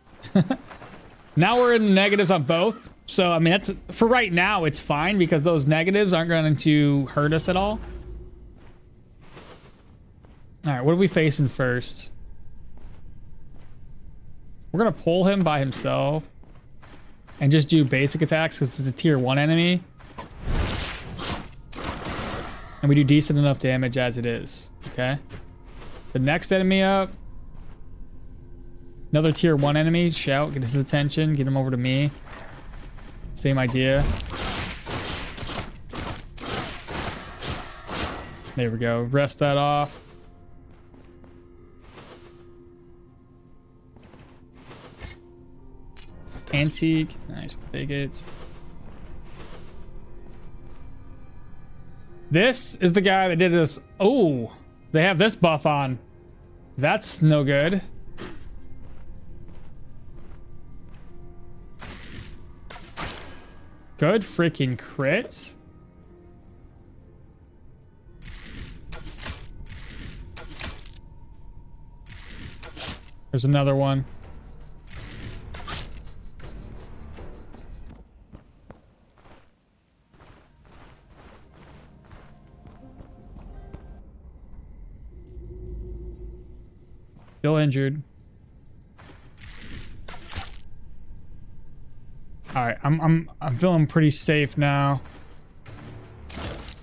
Speaker 1: Now we're in the negatives on both. So, I mean, that's for right now, it's fine because those negatives aren't going to hurt us at all. All right, what are we facing first? We're going to pull him by himself and just do basic attacks because it's a tier 1 enemy. And we do decent enough damage as it is. Okay. The next enemy up. Another tier 1 enemy. Shout. Get his attention. Get him over to me. Same idea. There we go. Rest that off. Antique. Nice. We'll take it. This is the guy that did this. Oh, they have this buff on. That's no good. Good freaking crits. There's another one. Still injured. All right, I'm feeling pretty safe now.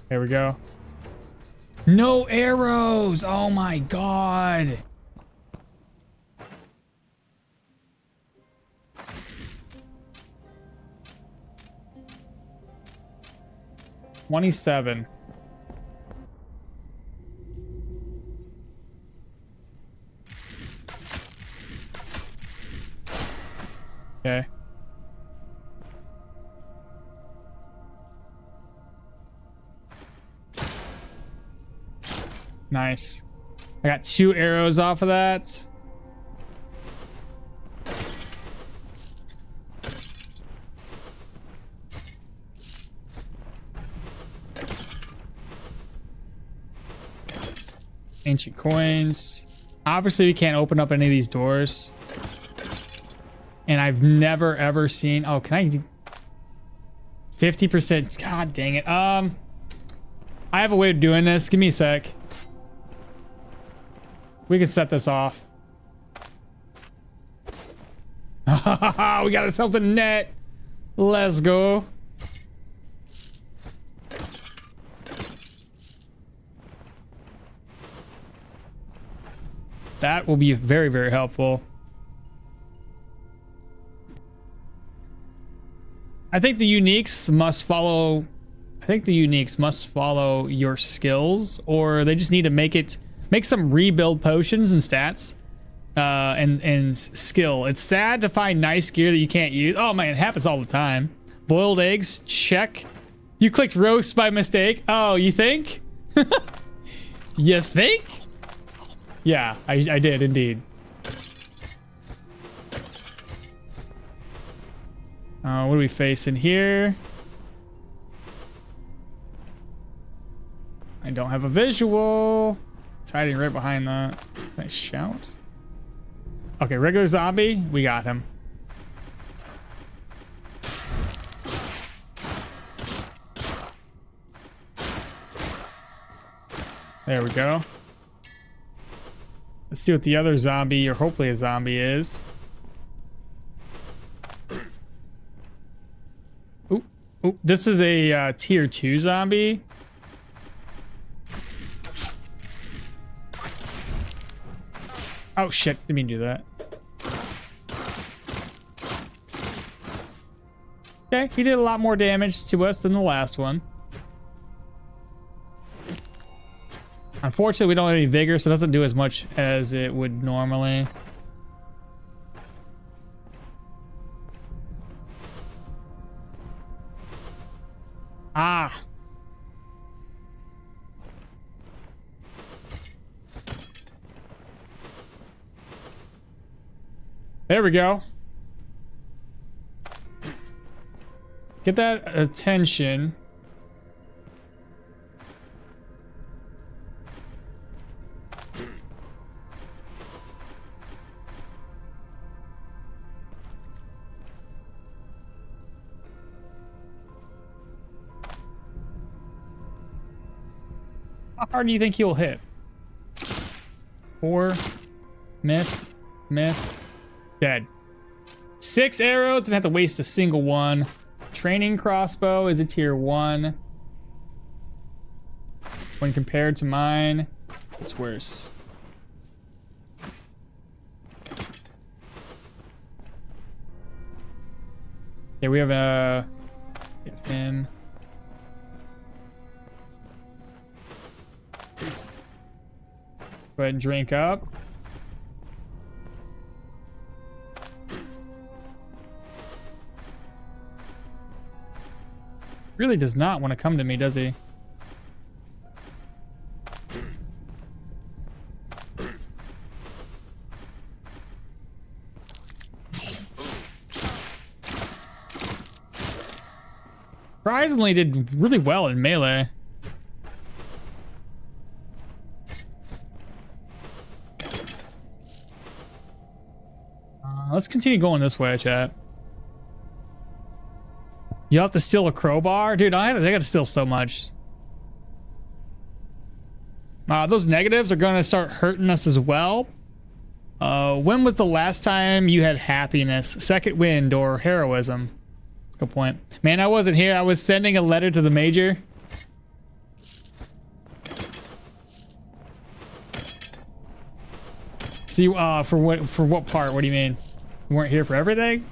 Speaker 1: There we go. No arrows. Oh my god. $27. Okay. Nice. I got 2 arrows off of that. Ancient coins. Obviously, we can't open up any of these doors. And I've never, ever seen... Oh, can I do... 50%? God dang it. I have a way of doing this. Give me a sec. We can set this off. We got ourselves a net. Let's go. That will be very, very helpful. I think the uniques must follow. I think the uniques must follow your skills, or they just need to make some rebuild potions and stats, and skill. It's sad to find nice gear that you can't use. Oh man, it happens all the time. Boiled eggs, check. You clicked roast by mistake. Oh, you think? You think? Yeah, I did indeed. What are we facing here? I don't have a visual. It's hiding right behind that. Can I shout? Okay, regular zombie. We got him. There we go. Let's see what the other zombie, or hopefully a zombie, is. Ooh, this is a tier 2 zombie. Oh shit, didn't mean to do that. Okay, he did a lot more damage to us than the last one. Unfortunately, we don't have any vigor, so it doesn't do as much as it would normally. Ah. There we go. Get that attention. How hard do you think he'll hit? 4. Miss. Miss. Dead. 6 arrows. Didn't have to waste a single one. Training crossbow is a tier 1. When compared to mine, it's worse. Okay, we have a... Get him. Go ahead and drink up. Really does not want to come to me, does he? Surprisingly did really well in melee. Let's continue going this way, chat. You have to steal a crowbar? Dude, I gotta steal so much. Those negatives are gonna start hurting us as well. When was the last time you had happiness? Second wind or heroism? Good point. Man, I wasn't here. I was sending a letter to the major. So you, for what part? What do you mean? You weren't here for everything?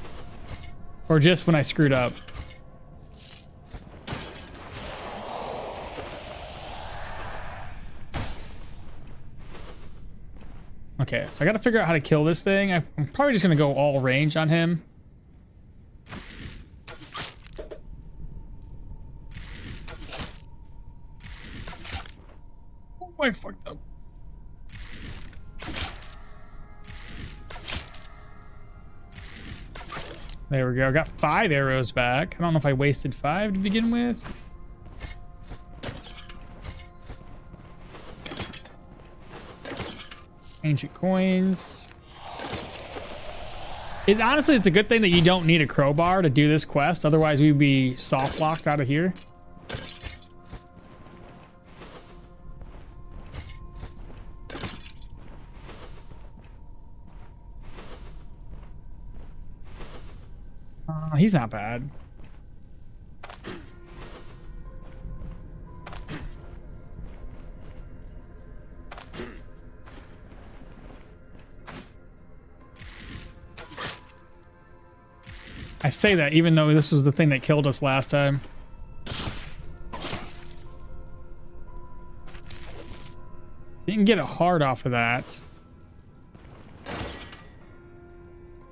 Speaker 1: Or just when I screwed up? Okay, so I gotta figure out how to kill this thing. I'm probably just gonna go all range on him. Oh, I fucked up. There we go. I got 5 arrows back. I don't know if I wasted 5 to begin with. Ancient coins. Honestly, it's a good thing that you don't need a crowbar to do this quest. Otherwise, we'd be soft locked out of here. He's not bad. I say that even though this was the thing that killed us last time. Didn't get a heart off of that.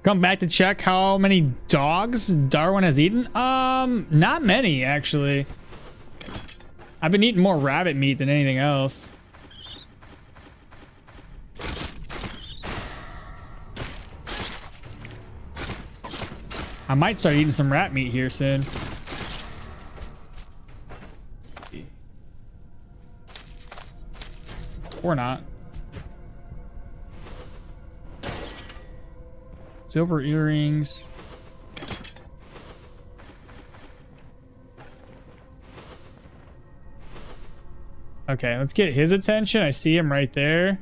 Speaker 1: Come back to check how many dogs Dirwin has eaten. Not many actually. I've been eating more rabbit meat than anything else. I might start eating some rat meat here soon. Let's see. Or not. Silver earrings. Okay, let's get his attention. I see him right there.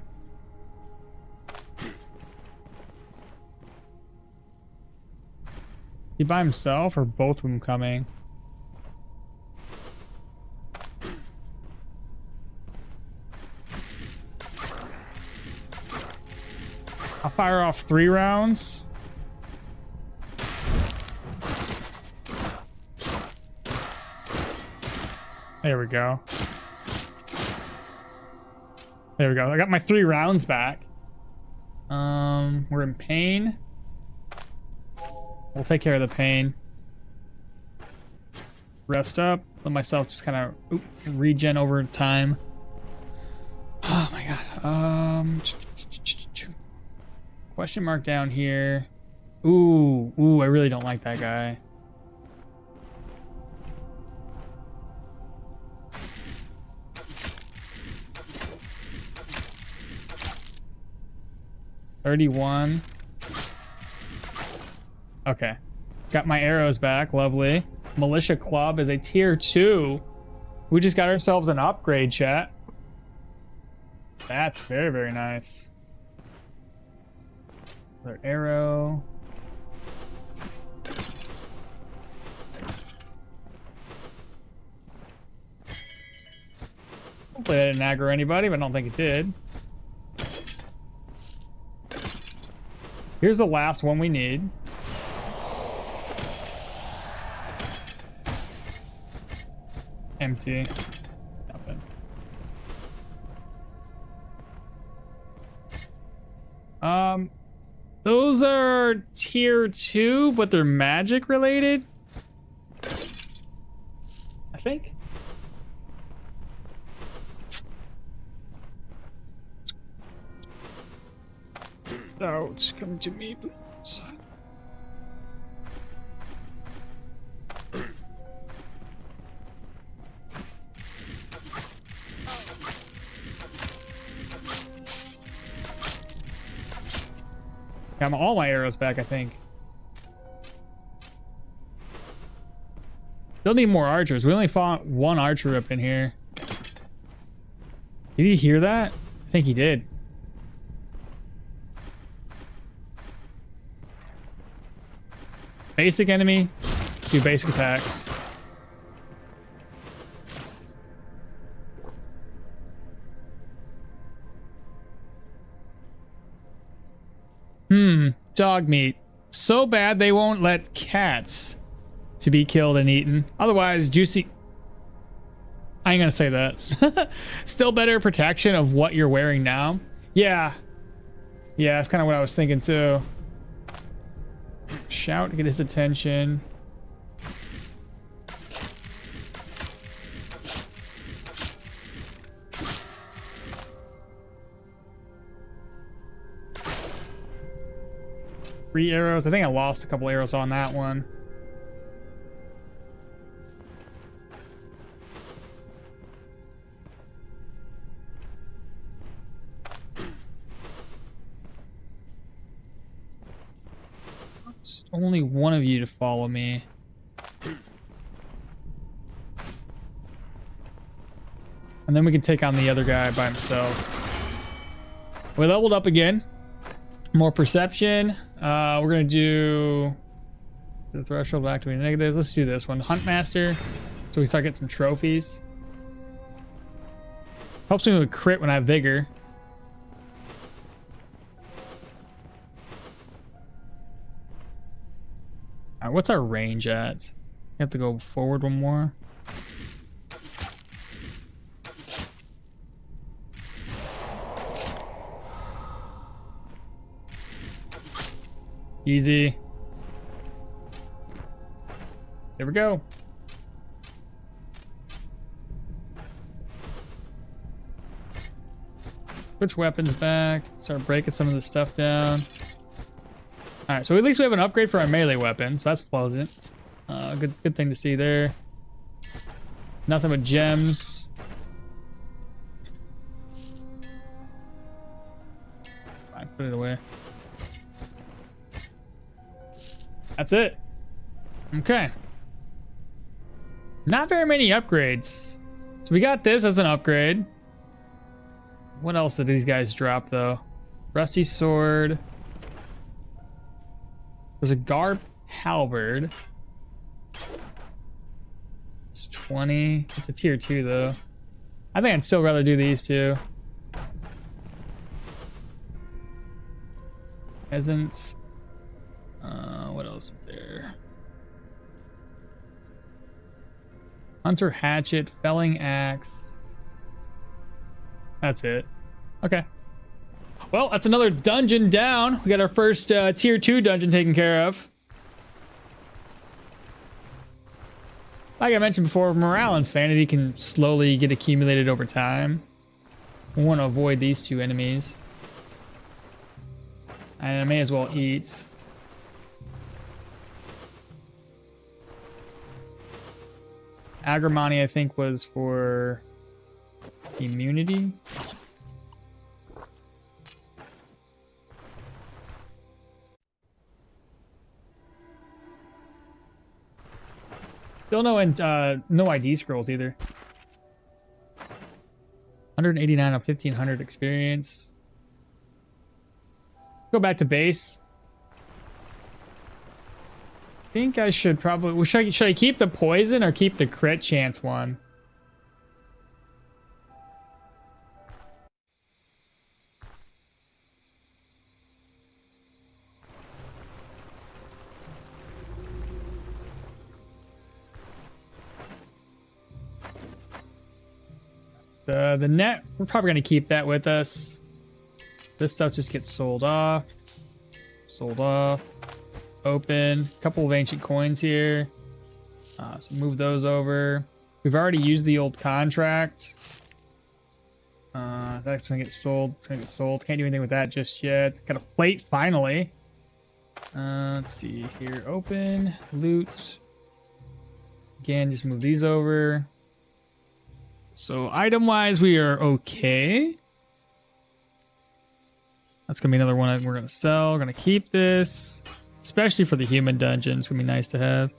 Speaker 1: He by himself or both of them coming? I'll fire off 3 rounds. There we go. There we go. I got my 3 rounds back. We're in pain. We'll take care of the pain. Rest up. Let myself just kind of regen over time. Oh my god. Question mark down here. Ooh, I really don't like that guy. $31. Okay. Got my arrows back. Lovely. Militia Club is a tier 2. We just got ourselves an upgrade, chat. That's very, very nice. Another arrow. Hopefully that didn't aggro anybody, but I don't think it did. Here's the last one we need. Empty. Nothing. Those are tier 2, but they're magic related. I think. Ouch, come to me, please. Got all my arrows back, I think. Still need more archers. We only fought 1 archer up in here. Did he hear that? I think he did. Basic enemy, do basic attacks. Dog meat. So bad they won't let cats to be killed and eaten. Otherwise, juicy... I ain't gonna say that. Still better protection of what you're wearing now. Yeah. Yeah, that's kind of what I was thinking too. Shout to get his attention. Three arrows. I think I lost a couple arrows on that one. only one of you to follow me. And then we can take on the other guy by himself. We leveled up again. More perception. We're going to do the threshold of activating negative. Let's do this one. Huntmaster. So we start getting some trophies. Helps me with crit when I have vigor. Alright, what's our range at? We have to go forward one more. Easy. There we go. Switch weapons back. Start breaking some of the stuff down. Alright, so at least we have an upgrade for our melee weapon, so that's pleasant. Good thing to see there. Nothing but gems. Fine, put it away. That's it. Okay. Not very many upgrades. So we got this as an upgrade. What else did these guys drop though? Rusty sword. There's a Garb halberd. It's 20. It's a tier 2 though. I think I'd still rather do these two. Peasants. What else is there? Hunter hatchet, felling axe. That's it. Okay. Well, that's another dungeon down. We got our first tier 2 dungeon taken care of. Like I mentioned before, morale and sanity can slowly get accumulated over time. We want to avoid these two enemies. And I may as well eat. Agrimony, I think, was for immunity. Still no ID scrolls either. 189 of 1500 experience. Go back to base. I think I should probably... Should I keep the poison or keep the crit chance one? So the net, we're probably going to keep that with us. This stuff just gets sold off. Sold off. Open. A couple of ancient coins here. So move those over. We've already used the old contract. That's going to get sold. It's going to get sold. Can't do anything with that just yet. Got a plate finally. Let's see here. Open. Loot. Again, just move these over. So item-wise, we are okay. That's going to be another one we're going to sell. We're going to keep this. Especially for the human dungeon. It's going to be nice to have.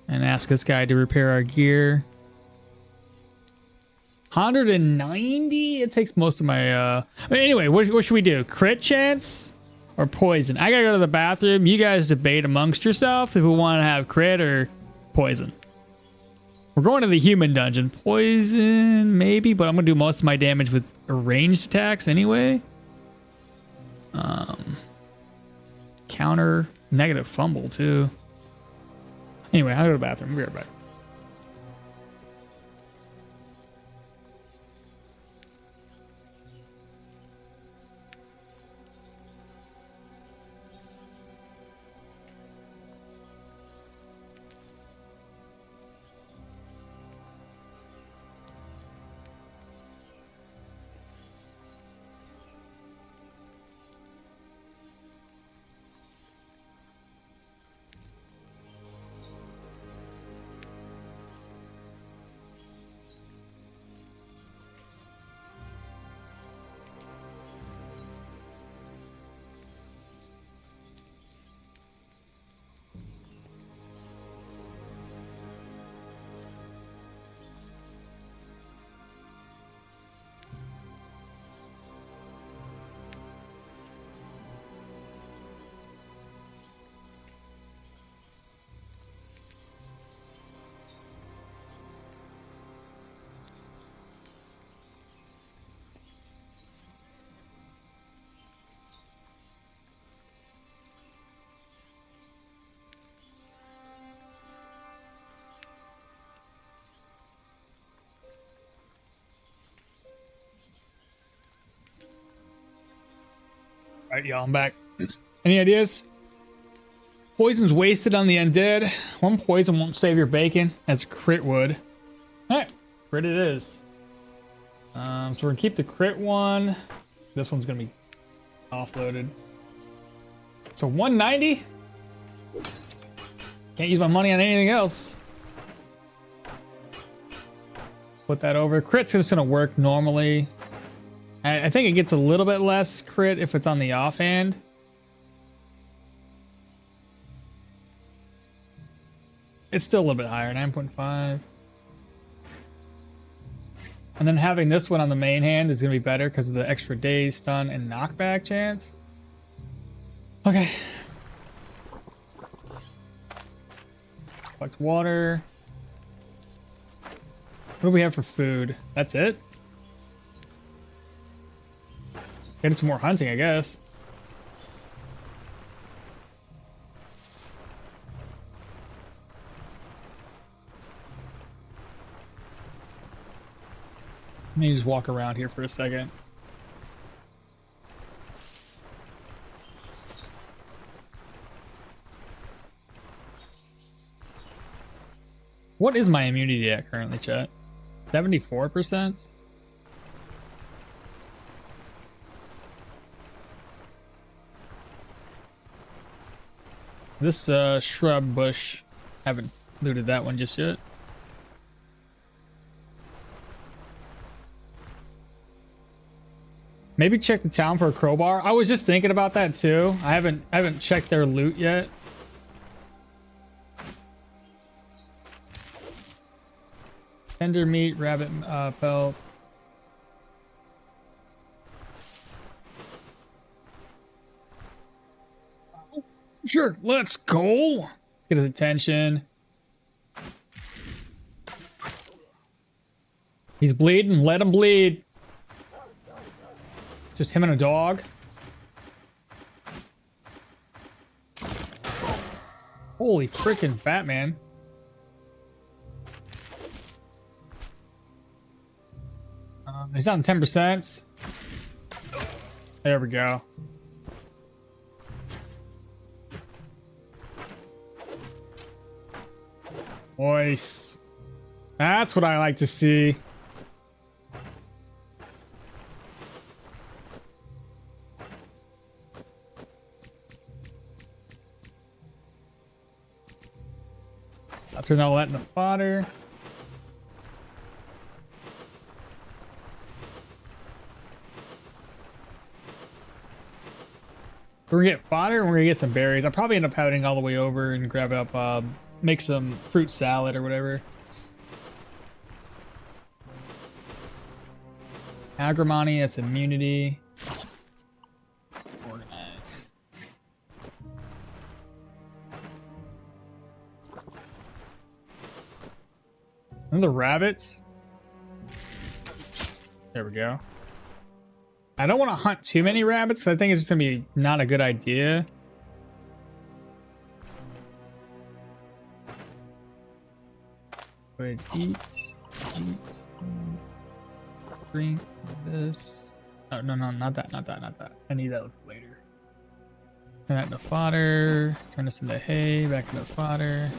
Speaker 1: And ask this guy to repair our gear. 190? It takes most of my... Anyway, what should we do? Crit chance or poison? I got to go to the bathroom. You guys debate amongst yourself if we want to have crit or poison. We're going to the human dungeon. Poison, maybe, but I'm going to do most of my damage with ranged attacks anyway. Counter negative fumble too. Anyway, I'll go to the bathroom. We'll be right back. Alright, y'all, I'm back. Any ideas? Poison's wasted on the undead. One poison won't save your bacon, as a crit would. Alright, crit it is. So we're gonna keep the crit one. This one's gonna be offloaded. So 190? Can't use my money on anything else. Put that over. Crit's just gonna work normally. I think it gets a little bit less crit if it's on the offhand. It's still a little bit higher, 9.5. And then having this one on the main hand is going to be better because of the extra daze, stun, and knockback chance. Okay. Collect water. What do we have for food? That's it? Get some more hunting, I guess. Let me just walk around here for a second. What is my immunity at currently, chat? 74%? This shrub bush, haven't looted that one just yet. Maybe check the town for a crowbar. I was just thinking about that too. I haven't checked their loot yet. Tender meat, rabbit pelts. Sure, let's go. Let's get his attention. He's bleeding. Let him bleed. Just him and a dog. Holy freaking Batman. He's on 10%. There we go. Nice. That's what I like to see. I'll turn all that into fodder. We're gonna get fodder and we're gonna get some berries. I'll probably end up heading all the way over and grab up, make some fruit salad or whatever. Agrimony has immunity. Organize. And the rabbits. There we go. I don't want to hunt too many rabbits. I think it's just gonna be not a good idea. Wait, eat, drink this. Oh, no, not that. I need that later. Turn that into fodder. Turn this into hay. Back into fodder.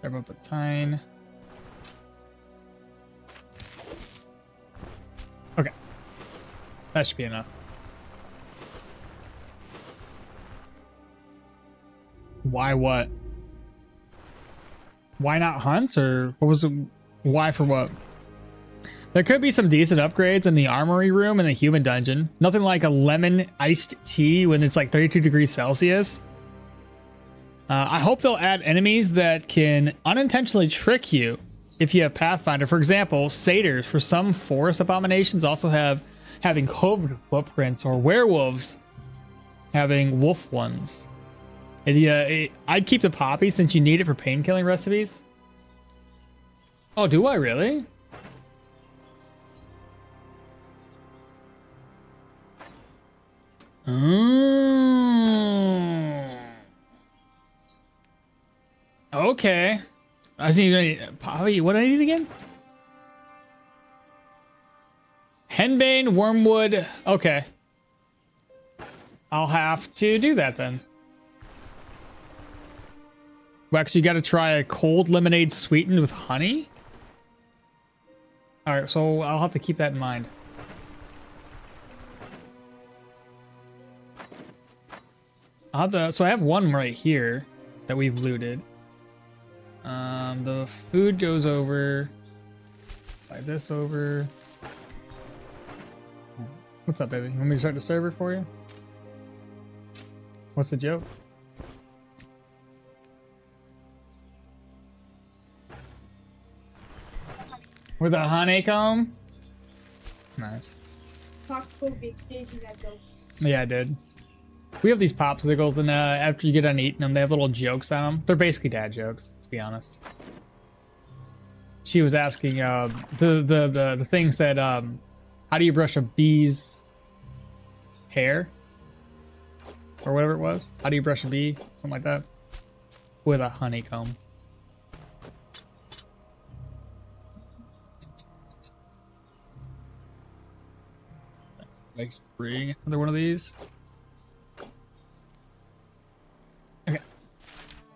Speaker 1: Grab out the tine. Okay. That should be enough. Why what? Why not hunts, or what was the why for what? There could be some decent upgrades in the armory room in the human dungeon. Nothing like a lemon iced tea when it's like 32 degrees Celsius. I hope they'll add enemies that can unintentionally trick you if you have Pathfinder. For example, satyrs for some forest abominations also have having coved footprints, or werewolves having wolf ones. And I'd keep the poppy since you need it for pain-killing recipes. Oh, do I really? Okay. I see. Poppy. What do I need again? Henbane, wormwood. Okay. I'll have to do that then. Well, actually, you got to try a cold lemonade sweetened with honey. All right, so I'll have to keep that in mind. I'll have to, so I have one right here that we've looted. The food goes over. Slide this over. What's up, baby? You want me to start the server for you? What's the joke? With a honeycomb? Nice. Yeah, I did. We have these popsicles, and after you get done eating them, they have little jokes on them. They're basically dad jokes, to be honest. She was asking, the thing said, how do you brush a bee's hair? Or whatever it was. How do you brush a bee? Something like that. With a honeycomb. Nice. Bring another one of these. Okay.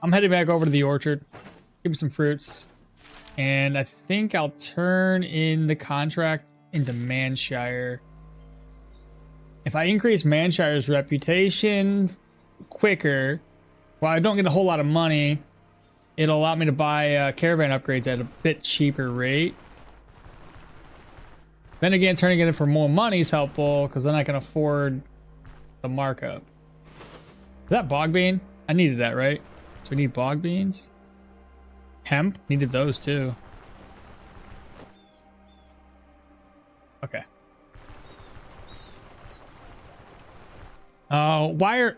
Speaker 1: I'm heading back over to the orchard. Give me some fruits. And I think I'll turn in the contract into Manshire. If I increase Manshire's reputation quicker, while I don't get a whole lot of money, it'll allow me to buy caravan upgrades at a bit cheaper rate. Then again, turning it in for more money is helpful, because then I can afford the markup. Is that bog bean? I needed that, right? So we need bog beans. Hemp? Needed those too. Okay. Why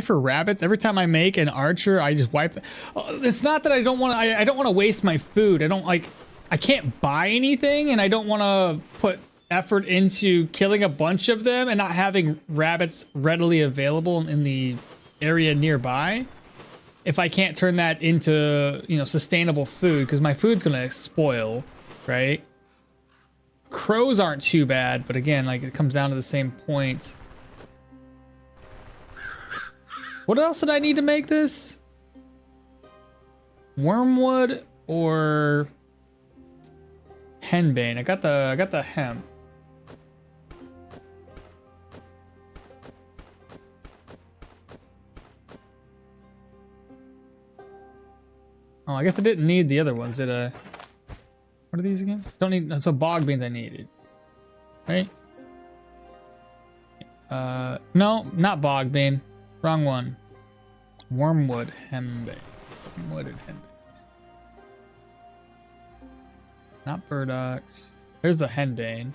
Speaker 1: for rabbits? Every time I make an archer, I just wipe. It's not that I don't want to. I don't want to waste my food. I can't buy anything, and I don't want to put effort into killing a bunch of them and not having rabbits readily available in the area nearby. If I can't turn that into, sustainable food, because my food's gonna spoil, right? Crows aren't too bad, but again, it comes down to the same point. What else did I need to make this? Wormwood or henbane? I got the hemp. Oh, I guess I didn't need the other ones, did I? What are these again? Don't need. So bog beans I needed, right? No, not bog bean. Wrong one. Wormwood henbane. Wormwood and henbane. Not burdocks. There's the henbane.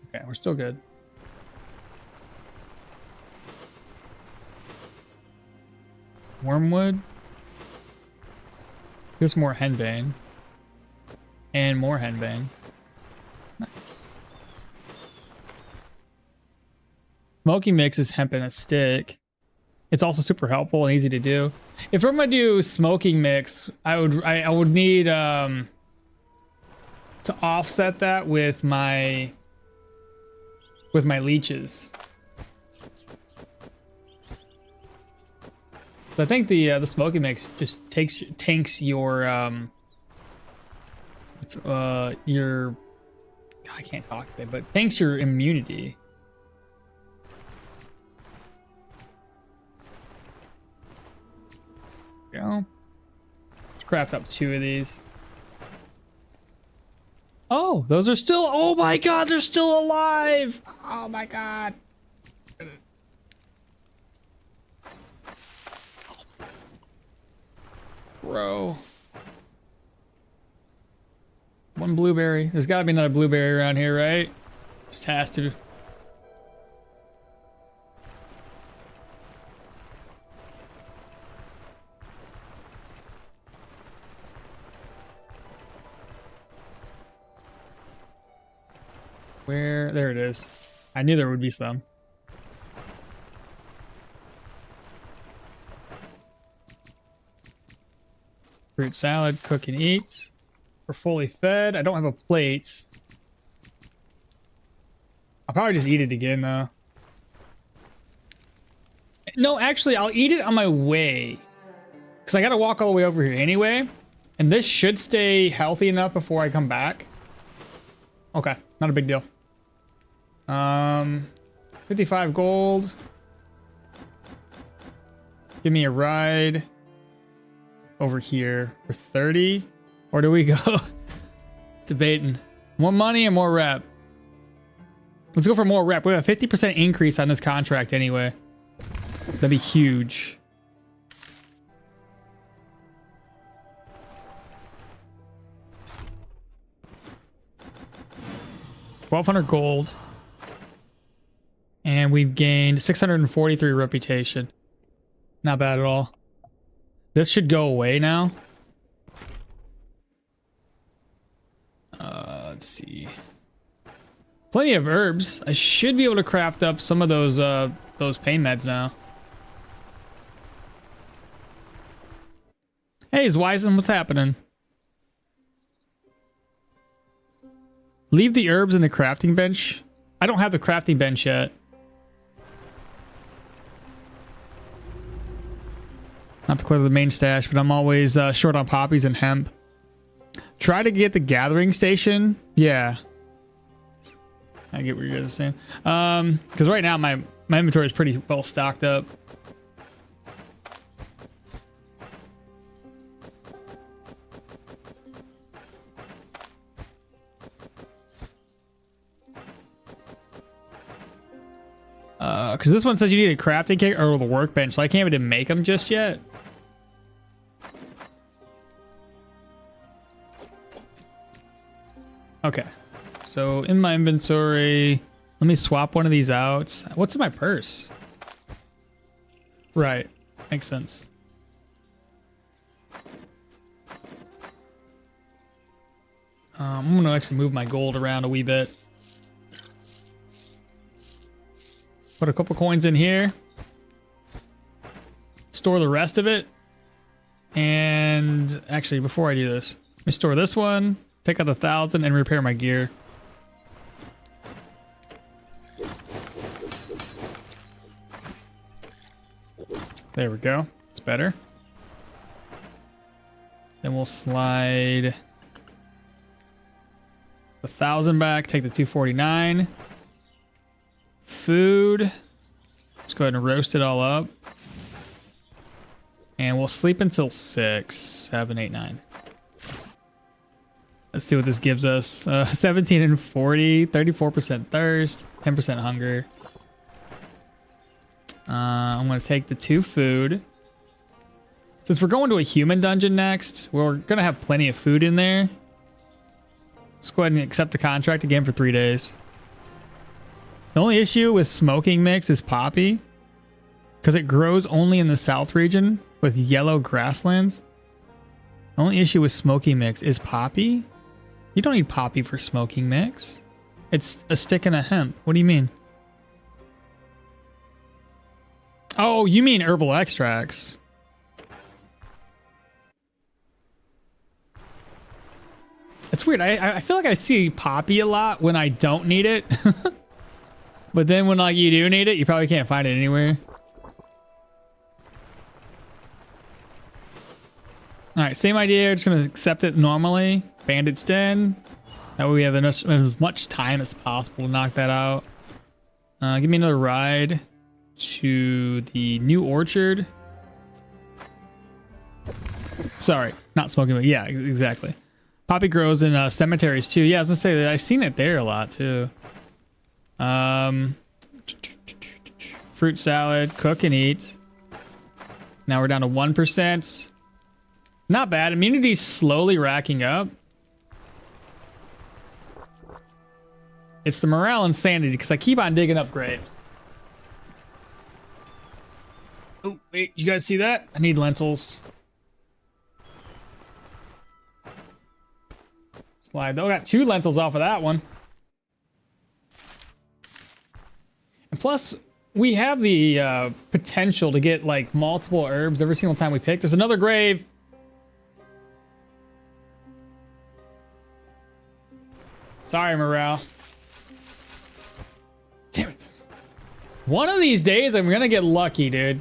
Speaker 1: Okay, we're still good. Wormwood. Here's more henbane. And more henbane. Nice. Smoky mix is hemp in a stick. It's also super helpful and easy to do. If I'm gonna do smoking mix, I would need to offset that with my leeches. So I think the smoky mix just tanks your God, I can't talk today, but tanks your immunity. There we go. Let's craft up 2 of these. Oh, those are still. Oh my God, they're still alive. Oh my God. Bro. One blueberry. There's got to be another blueberry around here, right? Just has to. Where? There it is. I knew there would be some. Fruit salad, cook and eat. We're fully fed. I don't have a plate. I'll probably just eat it again, though. No, actually, I'll eat it on my way. Because I got to walk all the way over here anyway. And this should stay healthy enough before I come back. Okay, not a big deal. 55 gold. Give me a ride over here for 30. Or do we go? Debating. More money and more rep. Let's go for more rep. We have a 50% increase on this contract anyway. That'd be huge. $1,200 gold. And we've gained 643 reputation. Not bad at all. This should go away now. Let's see. Plenty of herbs. I should be able to craft up some of those pain meds now. Hey, Zwisen, what's happening? Leave the herbs in the crafting bench. I don't have the crafting bench yet. Not to clear the main stash, but I'm always short on poppies and hemp. Try to get the gathering station. Yeah. I get what you're guys saying. Because right now my inventory is pretty well stocked up. Because this one says you need a crafting kit or the workbench, so I can't even make them just yet. Okay, so in my inventory, let me swap one of these out. What's in my purse? Right, makes sense. I'm gonna actually move my gold around a wee bit. Put a couple coins in here. Store the rest of it. And actually, before I do this, let me store this one. Pick up 1,000 and repair my gear. There we go. It's better. Then we'll slide 1,000 back. Take the 249. Food. Let's go ahead and roast it all up. And we'll sleep until 6, 7, 8, 9. Let's see what this gives us. 17 and 40, 34% thirst, 10% hunger. I'm going to take the 2 food. Since we're going to a human dungeon next, we're going to have plenty of food in there. Let's go ahead and accept the contract again for 3 days. The only issue with smoking mix is poppy. Because it grows only in the south region with yellow grasslands. The only issue with smoking mix is poppy. You don't need poppy for smoking mix. It's a stick and a hemp. What do you mean? Oh, you mean herbal extracts. It's weird. I feel like I see poppy a lot when I don't need it. But then when like you do need it, you probably can't find it anywhere. All right, same idea. We're just gonna accept it normally. Bandit's Den. That way we have as much time as possible to knock that out. Give me another ride to the new orchard. Sorry, not smoking, but yeah, exactly. Poppy grows in cemeteries too. Yeah, I was gonna say that I've seen it there a lot too. Fruit salad, cook and eat. Now we're down to 1%. Not bad. Immunity's slowly racking up. It's the morale insanity because I keep on digging up graves. Oh, wait, you guys see that? I need lentils. Slide. Oh, I got 2 lentils off of that one. And plus, we have the potential to get like multiple herbs every single time we pick. There's another grave. Sorry, morale. Damn it. One of these days, I'm gonna get lucky, dude. I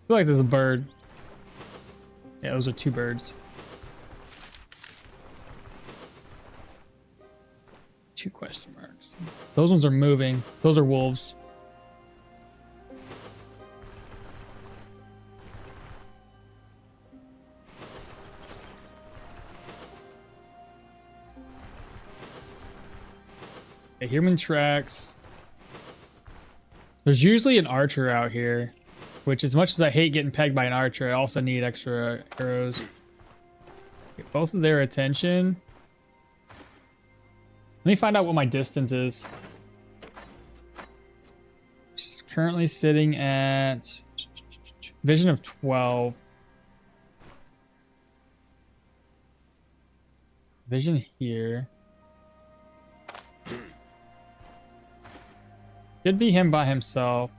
Speaker 1: feel like there's a bird. Yeah, those are 2 birds. 2 question marks. Those ones are moving. Those are wolves. Okay, human tracks. There's usually an archer out here, which as much as I hate getting pegged by an archer, I also need extra arrows. Get both of their attention. Let me find out what my distance is. It's currently sitting at vision of 12. Vision here. Should be him by himself.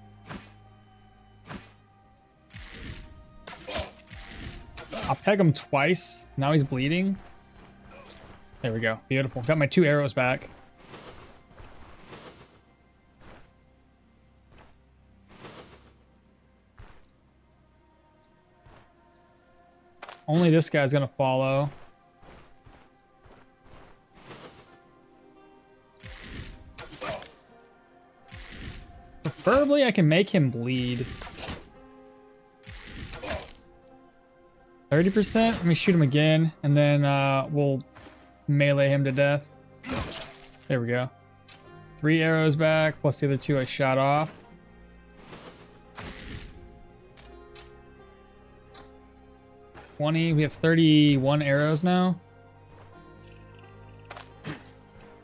Speaker 1: I'll peg him twice. Now he's bleeding. There we go. Beautiful. Got my 2 arrows back. Only this guy's gonna follow. Preferably, I can make him bleed. 30%? Let me shoot him again, and then we'll melee him to death. There we go. 3 arrows back, plus the other 2 I shot off. We have 31 arrows now.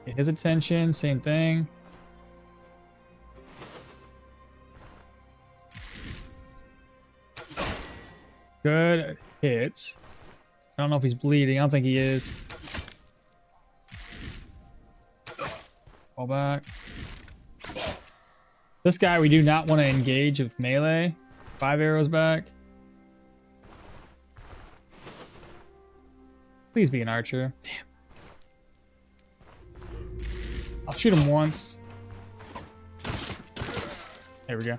Speaker 1: Get his attention, same thing. Good hit. I don't know if he's bleeding. I don't think he is. Fall back. This guy we do not want to engage with melee. 5 arrows back. Please be an archer. Damn. I'll shoot him once. There we go.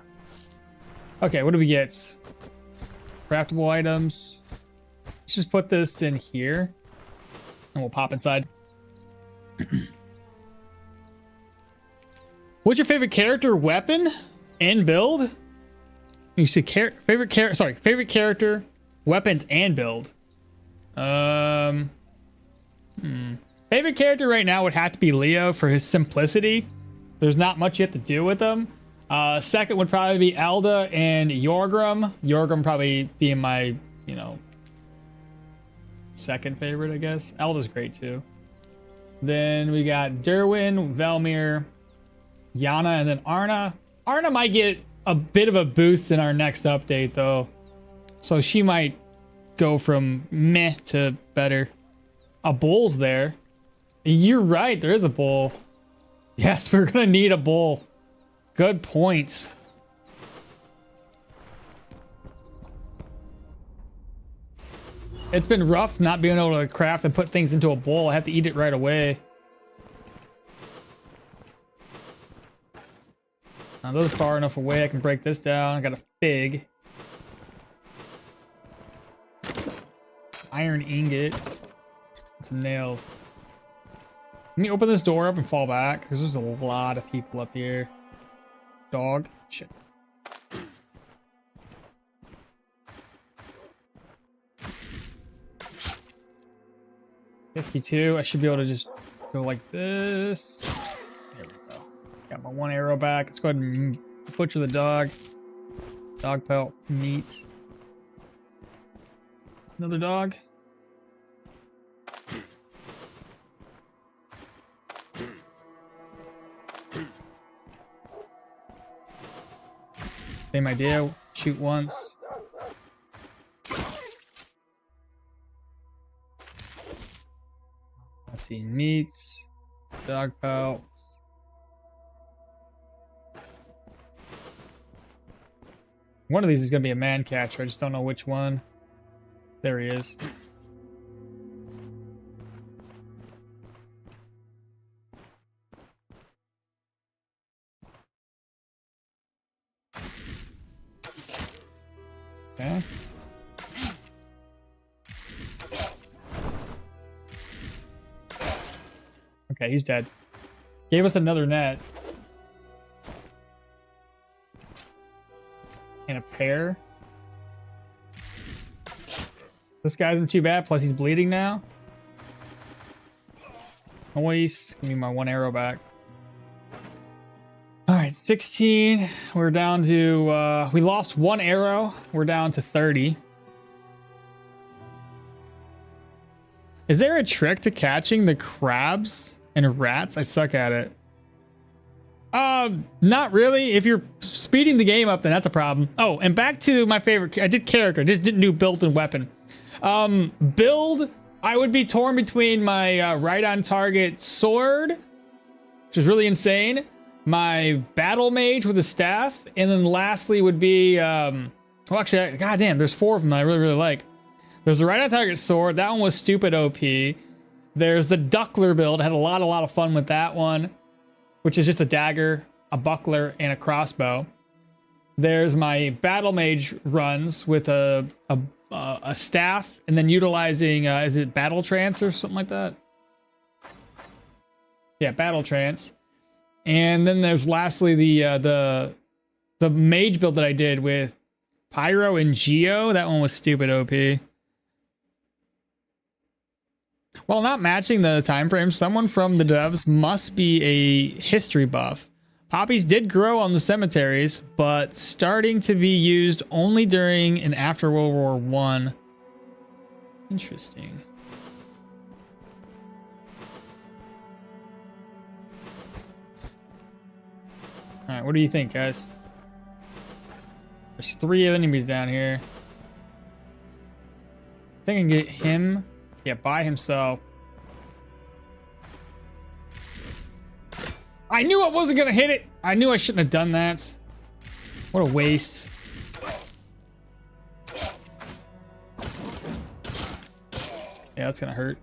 Speaker 1: Okay, what do we get? Craftable items. Let's just put this in here. And we'll pop inside. What's your favorite character, weapon, and build? You see favorite character, weapons, and build. Favorite character right now would have to be Leo for his simplicity. There's not much you have to do with him. Second would probably be Elda and Yorgrim. Yorgrim probably being my, second favorite, I guess. Elda's great too. Then we got Dirwin, Velmir, Yana, and then Arna. Arna might get a bit of a boost in our next update though. So she might go from meh to better. A bull's there. You're right, there is a bull. Yes, we're gonna need a bull. Good points. It's been rough not being able to craft and put things into a bowl. I have to eat it right away. Now those are far enough away I can break this down. I got a fig. Iron ingots. And some nails. Let me open this door up and fall back, because there's a lot of people up here. Dog. Shit. $52. I should be able to just go like this. There we go. Got my 1 arrow back. Let's go ahead and butcher the dog. Dog pelt meat. Another dog. Same idea. Shoot once. Let's see. Meats. Dog pelts.
Speaker 4: One of these is going to be a man catcher. I just don't know which one. There he is. Okay. Okay, he's dead. Gave us another net. And a pair. This guy isn't too bad, plus he's bleeding now. Nice. Give me my one arrow back. Alright, 16. We're down to, we lost one arrow. We're down to 30. Is there a trick to catching the crabs and rats? I suck at it. Not really. If you're speeding the game up, then that's a problem. Oh, and back to my favorite. I did character. I just didn't do build and weapon. Build, I would be torn between my right on target sword, which is really insane, my battle mage with a staff, and then lastly would be, well, actually, goddamn, there's 4 of them I really, really like. There's the right on target sword. That one was stupid OP. There's the Duckler build. I had a lot of fun with that one, which is just a dagger, a buckler, and a crossbow. There's my battle mage runs with a staff, and then utilizing is it battle trance or something like that? Yeah, battle trance. And then there's lastly the mage build that I did with pyro and geo. That one was stupid OP. While not matching the time frame, someone from the devs must be a history buff. Poppies did grow on the cemeteries, but starting to be used only during and after World War I. Interesting. All right, what do you think, guys? There's 3 enemies down here. I think I can get him. Yeah, by himself. I knew I wasn't gonna hit it. I knew I shouldn't have done that. What a waste. Yeah, that's gonna hurt.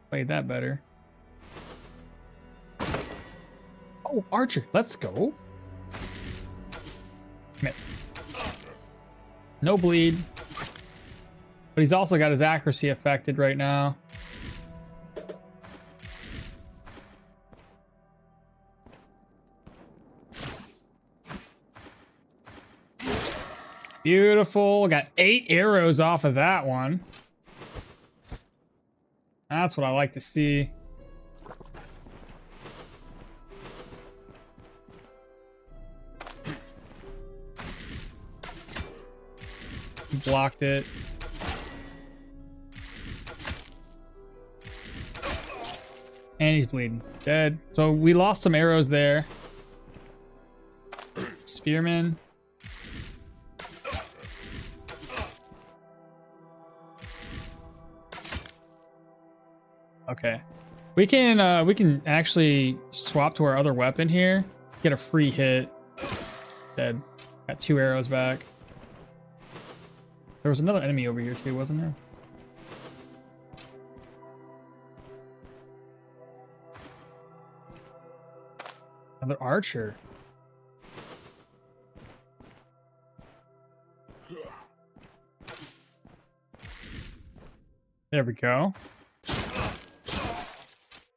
Speaker 4: Played that better. Oh, Archer, let's go. Miss. No bleed. But he's also got his accuracy affected right now. Beautiful. Got 8 arrows off of that one. That's what I like to see. Blocked it. And he's bleeding. Dead. So we lost some arrows there. Spearman. Okay. We can actually swap to our other weapon here. Get a free hit. Dead. Got 2 arrows back. There was another enemy over here too, wasn't there? Another archer. There we go.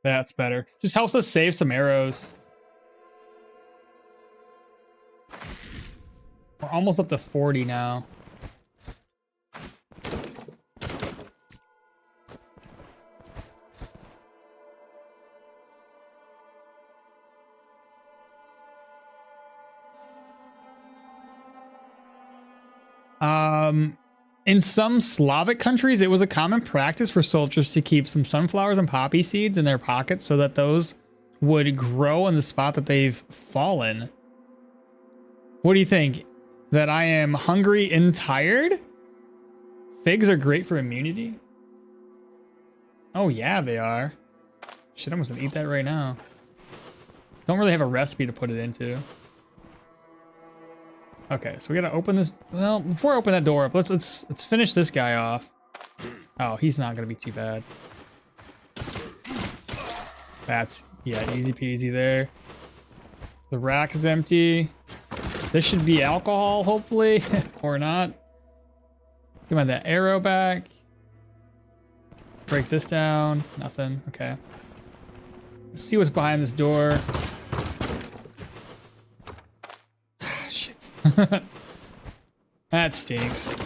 Speaker 4: That's better. Just helps us save some arrows. We're almost up to 40 now. In some Slavic countries, it was a common practice for soldiers to keep some sunflowers and poppy seeds in their pockets so that those would grow in the spot that they've fallen. What do you think? That I am hungry and tired? Figs are great for immunity? Oh yeah, they are. Shit, I'm gonna eat that right now. Don't really have a recipe to put it into. Okay, so we gotta open this. Well, before I open that door up, let's finish this guy off. Oh, he's not gonna be too bad. That's, yeah, easy peasy there. The rack is empty. This should be alcohol, hopefully, or not. Give me that arrow back. Break this down. Nothing. Okay. Let's see what's behind this door. Shit. That stinks.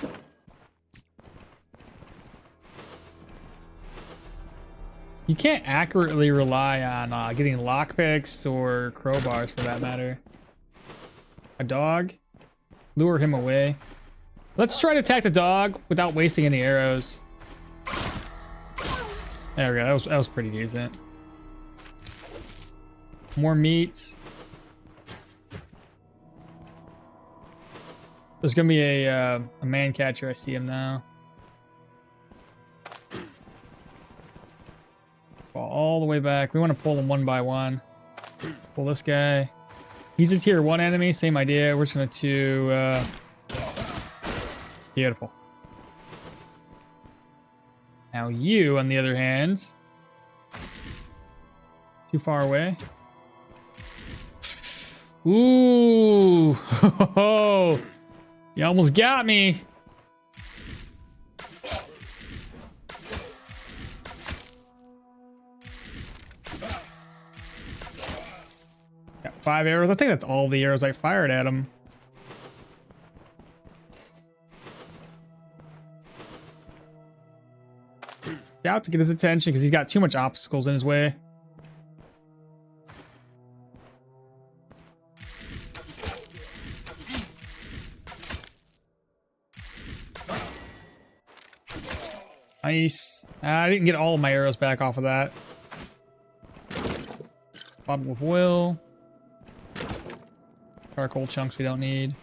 Speaker 4: You can't accurately rely on getting lockpicks or crowbars for that matter. A dog? Lure him away. Let's try to attack the dog without wasting any arrows. There we go. That was pretty decent. More meat. There's gonna be a man catcher. I see him now. Fall all the way back. We want to pull them one by one. Pull this guy. He's a tier 1 enemy. Same idea. We're just gonna do. Beautiful. Now you, on the other hand, too far away. Ooh, you almost got me. Got 5 arrows. I think that's all the arrows I fired at him. Out to get his attention because he's got too much obstacles in his way. Nice. I didn't get all of my arrows back off of that. Bottle of oil. Charcoal chunks we don't need.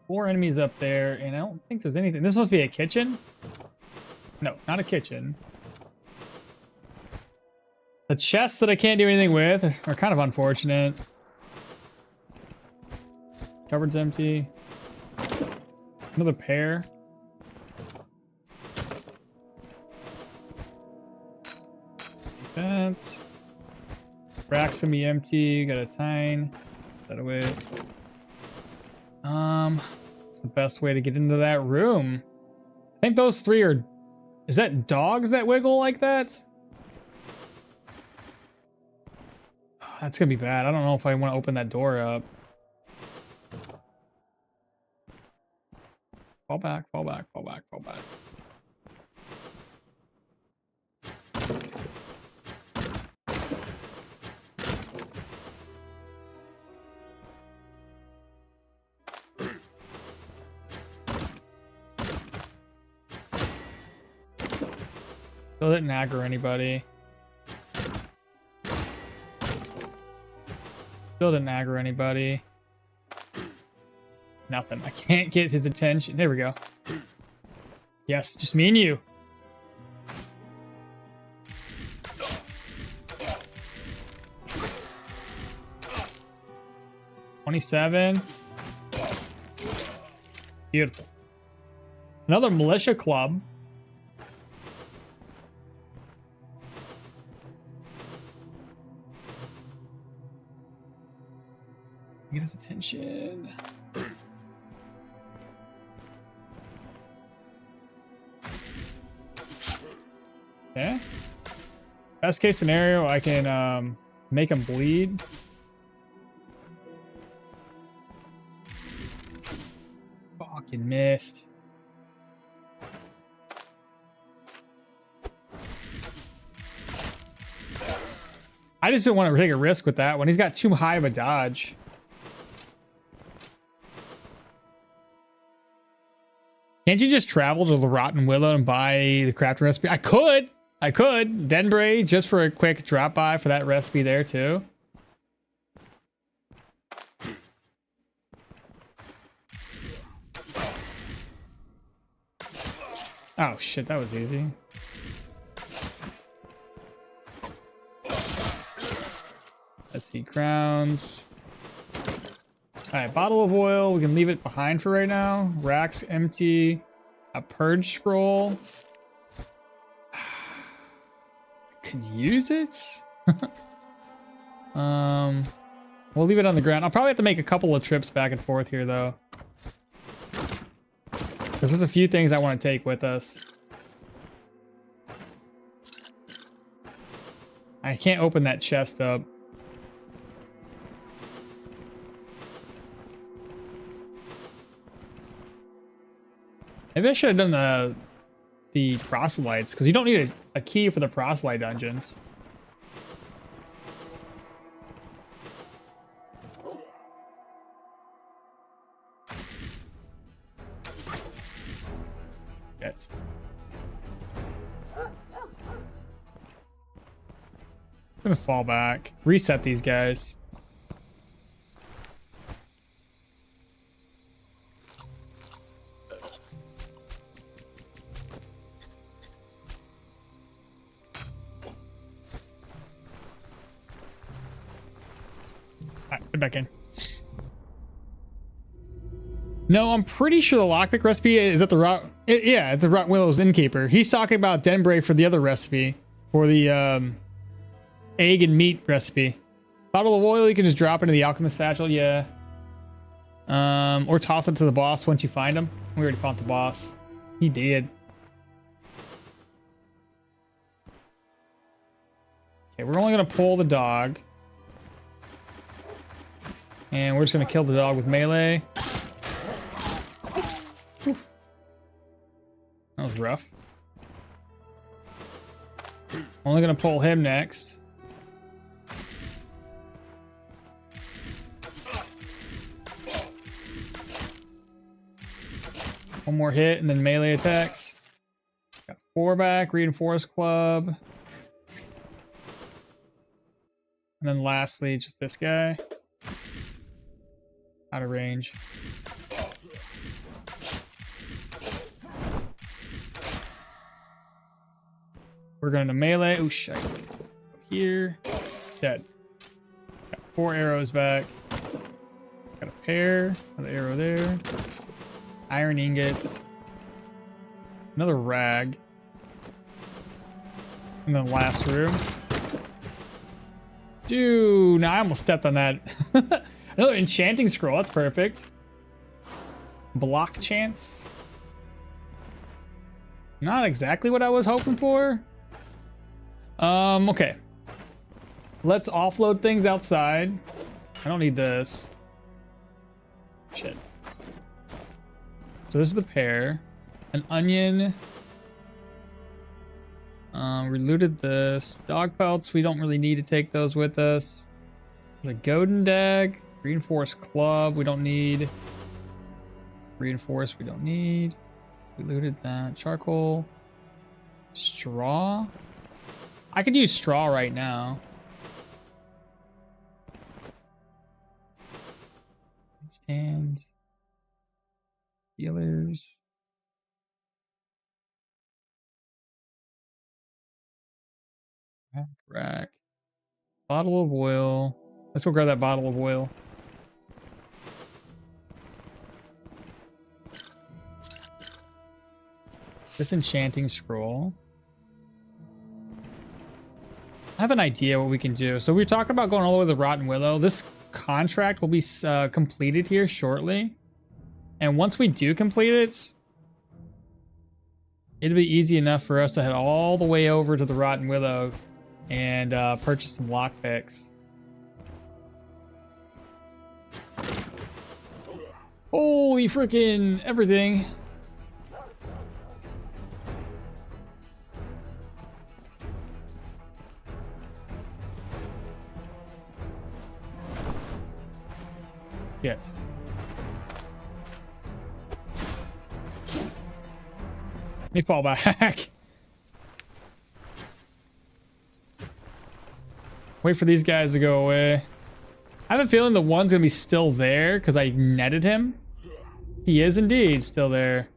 Speaker 4: 4 enemies up there, and I don't think there's anything. This must be a kitchen? No, not a kitchen. The chests that I can't do anything with are kind of unfortunate. Cupboard's empty. Another pair. That. Rack's gonna be empty. Got a tine. Put that away. It's the best way to get into that room. I think those 3 are... Is that dogs that wiggle like that? That's gonna be bad. I don't know if I want to open that door up. Fall back, fall back, fall back, fall back. Still didn't aggro anybody. Still didn't aggro anybody. Nothing. I can't get his attention. There we go. Yes, just me and you. $27. Beautiful. Another militia club. Get his attention. Okay. Best case scenario, I can make him bleed. Fucking missed. I just don't want to take a risk with that one. He's got too high of a dodge. Can't you just travel to the Rotten Willow and buy the crafting recipe? I could. Denbray, just for a quick drop by for that recipe there too. Oh shit, that was easy. SC crowns. Alright, bottle of oil. We can leave it behind for right now. Racks empty. A purge scroll. Could use it. We'll leave it on the ground. I'll probably have to make a couple of trips back and forth here though. There's just a few things I want to take with us. I can't open that chest up. Maybe I should have done the proselytes, because you don't need a key for the proselyte dungeons. Yes. I'm gonna fall back. Reset these guys. Alright, get back in. No, I'm pretty sure the lockpick recipe is at the yeah, at the Rot Willow's innkeeper. He's talking about Denbray for the other recipe, for the egg and meat recipe. Bottle of oil you can just drop into the alchemist satchel, yeah. Or toss it to the boss once you find him. We already fought the boss. He did. Okay, we're only gonna pull the dog. And we're just gonna kill the dog with melee. Whew. That was rough. Only gonna pull him next. One more hit and then melee attacks. Got 4 back, reinforce club. And then lastly, just this guy. Out of range. We're going to melee. Oh shit. Go here. Dead. Got 4 arrows back. Got a pair. Another arrow there. Iron ingots. Another rag. And then last room. Dude, now I almost stepped on that. Another enchanting scroll. That's perfect. Block chance. Not exactly what I was hoping for. Okay. Let's offload things outside. I don't need this. Shit. So this is the pear. An onion. We looted this. Dog pelts, we don't really need to take those with us. There's a golden dag. Reinforced club, we don't need. Reinforced, we don't need. We looted that. Charcoal. Straw. I could use straw right now. Stand. Healers. Rack. Bottle of oil. Let's go grab that bottle of oil. This enchanting scroll. I have an idea what we can do. So we were talking about going all the way to the Rotten Willow. This contract will be completed here shortly. And once we do complete it, it'll be easy enough for us to head all the way over to the Rotten Willow and purchase some lockpicks. Holy freaking everything. Yes. Let me fall back. Wait for these guys to go away. I have a feeling the one's gonna be still there because I netted him. He is indeed still there.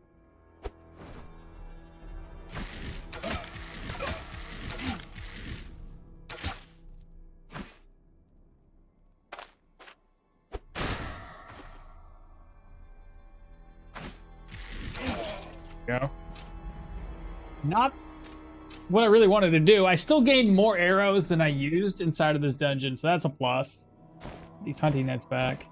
Speaker 4: Go. Not what I really wanted to do. I still gained more arrows than I used inside of this dungeon, so that's a plus. These hunting nets back.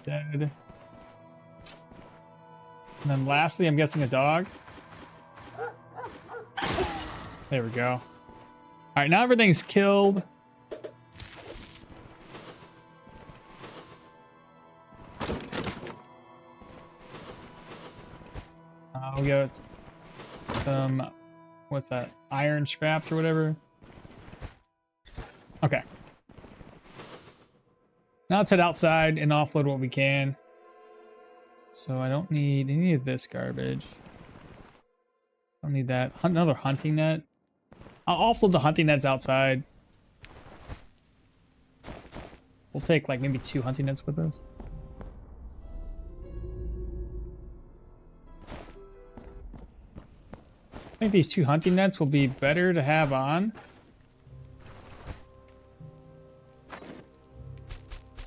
Speaker 4: Dead. And then lastly, I'm guessing a dog. There we go. All right, now everything's killed. We'll get some, what's that? Iron scraps or whatever. Okay. Now let's head outside and offload what we can. So I don't need any of this garbage. I don't need that. Another hunting net. I'll offload the hunting nets outside. We'll take like maybe 2 hunting nets with us. I think these 2 hunting nets will be better to have on.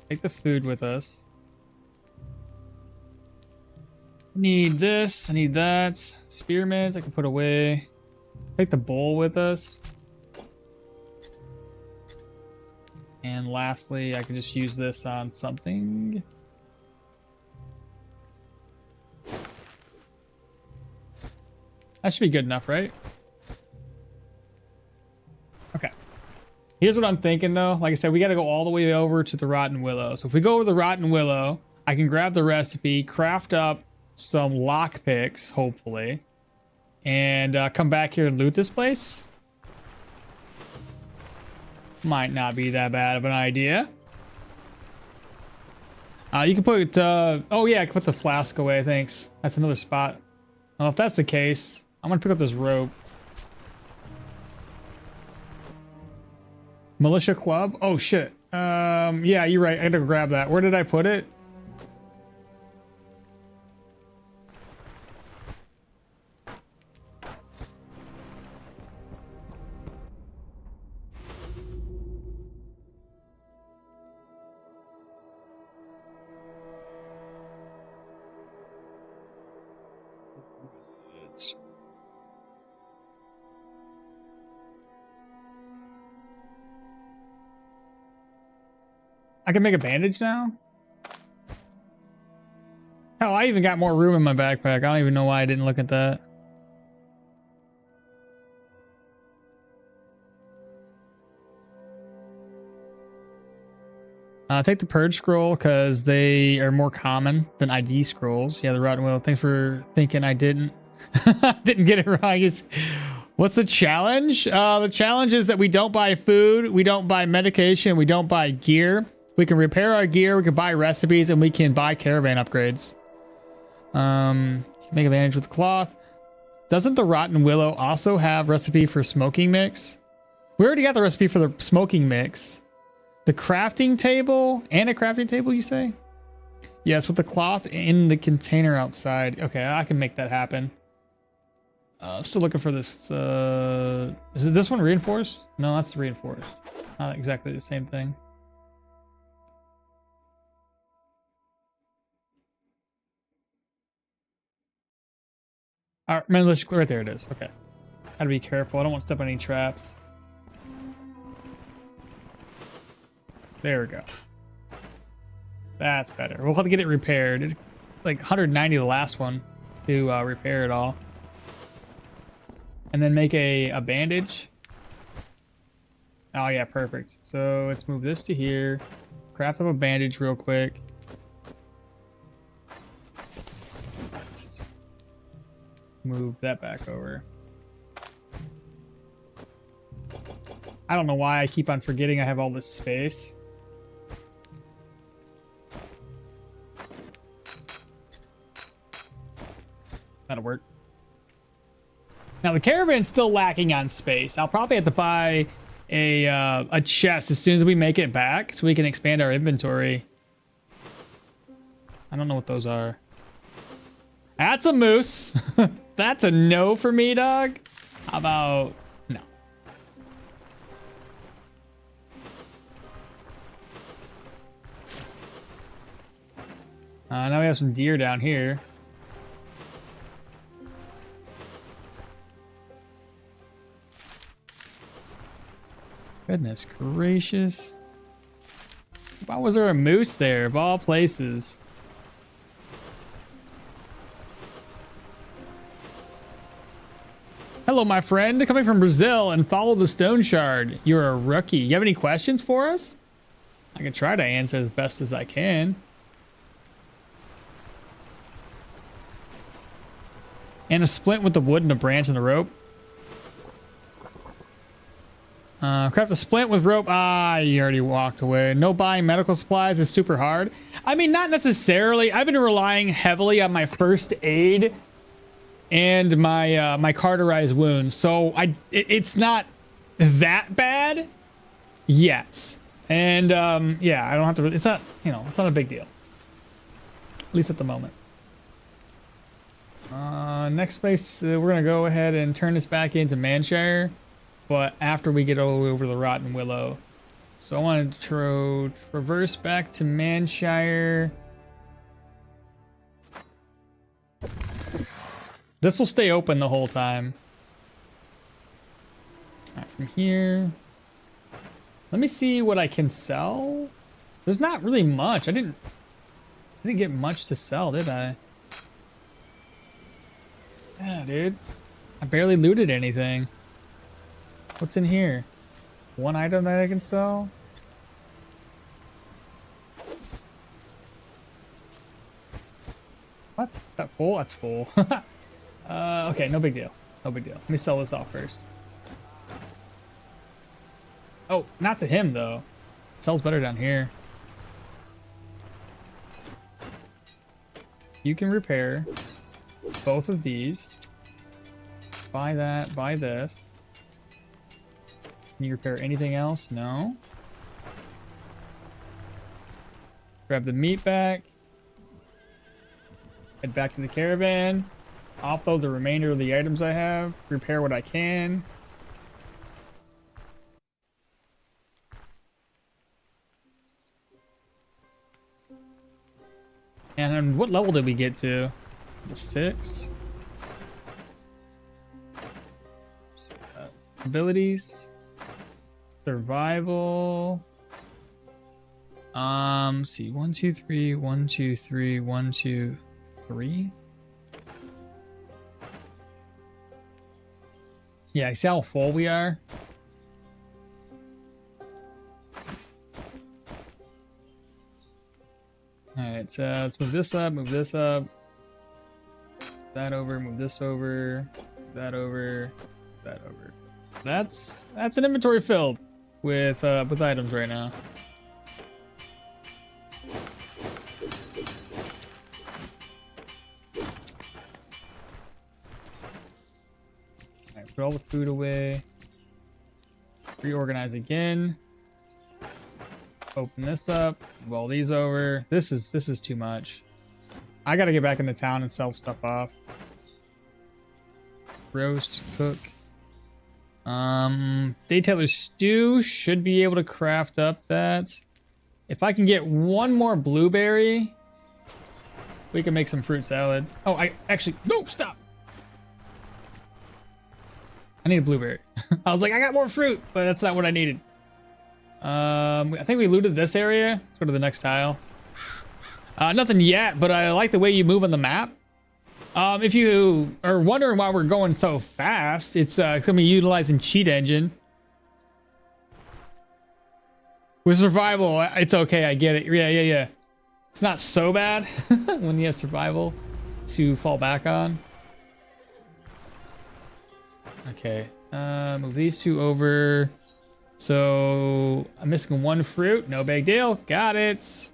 Speaker 4: Take the food with us. Need this, I need that. Spearmint I can put away. Take the bowl with us. And lastly, I can just use this on something. That should be good enough, right? Okay. Here's what I'm thinking though. Like I said, we got to go all the way over to the Rotten Willow. So if we go over the Rotten Willow, I can grab the recipe, craft up some lockpicks, hopefully, and come back here and loot this place. Might not be that bad of an idea. You can put, oh yeah, I can put the flask away, thanks. That's another spot. Well, if that's the case, I'm gonna pick up this rope. Militia club? Oh shit. Yeah, you're right. I had to grab that. Where did I put it? I can make a bandage now? Hell, I even got more room in my backpack. I don't even know why I didn't look at that. Take the purge scroll because they are more common than ID scrolls. Yeah, the Rotten Willow. Thanks for thinking I didn't didn't get it wrong. What's the challenge? The challenge is that we don't buy food, we don't buy medication, we don't buy gear. We can repair our gear, we can buy recipes, and we can buy caravan upgrades. Make a bandage with cloth. Doesn't the Rotten Willow also have recipe for smoking mix? We already got the recipe for the smoking mix. The crafting table and a crafting table, you say? Yes, with the cloth in the container outside. Okay, I can make that happen. Still looking for this. Is it this one reinforced? No, that's reinforced. Not exactly the same thing. All right, man, let's right there. It is. Okay, gotta be careful. I don't want to step on any traps. There we go. That's better. We'll have to get it repaired. It's like 190 the last one to repair it all. And then make a bandage. Oh yeah, perfect. So let's move this to here. Craft up a bandage real quick. Let's move that back over. I don't know why I keep on forgetting I have all this space. That'll work. Now the caravan's still lacking on space. I'll probably have to buy a chest as soon as we make it back so we can expand our inventory. I don't know what those are. That's a moose. That's a no for me, dog. How about no? Now we have some deer down here. Goodness gracious. Why was there a moose there, of all places? Hello, my friend. Coming from Brazil and follow the Stoneshard. You're a rookie. You have any questions for us? I can try to answer as best as I can. And a splint with the wood and a branch and the rope. Craft a splint with rope. Ah, you already walked away. No buying medical supplies is super hard. I mean, not necessarily. I've been relying heavily on my first aid and my my cauterized wounds, so it's not that bad yet. And yeah, I don't have to. It's not, you know, it's not a big deal, at least at the moment. Next place, we're gonna go ahead and turn this back into Manshire, but after we get all the way over the Rotten Willow. So I want to traverse back to Manshire. This will stay open the whole time. All right, from here. Let me see what I can sell. There's not really much. I didn't get much to sell, did I? Yeah, dude. I barely looted anything. What's in here? One item that I can sell? What's that full? That's full. Okay, no big deal. No big deal. Let me sell this off first. Oh, not to him though. It sells better down here. You can repair both of these. Buy that, buy this. Can you repair anything else? No. Grab the meat back. Head back to the caravan. Offload the remainder of the items I have. Repair what I can. And what level did we get to? 6. Abilities. Survival. See, 1, 2, 3, 1, 2, 3, 1, 2, 3. Yeah, I see how full we are. Alright, so let's move this up, move this up. That over, move this over, that over, that over. That's an inventory filled with items right now. Alright, put all the food away. Reorganize again. Open this up. Move all these over. This is too much. I gotta get back into town and sell stuff off. Roast, cook. Daytailor stew should be able to craft up that. If I can get one more blueberry, we can make some fruit salad. Oh, I actually, no, stop. I need a blueberry. I was like, I got more fruit, but that's not what I needed. I think we looted this area. Let's go to the next tile. Nothing yet, but I like the way you move on the map. If you are wondering why we're going so fast, it's gonna be utilizing cheat engine. With survival, it's okay. I get it. Yeah. It's not so bad when you have survival to fall back on. Okay. Move these two over. So I'm missing one fruit. No big deal. Got it.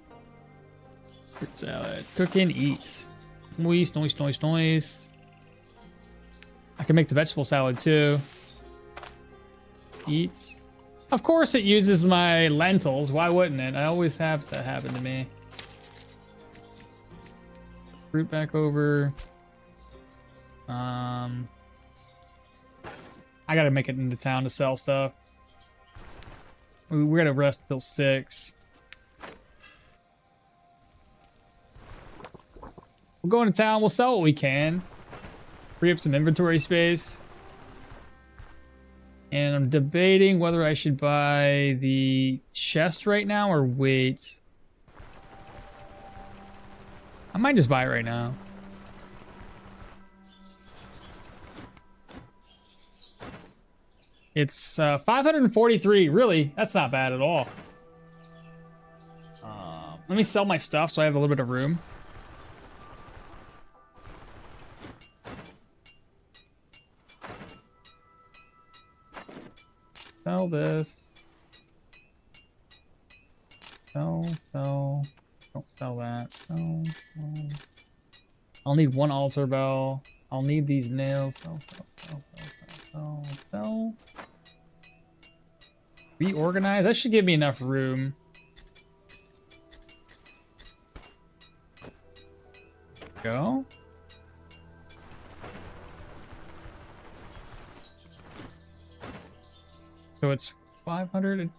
Speaker 4: Fruit salad. Cook and eat. Noise. I can make the vegetable salad too. Eat. Of course it uses my lentils. Why wouldn't it? I always have that happen to me. Fruit back over. I gotta make it into town to sell stuff. We're gonna rest till 6. We'll go into town. We'll sell what we can. Free up some inventory space. And I'm debating whether I should buy the chest right now or wait. I might just buy it right now. It's 543. Really? That's not bad at all. Let me sell my stuff so I have a little bit of room. Sell this. Sell. Don't sell that. Sell. I'll need one altar bell. I'll need these nails. Sell. Reorganize. That should give me enough room. Go. So it's 500.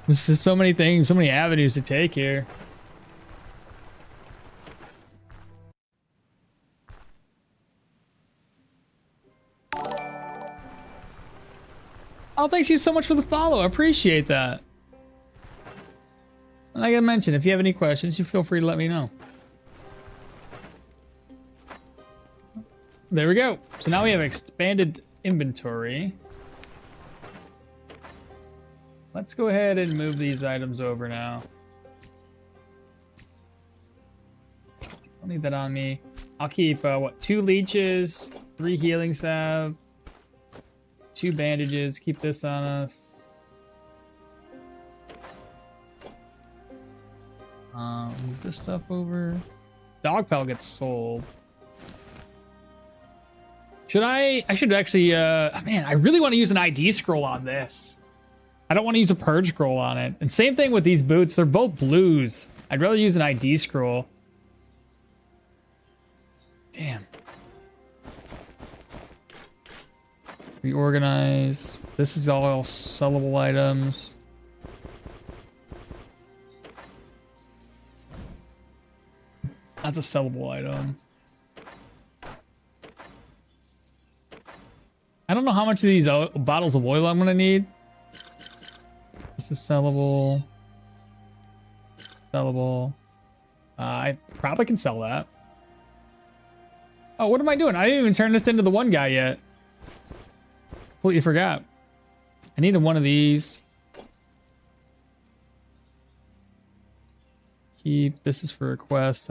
Speaker 4: This is so many things, so many avenues to take here. Oh, thank you so much for the follow. I appreciate that. Like I mentioned, if you have any questions, you feel free to let me know. There we go. So now we have expanded inventory. Let's go ahead and move these items over now. I'll need that on me. I'll keep, what, 2 leeches, 3 healing salve, 2 bandages. Keep this on us. Move this stuff over. Dog pelt gets sold. I should actually, man, I really want to use an ID scroll on this. I don't want to use a purge scroll on it. And same thing with these boots. They're both blues. I'd rather use an ID scroll. Damn. Reorganize. This is all sellable items. That's a sellable item. I don't know how much of these bottles of oil I'm going to need. This is sellable. Sellable. I probably can sell that. Oh, what am I doing? I didn't even turn this into the one guy yet. Completely forgot. I needed one of these. Keep. This is for a quest.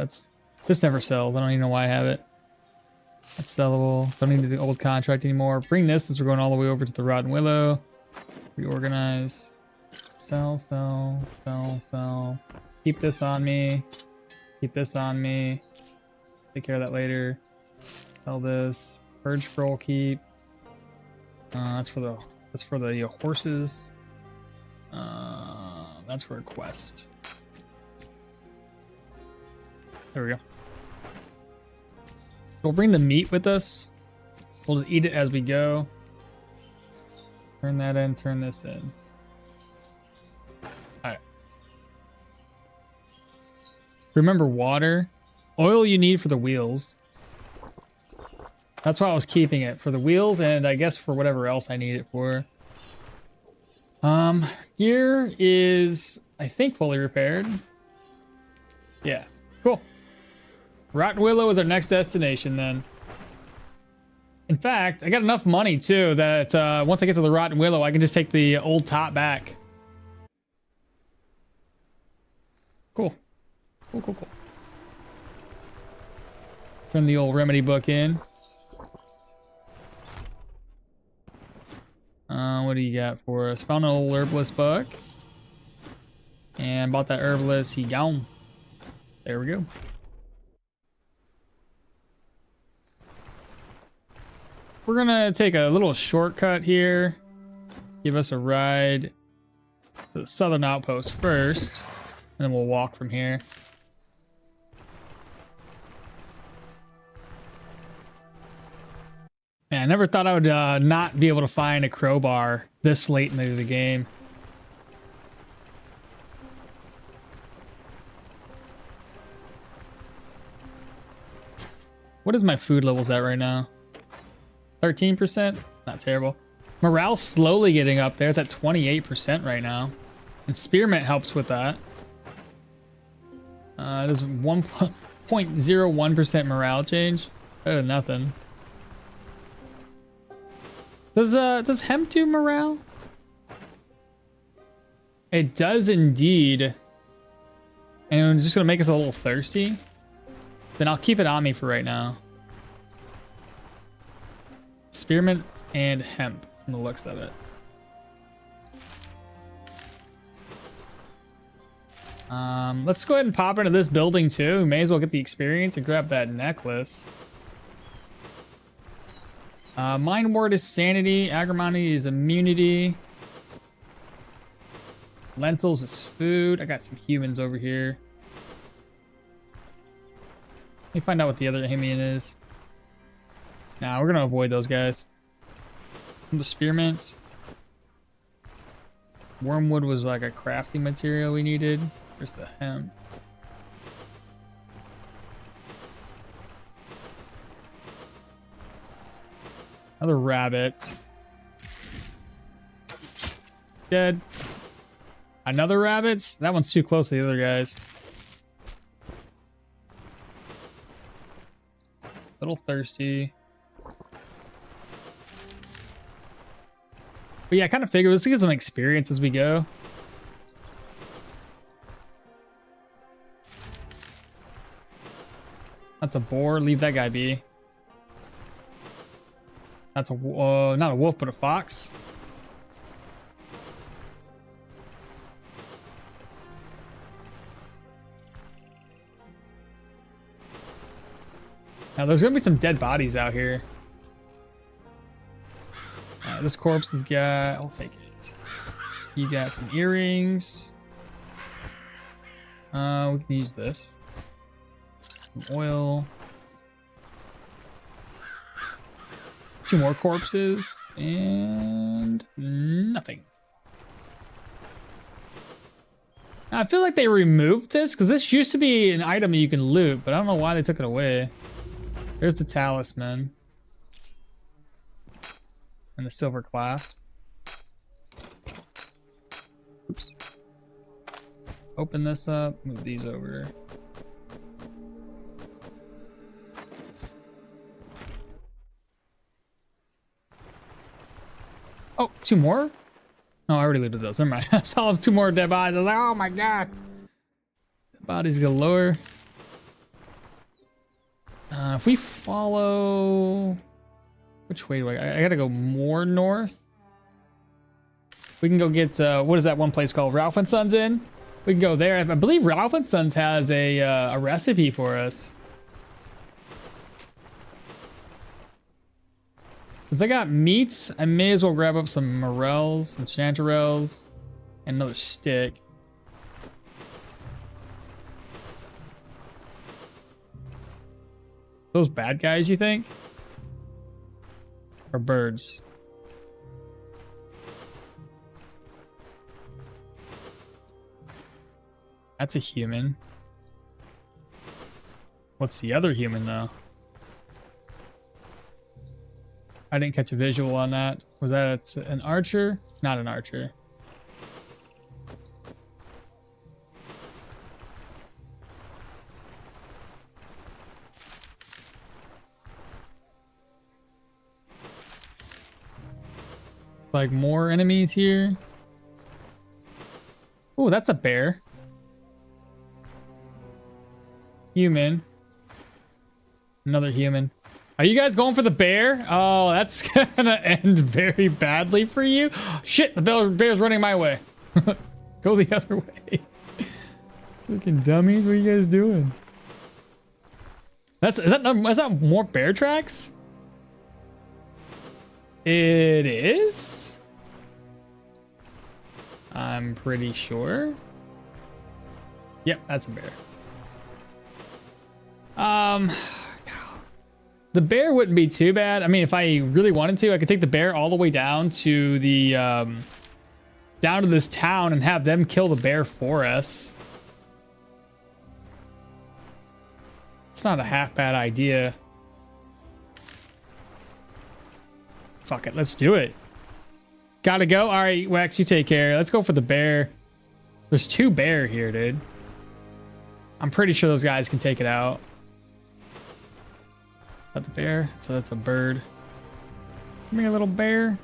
Speaker 4: This never sells. I don't even know why I have it. That's sellable. Don't need the old contract anymore. Bring this since we're going all the way over to the Rotten Willow. Reorganize. Sell. Keep this on me. Keep this on me. Take care of that later. Sell this. Purge scroll keep. That's for the horses. That's for a quest. There we go. We'll bring the meat with us. We'll just eat it as we go. Turn that in, turn this in. Alright. Remember water. Oil you need for the wheels. That's why I was keeping it. For the wheels and I guess for whatever else I need it for. Gear is, I think, fully repaired. Yeah, cool. Rotten Willow is our next destination then. In fact, I got enough money too that once I get to the Rotten Willow, I can just take the old top back. Cool. Cool. Turn the old remedy book in. What do you got for us? Found an old herbalist book. And bought that herbalist. He gone. There we go. We're gonna take a little shortcut here. Give us a ride to the southern outpost first. And then we'll walk from here. Man, I never thought I would not be able to find a crowbar this late into the game. What is my food levels at right now? 13%? Not terrible. Morale slowly getting up there. It's at 28% right now. And Spearmint helps with that. It is 1.01% morale change. Better than nothing. Does hemp do morale? It does indeed. And it's just gonna make us a little thirsty. Then I'll keep it on me for right now. Spearmint and hemp from the looks of it. Let's go ahead and pop into this building too. We may as well get the experience and grab that necklace. Mind Ward is sanity. Agrimony is immunity. Lentils is food. I got some humans over here. Let me find out what the other human is. Nah, we're gonna avoid those guys. The spearmints. Wormwood was like a crafting material we needed. There's the hemp. Another rabbit. Dead. Another rabbit? That one's too close to the other guys. Little thirsty. But yeah, I kind of figured let's get some experience as we go. That's a boar. Leave that guy be. That's a not a wolf, but a fox. Now there's gonna be some dead bodies out here. This corpse has got. I'll take it. You got some earrings. We can use this. Some oil. 2 more corpses and nothing. I feel like they removed this because this used to be an item you can loot, but I don't know why they took it away. There's the talisman and the silver clasp. Oops. Open this up, move these over. Oh, 2 more? No, I already looted those. Never mind. I saw 2 more dead bodies. I was like, oh my god. Dead bodies galore. If we follow... Which way do I gotta go more north? We can go get... what is that one place called? Ralph and Sons Inn? We can go there. I believe Ralph and Sons has a recipe for us. Since I got meats, I may as well grab up some morels and chanterelles and another stick. Those bad guys, you think? Or birds? That's a human. What's the other human, though? I didn't catch a visual on that. Was that an archer? Not an archer. Like more enemies here. Oh, that's a bear. Human. Another human. Are you guys going for the bear? Oh, that's gonna end very badly for you. Shit, the bear's running my way. Go the other way. Fucking dummies, what are you guys doing? Is that more bear tracks? It is? I'm pretty sure. Yep, that's a bear. The bear wouldn't be too bad. I mean, if I really wanted to, I could take the bear all the way down to the down to this town and have them kill the bear for us. It's not a half bad idea. Fuck it, let's do it. Gotta go. All right, Wex, you take care. Let's go for the bear. There's 2 bear here, dude. I'm pretty sure those guys can take it out. Is that the bear? So that's a bird. Come here, little bear.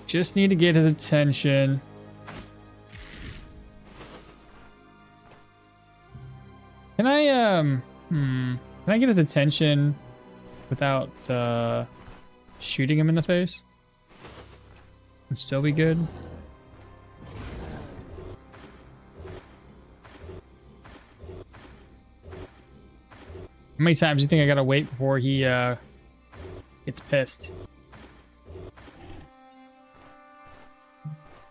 Speaker 4: Just need to get his attention. Can I can I get his attention without shooting him in the face? Would still be good. How many times do you think I gotta wait before he gets pissed?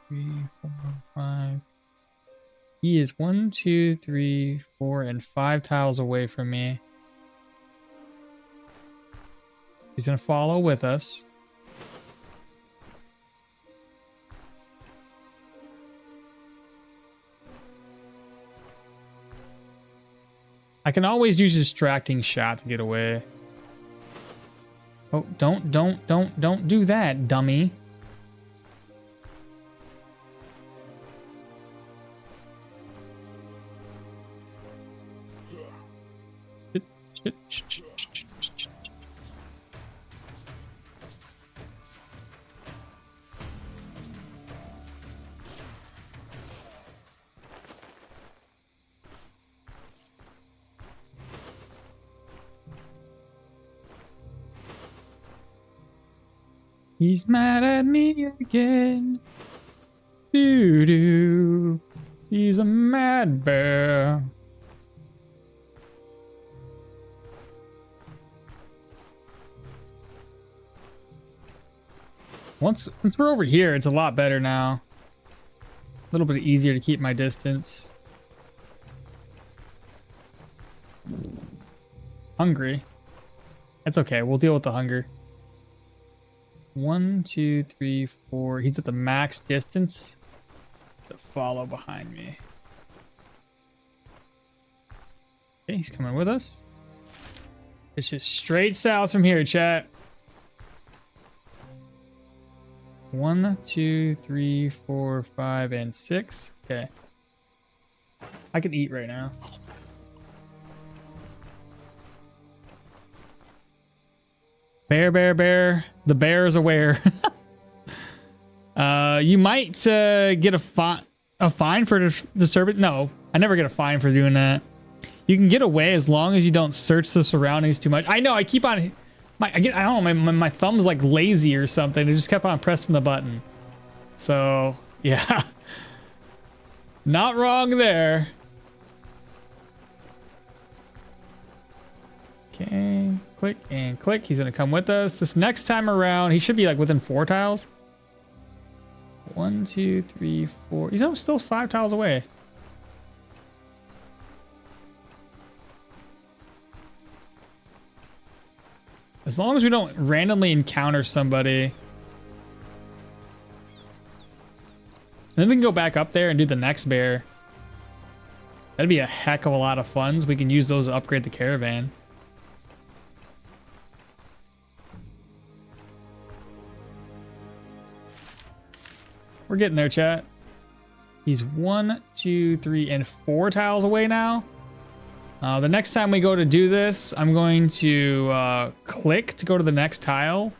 Speaker 4: 3, 4, 5. He is 1, 2, 3, 4, and 5 tiles away from me. He's gonna follow with us. I can always use a distracting shot to get away. Oh, don't do that, dummy. Shit. He's mad at me again. Doo-doo. He's a mad bear. Since we're over here, it's a lot better now. A little bit easier to keep my distance. Hungry. That's okay. We'll deal with the hunger. 1, 2, 3, 4. He's at the max distance to follow behind me. Okay, he's coming with us. It's just straight south from here, chat. 1, 2, 3, 4, 5, and 6. Okay. I can eat right now. Bear. The bear is aware. You might get a fine for disturbing. No, I never get a fine for doing that. You can get away as long as you don't search the surroundings too much. I know. I keep on. I don't know. My thumb's like lazy or something. I just kept on pressing the button. So yeah, not wrong there. Okay, click and click. He's gonna come with us. This next time around, he should be like within 4 tiles. 1, 2, 3, 4. He's still 5 tiles away. As long as we don't randomly encounter somebody. And then we can go back up there and do the next bear. That'd be a heck of a lot of funds. We can use those to upgrade the caravan. We're getting there, chat. He's 1, 2, 3, and 4 tiles away now. The next time we go to do this, I'm going to click to go to the next tile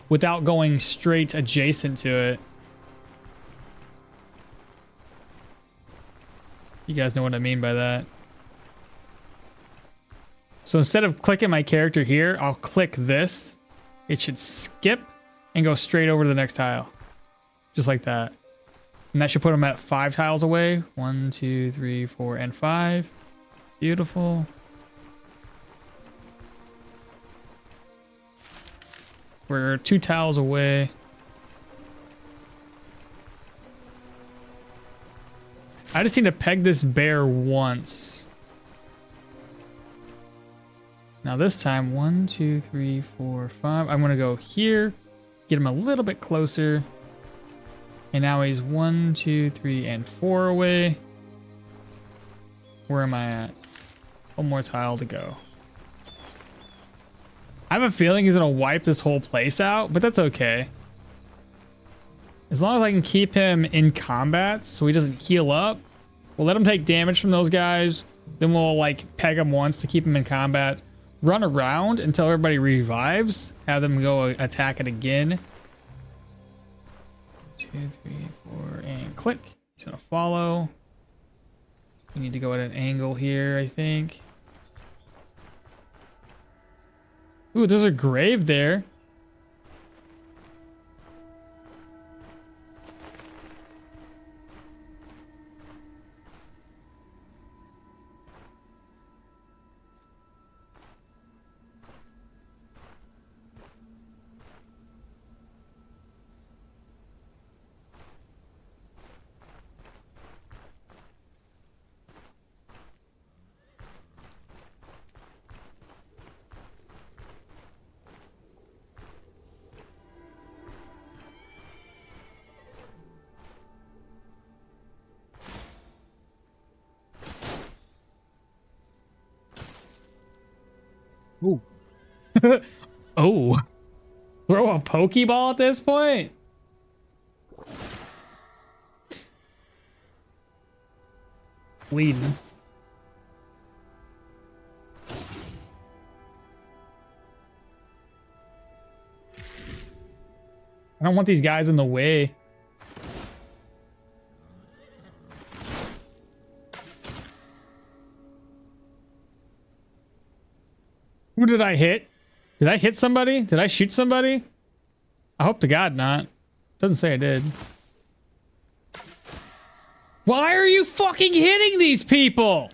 Speaker 4: without going straight adjacent to it. You guys know what I mean by that. So instead of clicking my character here, I'll click this. It should skip and go straight over to the next tile. Just like that. And that should put him at 5 tiles away. 1, 2, 3, 4, and 5. Beautiful. We're 2 tiles away. I I just need to peg this bear once. Now this time, 1, 2, 3, 4, 5. I'm gonna go here, get him a little bit closer. And now he's 1, 2, 3, and 4 away. Where am I at? One more tile to go. I have a feeling he's gonna wipe this whole place out, but that's okay. As long as I can keep him in combat so he doesn't heal up, we'll let him take damage from those guys. Then we'll like peg him once to keep him in combat. Run around until everybody revives. Have them go attack it again. 2, 3, 4, and click. He's gonna follow. We need to go at an angle here, I think. Ooh, there's a grave there. Ooh. Oh. Throw a Pokeball at this point? Bleeding. I don't want these guys in the way. Who did I hit? Did I hit somebody? Did I shoot somebody? I hope to God not. Doesn't say I did. Why are you fucking hitting these people?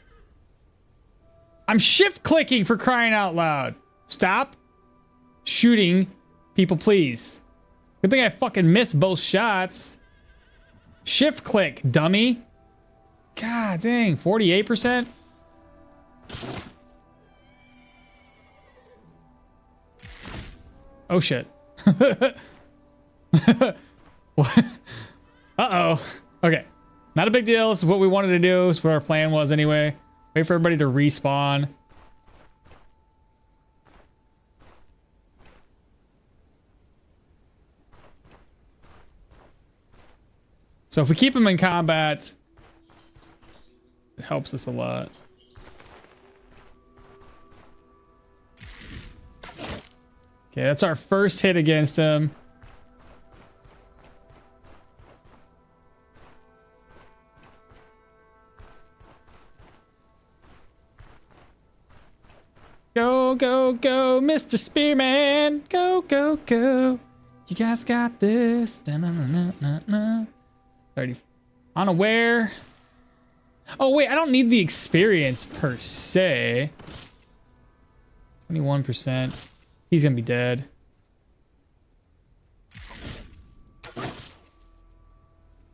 Speaker 4: I'm shift clicking for crying out loud. Stop shooting people, please. Good thing I fucking missed both shots. Shift click, dummy. God dang, 48%? Oh shit. Uh-oh. Okay. Not a big deal. This is what we wanted to do. This is what our plan was anyway. Wait for everybody to respawn. So if we keep them in combat, it helps us a lot. Okay, that's our first hit against him. Go, go, go, Mr. Spearman. Go, go, go. You guys got this. Da-na-na-na-na-na. 30. Unaware. Oh, wait, I don't need the experience per se. 21%. He's gonna be dead.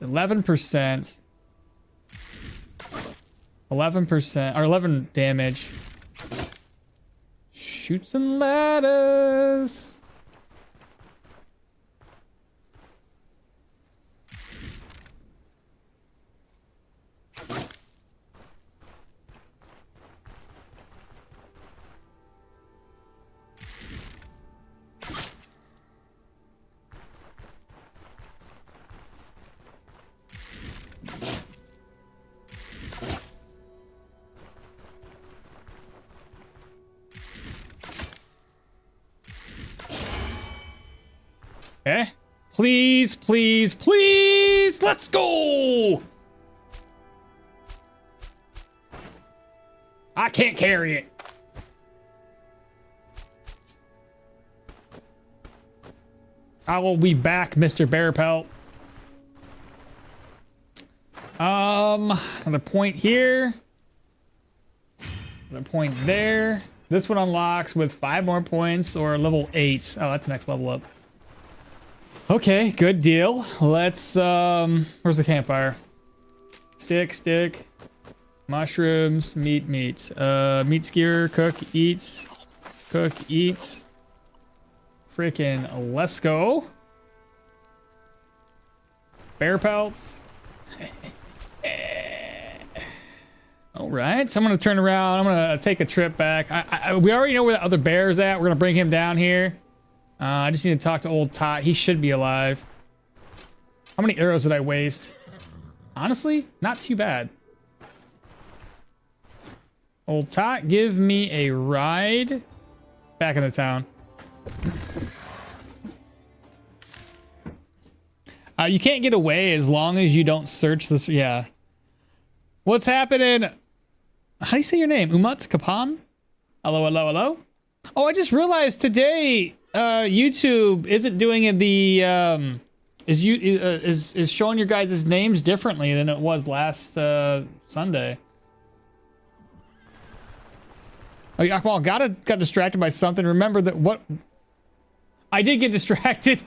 Speaker 4: 11%. 11% or 11 damage. Shoots and ladders. Okay. Please, please, please. Let's go. I can't carry it. I will be back, Mr. Bear Pelt. Another point here. Another point there. This one unlocks with 5 more points or level 8. Oh, that's the next level up. Okay, good deal. Let's, where's the campfire? Stick. Mushrooms, meat. Meat skewer, cook, eat. Freaking let's go. Bear pelts. All right, so I'm gonna turn around. I'm gonna take a trip back. We already know where the other bear is at. We're gonna bring him down here. I just need to talk to old Tot. He should be alive. How many arrows did I waste? Honestly, not too bad. Old Tot, give me a ride back into town. You can't get away as long as you don't search this. Yeah. What's happening? How do you say your name? Umat Kapan? Hello. Oh, I just realized today YouTube isn't doing it is showing your guys' names differently than it was last Sunday. Oh, yeah, well, got distracted by something. Remember that what I did get distracted.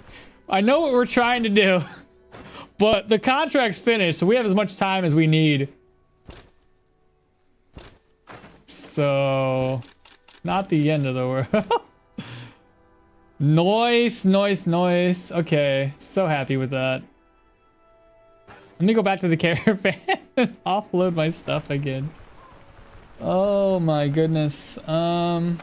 Speaker 4: I know what we're trying to do, but the contract's finished, so we have as much time as we need. So, not the end of the world. Nice. Okay, so happy with that. Let me go back to the caravan and offload my stuff again. Oh my goodness. Open.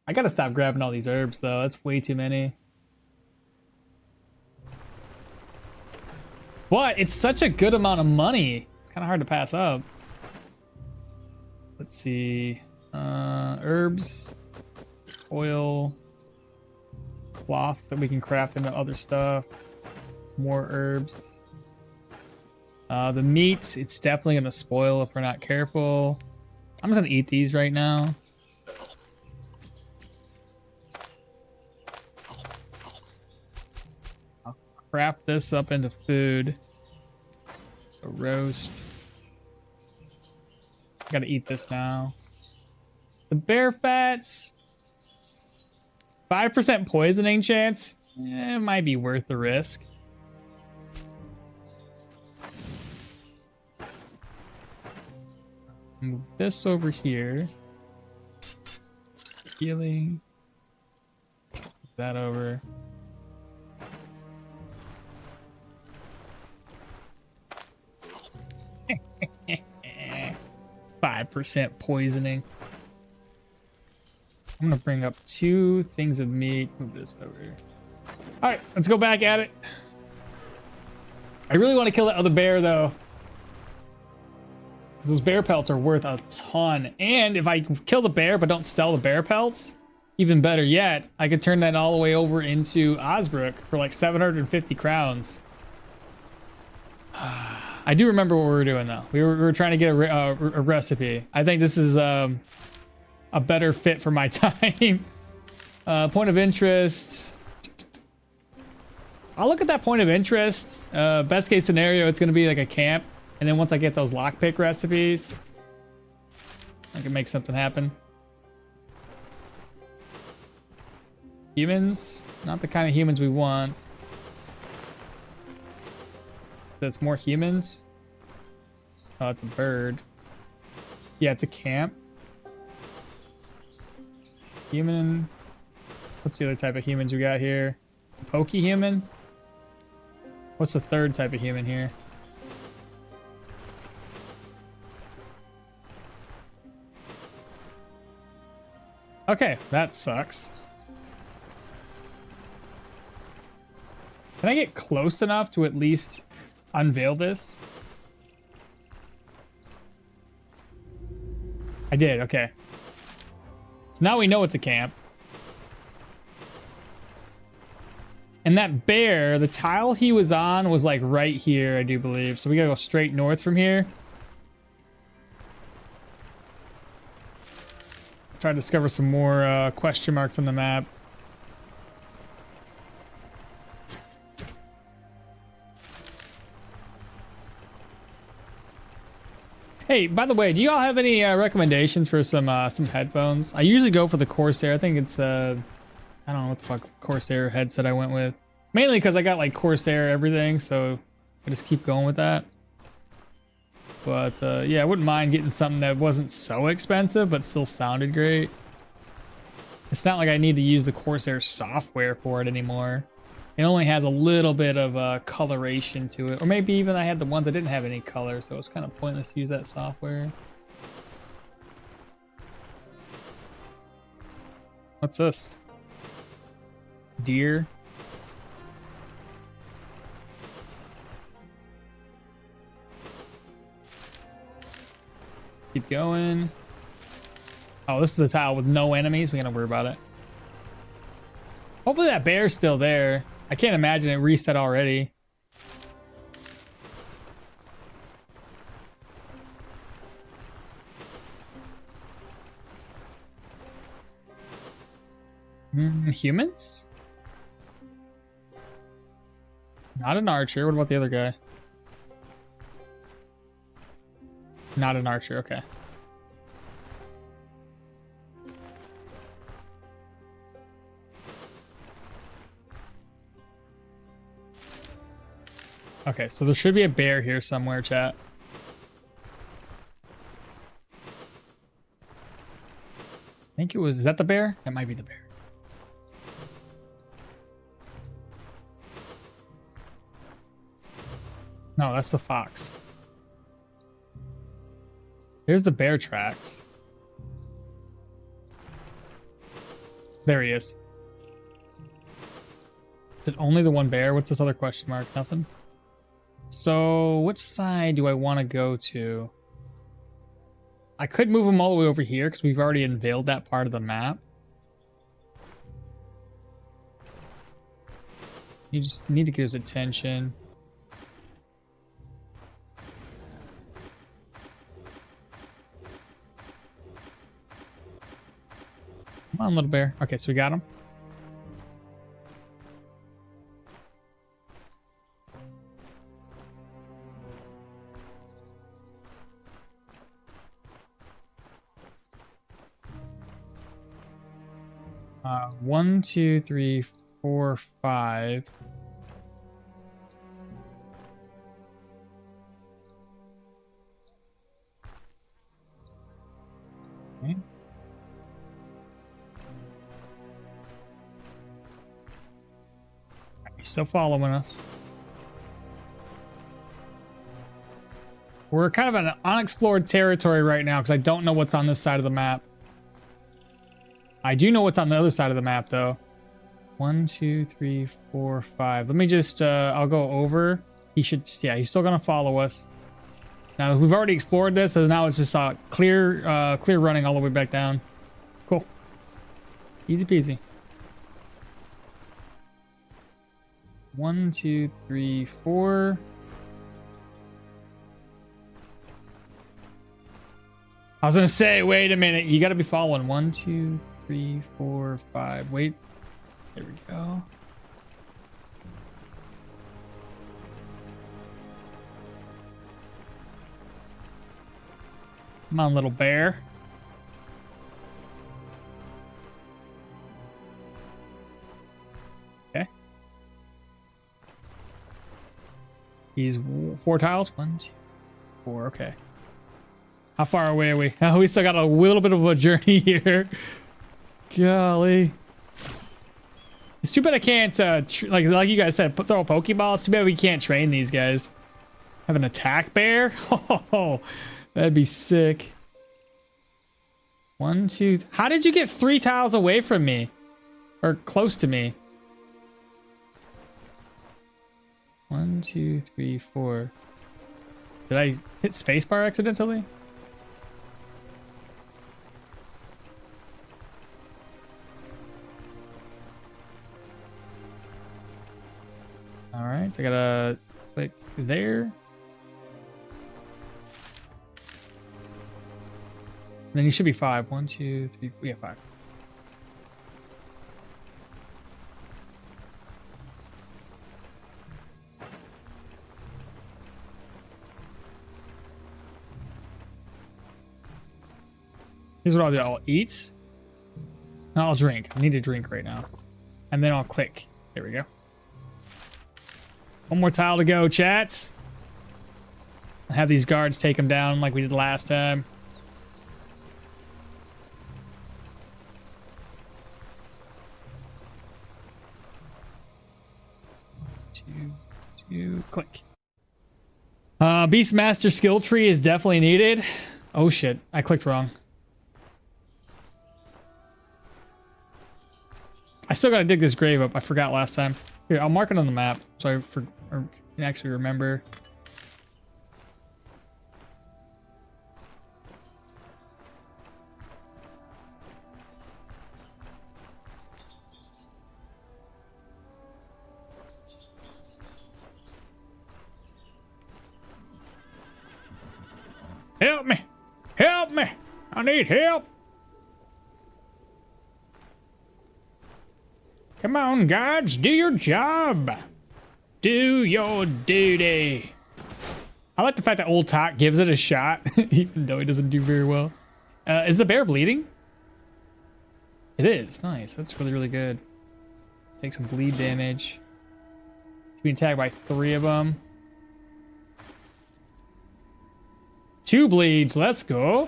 Speaker 4: I gotta stop grabbing all these herbs though. That's way too many. But it's such a good amount of money. It's kind of hard to pass up. Let's see. Herbs, oil, cloth that we can craft into other stuff. More herbs. The meat, it's definitely gonna spoil if we're not careful. I'm just gonna eat these right now. I'll craft this up into food. A roast. Gotta eat this now. The bear fats. 5% poisoning chance. It might be worth the risk. Move this over here. Healing. Move that over. .5% poisoning. I'm gonna bring up 2 things of meat. Move this over. All right, let's go back at it. I really want to kill that other bear though, because those bear pelts are worth a ton. And if I kill the bear but don't sell the bear pelts, even better yet, I could turn that all the way over into Osbrook for like 750 crowns. I do remember what we were doing though. We were trying to get a recipe. I think this is a better fit for my time. Point of interest. I'll look at that point of interest. Best case scenario, it's going to be like a camp. And then once I get those lockpick recipes, I can make something happen. Humans, not the kind of humans we want. That's more humans. Oh, it's a bird. Yeah, it's a camp. Human. What's the other type of humans we got here? Pokey human? What's the third type of human here? Okay, that sucks. Can I get close enough to at least unveil this? I did, okay. So now we know it's a camp. And that bear, the tile he was on was like right here, I do believe. So we gotta go straight north from here. Try to discover some more question marks on the map. Hey, by the way, do you all have any recommendations for some headphones? I usually go for the Corsair. I think it's I don't know what the fuck Corsair headset I went with. Mainly because I got like Corsair everything, so I just keep going with that. But yeah, I wouldn't mind getting something that wasn't so expensive, but still sounded great. It's not like I need to use the Corsair software for it anymore. It only had a little bit of coloration to it. Or maybe even I had the ones that didn't have any color, so it's kind of pointless to use that software. What's this? Deer. Keep going. Oh, this is the tile with no enemies. We gotta worry about it. Hopefully that bear's still there. I can't imagine it reset already. Humans? Not an archer. What about the other guy? Not an archer. Okay. Okay, so there should be a bear here somewhere, chat. I think it was... Is that the bear? That might be the bear. No, that's the fox. There's the bear tracks. There he is. Is it only the one bear? What's this other question mark? Nothing? So, which side do I want to go to? I could move them all the way over here because we've already unveiled that part of the map. You just need to get his attention. Come on, little bear. Okay, so we got him. One, two, three, four, five. Okay. He's still following us. We're kind of in an unexplored territory right now because I don't know what's on this side of the map. I do know what's on the other side of the map, though. 1, 2, 3, 4, 5. Let me just, I'll go over. He should, yeah, he's still going to follow us. Now, we've already explored this, so now it's just clear running all the way back down. Cool. Easy peasy. 1, 2, 3, 4. I was going to say, wait a minute. You got to be following. 1, 2, 3, 4, 5. Wait. There we go. Come on, little bear. Okay. He's 4 tiles. 1, 2, 4. Okay. How far away are we? Oh, we still got a little bit of a journey here. Golly. It's too bad I can't, like you guys said, throw a Pokeball. It's too bad we can't train these guys. Have an attack bear? Oh, that'd be sick. 1, 2... How did you get 3 tiles away from me? Or close to me? 1, 2, 3, 4. Did I hit spacebar accidentally? All right, so I gotta click there. And then you should be 5. 1, 2, 3, yeah, 5. Here's what I'll do. I'll eat. And I'll drink. I need to drink right now. And then I'll click. There we go. One more tile to go, chat. I'll have these guards take them down like we did last time. Two, click. Beastmaster skill tree is definitely needed. Oh shit, I clicked wrong. I still gotta dig this grave up. I forgot last time. Here, I'll mark it on the map so I can actually remember. Help me! Help me! I need help! Come on, guards, do your job! Do your duty! I like the fact that old Tot gives it a shot, even though he doesn't do very well. Is the bear bleeding? It is. Nice. That's really, really good. Take some bleed damage. Being attacked by 3 of them. 2 bleeds. Let's go.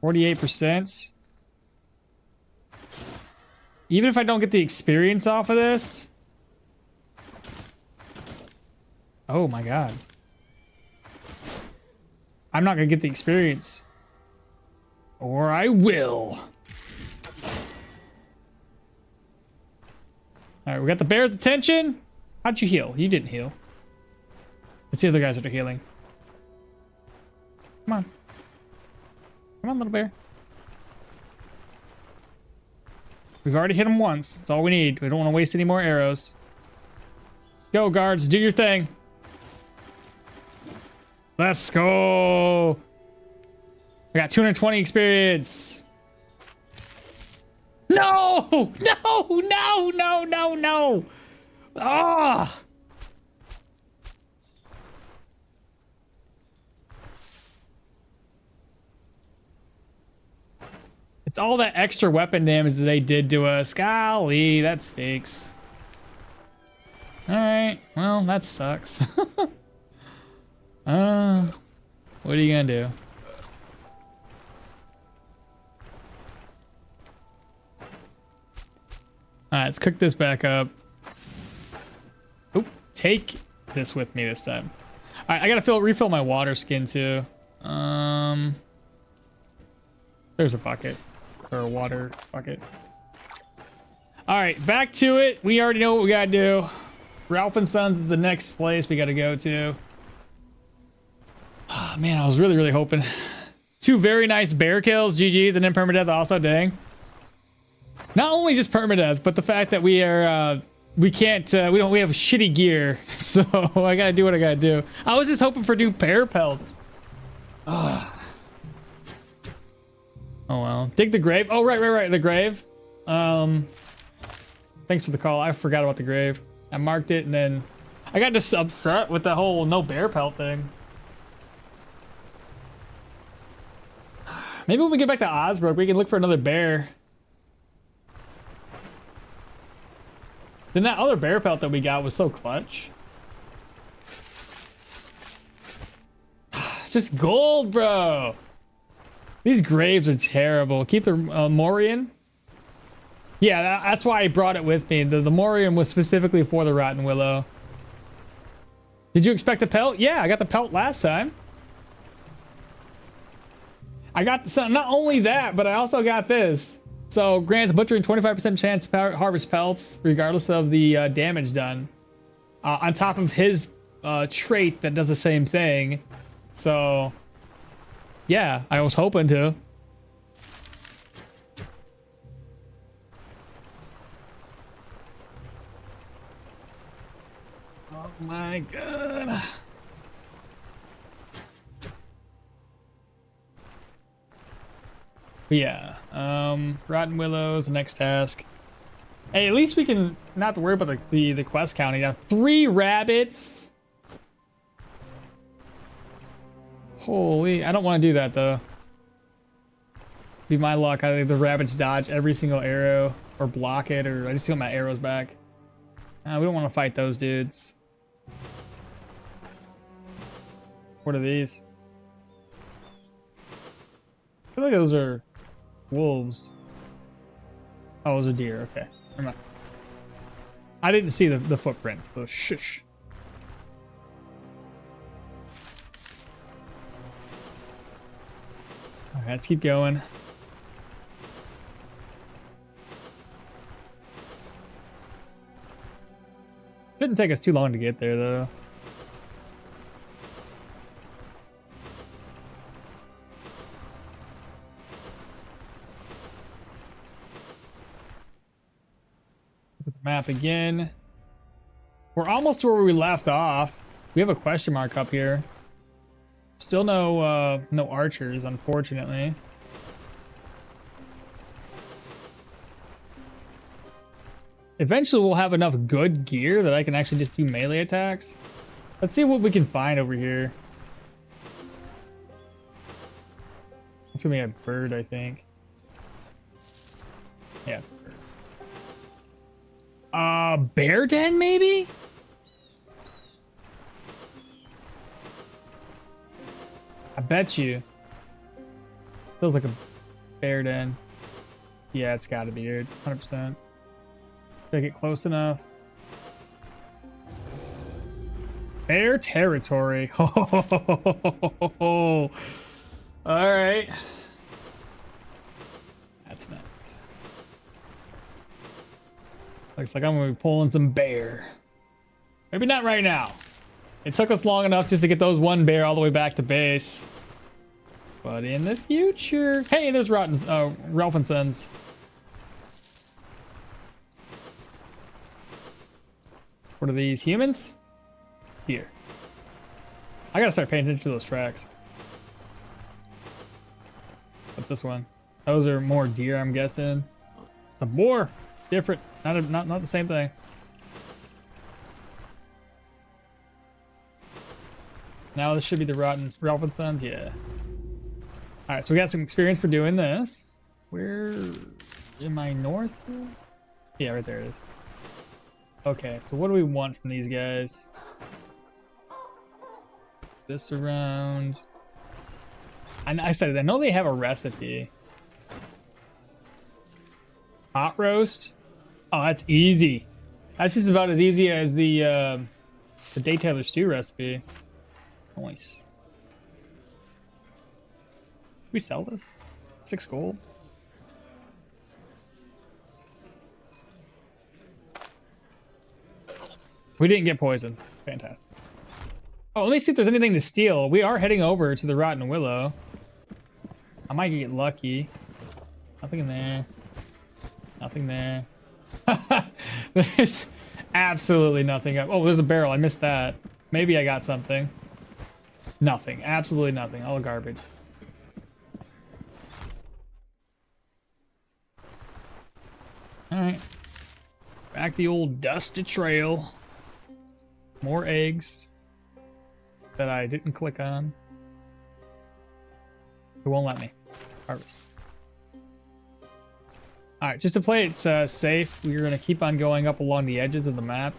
Speaker 4: %. Even if I don't get the experience off of this. Oh my god. I'm not gonna get the experience. Or I will. Alright, we got the bear's attention. How'd you heal? You didn't heal. It's the other guys that are healing. Come on. Come on, little bear. We've already hit him once. That's all we need. We don't want to waste any more arrows. Go, guards. Do your thing. Let's go. I got 220 experience. No! No! No! No! No! No! Ah! It's all that extra weapon damage that they did to us. Golly, that stinks. Alright, well, that sucks. What are you gonna do? Alright, let's cook this back up. Oop, take this with me this time. Alright, I gotta refill my water skin too. There's a bucket. Or a water bucket. Alright, back to it. We already know what we gotta do. Ralph and Sons is the next place we gotta go to. Oh, man, I was really, really hoping. 2 very nice bear kills, GG's, and then permadeath also, dang. Not only just permadeath, but the fact that we are, we have shitty gear. So I gotta do what I gotta do. I was just hoping for new bear pelts. Ugh. Oh well. Dig the grave. Oh, right. The grave. Thanks for the call. I forgot about the grave. I marked it and then I got just upset with the whole no bear pelt thing. Maybe when we get back to Osbrook, we can look for another bear. Then that other bear pelt that we got was so clutch. It's just gold, bro. These graves are terrible. Keep the Morian. Yeah, that's why I brought it with me. The Morian was specifically for the Rotten Willow. Did you expect a pelt? Yeah, I got the pelt last time. I got not only that, but I also got this. So grants butchering 25% chance to harvest pelts, regardless of the damage done. On top of his trait that does the same thing. So yeah, I was hoping to. Oh my god. But yeah, Rotten Willows, the next task. Hey, at least we can not have to worry about the quest counting. Now, 3 rabbits. Holy, I don't want to do that though. Be my luck. I think the rabbits dodge every single arrow or block it, or I just get my arrows back. We don't want to fight those dudes. What are these? I feel like those are wolves. Oh, those are deer. Okay. Never mind. I didn't see the footprints, so shush. All right, let's keep going. Shouldn't take us too long to get there, though. Look at the map again. We're almost to where we left off. We have a question mark up here. Still no archers, unfortunately. Eventually we'll have enough good gear that I can actually just do melee attacks. Let's see what we can find over here. It's gonna be a bird, I think. Yeah, it's a bird. Bear den, maybe? I bet you. Feels like a bear den. Yeah, it's gotta be, dude. 100%. Did I get close enough? Bear territory. All right. That's nice. Looks like I'm gonna be pulling some bear. Maybe not right now. It took us long enough just to get those one bear all the way back to base. But in the future... Hey, there's Ralph and Sons. What are these? Humans? Deer. I gotta start paying attention to those tracks. What's this one? Those are more deer, I'm guessing. It's a boar. Different. Not the same thing. Now this should be the Ralph and Sons. Yeah. All right, so we got some experience for doing this. Where am I north? Yeah, right there it is. Okay, so what do we want from these guys? This around. I said it. I know they have a recipe. Hot roast. Oh, that's easy. That's just about as easy as the Day Taylor stew recipe. Nice. We sell this? 6 gold. We didn't get poisoned. Fantastic. Oh, let me see if there's anything to steal. We are heading over to the Rotten Willow. I might get lucky. Nothing in there. Nothing there. There's absolutely nothing up. Oh, there's a barrel. I missed that. Maybe I got something. Nothing. Absolutely nothing. All garbage. Alright. Back the old dusty trail. More eggs that I didn't click on. It won't let me. Harvest. Alright, just to play it safe, we're going to keep on going up along the edges of the map.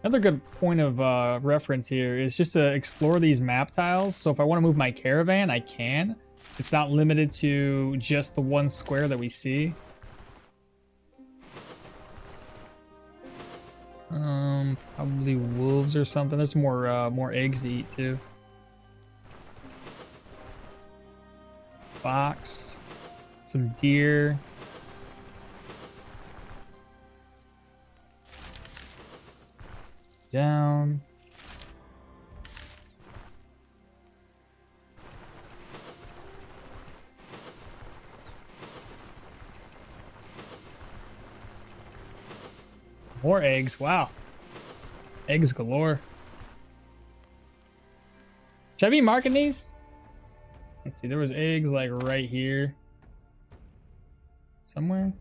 Speaker 4: Another good point of reference here is just to explore these map tiles. So if I want to move my caravan, I can. It's not limited to just the one square that we see. Probably wolves or something. There's more eggs to eat too. Fox, some deer. Down. More eggs. Wow. Eggs galore. Should I be marking these? Let's see. There was eggs like right here. Somewhere.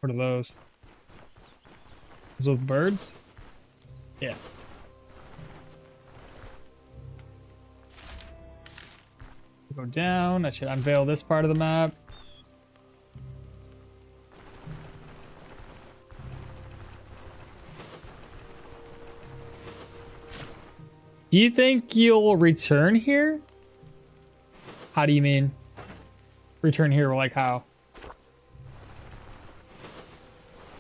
Speaker 4: What are those? Is those birds? Yeah. Go down. I should unveil this part of the map. Do you think you'll return here? How do you mean? Return here, like how?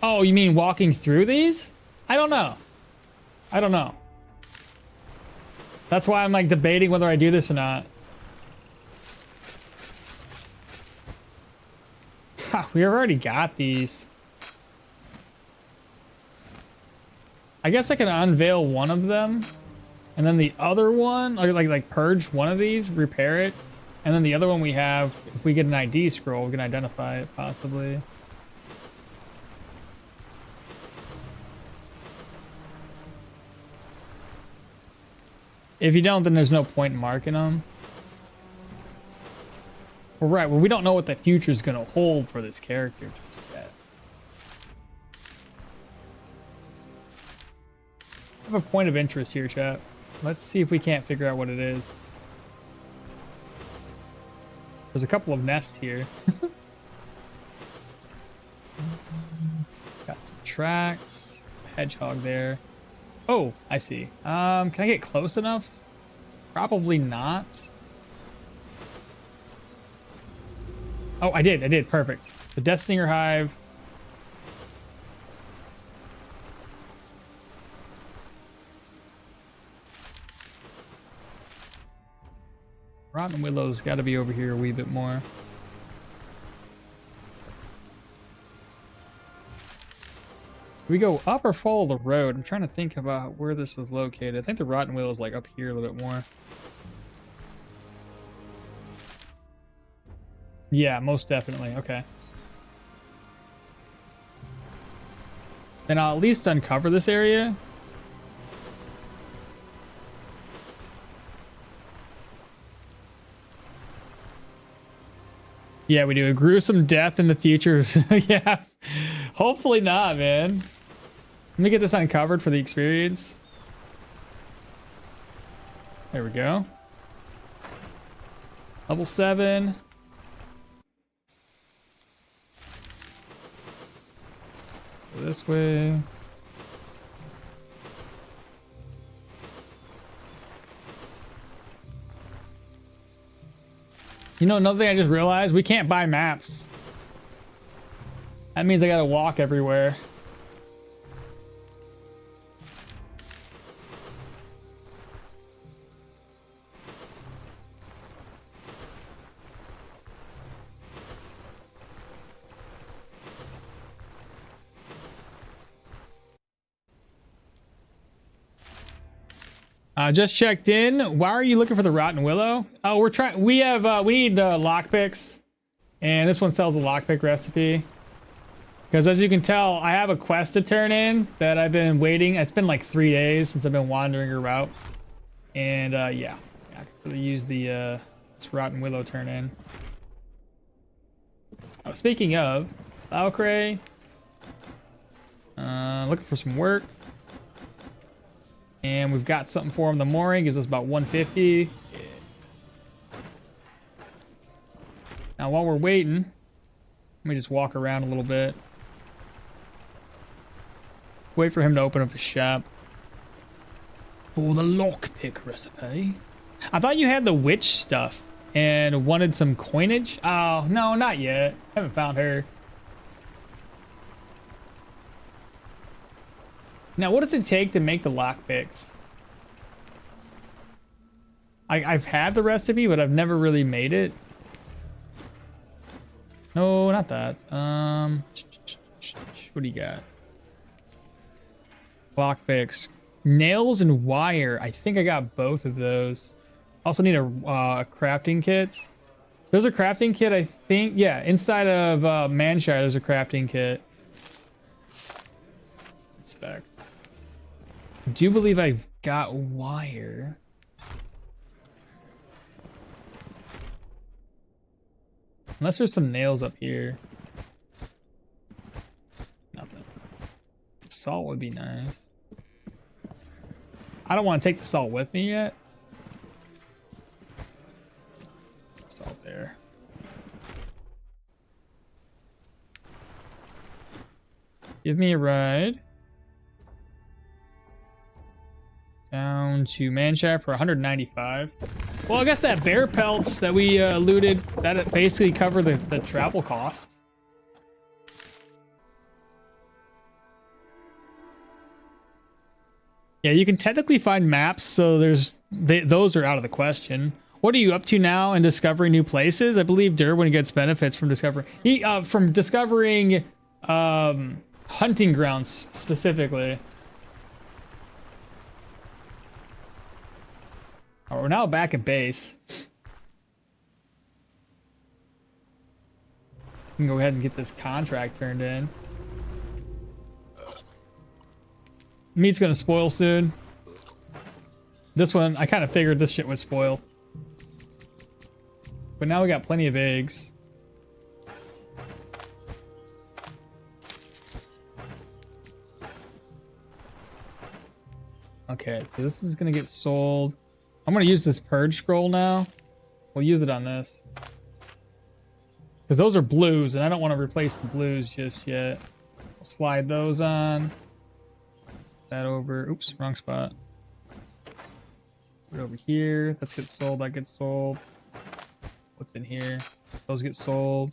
Speaker 4: Oh, you mean walking through these? I don't know. I don't know. That's why I'm like debating whether I do this or not. Ha, we already got these. I guess I can unveil one of them. And then the other one, like purge one of these, repair it. And then the other one we have, if we get an ID scroll, we can identify it possibly. If you don't, then there's no point in marking them. Well, right, well, we don't know what the future is going to hold for this character just yet. I have a point of interest here, chat. Let's see if we can't figure out what it is. There's a couple of nests here. Got some tracks. Hedgehog there. Oh, I see. Can I get close enough? Probably not. Oh, I did. Perfect. The Death Stinger Hive. Rotten Willow's got to be over here a wee bit more. Do we go up or follow the road? I'm trying to think about where this is located. I think the Rotten Willow is like up here a little bit more. Yeah, most definitely. Okay. Then I'll at least uncover this area. Yeah, we do a gruesome death in the future. Yeah. Hopefully not, man. Let me get this uncovered for the experience. There we go. Level 7. Go this way. You know, another thing I just realized, we can't buy maps. That means I gotta walk everywhere. Just checked in. Why are you looking for the Rotten Willow? Oh, we need lockpicks, and this one sells a lockpick recipe. Because as you can tell, I have a quest to turn in that I've been waiting. It's been like 3 days since I've been wandering a route, and yeah, I could really use the this Rotten Willow turn in. Oh, speaking of, Valkyrie, looking for some work. And we've got something for him. The mooring gives us about 150. Now, while we're waiting, let me just walk around a little bit. Wait for him to open up his shop. For the lockpick recipe. I thought you had the witch stuff and wanted some coinage. Oh, no, not yet. Haven't found her. Now, what does it take to make the lockpicks? I've had the recipe, but I've never really made it. No, not that. What do you got? Lockpicks. Nails and wire. I think I got both of those. Also need a crafting kit. There's a crafting kit, I think. Yeah, inside of Manshire, there's a crafting kit. Inspect. I do believe I've got wire. Unless there's some nails up here. Salt would be nice. I don't want to take the salt with me yet. Salt there. Give me a ride. Down to Manshaft for 195. Well, I guess that bear pelts that we looted, that basically cover the travel cost. Yeah, you can technically find maps, so those are out of the question. What are you up to now in discovering new places? I believe Dirwin gets benefits from discovering hunting grounds specifically. Oh, we're now back at base. We can go ahead and get this contract turned in. Meat's gonna spoil soon. This one, I kind of figured this shit would spoil. But now we got plenty of eggs. Okay, so this is gonna get sold. I'm gonna use this purge scroll now. We'll use it on this. Because those are blues, and I don't want to replace the blues just yet. We'll slide those on. That over. Oops, wrong spot. Put it over here. That gets sold. That gets sold. What's in here? Those get sold.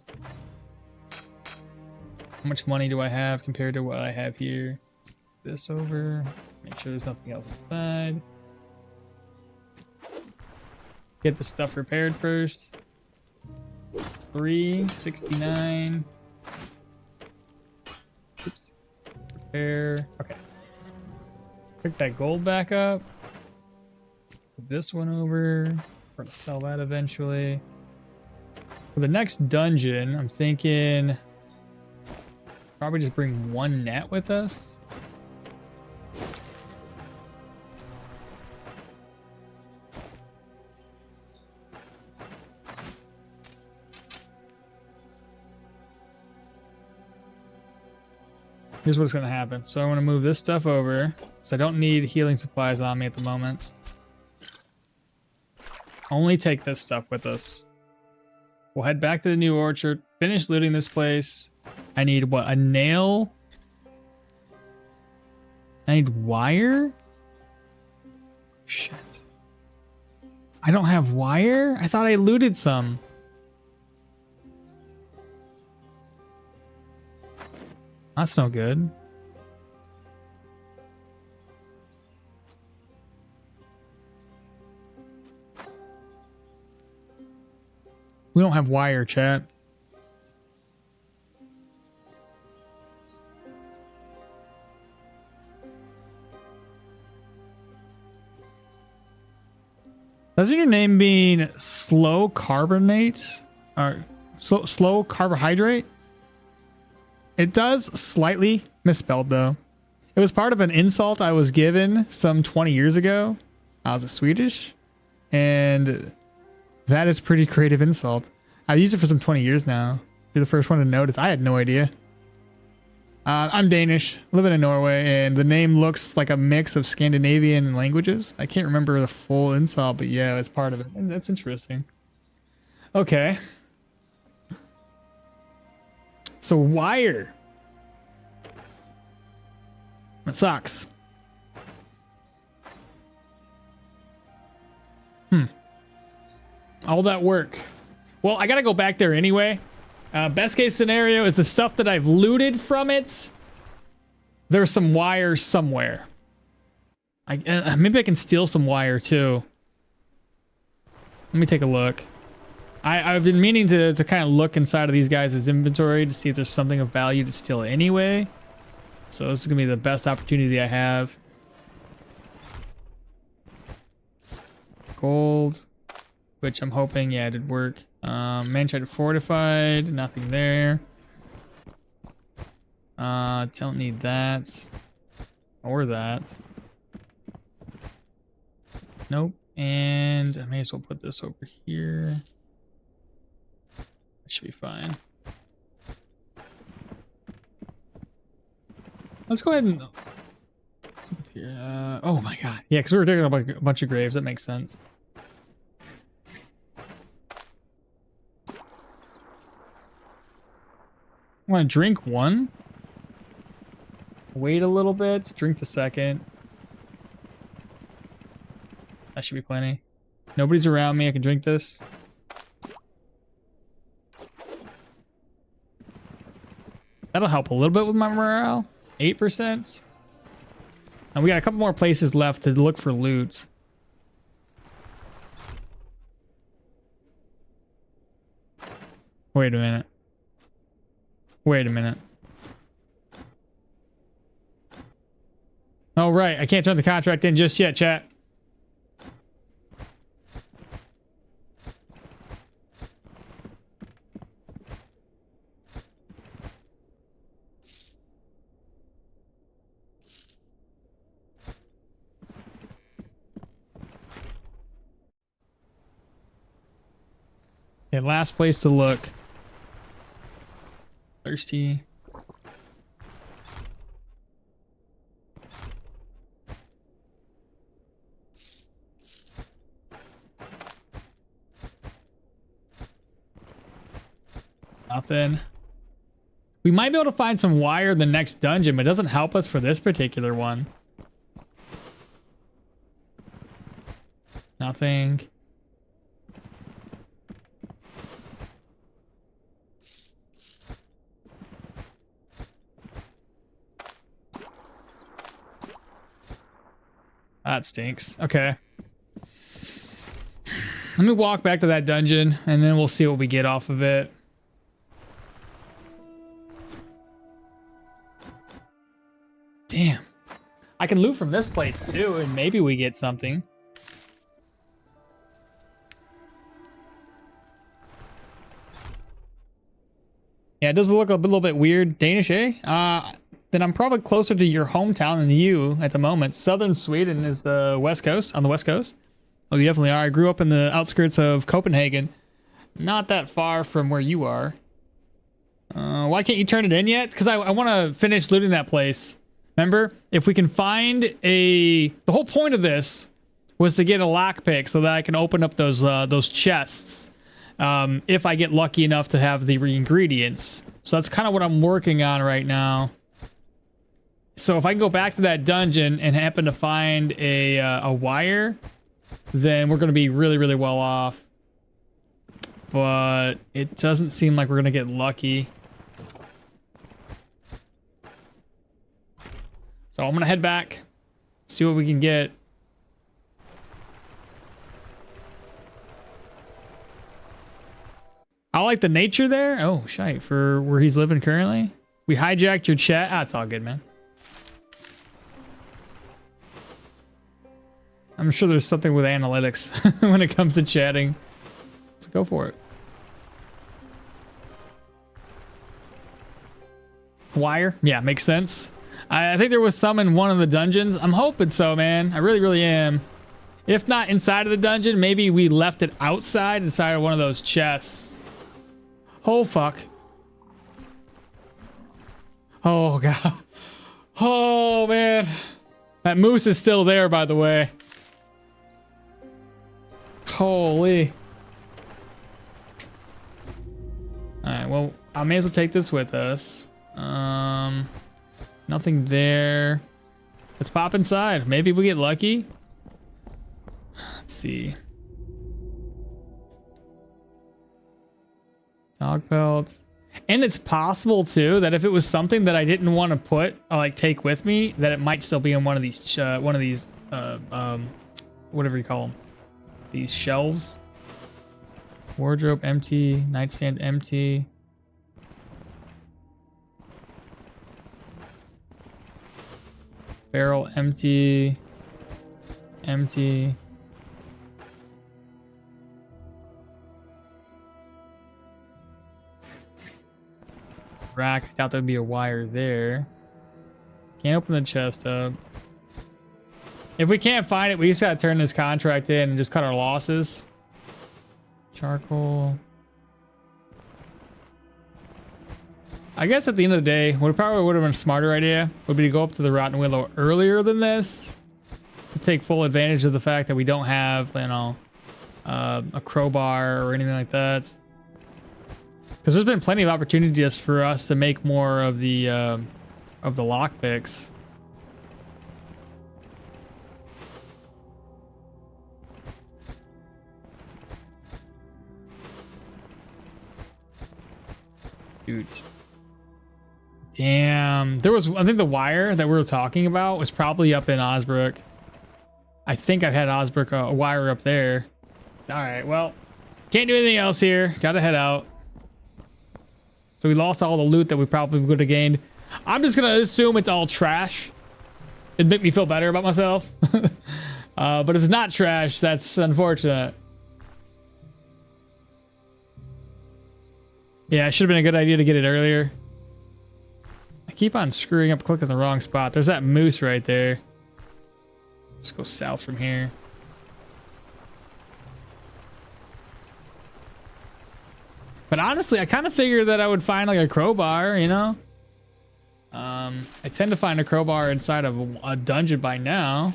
Speaker 4: How much money do I have compared to what I have here? This over. Make sure there's nothing else inside. Get the stuff repaired first. 369. Oops. Repair. Okay. Pick that gold back up. Put this one over. We're gonna sell that eventually. For the next dungeon, I'm thinking probably just bring one net with us. Here's what's going to happen. So I want to move this stuff over because I don't need healing supplies on me at the moment. Only take this stuff with us. We'll head back to the new orchard, finish looting this place. I need what? A nail? I need wire? Shit. I don't have wire? I thought I looted some. That's no good. We don't have wire, chat. Doesn't your name mean slow carbonate? Or slow carbohydrate? It does slightly misspelled though. It was part of an insult I was given some 20 years ago. I was a Swedish, and that is pretty creative insult. I've used it for some 20 years now. You're the first one to notice. I had no idea. I'm Danish, living in Norway, and the name looks like a mix of Scandinavian languages. I can't remember the full insult, but yeah, it's part of it. And that's interesting. Okay. So wire. That sucks. All that work. Well, I gotta go back there anyway. Best case scenario is the stuff that I've looted from it. There's some wire somewhere. Maybe I can steal some wire too. Let me take a look. I've been meaning to kind of look inside of these guys' inventory to see if there's something of value to steal anyway. So this is gonna be the best opportunity I have. Gold, which I'm hoping, yeah, it did work. Manchester fortified, nothing there. Don't need that. Or that. Nope. And I may as well put this over here. That should be fine. Let's go ahead and. Oh my god. Yeah, because we were digging up a bunch of graves. That makes sense. I want to drink one. Wait a little bit. Drink the second. That should be plenty. Nobody's around me. I can drink this. That'll help a little bit with my morale. 8%. And we got a couple more places left to look for loot. Wait a minute. Wait a minute. Oh, right. I can't turn the contract in just yet, chat. Okay, last place to look. Thirsty. Nothing. We might be able to find some wire in the next dungeon, but it doesn't help us for this particular one. Nothing. That stinks. Okay. Let me walk back to that dungeon, and then we'll see what we get off of it. Damn. I can loot from this place, too, and maybe we get something. Yeah, it does look a little bit weird. Danish, eh? Then I'm probably closer to your hometown than you at the moment. Southern Sweden is the west coast, on the west coast. Oh, you definitely are. I grew up in the outskirts of Copenhagen. Not that far from where you are. Why can't you turn it in yet? Because I want to finish looting that place. Remember, if we can find a... The whole point of this was to get a lockpick so that I can open up those chests. If I get lucky enough to have the ingredients. So that's kind of what I'm working on right now. So if I can go back to that dungeon and happen to find a wire, then we're going to be really, really well off. But it doesn't seem like we're going to get lucky. So I'm going to head back, see what we can get. I like the nature there. Oh, shite. For where he's living currently. We hijacked your chat. Ah, it's all good, man. I'm sure there's something with analytics when it comes to chatting. So go for it. Wire? Yeah, makes sense. I think there was some in one of the dungeons. I'm hoping so, man. I really, really am. If not inside of the dungeon, maybe we left it outside inside of one of those chests. Oh, fuck. Oh, God. Oh, man. That moose is still there, by the way. Holy. Alright, well, I may as well take this with us. Nothing there. Let's pop inside. Maybe we get lucky. Let's see. Dog pelt. And it's possible too that if it was something that I didn't want to put or like take with me, that it might still be in one of these whatever you call them. These shelves. Wardrobe empty, nightstand empty. Barrel empty. Empty. Rack. I doubt there'd be a wire there. Can't open the chest up. If we can't find it, we just gotta turn this contract in and just cut our losses. Charcoal. I guess at the end of the day, what probably would have been a smarter idea would be to go up to the Rotten Willow earlier than this to take full advantage of the fact that we don't have, you know, a crowbar or anything like that. Because there's been plenty of opportunities for us to make more of the lockpicks. Dude. Damn. There was, I think the wire that we were talking about was probably up in Osbrook. I think I've had Osbrook a wire up there. All right, well, can't do anything else here. Gotta head out. So we lost all the loot that we probably would have gained. I'm just gonna assume it's all trash. It'd make me feel better about myself. But if it's not trash, that's unfortunate. Yeah, it should have been a good idea to get it earlier. I keep on screwing up clicking the wrong spot. There's that moose right there. Let's go south from here. But honestly, I kind of figured that I would find like a crowbar, you know? I tend to find a crowbar inside of a dungeon by now.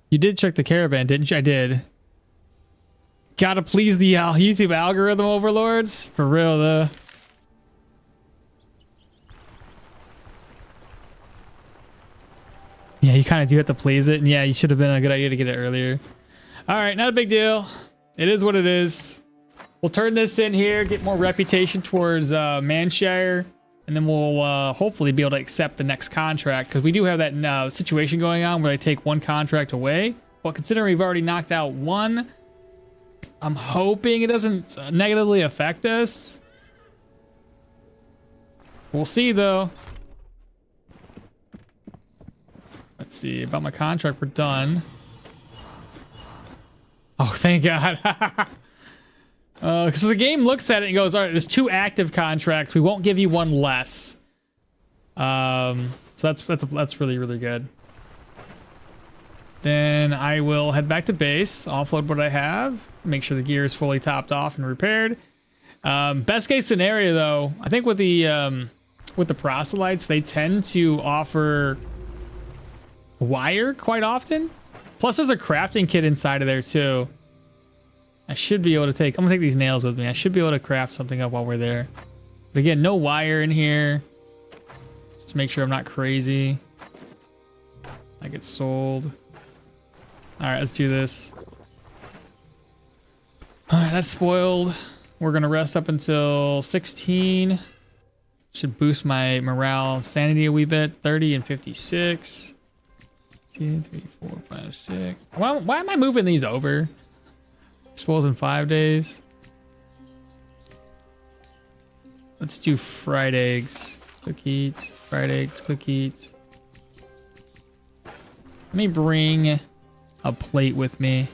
Speaker 4: You did check the caravan, didn't you? I did. Gotta please the YouTube algorithm overlords. For real, though. Yeah, you kind of do have to please it. And yeah, you should have been a good idea to get it earlier. All right, not a big deal. It is what it is. We'll turn this in here, get more reputation towards Manshire. And then we'll hopefully be able to accept the next contract. Because we do have that situation going on where they take one contract away. But considering we've already knocked out one, I'm hoping it doesn't negatively affect us. We'll see, though. Let's see. About my contract, we're done. Oh, thank God. Because the game looks at it and goes, all right, there's 2 active contracts. We won't give you one less. So that's really, really good. Then I will head back to base, offload what I have, make sure the gear is fully topped off and repaired. Best case scenario, though, I think with the proselytes, they tend to offer wire quite often. Plus, there's a crafting kit inside of there too. I should be able to take, I'm gonna take these nails with me. I should be able to craft something up while we're there. But again, no wire in here. Just make sure I'm not crazy. I get sold. All right, let's do this. All right, that's spoiled. We're gonna rest up until 16. Should boost my morale and sanity a wee bit. 30 and 56. 2, 3, 4, 5, 6. Why am I moving these over? Spoils in 5 days. Let's do fried eggs. Quick eats. Fried eggs. Quick eats. Let me bring a plate with me.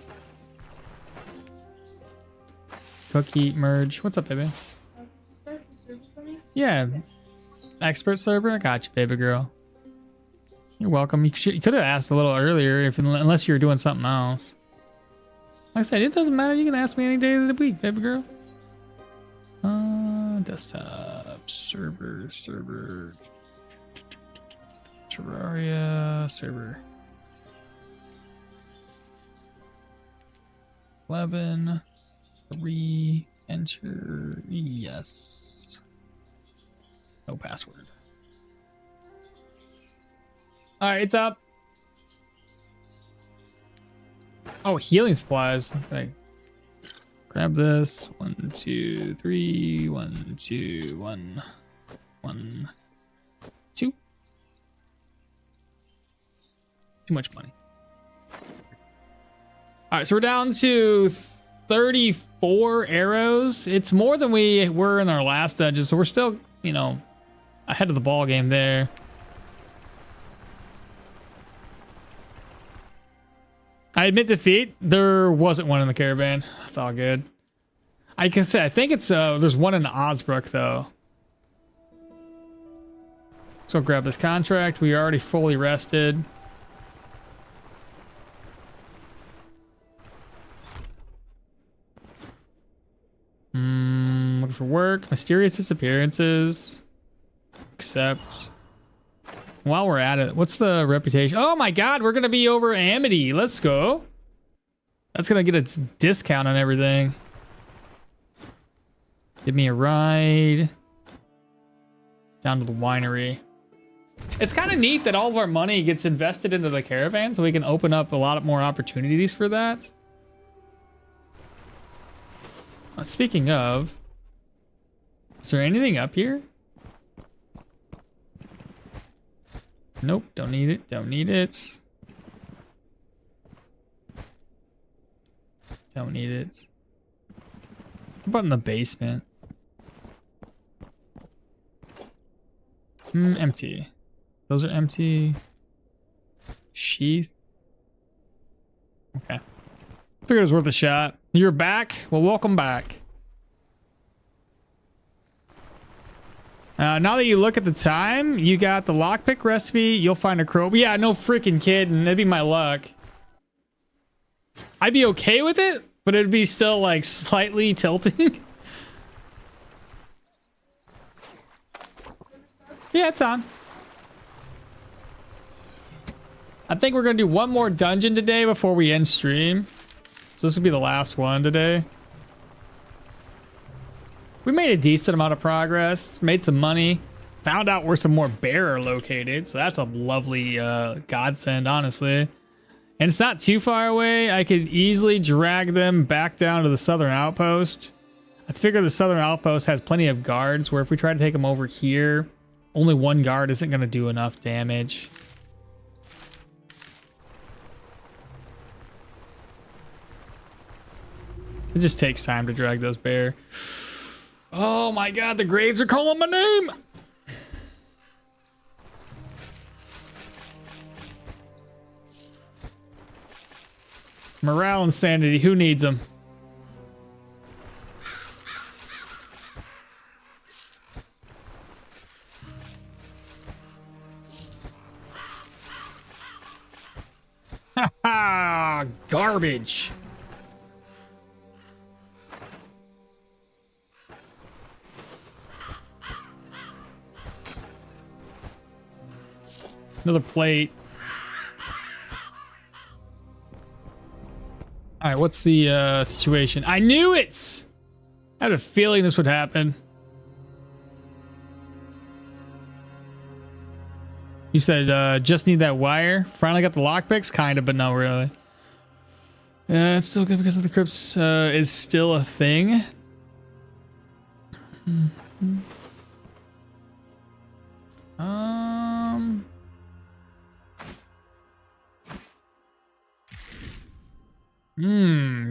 Speaker 4: Cook, eat, merge. What's up, baby? Yeah. Expert server? I got you, baby girl. You're welcome. You could have asked a little earlier, unless you were doing something else. Like I said, it doesn't matter. You can ask me any day of the week, baby girl. Desktop, server, Terraria, server. 11, 3, enter, yes. No password. All right, it's up. Oh, healing supplies. Okay. Grab this. 1, 2, 3. 1, 2, 1. 1, 2. Too much money. All right, so we're down to 34 arrows. It's more than we were in our last dungeon, so we're still, you know, ahead of the ball game there. I admit defeat. There wasn't one in the caravan. That's all good. I can say I think it's there's one in Osbrook though. Let's go grab this contract. We are already fully rested. Looking for work. Mysterious disappearances. Accept. While we're at it, what's the reputation? Oh my god, we're gonna be over Amity. Let's go. That's gonna get a discount on everything. Give me a ride. Down to the winery. It's kind of neat that all of our money gets invested into the caravan, so we can open up a lot more opportunities for that. Speaking of, is there anything up here? Nope, don't need it, don't need it. Don't need it. What about in the basement? Empty. Those are empty. Sheath. Okay. Figured it was worth a shot. You're back? Well, welcome back. Now that you look at the time, you got the lockpick recipe, you'll find a crow. Yeah, no freaking kidding. That'd be my luck. I'd be okay with it, but it'd be still like slightly tilting. Yeah, it's on. I think we're gonna do one more dungeon today before we end stream. So this will be the last one today. We made a decent amount of progress, made some money, found out where some more bear are located. So that's a lovely godsend, honestly. And it's not too far away. I could easily drag them back down to the southern outpost. I figure the southern outpost has plenty of guards, where if we try to take them over here, only one guard isn't going to do enough damage. It just takes time to drag those bear. Oh my god, the graves are calling my name! Morale and sanity, who needs them? Haha, garbage. Another plate. All right, what's the situation? I knew it! I had a feeling this would happen. You said just need that wire. Finally got the lockpicks? Kind of, but not really. It's still good because of the crypts is still a thing.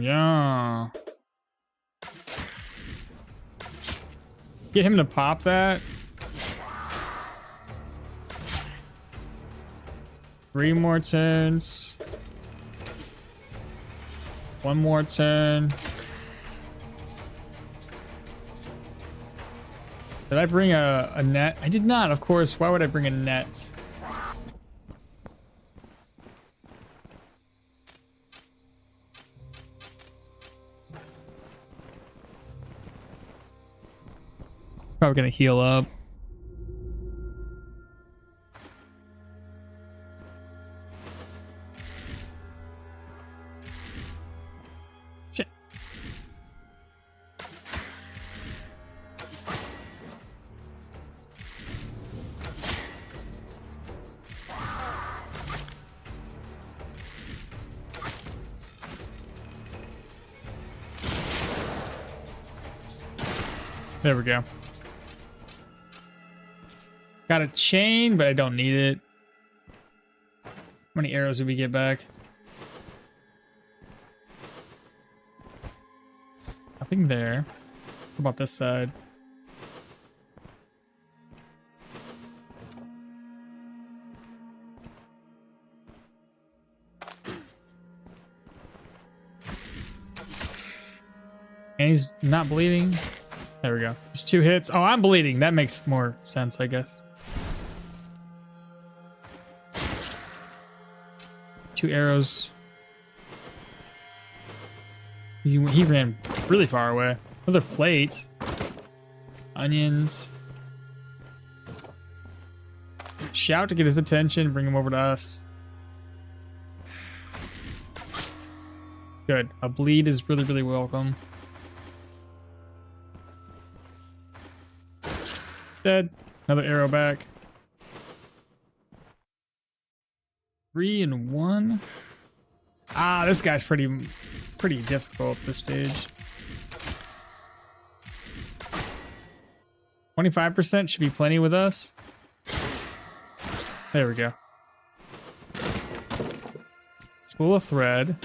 Speaker 4: Yeah. Get him to pop that. 3 more turns. 1 more turn. Did I bring a net? I did not, of course. Why would I bring a net? Probably gonna heal up. Shit. There we go. Got a chain, but I don't need it. How many arrows did we get back? Nothing there. What about this side? And he's not bleeding. There we go. There's 2 hits. Oh, I'm bleeding. That makes more sense, I guess. 2 arrows. He ran really far away. Those are plates. Onions. Shout to get his attention. Bring him over to us. Good. A bleed is really, really welcome. Dead. Another arrow back. 3 and 1. Ah, this guy's pretty difficult at this stage. 25% should be plenty with us. There we go. Spool of thread.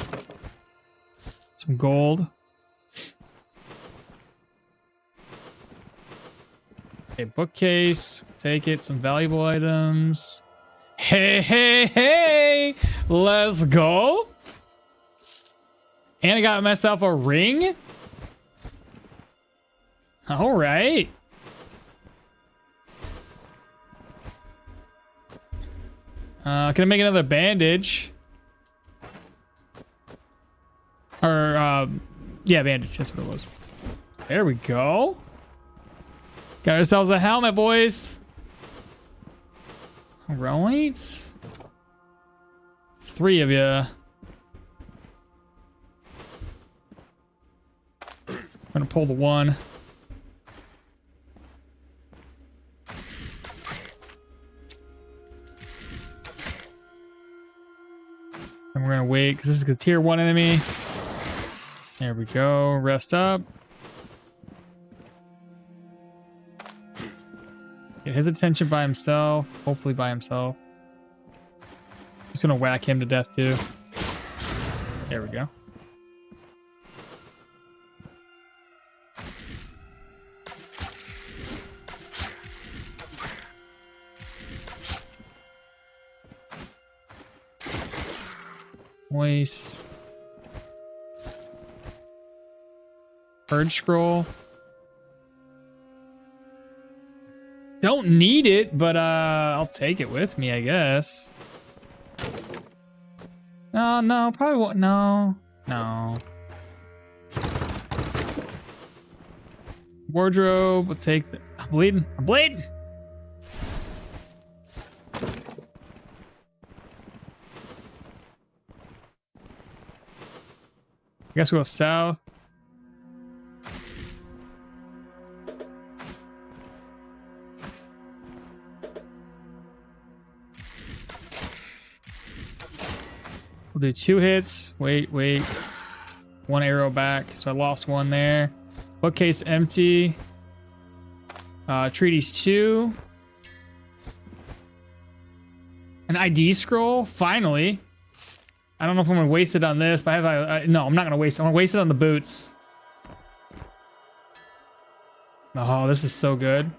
Speaker 4: Some gold. A bookcase. Take it. Some valuable items. Hey, hey, hey! Let's go! And I got myself a ring? Alright. Can I make another bandage? Or, yeah, bandage. That's what it was. There we go. Got ourselves a helmet, boys. Alright. 3 of you. I'm gonna pull the 1. And we're gonna wait because this is a tier 1 enemy. There we go. Rest up. Get his attention by himself. Hopefully by himself. Just gonna whack him to death too. There we go. Voice. Purge scroll. Don't need it, but I'll take it with me, I guess. No, probably won't. No. Wardrobe, we'll take the... I'm bleeding. I guess we'll go south. We'll do 2 hits. Wait. 1 arrow back. So I lost 1 there. Bookcase empty. Treaties 2. An ID scroll. Finally. I don't know if I'm gonna waste it on this, but no, I'm not gonna waste it. I'm gonna waste it on the boots. Oh, this is so good.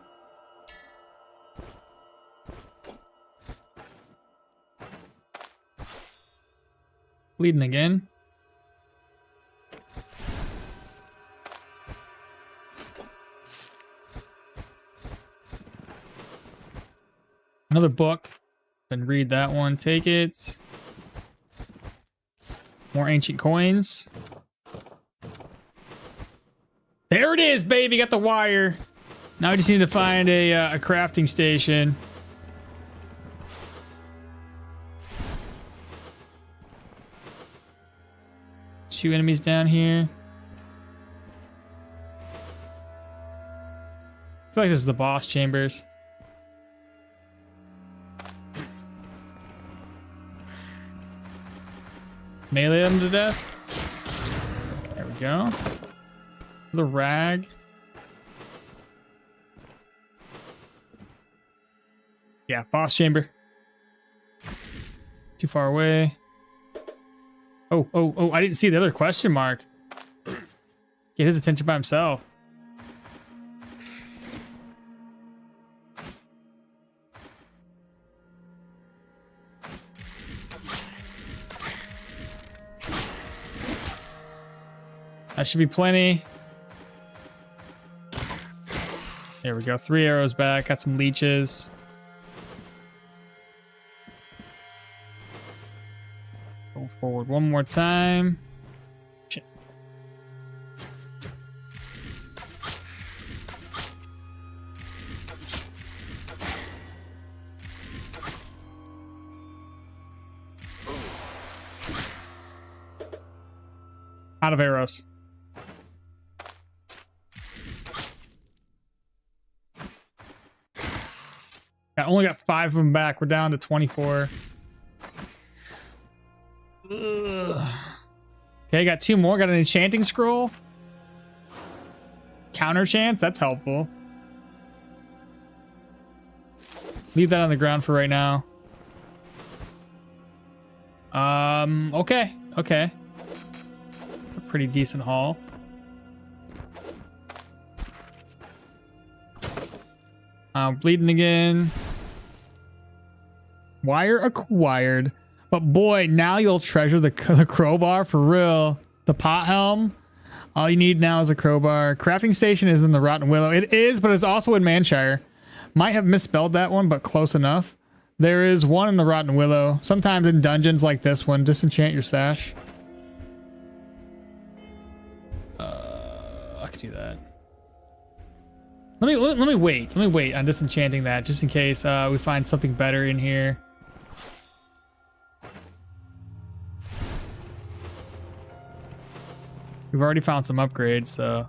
Speaker 4: Bleeding again. Another book. And read that one. Take it. More ancient coins. There it is, baby. Got the wire. Now I just need to find a crafting station. Two enemies down here. I feel like this is the boss chambers. Melee them to death. There we go. The rag. Yeah, boss chamber. Too far away. Oh, I didn't see the other question mark. Get his attention by himself. That should be plenty. There we go. 3 arrows back. Got some leeches. Go forward one more time. Shit. Out of arrows. I only got 5 of them back. We're down to 24. Ugh. Okay, got 2 more. Got an enchanting scroll. Counter chance. That's helpful. Leave that on the ground for right now. Okay. Okay. It's a pretty decent haul. Bleeding again. Wire acquired. But boy, now you'll treasure the crowbar for real. The pot helm. All you need now is a crowbar. Crafting station is in the Rotten Willow. It is, but it's also in Manshire. Might have misspelled that one, but close enough. There is one in the Rotten Willow. Sometimes in dungeons like this one, disenchant your sash. I could do that. Let me wait. Let me wait on disenchanting that just in case we find something better in here. We've already found some upgrades, so.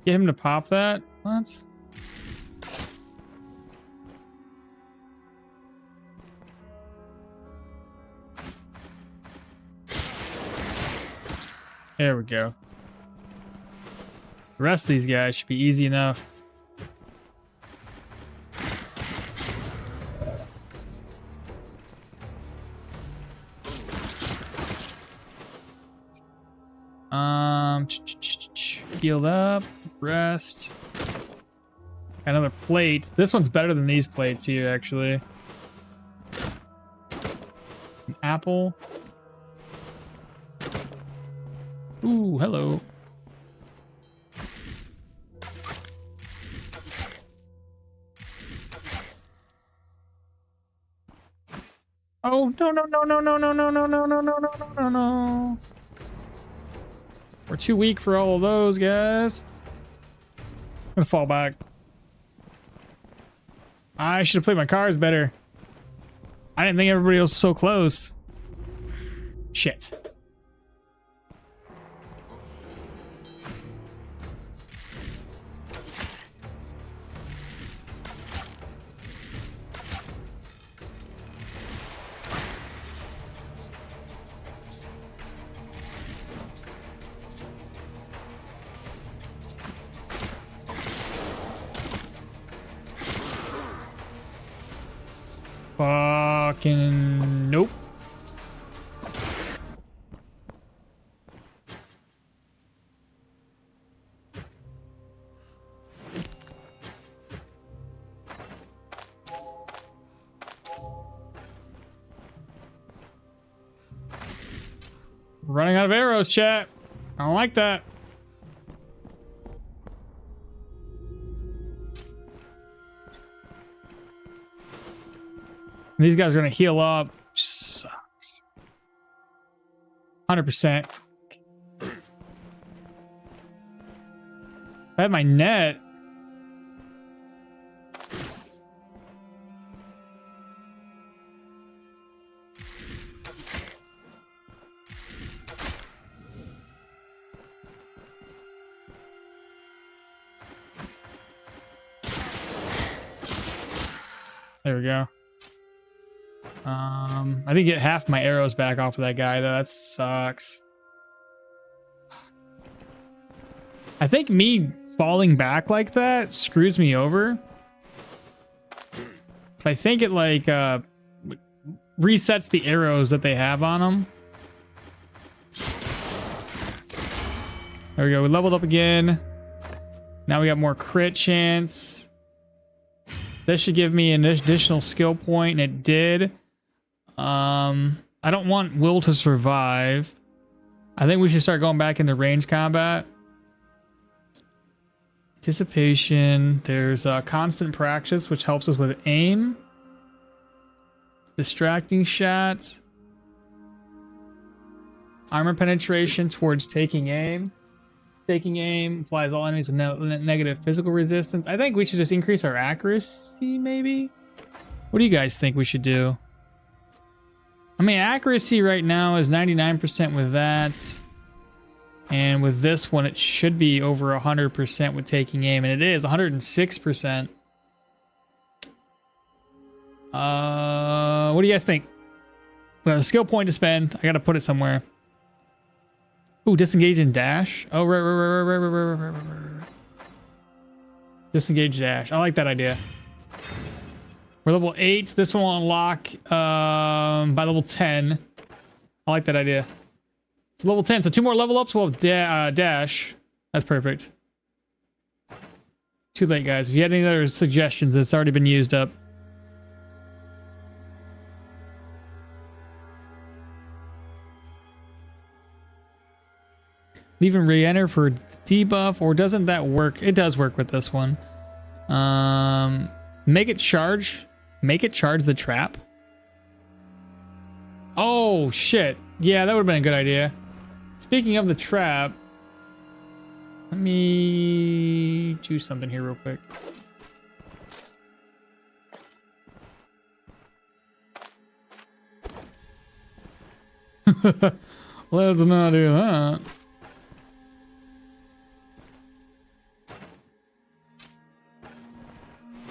Speaker 4: Get him to pop that? What? There we go. The rest of these guys should be easy enough. Healed up, rest. Another plate. This one's better than these plates here, actually. An apple. Ooh, hello. Oh, no, no, no, no, no, no, no, no, no, no, no, no, no, no. We're too weak for all of those, guys. I'm gonna fall back. I should have played my cards better. I didn't think everybody was so close. Shit. Fucking nope. Running out of arrows, chat. I don't like that. These guys are gonna heal up. Sucks. 100%. I had my net. There we go. I didn't get half my arrows back off of that guy though. That sucks. I think me falling back like that screws me over. I think it like resets the arrows that they have on them. There we go. We leveled up again. Now we got more crit chance. This should give me an additional skill point, and it did. I don't want will to survive. I think we should start going back into range combat. Anticipation. There's constant practice, which helps us with aim. Distracting shots. Armor penetration towards taking aim. Taking aim applies all enemies with negative physical resistance. I think we should just increase our accuracy, maybe? What do you guys think we should do? I mean, accuracy right now is 99% with that. And with this one, it should be over 100% with taking aim. And it is 106%. What do you guys think? We have a skill point to spend. I got to put it somewhere. Ooh, disengage and dash. Oh, right. Disengage dash. I like that idea. We're level 8. This one will unlock by level 10. I like that idea. So level 10. So 2 more level ups. We'll have dash. That's perfect. Too late, guys. If you had any other suggestions, it's already been used up. Leave and re-enter for debuff, or doesn't that work? It does work with this one. Make it charge. Make it charge the trap. Oh shit! Yeah, that would have been a good idea. Speaking of the trap, let me do something here real quick. Let's not do that.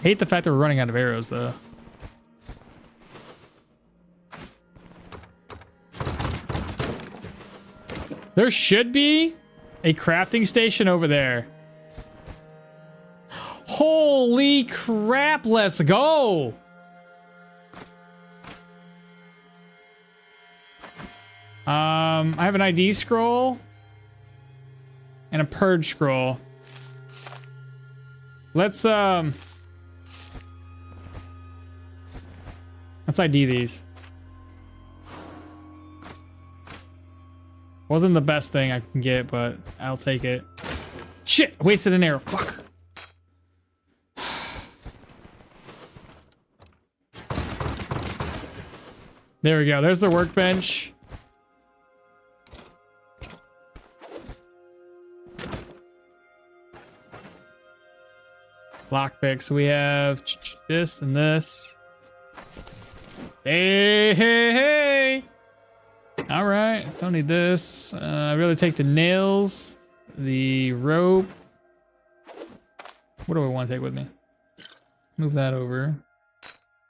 Speaker 4: Hate the fact that we're running out of arrows, though. There should be a crafting station over there. Holy crap, let's go! I have an ID scroll and a purge scroll. Let's ID these. Wasn't the best thing I can get, but I'll take it. Shit! I wasted an arrow. Fuck. There we go. There's the workbench. Lockpick. So we have this and this. Hey. All right, don't need this. I really take the nails, the rope. What do I want to take with me? Move that over.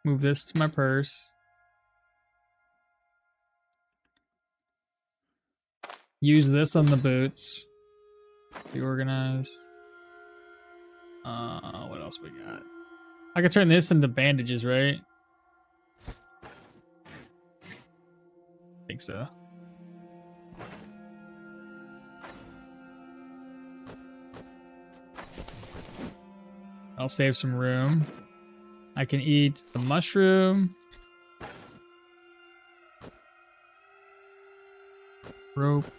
Speaker 4: Move this to my purse. Use this on the boots. Reorganize. What else we got? I could turn this into bandages, right? I think so. I'll save some room. I can eat the mushroom. Rope.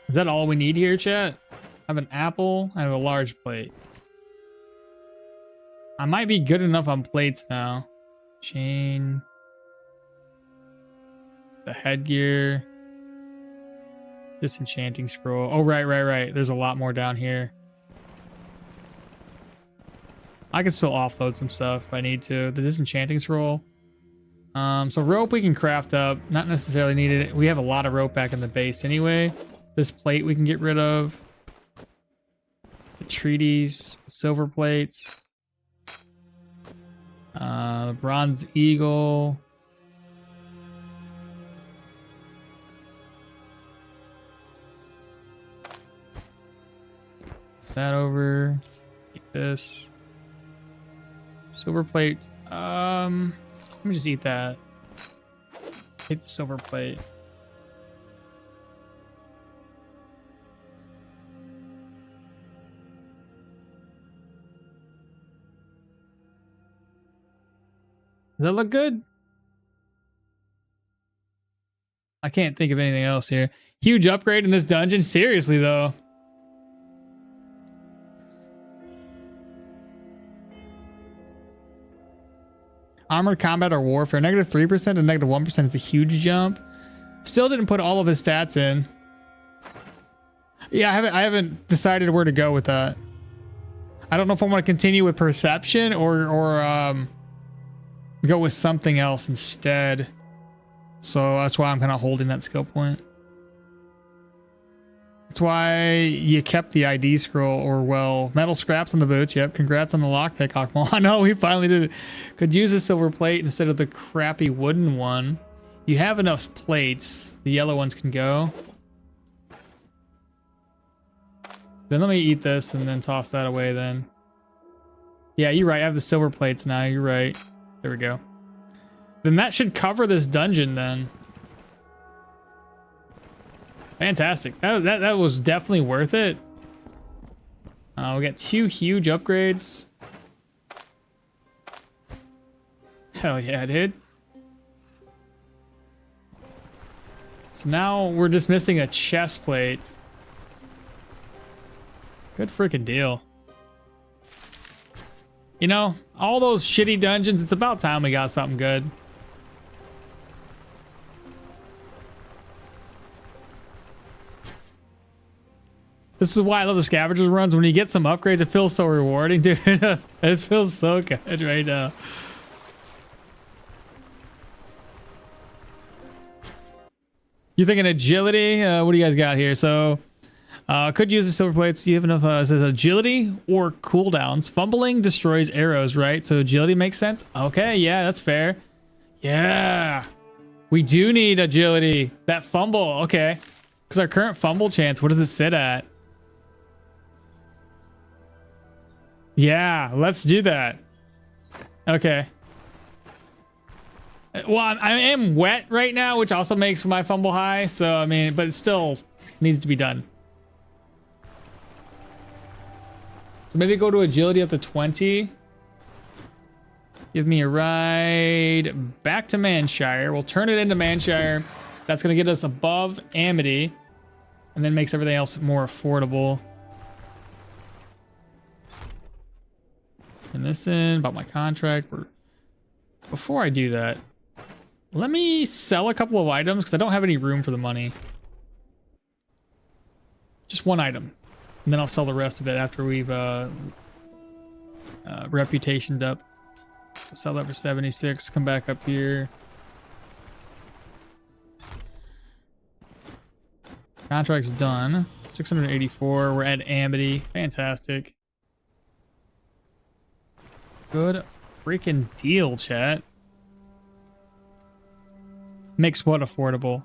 Speaker 4: Is that all we need here, chat? I have an apple. I have a large plate. I might be good enough on plates now. Chain. The headgear. Disenchanting scroll. Oh, right. There's a lot more down here. I can still offload some stuff if I need to. The disenchanting scroll. So rope we can craft up. Not necessarily needed. We have a lot of rope back in the base anyway. This plate we can get rid of. The treaties, the silver plates. The bronze eagle. That over. Keep this. Silver plate. Let me just eat that. Eat the silver plate. Does that look good? I can't think of anything else here. Huge upgrade in this dungeon? Seriously, though. Armored combat or warfare. -3% and -1% is a huge jump. Still didn't put all of his stats in. Yeah, I haven't decided where to go with that. I don't know if I want to continue with perception or go with something else instead. So that's why I'm kind of holding that skill point. That's why you kept the ID scroll, or well, metal scraps on the boots. Yep, congrats on the lockpick, Hawkmall. I know, we finally did it. Could use a silver plate instead of the crappy wooden one. You have enough plates. The yellow ones can go. Then let me eat this and then toss that away then. Yeah, you're right. I have the silver plates now. You're right. There we go. Then that should cover this dungeon then. Fantastic. That was definitely worth it. We got 2 huge upgrades. Hell yeah, dude. So now we're just missing a chest plate. Good freaking deal. You know, all those shitty dungeons, it's about time we got something good. This is why I love the scavengers runs. When you get some upgrades, it feels so rewarding, dude. It feels so good right now. You thinking agility? What do you guys got here? So, could use the silver plates. Do you have enough? It says agility or cooldowns. Fumbling destroys arrows, right? So agility makes sense. Okay, yeah, that's fair. Yeah, we do need agility. That fumble, okay. Because our current fumble chance, what does it sit at? Yeah, let's do that. Okay. Well, I am wet right now, which also makes my fumble high. So, I mean, but it still needs to be done. So maybe go to agility up to 20. Give me a ride back to Manshire. We'll turn it into Manshire. That's going to get us above Amity. And then makes everything else more affordable. And this in about my contract. Before I do that, let me sell a couple of items because I don't have any room for the money. Just one item. And then I'll sell the rest of it after we've reputationed up. Sell that for 76. Come back up here. Contract's done. 684. We're at Amity. Fantastic. Good freaking deal, chat. Makes what affordable?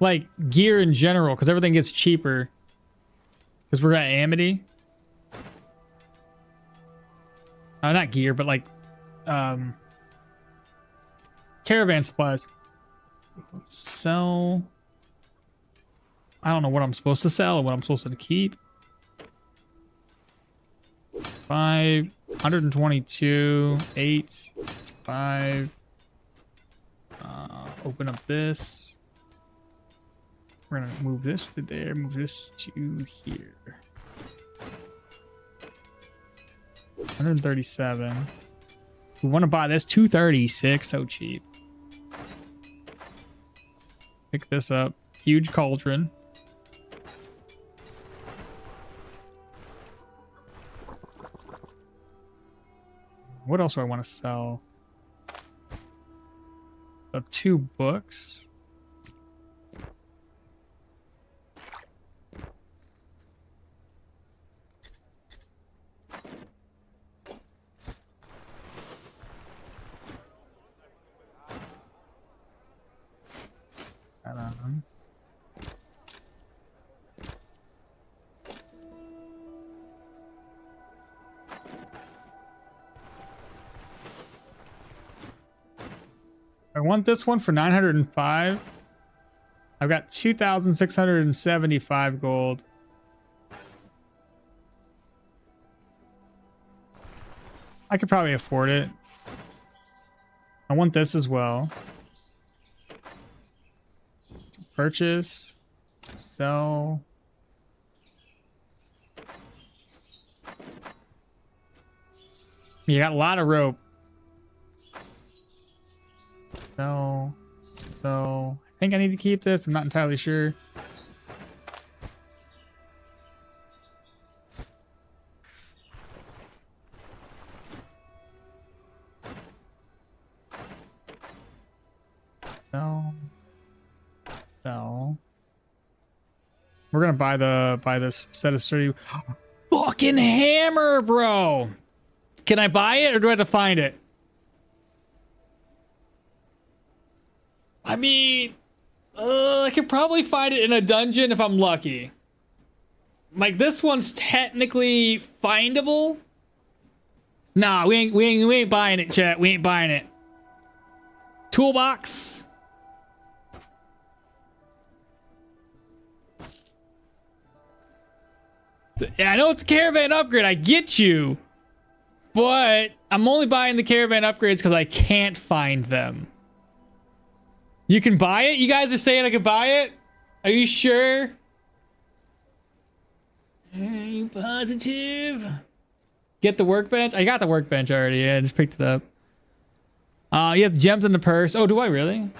Speaker 4: Like gear in general, because everything gets cheaper. Because we're at Amity. Not gear, but like caravan supplies. Sell. I don't know what I'm supposed to sell or what I'm supposed to keep. 5, 122, 8, 5. Open up this. We're gonna move this to there, move this to here. 137. We want to buy this 236, so cheap. Pick this up. Huge cauldron. What else do I want to sell? Of 2 books. I want this one for 905. I've got 2,675 gold. I could probably afford it. I want this as well. Purchase. Sell. You got a lot of rope. So I think I need to keep this. I'm not entirely sure. So we're gonna buy this set of sturdy fucking hammer, bro. Can I buy it or do I have to find it? I mean, I could probably find it in a dungeon if I'm lucky. Like, this one's technically findable. Nah, we ain't buying it, chat. We ain't buying it. Toolbox. I know it's a caravan upgrade. I get you. But I'm only buying the caravan upgrades because I can't find them. You can buy it? You guys are saying I can buy it? Are you sure? Are you positive? Get the workbench? I got the workbench already. Yeah, I just picked it up. You have gems in the purse. Oh, do I really?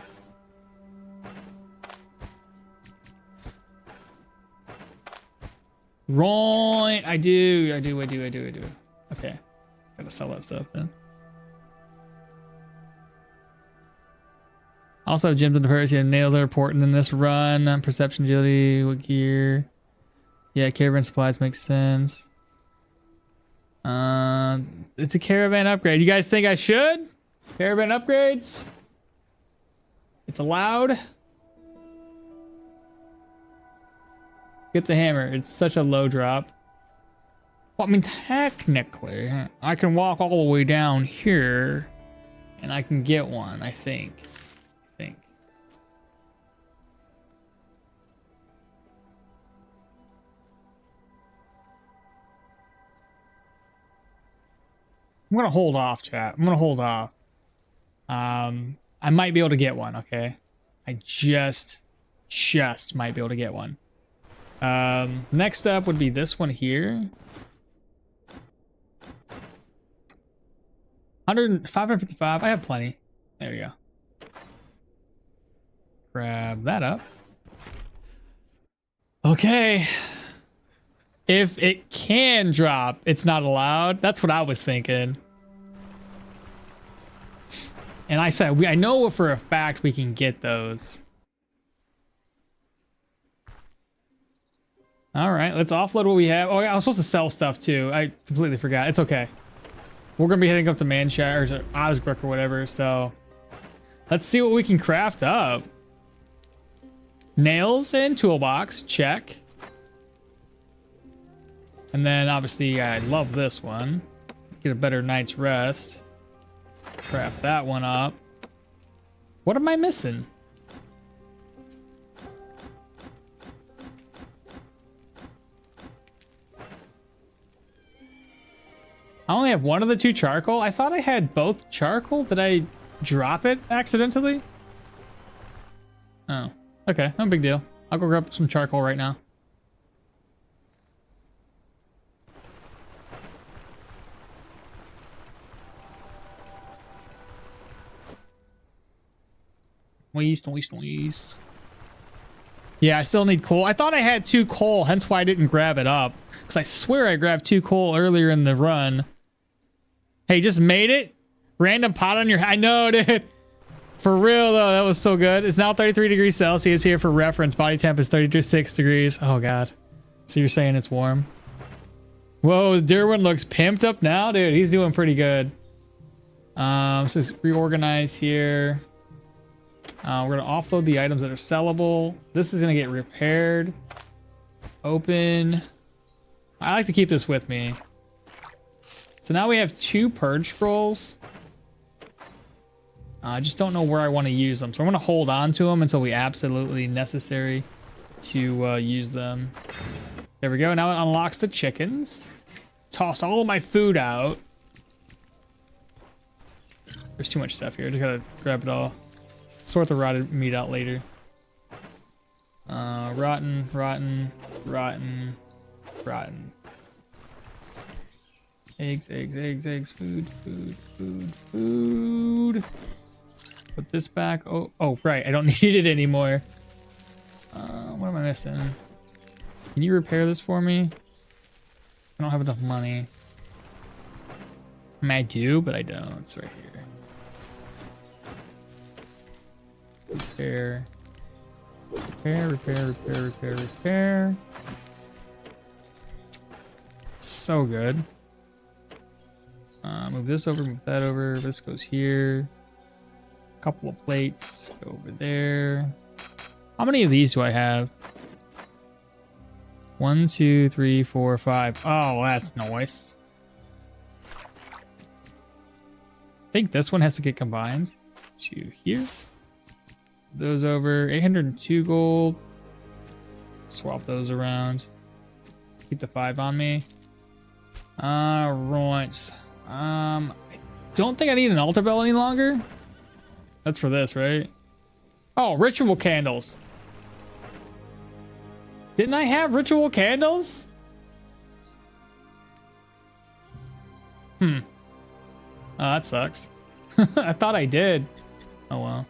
Speaker 4: Right. I do. Okay. Gotta sell that stuff then. Also have gems in the purse. Yeah, nails are important in this run. Perception, agility, what gear? Yeah, caravan supplies makes sense. It's a caravan upgrade. You guys think I should? Caravan upgrades? It's allowed. Get the hammer. It's such a low drop. Well, I mean, technically, I can walk all the way down here, and I can get one. I think. I'm gonna hold off, chat. I'm gonna hold off. I might be able to get one. Okay, I just might be able to get one. Next up would be this one here. 555. I have plenty. There we go. Grab that up. Okay. If it can drop, it's not allowed. That's what I was thinking. And I said, I know for a fact we can get those. All right, let's offload what we have. Oh, yeah, I was supposed to sell stuff too. I completely forgot. It's okay. We're going to be heading up to Manshire or Osbrook or whatever. So let's see what we can craft up. Nails and toolbox. Check. And then obviously I love this one. Get a better night's rest. Craft that one up. What am I missing? I only have one of the two charcoal. I thought I had both charcoal. Did I drop it accidentally? Oh, okay. No big deal. I'll go grab some charcoal right now. Waste. Yeah, I still need coal. I thought I had 2 coal, hence why I didn't grab it up. Because I swear I grabbed 2 coal earlier in the run. Hey, just made it? Random pot on your... I know, dude. For real, though, that was so good. It's now 33 degrees Celsius here for reference. Body temp is 36 degrees. Oh, God. So you're saying it's warm? Whoa, Dirwin looks pimped up now, dude. He's doing pretty good. So let's reorganize here. We're going to offload the items that are sellable. This is going to get repaired. Open. I like to keep this with me. So now we have 2 purge scrolls. I just don't know where I want to use them. So I'm going to hold on to them until we absolutely necessary to use them. There we go. Now it unlocks the chickens. Toss all of my food out. There's too much stuff here. Just got to grab it all. Sort the rotted meat out later. Rotten. Eggs. Food. Put this back. Oh, right. I don't need it anymore. What am I missing? Can you repair this for me? I don't have enough money. I mean, I do, but I don't. It's right here. Repair. Repair. So good. Move this over, move that over. This goes here. Couple of plates go over there. How many of these do I have? 1, 2, 3, 4, 5. Oh, that's nice. I think this one has to get combined to here. Those over. 802 gold. Swap those around. Keep the 5 on me. Right. I don't think I need an altar bell any longer. That's for this, right? Oh, ritual candles. Didn't I have ritual candles? Oh, that sucks. I thought I did. Oh, well.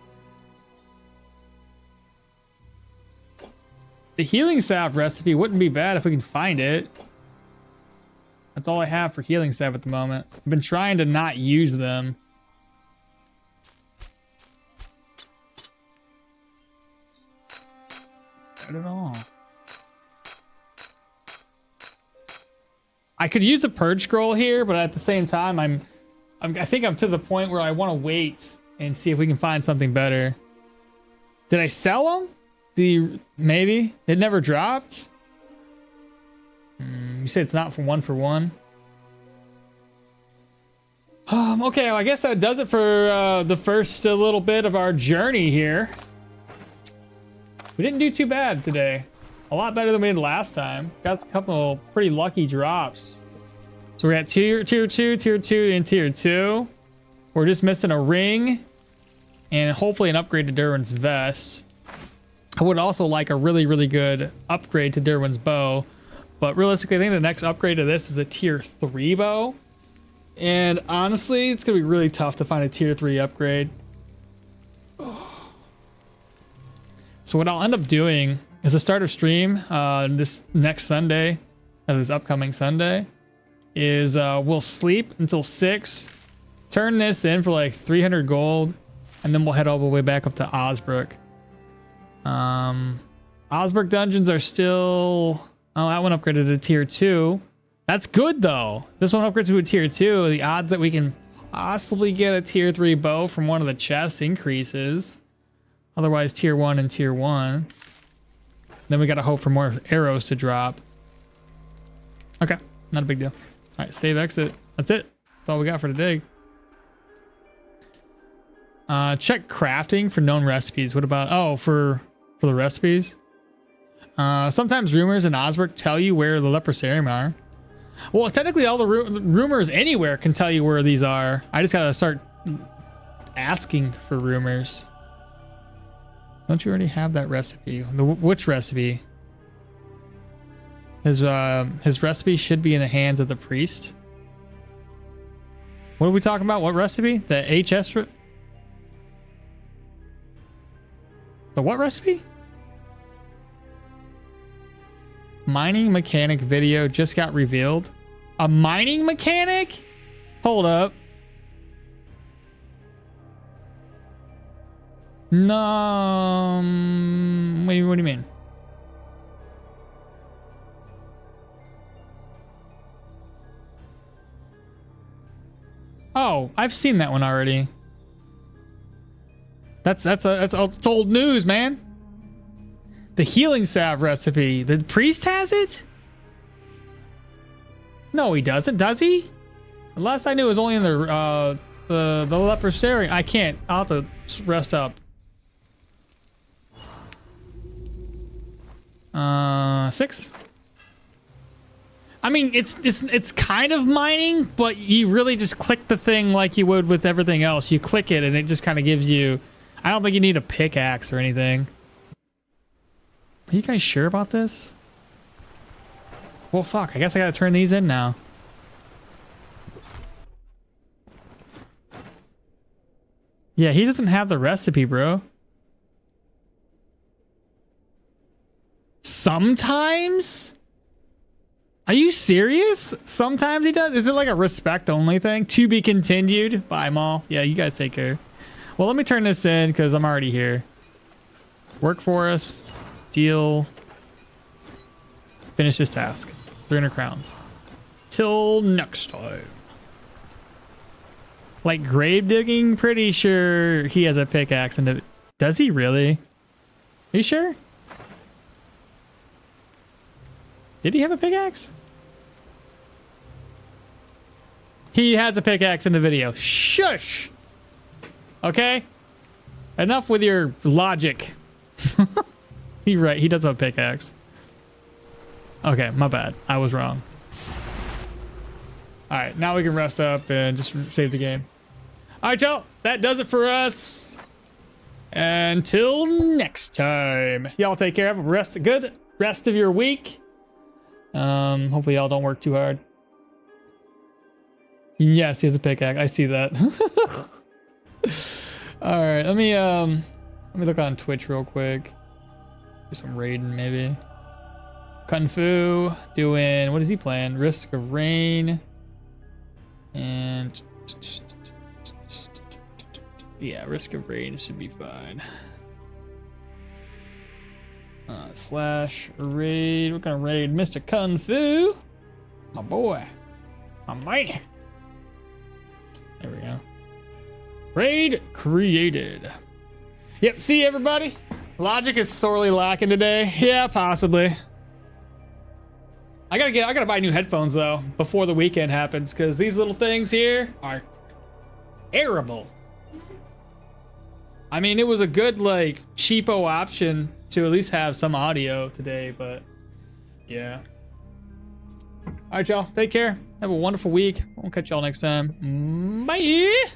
Speaker 4: The healing salve recipe wouldn't be bad if we can find it. That's all I have for healing salve at the moment. I've been trying to not use them. Not at all. I could use a purge scroll here, but at the same time, I think I'm to the point where I want to wait and see if we can find something better. Did I sell them? Maybe it never dropped. You say it's not for one. Okay, well, I guess that does it for the first little bit of our journey here. We didn't do too bad today. A lot better than we did last time. Got a couple pretty lucky drops. So we're at tier 2, and tier 2. We're just missing a ring and hopefully an upgrade to Dirwin's vest. I would also like a really, really good upgrade to Dirwin's bow. But realistically, I think the next upgrade to this is a tier 3 bow. And honestly, it's going to be really tough to find a tier 3 upgrade. So what I'll end up doing is the start of stream this next Sunday, or this upcoming Sunday, is we'll sleep until 6, turn this in for like 300 gold, and then we'll head all the way back up to Osbrook. Osbrook dungeons are still... Oh, that one upgraded to tier 2. That's good, though. This one upgrades to a tier 2. The odds that we can possibly get a tier 3 bow from one of the chests increases. Otherwise, tier 1 and tier 1. Then we got to hope for more arrows to drop. Okay, not a big deal. All right, save, exit. That's it. That's all we got for today. Check crafting for known recipes. What about... Oh, for the recipes? Sometimes rumors in Osbrook tell you where the leprosarium are. Well, technically all the rumors anywhere can tell you where these are. I just gotta start asking for rumors. Don't you already have that recipe? Which recipe? His recipe should be in the hands of the priest. What are we talking about? What recipe? The HS... The what recipe? Mining mechanic video just got revealed. A mining mechanic? Hold up. No. Wait, what do you mean? Oh, I've seen that one already. That's old news, man. The healing salve recipe. The priest has it? No, he doesn't. Does he? The last I knew it was only in the leprosarium. I can't. I'll have to rest up. 6. I mean, it's kind of mining, but you really just click the thing like you would with everything else. You click it, and it just kind of gives you. I don't think you need a pickaxe or anything. Are you guys sure about this? Well, fuck. I guess I gotta turn these in now. Yeah, he doesn't have the recipe, bro. Sometimes? Are you serious? Sometimes he does? Is it like a respect only thing? To be continued? Bye, Maul. Yeah, you guys take care. Well, let me turn this in because I'm already here. Workforest. Deal. Finish this task. 300 crowns. Till next time. Like grave digging? Pretty sure he has a pickaxe. Does he really? Are you sure? Did he have a pickaxe? He has a pickaxe in the video. Shush! Okay? Enough with your logic. He does have a pickaxe. Okay, my bad. I was wrong. Alright, now we can rest up and just save the game. Alright, y'all. That does it for us. Until next time. Y'all take care. Have a good rest of your week. Hopefully y'all don't work too hard. Yes, he has a pickaxe. I see that. All right, let me look on Twitch real quick. Do some raiding maybe. Kung Fu doing, what is he playing? Risk of Rain. And yeah, Risk of Rain should be fine. Slash raid. We're gonna raid Mr. Kung Fu. My boy. My man. There we go. Raid created. Yep, see everybody? Logic is sorely lacking today. Yeah, possibly. I gotta buy new headphones though before the weekend happens, because these little things here are terrible. I mean, it was a good like cheapo option to at least have some audio today, but yeah. All right, y'all. Take care. Have a wonderful week. I'll catch y'all next time. Bye.